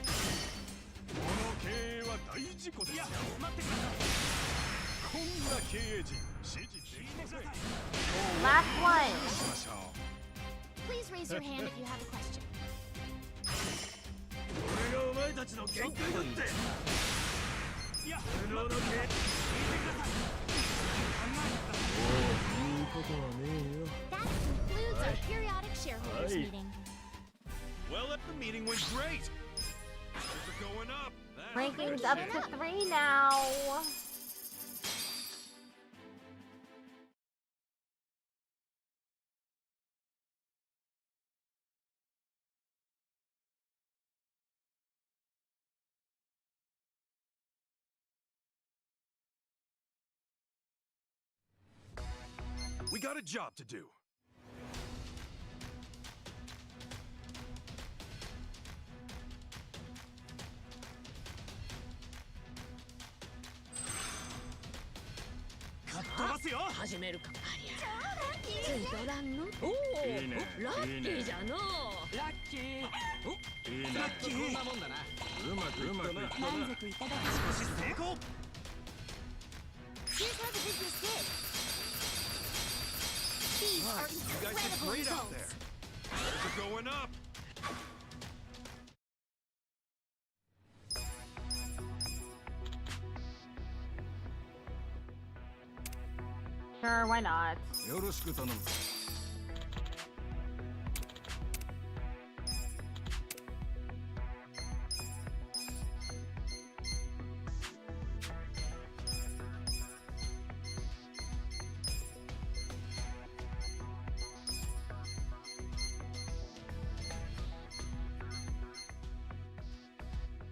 この経営は大事故ですよ。待ってください。こんな経営陣指示できません。 Last one. しましょう。 Please raise your hand if you have a question. これがお前たちの限界だって。いや、無能の経営。聞いてください。いいことはねえよ。 That concludes our periodic shareholders Aye. meeting. Well, the meeting went great. Shares are going up. That's Ranking's good. up to 3 now. We got a job to do. Toss よ。始めるか。ありゃ。ついとらんの。おお。いいねラッキーじゃのう。ラッキー。いいね。ラッキー。こんなもんだな。うまくいったな。満足いただき少し成功。 Here's how the business did. These are Nice. You guys did incredible great out there. results. Shares are going up. Sure, why not? よろしく頼む。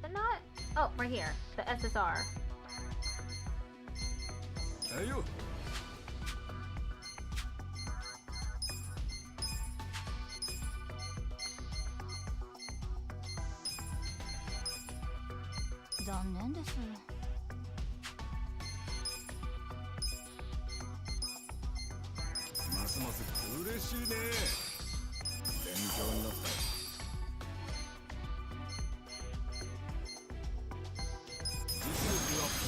They're not. Oh, right here. The SSR. はいよ。残念です。まますます嬉しいね。勉強になったよ。実力アップ。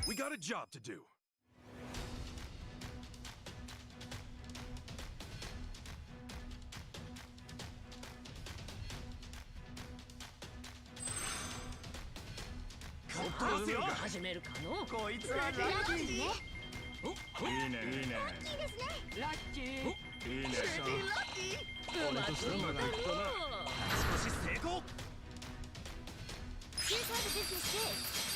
We got a job to do. Come 始めるかの。こいつはラッキー。いいねいいね。ラッキー。いいね。うまくいったの。少し成功。 Here's how the business is.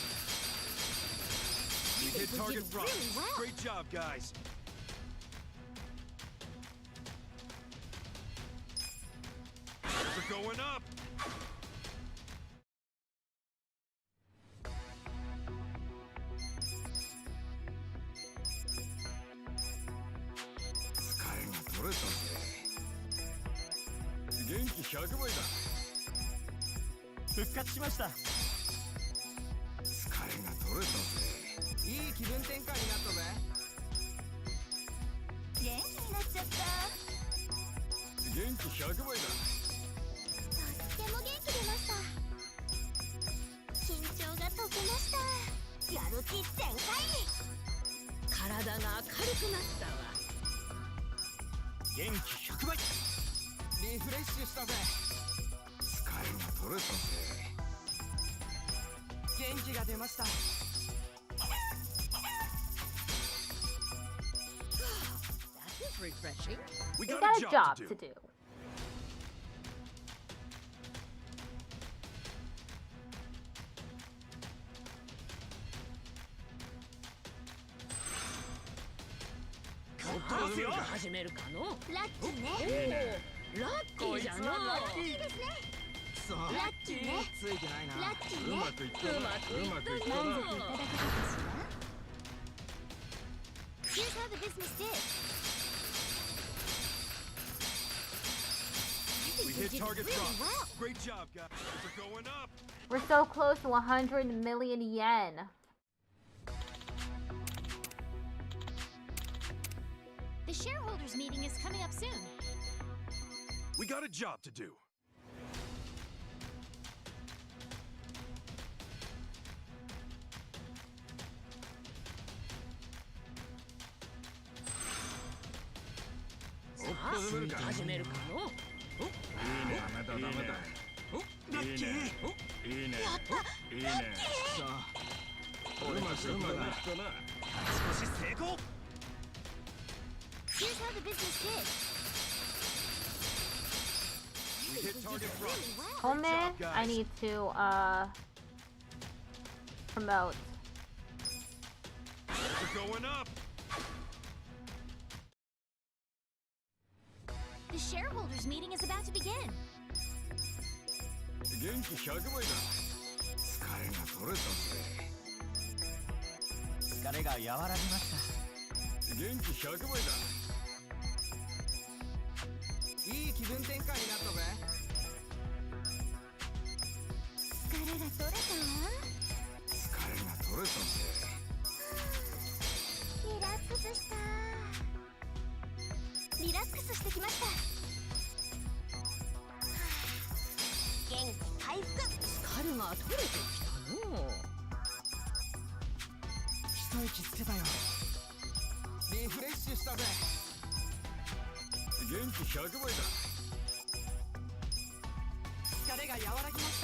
We hit target front. Great job, guys. We're going up. Refreshing. We We got got a a job job to do. to do. Come 始めるかの。ラッキーね。ラッキーじゃの。ラッキーですね。そうラッキーね。ついてないな。ラッキーね。うまくいったな。うまくいった満足いただけたかしら。Here's how the business is. We hit target really front. well. Great job, guys. We're going up. We're so close to 100 million yen. The shareholders meeting is coming up soon. We got a job to do. Oh, 始めるかの。いいね。ダメだ。ラッキー。いいね。いいね。さあ。うまくいったな。少し成功。 Here's how the business is. We hit target front. Really well. Home, job, guys. I need to promote. We're going up. The shareholders meeting is about to begin. 元気100倍だ。疲れが取れたぜ。疲れが和らぎました。元気100倍だ。いい気分転換になったぜ。疲れが取れたわ。疲れが取れたぜ。リラックスした。リラックスしてきました。元気回復。疲れが取れてきたの。一息つけたよ。リフレッシュしたぜ。元気100倍だ。疲れが和らぎました。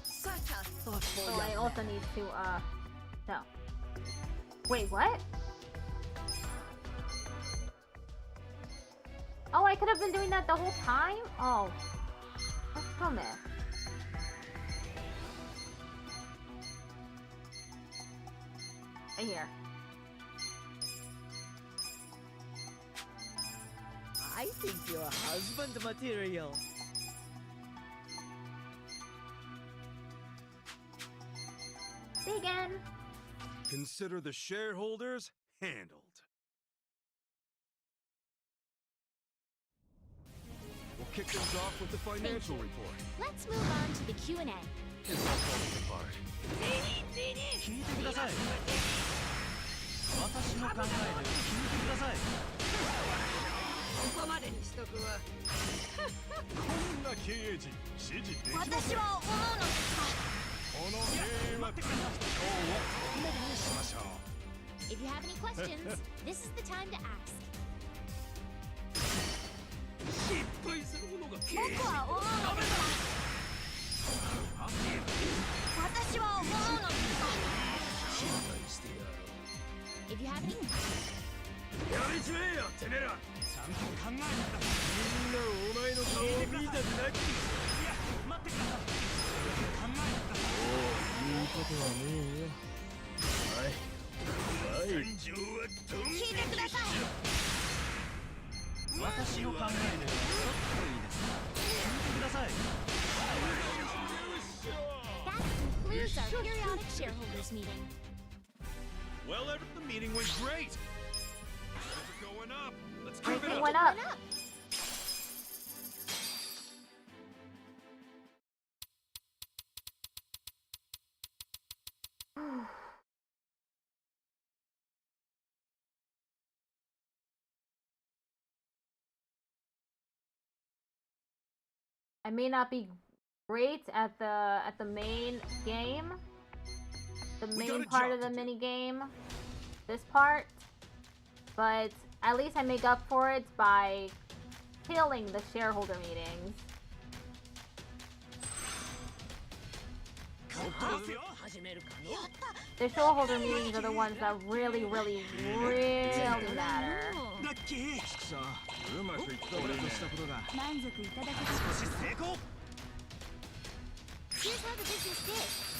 Such a thoughtful Oh, I young also man. need to, no. Wait, what? Oh, I could have been doing that the whole time? Oh. Come here. Right here. I think you're husband material. See you again. Consider the shareholders handled. kick things off with the financial report. Let's move on to the Q&A. It's all falling apart. 聞いてください。私の考えで聞いてください。ここまでにしとくわ。こんな経営陣支持できません。私は思うのですが。この経営は今日を本物にしましょう。If you have any questions, this is the time to ask. 失敗するものが経営僕は思うのですが。私は思うのですが。信頼してやろう。 If you have any. やめちまえよてめえら。ちゃんと考えてください。みんなお前の顔を見たくない。いや、待ってください。考えてください。言うことはねえよ。はい。感情はどん聞いてください。私の考えでちょっといいですか。聞いてください。That concludes our periodic shareholders meeting. Well, the meeting was great. We're going up. Let's keep it Everything up. went up. I may not be great at the main game, the main part of the mini game, this part, but at least I make up for it by killing the shareholder meetings. The shareholder meetings are the ones that really matter. ラッキー。さあ、うまくいった俺としたことが満足いただけた。少し成功。 Here's how the business did.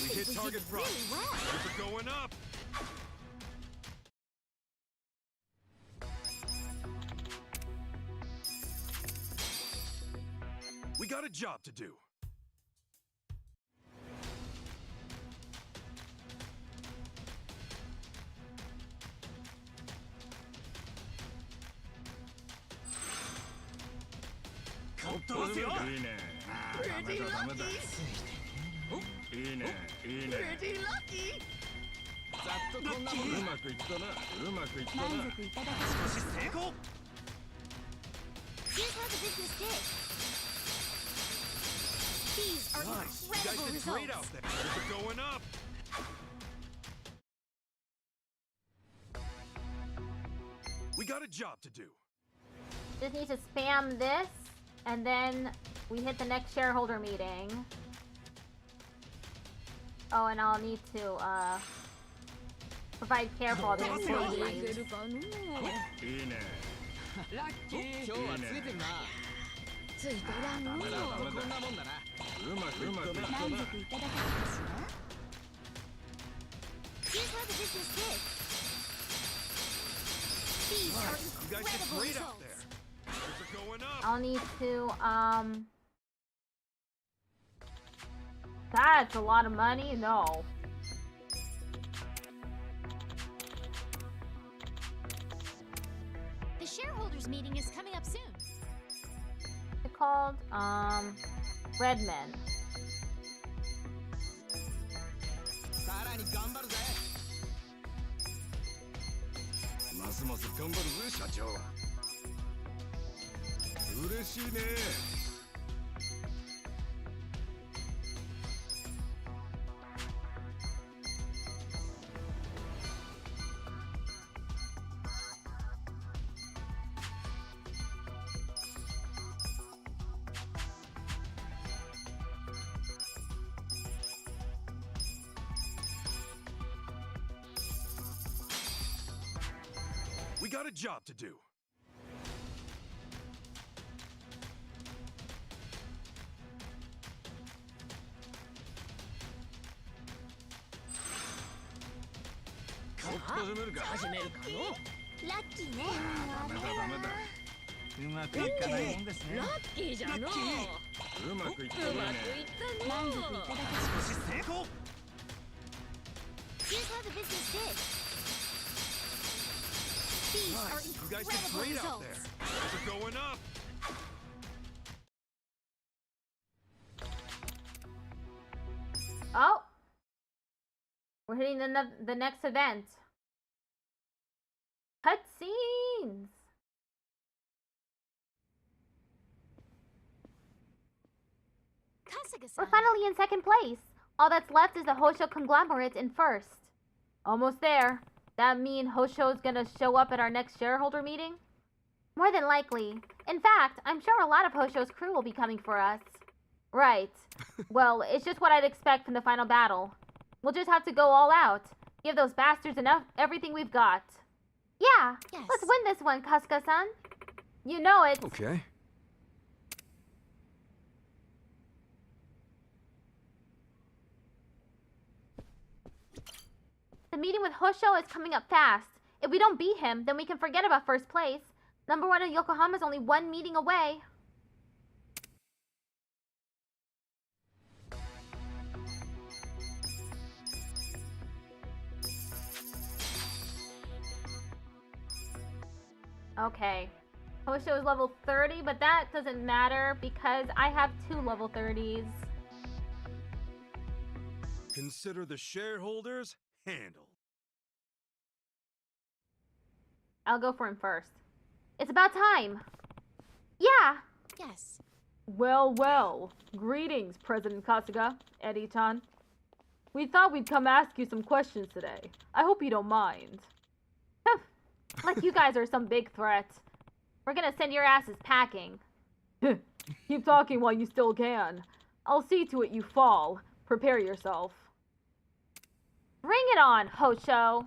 We hit target price. Really well. We're going up. We got a job to do. Pretty lucky. ざっとこんなもん。うまくいったな。うまくいったな。満足いただけた。少し成功。 Here's how the business did. These are Nice. You guys incredible did great out results. there. We're going up. We got a job to do. Just need to spam this, and then we hit the next shareholder meeting. Oh, and I'll need to provide care for all the employees. いいね。ラッキー。今日はついてるな。ついてらんの。こんなもんだな。うまくいったな。満足いただけたかしら。 Here's how the business did. These are You guys did incredible great out results. there. We're going up. I'll need to That's a lot of money. No. The shareholders meeting is coming up soon. It's called Redman. さらに頑張るぜ。ますます頑張るぜ社長。嬉しいね。We got a job to do. Lucky ね。うまくいかないもんですね。ラッキーじゃのう。うまくいったね。満足いただけた。少し成功。 Here's how the business did. These are Nice. You guys did incredible great out results. there. Those are going up. Oh! We're hitting the next event. Cutscenes! We're finally in second place. All that's left is the Hosho conglomerate in first. Almost there. That mean Hosho's gonna show up at our next shareholder meeting? More than likely. In fact, I'm sure a lot of Hosho's crew will be coming for us. Right. Well, it's just what I'd expect from the final battle. We'll just have to go all out. Give those bastards enough everything we've got. Yeah, Yes. let's win this one, Kasuga-san. You know it. Okay. The meeting with Hosho is coming up fast. If we don't beat him, then we can forget about first place. Number 1 in Yokohama is only one meeting away. Okay. Hosho is level 30, but that doesn't matter because I have 2 level 30s. Consider the shareholders handled. I'll go for him first. It's about time. Yeah. Yes. Well, well. Greetings, President Kasuga, Eddie-chan. We thought we'd come ask you some questions today. I hope you don't mind. Like you guys are some big threat. We're gonna send your asses packing. Keep talking while you still can. I'll see to it you fall. Prepare yourself. Bring it on, Hosho.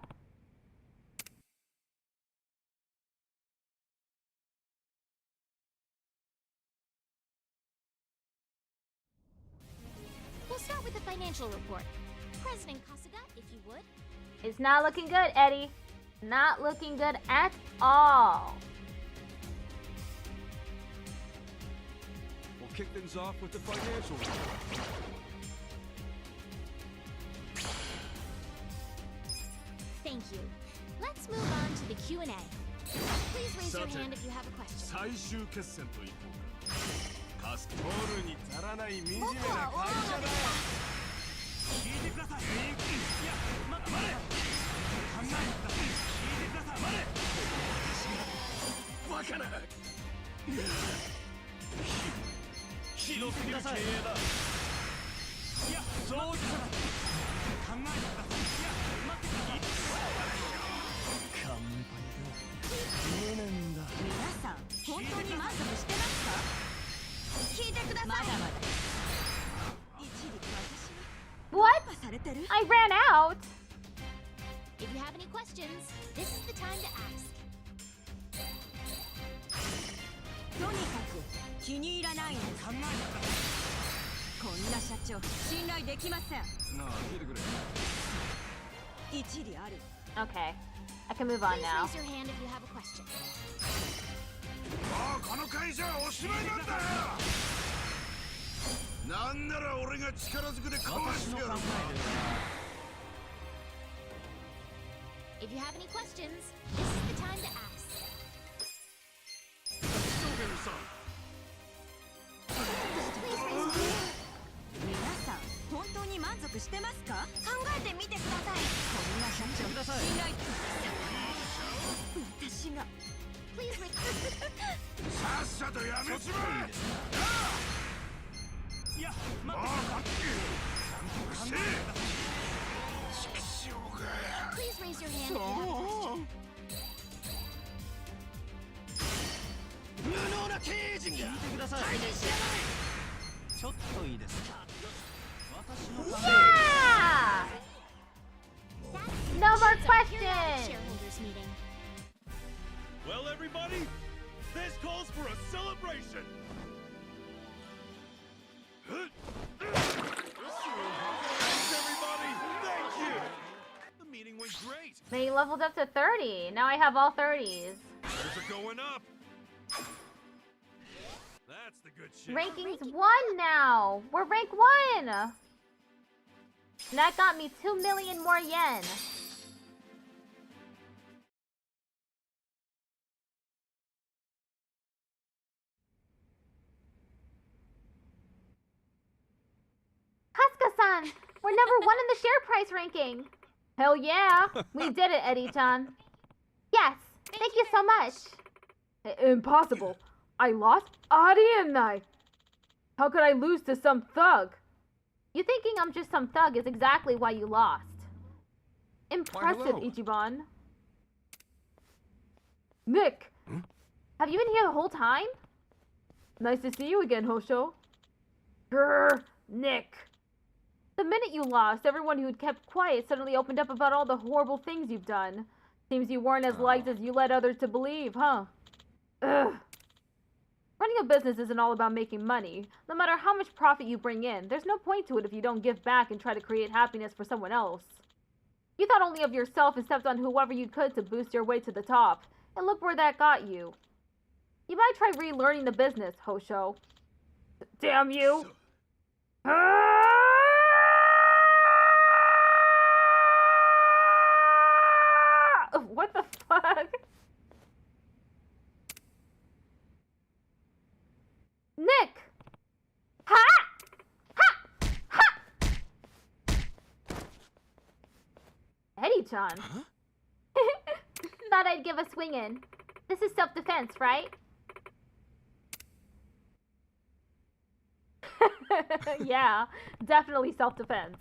We'll start with the financial report. President Kasuga, if you would. It's not looking good, Eddie. Not looking good at all. We'll kick things off with the financial report. Thank you. Let's move on to the Q&A. Please raise your hand if you have a question. 最終決戦といこうか。カストールに足らない惨めな会社だ。聞いてください。いや、待って。考えてください。聞いてください。バカな。ひどすぎる経営だ。いや、そうじゃない。考えてください。いや、待ってください。乾杯だ。無念だ。皆さん本当に満足してますか？聞いてください。まだまだ。一理私は What? パされてる。I ran out. If you have any questions, this is the time to ask. とにかく気に入らないんです。考えてください。こんな社長信頼できません。なあ、聞いてくれ。一理ある。Okay. I can move on Please now. raise your hand if you have a question. もうこの会社はおしまいなんだよ。なんなら俺が力ずくで壊してやる。If you have any questions, this is the time to ask. 皆さん本当に満足してますか？考えてみてください。こんな社長信頼。私が。Please raise. さっさとやめちまえ。いや、もう待って。こっち。せえ。畜生が。 Please raise your hand if you have a question. 無能な経営陣が。聞いてください。退陣しやがれ。ちょっといいですか。私の考え。 Yeah! That's No more your questions. shareholders meeting. Well, everybody, this calls for a celebration. Thanks, everybody. Thank you. The meeting went great. They leveled up to 30. Now I have all 30s. Those are going up. That's the good shit. Ranking's 1 now. We're rank 1. And that got me 2 million more yen. We're number 1 in the share price ranking. Hell yeah. We did it, Eddie-chan. Yes. Thank you so much. Impossible. I lost? Arienai. How could I lose to some thug? You thinking I'm just some thug is exactly why you lost. Impressive, hello. Ichiban. Nick. Have you been here the whole time? Nice to see you again, Hosho. Grr, Nick. The minute you lost, everyone who'd kept quiet suddenly opened up about all the horrible things you've done. Seems you weren't as liked as you led others to believe, huh? Ugh. Running a business isn't all about making money. No matter how much profit you bring in, there's no point to it if you don't give back and try to create happiness for someone else. You thought only of yourself and stepped on whoever you could to boost your way to the top. And look where that got you. You might try relearning the business, Hosho. Damn you! What the fuck? Nick! Ha! Ha! Ha! Eddie-chan. Huh? Thought I'd give a swing in. This is self-defense, right? Yeah, definitely self-defense.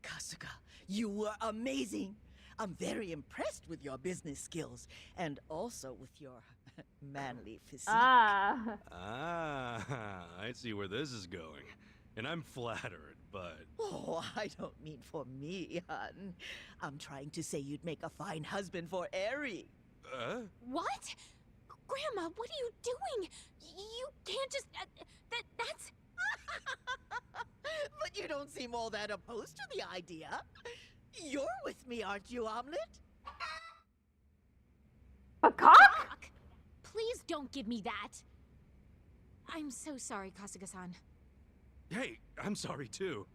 Kasuga, you were amazing. I'm very impressed with your business skills and also with your manly physique. Ah. I see where this is going. And I'm flattered, but... Oh, I don't mean for me, hon. I'm trying to say you'd make a fine husband for Eri. What? Grandma, what are you doing? You can't just... that's... But you don't seem all that opposed to the idea. You're with me, aren't you, Omelet? A cock? Please don't give me that. I'm so sorry, Kasuga-san. Hey, I'm sorry too.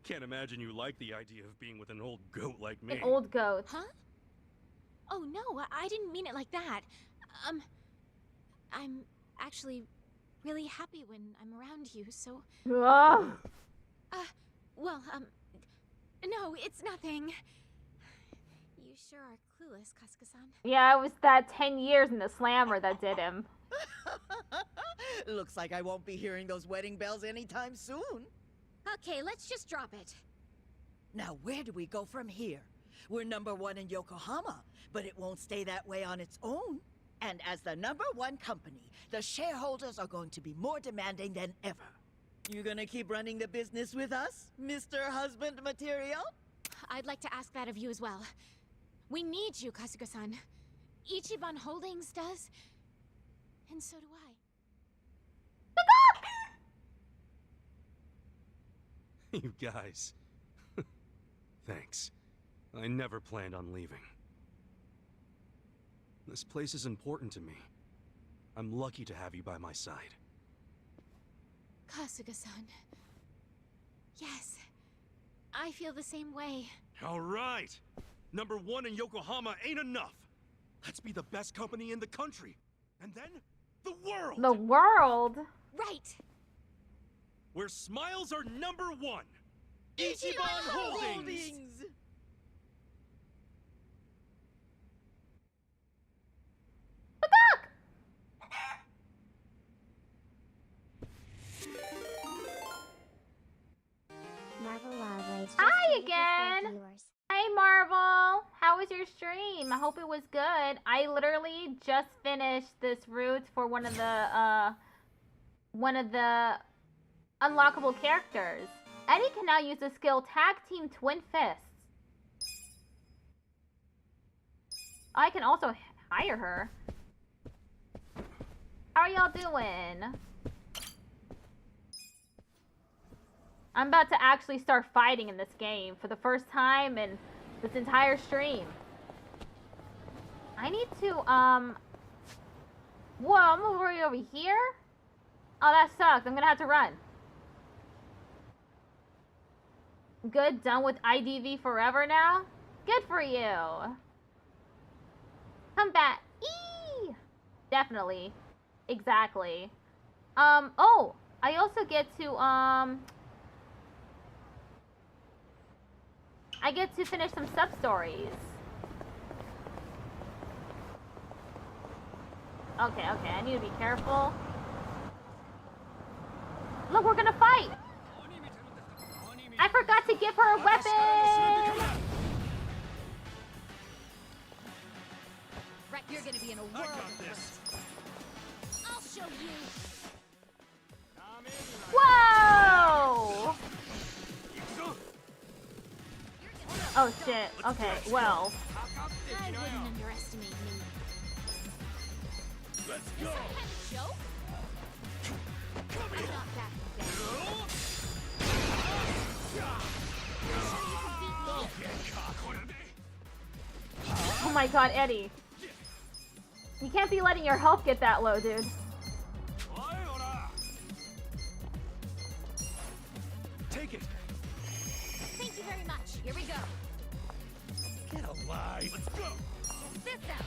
Can't imagine you like the idea of being with an old goat like me. An old goat. Huh? Oh no, I didn't mean it like that. I'm actually really happy when I'm around you, so... Ugh. Well, no, it's nothing. You sure are clueless, Kasuga-san. Yeah, it was that 10 years in the slammer that did him. Looks like I won't be hearing those wedding bells anytime soon. Okay, let's just drop it. Now, where do we go from here? We're number 1 in Yokohama, but it won't stay that way on its own. And as the number 1 company, the shareholders are going to be more demanding than ever. You gonna keep running the business with us, Mr. Husband Material? I'd like to ask that of you as well. We need you, Kasuga-san. Ichiban Holdings does, and so do I. You guys. Thanks. I never planned on leaving. This place is important to me. I'm lucky to have you by my side. Kasuga-san. Yes, I feel the same way. All right! Number 1 in Yokohama ain't enough! Let's be the best company in the country! And then, the world! The world? Right! Where smiles are number 1! Ichiban Holdings! Hi again! Hey Marvel! How was your stream? I hope it was good. I literally just finished this route for one of the unlockable characters. Eddie can now use the skill Tag Team Twin Fists. I can also hire her. How are y'all doing? I'm about to actually start fighting in this game for the first time in This entire stream. I need to, Whoa, I'm already over here? Oh, that sucks. I'm gonna have to run. Good, done with IDV forever now? Good for you. Come back. Eee! Definitely. Exactly. Oh, I also get to, I get to finish some sub-stories. Okay, I need to be careful. Look, we're gonna fight! I forgot to give her a weapon! Right, you're gonna be in a world of hurt. I'll show you. Whoa! Oh shit, okay, well. I wouldn't underestimate me. Let's Is go. that kind of joke? I'm not backing down. Oh my god, Eddie. You can't be letting your health get that low, dude. Take it. Thank you very much. Here we go. Get alive. Let's go. This out.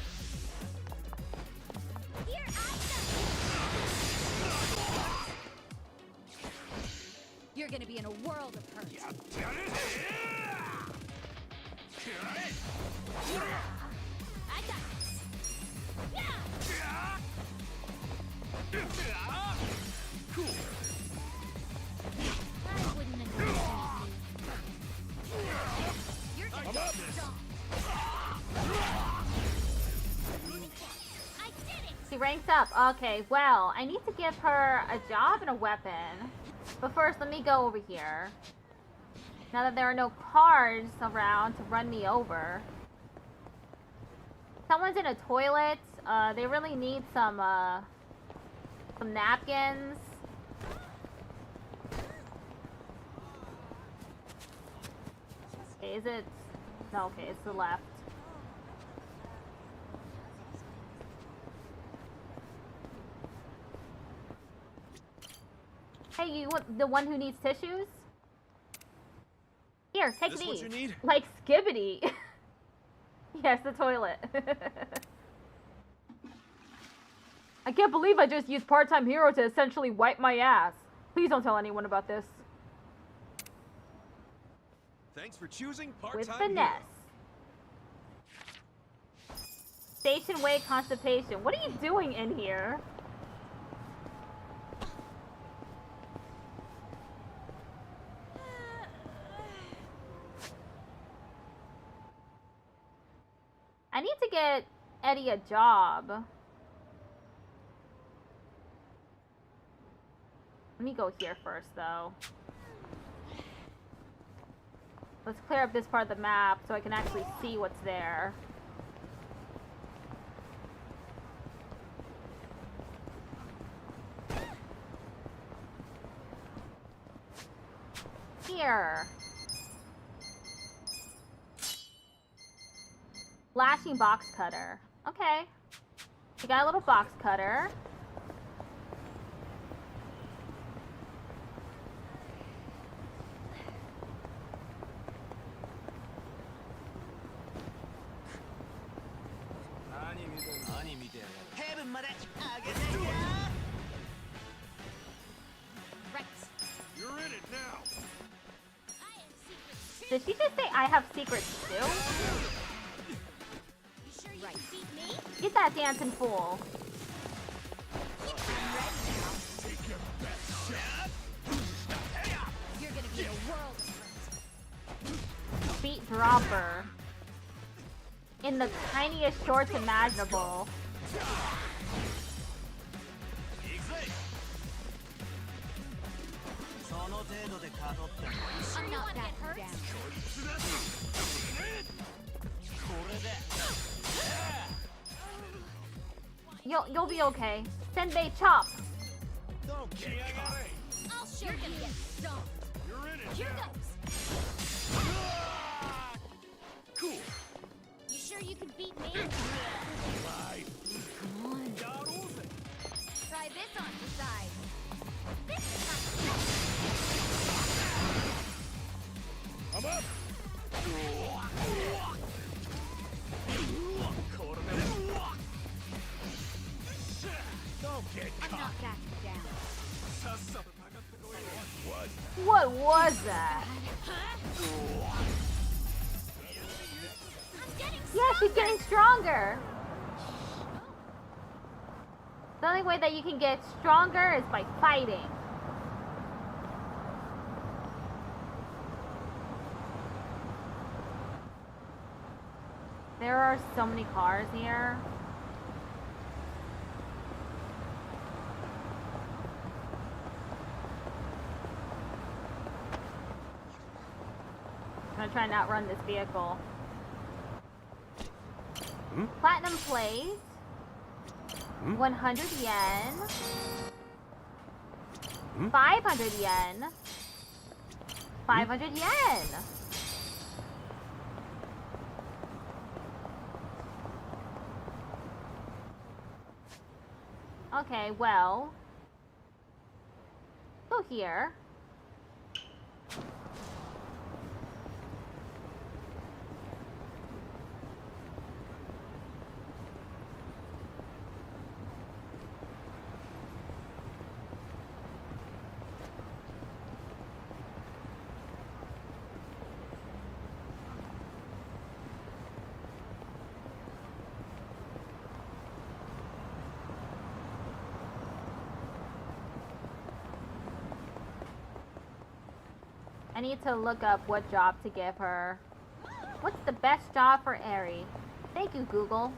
Here I go. You're gonna be in a world of hurt. I got this. Cool. I wouldn't underestimate me. You're gonna get stung. I did it! She ranks up. Okay, well, I need to give her a job and a weapon. But first, let me go over here. Now that there are no cars around to run me over. Someone's in a toilet. They really need some napkins. Okay, is it? No, okay, it's the left. Hey, you want the one who needs tissues? Here, take This these. what you need? Like Skibbity. Yes, the toilet. I can't believe I just used part-time hero to essentially wipe my ass. Please don't tell anyone about this. Thanks for choosing With part-time finesse. hero. Station way constipation. What are you doing in here? I need to get Eddie a job. Let me go here first, though. Let's clear up this part of the map so I can actually see what's there. Here. Flashing box cutter. Okay. We got a little box cutter. Right. You're in it now. I am secret. Did she just say I have secrets too? You sure you can beat me? Get that dancing fool. Take your best shot. You're gonna be in a world of hurt. Beat dropper. In the tiniest shorts imaginable. I'm not that hurt. You'll be okay. Senbei chop. Don't get caught. I'll show you. You're gonna get stoned. You're in it Here now. goes. Cool. What was that? Yeah, she's getting stronger. The only way that you can get stronger is by fighting. There are so many cars here. I'm gonna try and outrun this vehicle. Platinum plate. 100 yen. 500 yen. 500 yen. Okay, well. Go here. I need to look up what job to give her. What's the best job for Eri? Thank you, Google.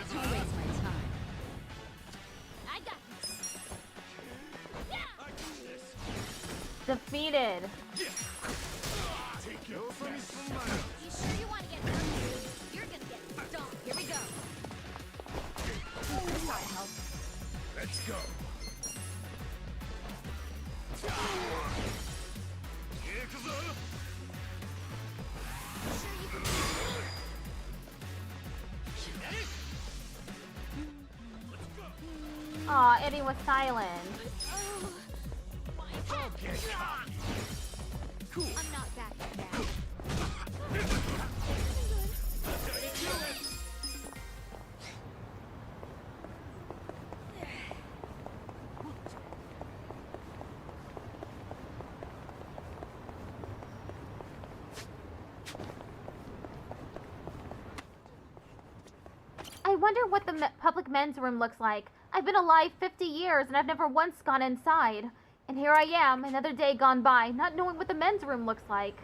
Don't waste my time. I got this. Defeated. You sure you want to get hurt? You're gonna get dumped. Here we go. Sorry, help. Let's go. Aw, Eddie was silent. Cool. I'm not back now. I wonder what the public men's room looks like. I've been alive 50 years and I've never once gone inside. And here I am, another day gone by, not knowing what the men's room looks like.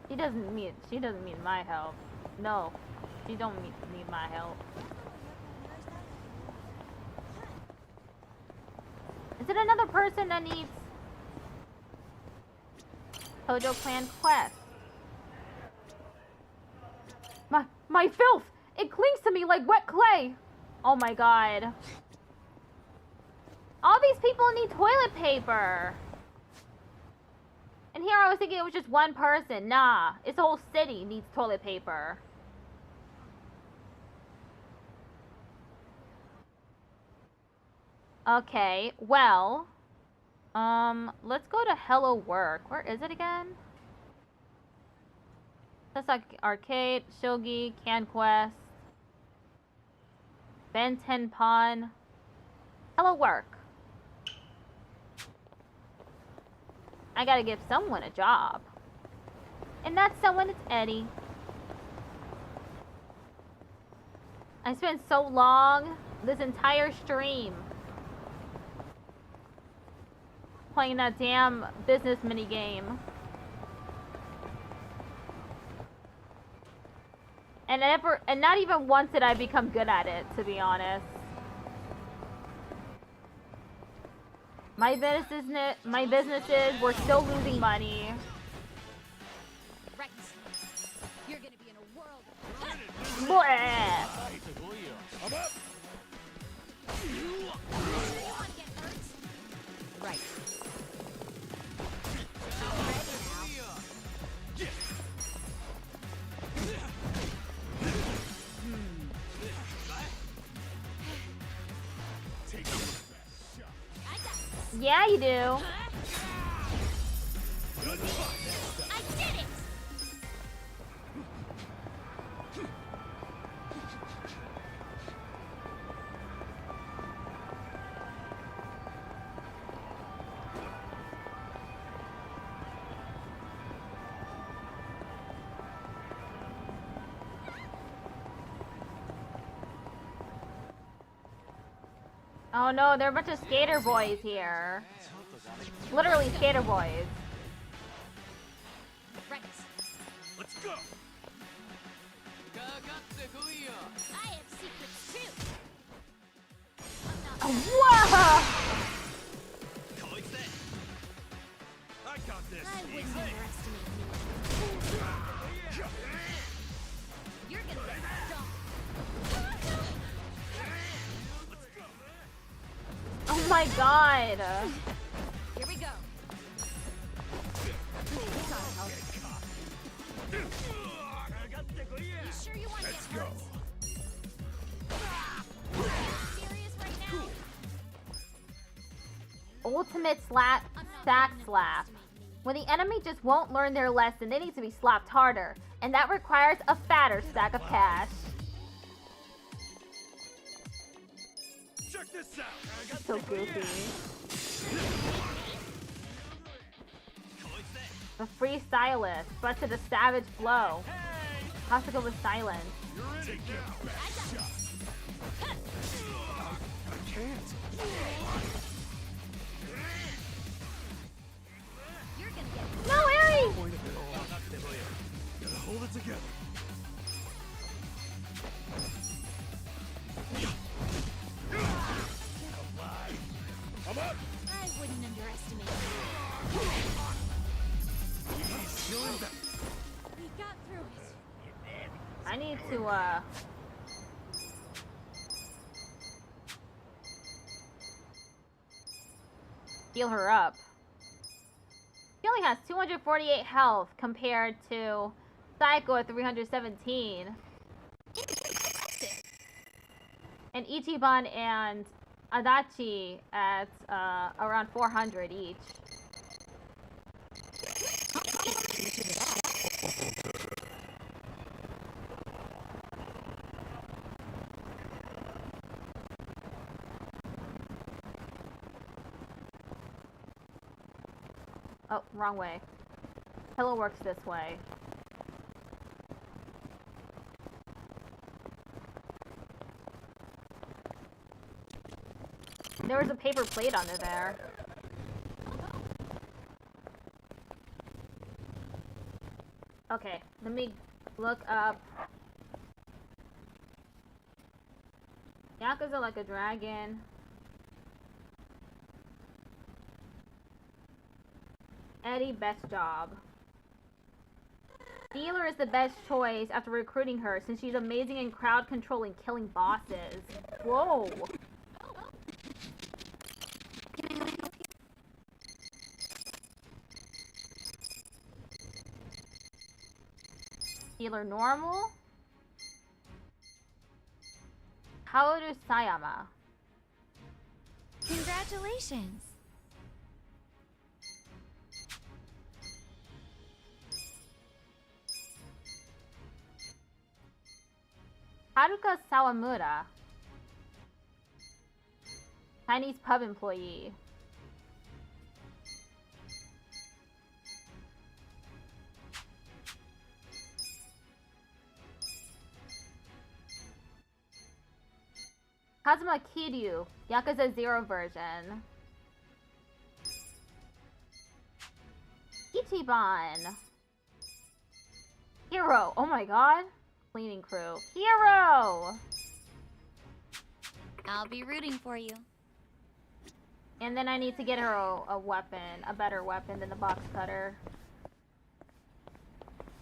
She doesn't need my help. No, she don't need my help. Is it another person that needs Tojo Clan quest? My filth! It clings to me like wet clay! Oh my god. All these people need toilet paper! And here I was thinking it was just one person. Nah, it's a whole city needs toilet paper. Okay, well, let's go to Hello Work. Where is it again? That's like Arcade, Shogi, CanQuest, Ben 10 Pawn. Hello Work. I gotta give someone a job. And that someone is Eddie. I spent so long, this entire stream, playing that damn business minigame. And not even once did I become good at it, to be honest. My businesses were still losing money. Right. You're gonna be in a world. Bleh. You want to get hurt? Right. Yeah, you do. I did it! Oh no, there are a bunch of skater boys here. Literally skater boys. Right. Let's go. I have secrets too. Whoa! I got this. I wouldn't underestimate me. You're gonna get stomped. Oh my god. Here we go. You sure you want to get hurt? Serious right now? Ultimate stack slap. When the enemy just won't learn their lesson, they need to be slapped harder. And that requires a fatter stack of cash. Check this out. So goofy. The freestylist, but to the savage blow. Has to go with silence. I can't. You're gonna get No, Harry! Point of it all. Gotta hold it together. I'm up. I wouldn't underestimate We got through it. I need to, heal her up. She only has 248 health compared to Psycho at 317. And Ichiban and Adachi at around 400 each. Oh, wrong way. Pillow works this way. There was a paper plate under there. Okay, let me look up. Yakuza like a dragon. Eddie, best job. Dealer is the best choice after recruiting her since she's amazing in crowd control and killing bosses. Whoa. Dealer normal. Kaoru Sayama. Congratulations. Haruka Sawamura. Chinese pub employee. Kazuma Kiryu, Yakuza 0 version. Ichiban. Hero, oh my god. Cleaning crew. Hero! I'll be rooting for you. And then I need to get her a weapon, a better weapon than the box cutter.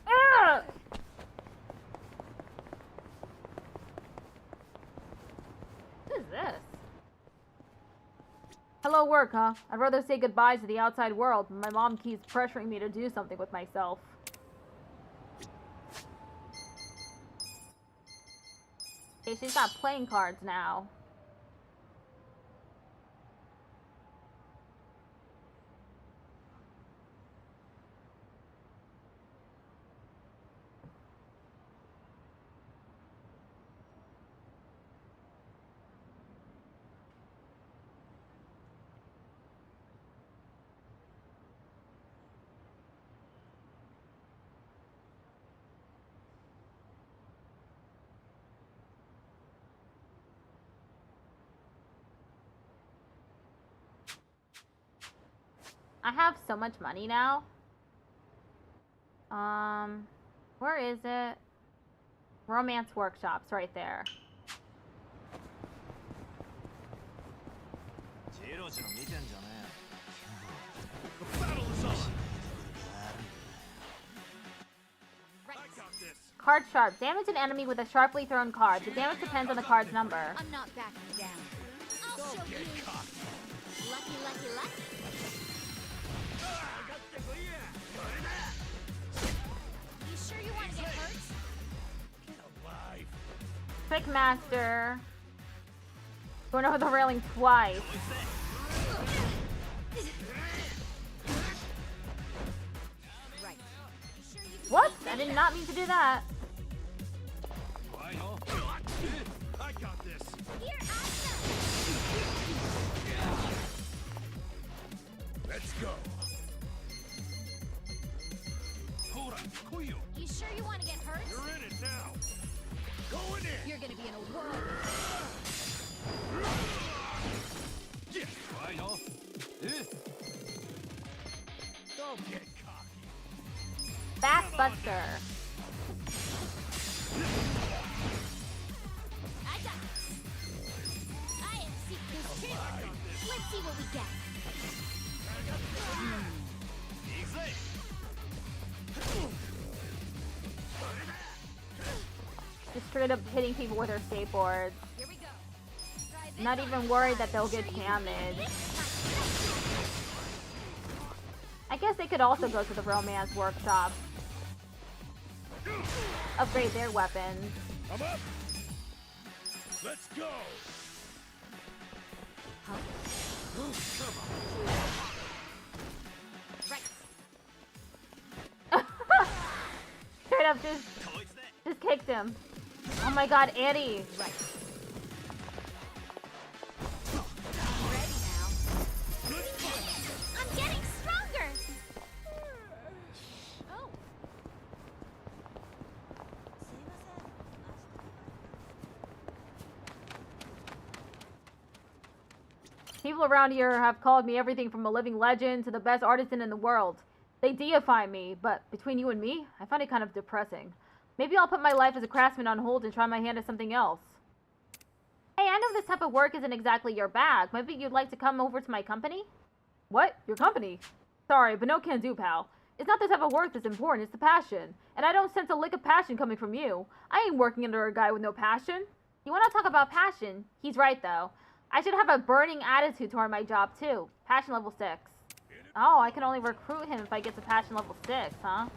Ugh! What is this? Hello, work, huh? I'd rather say goodbye to the outside world, but my mom keeps pressuring me to do something with myself. Okay, she's got playing cards now. I have so much money now. Where is it? Romance workshops, right there. Card sharp. Damage an enemy with a sharply thrown card. The damage depends on the card's number. I'm not backing down. I'll show you. Lucky, lucky, lucky. You sure you want to get hurt? Trick master. Going over the railing twice. Right. What? I did not mean to do that. I got this. Here, awesome. Let's go. You sure you want to get hurt? You're in it now. Going in. You're gonna be in a whirl. Don't get cocky. Fast Buster. I got this. I am Seekers too. Let's see what we get. Just straight up hitting people with their skateboards. Here we go. Not even worried that they'll get damaged. I guess they could also go to the romance workshop. Upgrade their weapons. I'm up. Let's go. Straight up just kicked him. Oh my god, Eddie. Right. Ready now. I'm getting stronger. Oh. People around here have called me everything from a living legend to the best artisan in the world. They deify me, but between you and me, I find it kind of depressing. Maybe I'll put my life as a craftsman on hold and try my hand at something else. Hey, I know this type of work isn't exactly your bag. Maybe you'd like to come over to my company? What? Your company? Sorry, but no can do, pal. It's not the type of work that's important, it's the passion. And I don't sense a lick of passion coming from you. I ain't working under a guy with no passion. You want to talk about passion? He's right, though. I should have a burning attitude toward my job, too. Passion level 6. Oh, I can only recruit him if I get to passion level 6, huh?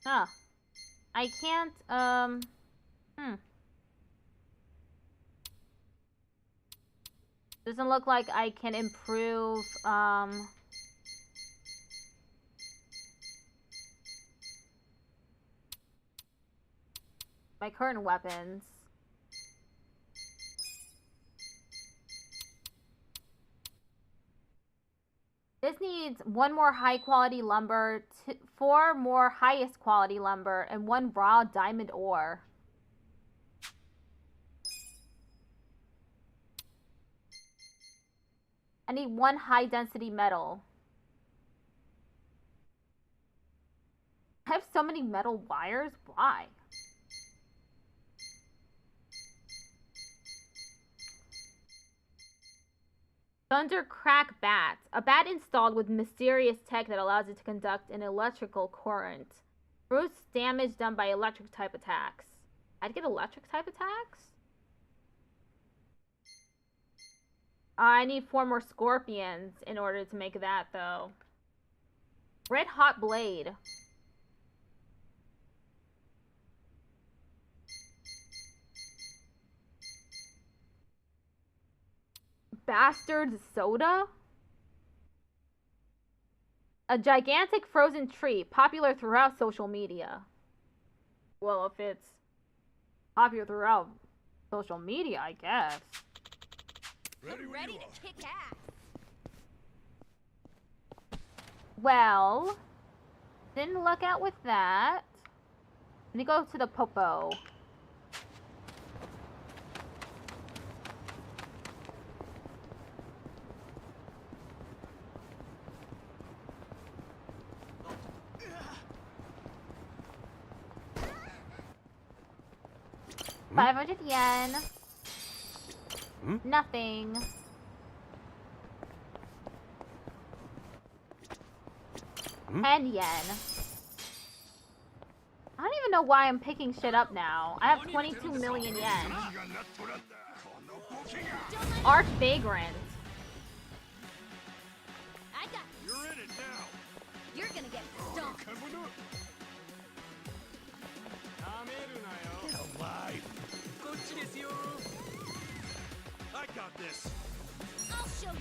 Huh. I can't, Doesn't look like I can improve, my current weapons. This needs 1 more high quality lumber, 4 more highest quality lumber, and 1 raw diamond ore. I need 1 high density metal. I have so many metal wires? Why? Thundercrack bat. A bat installed with mysterious tech that allows it to conduct an electrical current. Boosts damage done by electric type attacks. I'd get electric type attacks? I need 4 more scorpions in order to make that, though. Red hot blade. Bastard soda? A gigantic frozen tree, popular throughout social media. Well, if it's popular throughout social media, I guess. I'm ready to kick ass. Well, didn't luck out with that. Let me go to the popo. Hmm? 500 yen. Hmm? Nothing. Hmm? 10 yen. I don't even know why I'm picking shit up now. I have 22 million yen. Arch Vagrant. I got this. You're in it now. You're gonna get stomped. Get alive. I got this. I'll show you.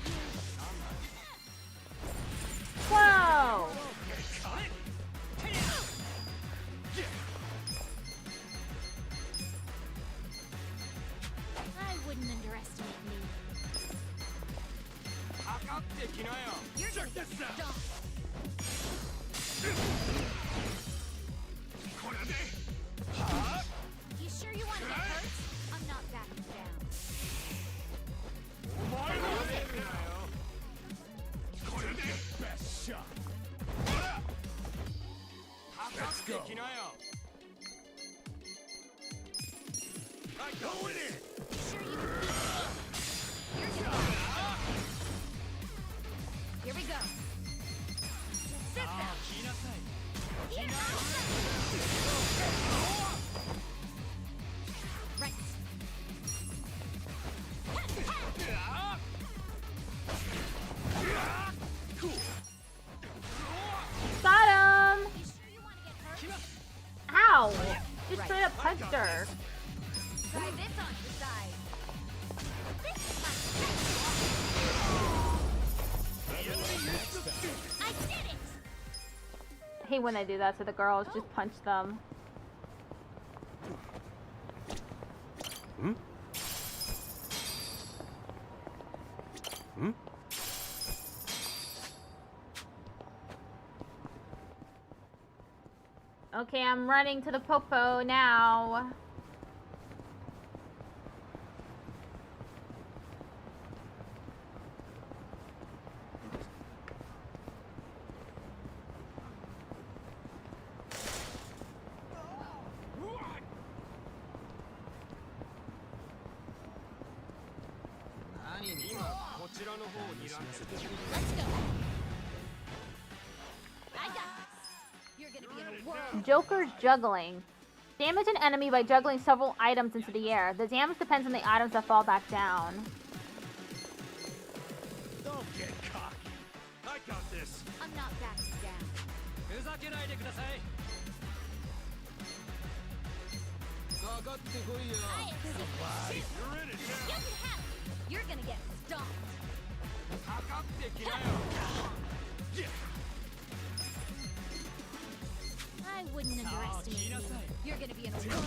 Whoa! I wouldn't underestimate me. You're gonna get stomped. You sure you want to get hurt? I'm not backing down. Best shot. Let's go. I go in it. You sure you can beat me? You're gonna Here we go. Sit down. Here, right. Got him! You sure you want to get hurt? Ow! Just straight up punched her. Try this on your side. This is my I did it! I hate when they do that to the girls. Just punch them. Hmm? Hmm? Okay, I'm running to the popo now. Let's go. I got this. You're gonna be in a world. Joker juggling. Damage an enemy by juggling several items into the air. The damage depends on the items that fall back down. Don't get cocky. I got this. I'm not backing down. I am secret. You're in it You now. can have it. You're gonna get stomped. I wouldn't underestimate you. You're gonna be in a world.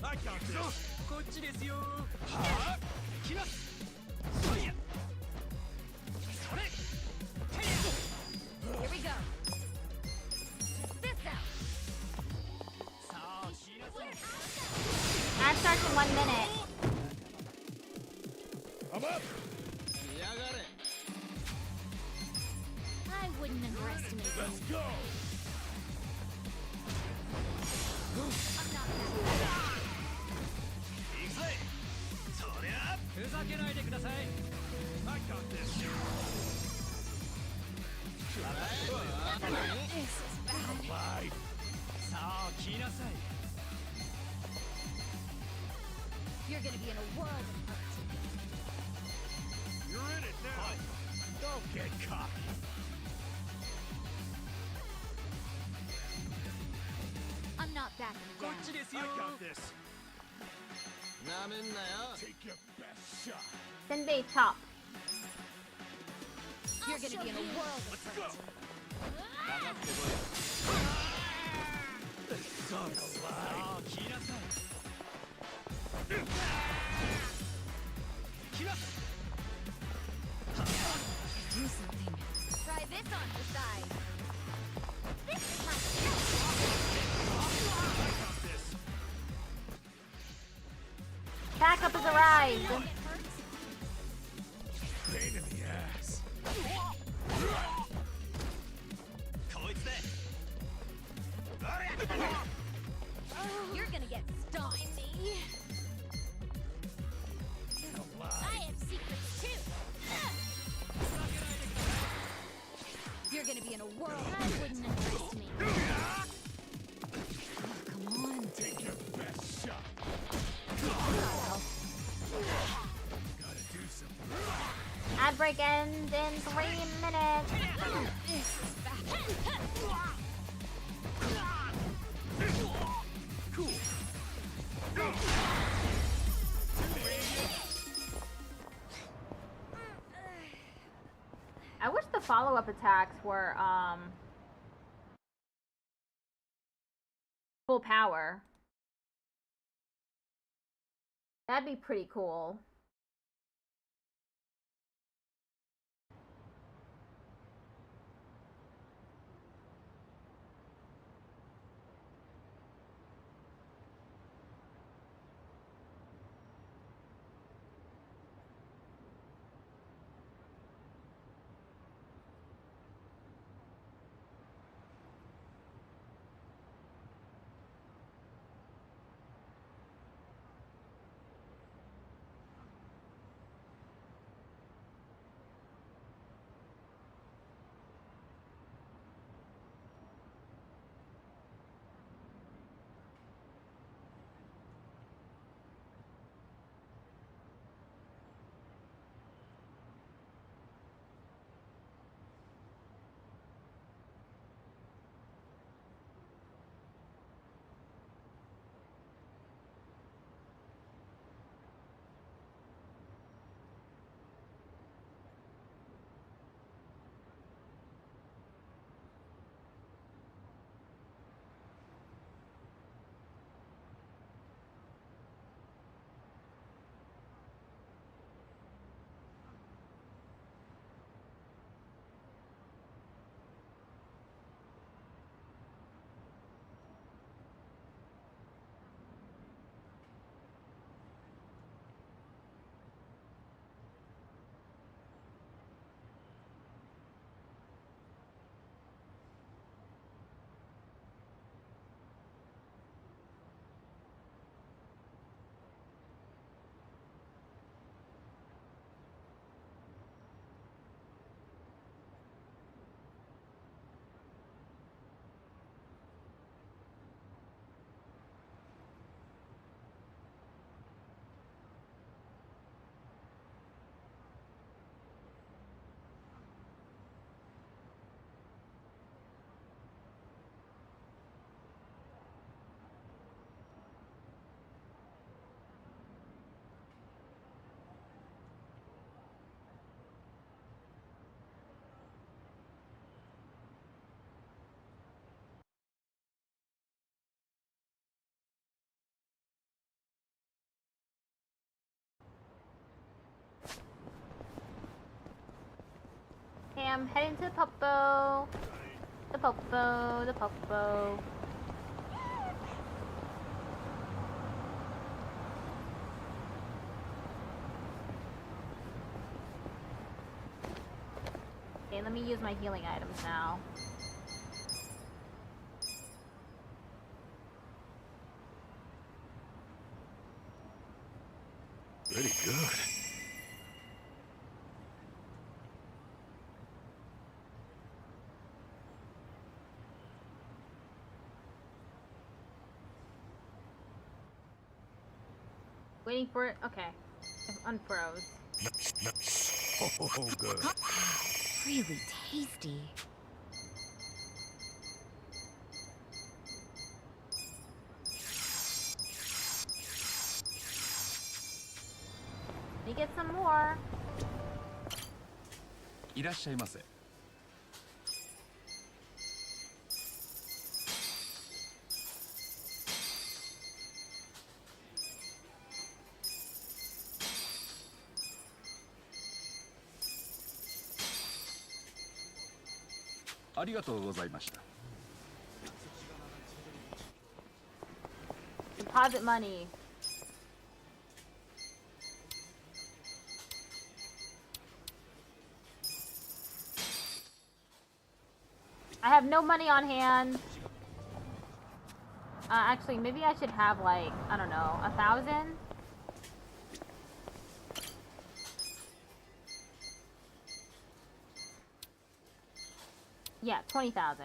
I got this. Here we go. This out. Match starts in 1 minute. I'm up. I wouldn't underestimate you. Let's go. I'm not backing down. I got this. This is bad. Alive. You're gonna be in a world of hurt. You're in it now. Don't get cocky. I'm not backing down. I got this. Take your best shot. Senbei chop. You're gonna be in a world of Let's hurt. go. Son's alive. Backup has arrived. Pain in the ass. You're gonna get stung. I have secrets too. You're gonna be in a world I wouldn't underestimate. Oh, come on. Take your best shot. Gotta do something. Ad break ends in 3 minutes. This is bad. Cool. I wish the follow-up attacks were full power. That'd be pretty cool. Okay, I'm heading to the Popo. The Popo, the Popo. Okay, let me use my healing items now. Pretty good. Waiting for it. Okay. It unfroze. Oh, good. Really tasty. Let me get some more. いらっしゃいませ。ありがとうございました。 Deposit money. I have no money on hand. Actually, maybe I should have like, I don't know, 1,000? Yeah, 20,000.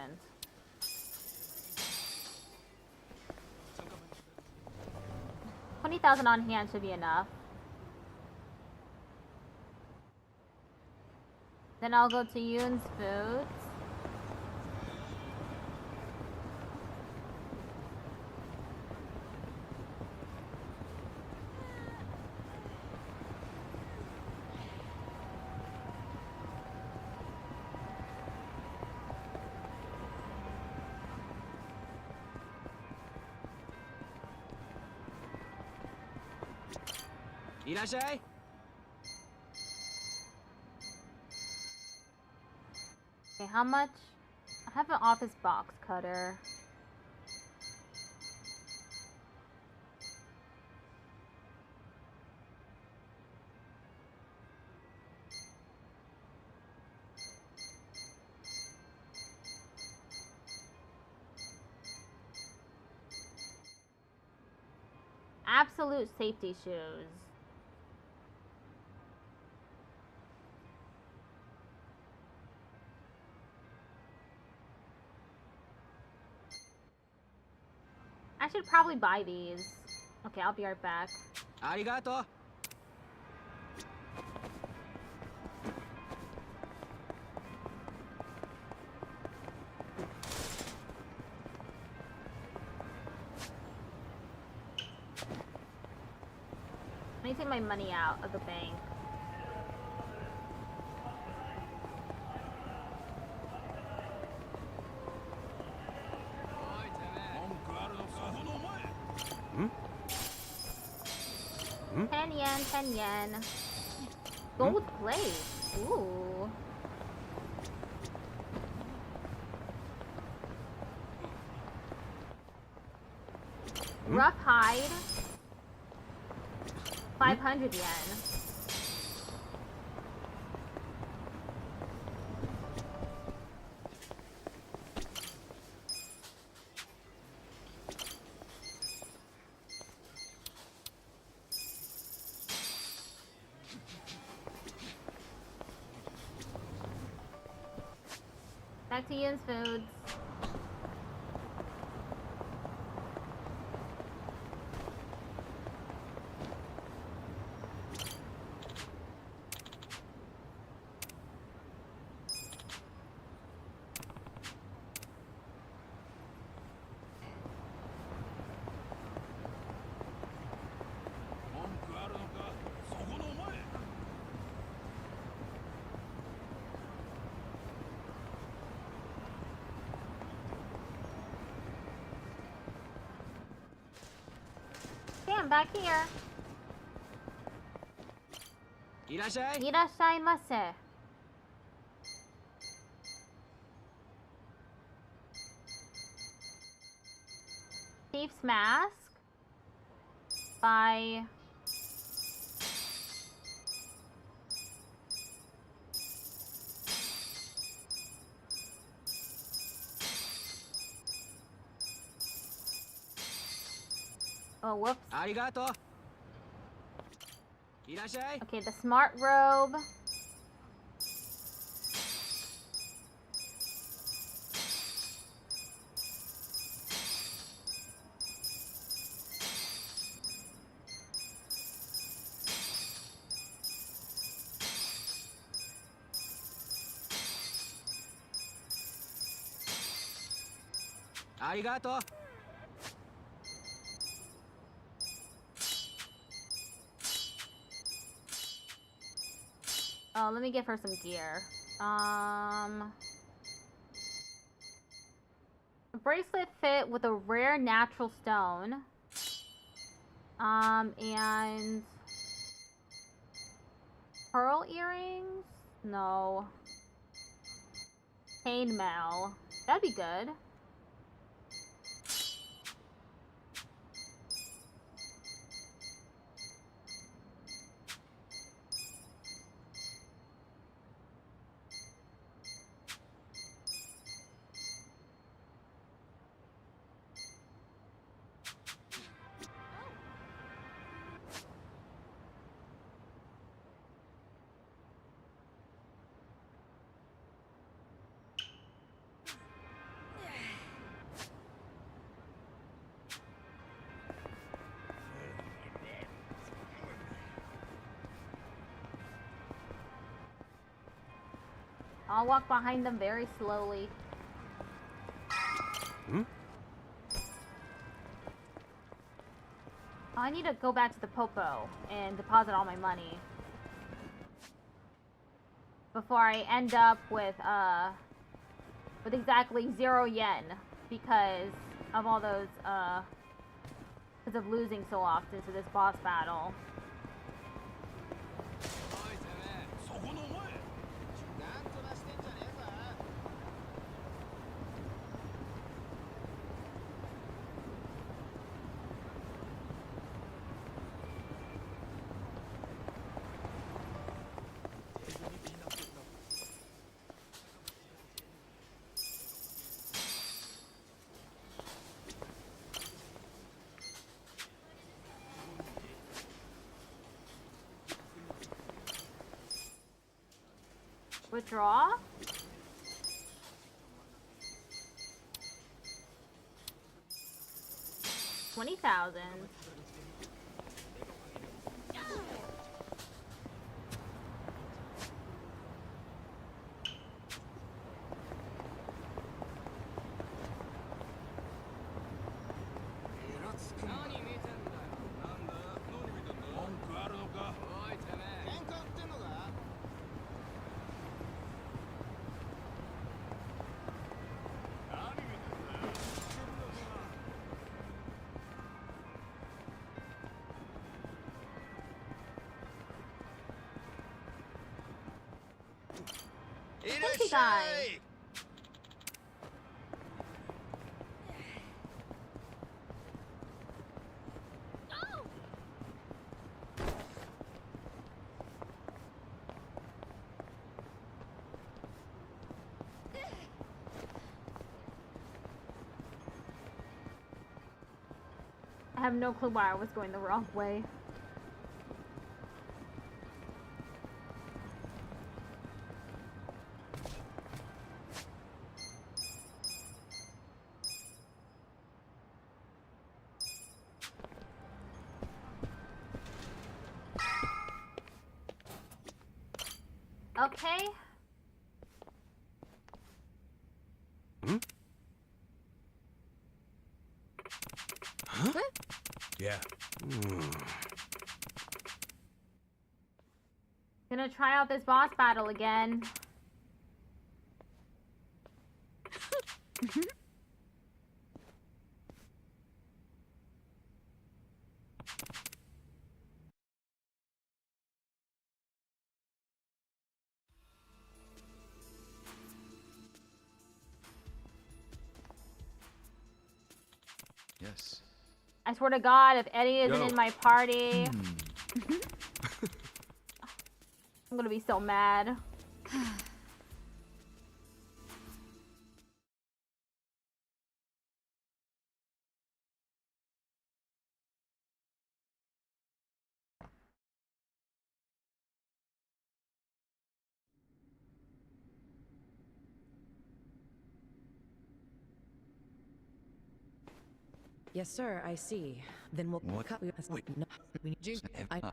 $20,000 on hand should be enough. Then I'll go to Yoon's Foods. Irashai. Okay, how much? I have an office box cutter. Absolute safety shoes. I should probably buy these. Okay, I'll be right back. Arigato. I need to take my money out of the bank. Hmm? 10 yen, 10 yen. Gold plate. Ooh. Rough hide. 500 yen. Back to Ian's Foods. I'm back here. Irashai. Irashaimase. Thief's Mask by oh, whoops. Arigato. Irashai. Okay, the smart robe. Arigato. Oh, let me give her some gear. A bracelet fit with a rare natural stone. And pearl earrings? No. Chainmail. That'd be good. I'll walk behind them very slowly. Hmm? I need to go back to the Popo and deposit all my money before I end up with exactly 0 yen because of all those because of losing so often to this boss battle. Withdraw? $20,000. Thank you guys. I have no clue why I was going the wrong way. Okay. Hmm? Huh? Yeah. Gonna try out this boss battle again. Yes. I swear to God, if Eddie isn't in my party, I'm gonna be so mad. Yes, sir, I see. Then we'll cut. Wait, no, we need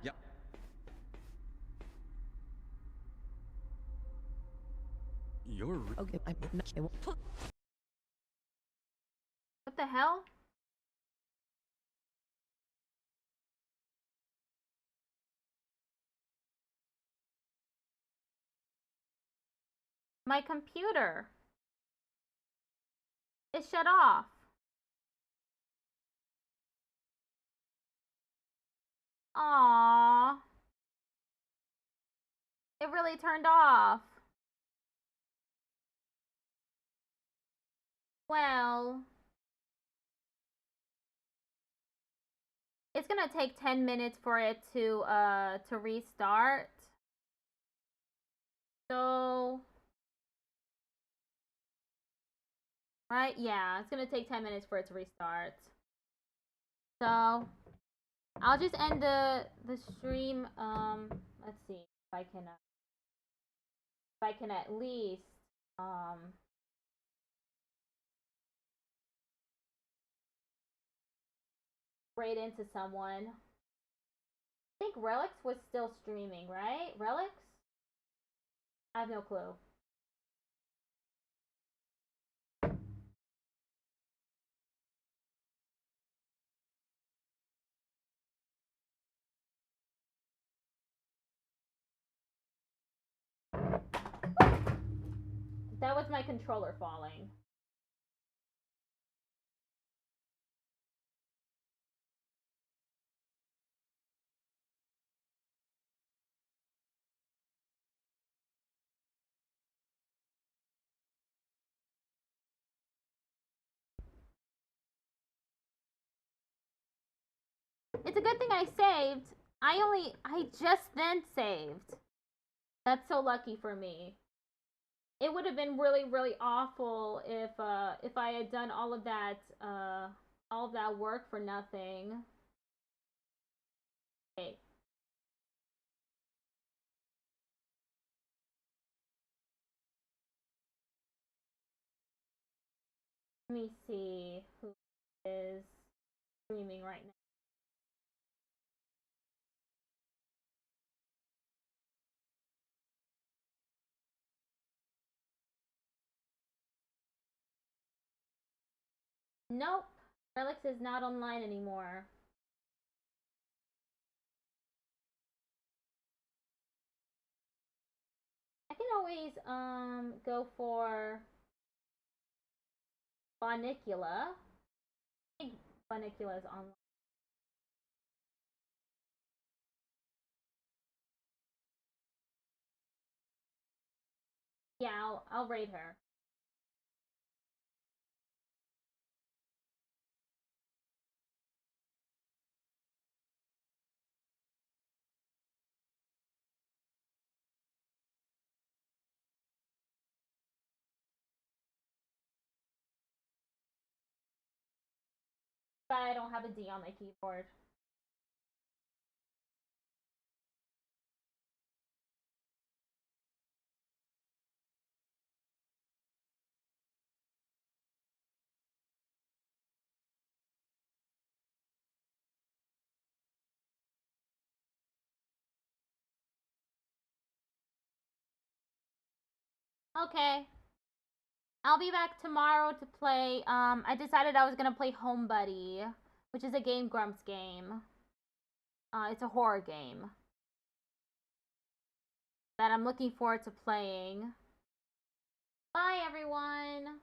Yeah. You're... Okay, What the hell? My computer. It shut off. Aww. It really turned off. Well, it's gonna take 10 minutes for it to restart. So, right? Yeah, it's gonna take 10 minutes for it to restart. So, I'll just end the stream. Let's see if I can at least raid into someone. I think Relics was still streaming, right? Relics? I have no clue. That was my controller falling. It's a good thing I saved. I just then saved. That's so lucky for me. It would have been really, really awful if I had done all of that work for nothing. Okay. Let me see who is streaming right now. Nope. Relics is not online anymore. I can always go for Bonicula. I think Bonicula is online. Yeah, I'll raid her. But I don't have a D on my keyboard. Okay. I'll be back tomorrow to play. I decided I was gonna play Home Buddy, which is a Game Grumps game. It's a horror game that I'm looking forward to playing. Bye, everyone!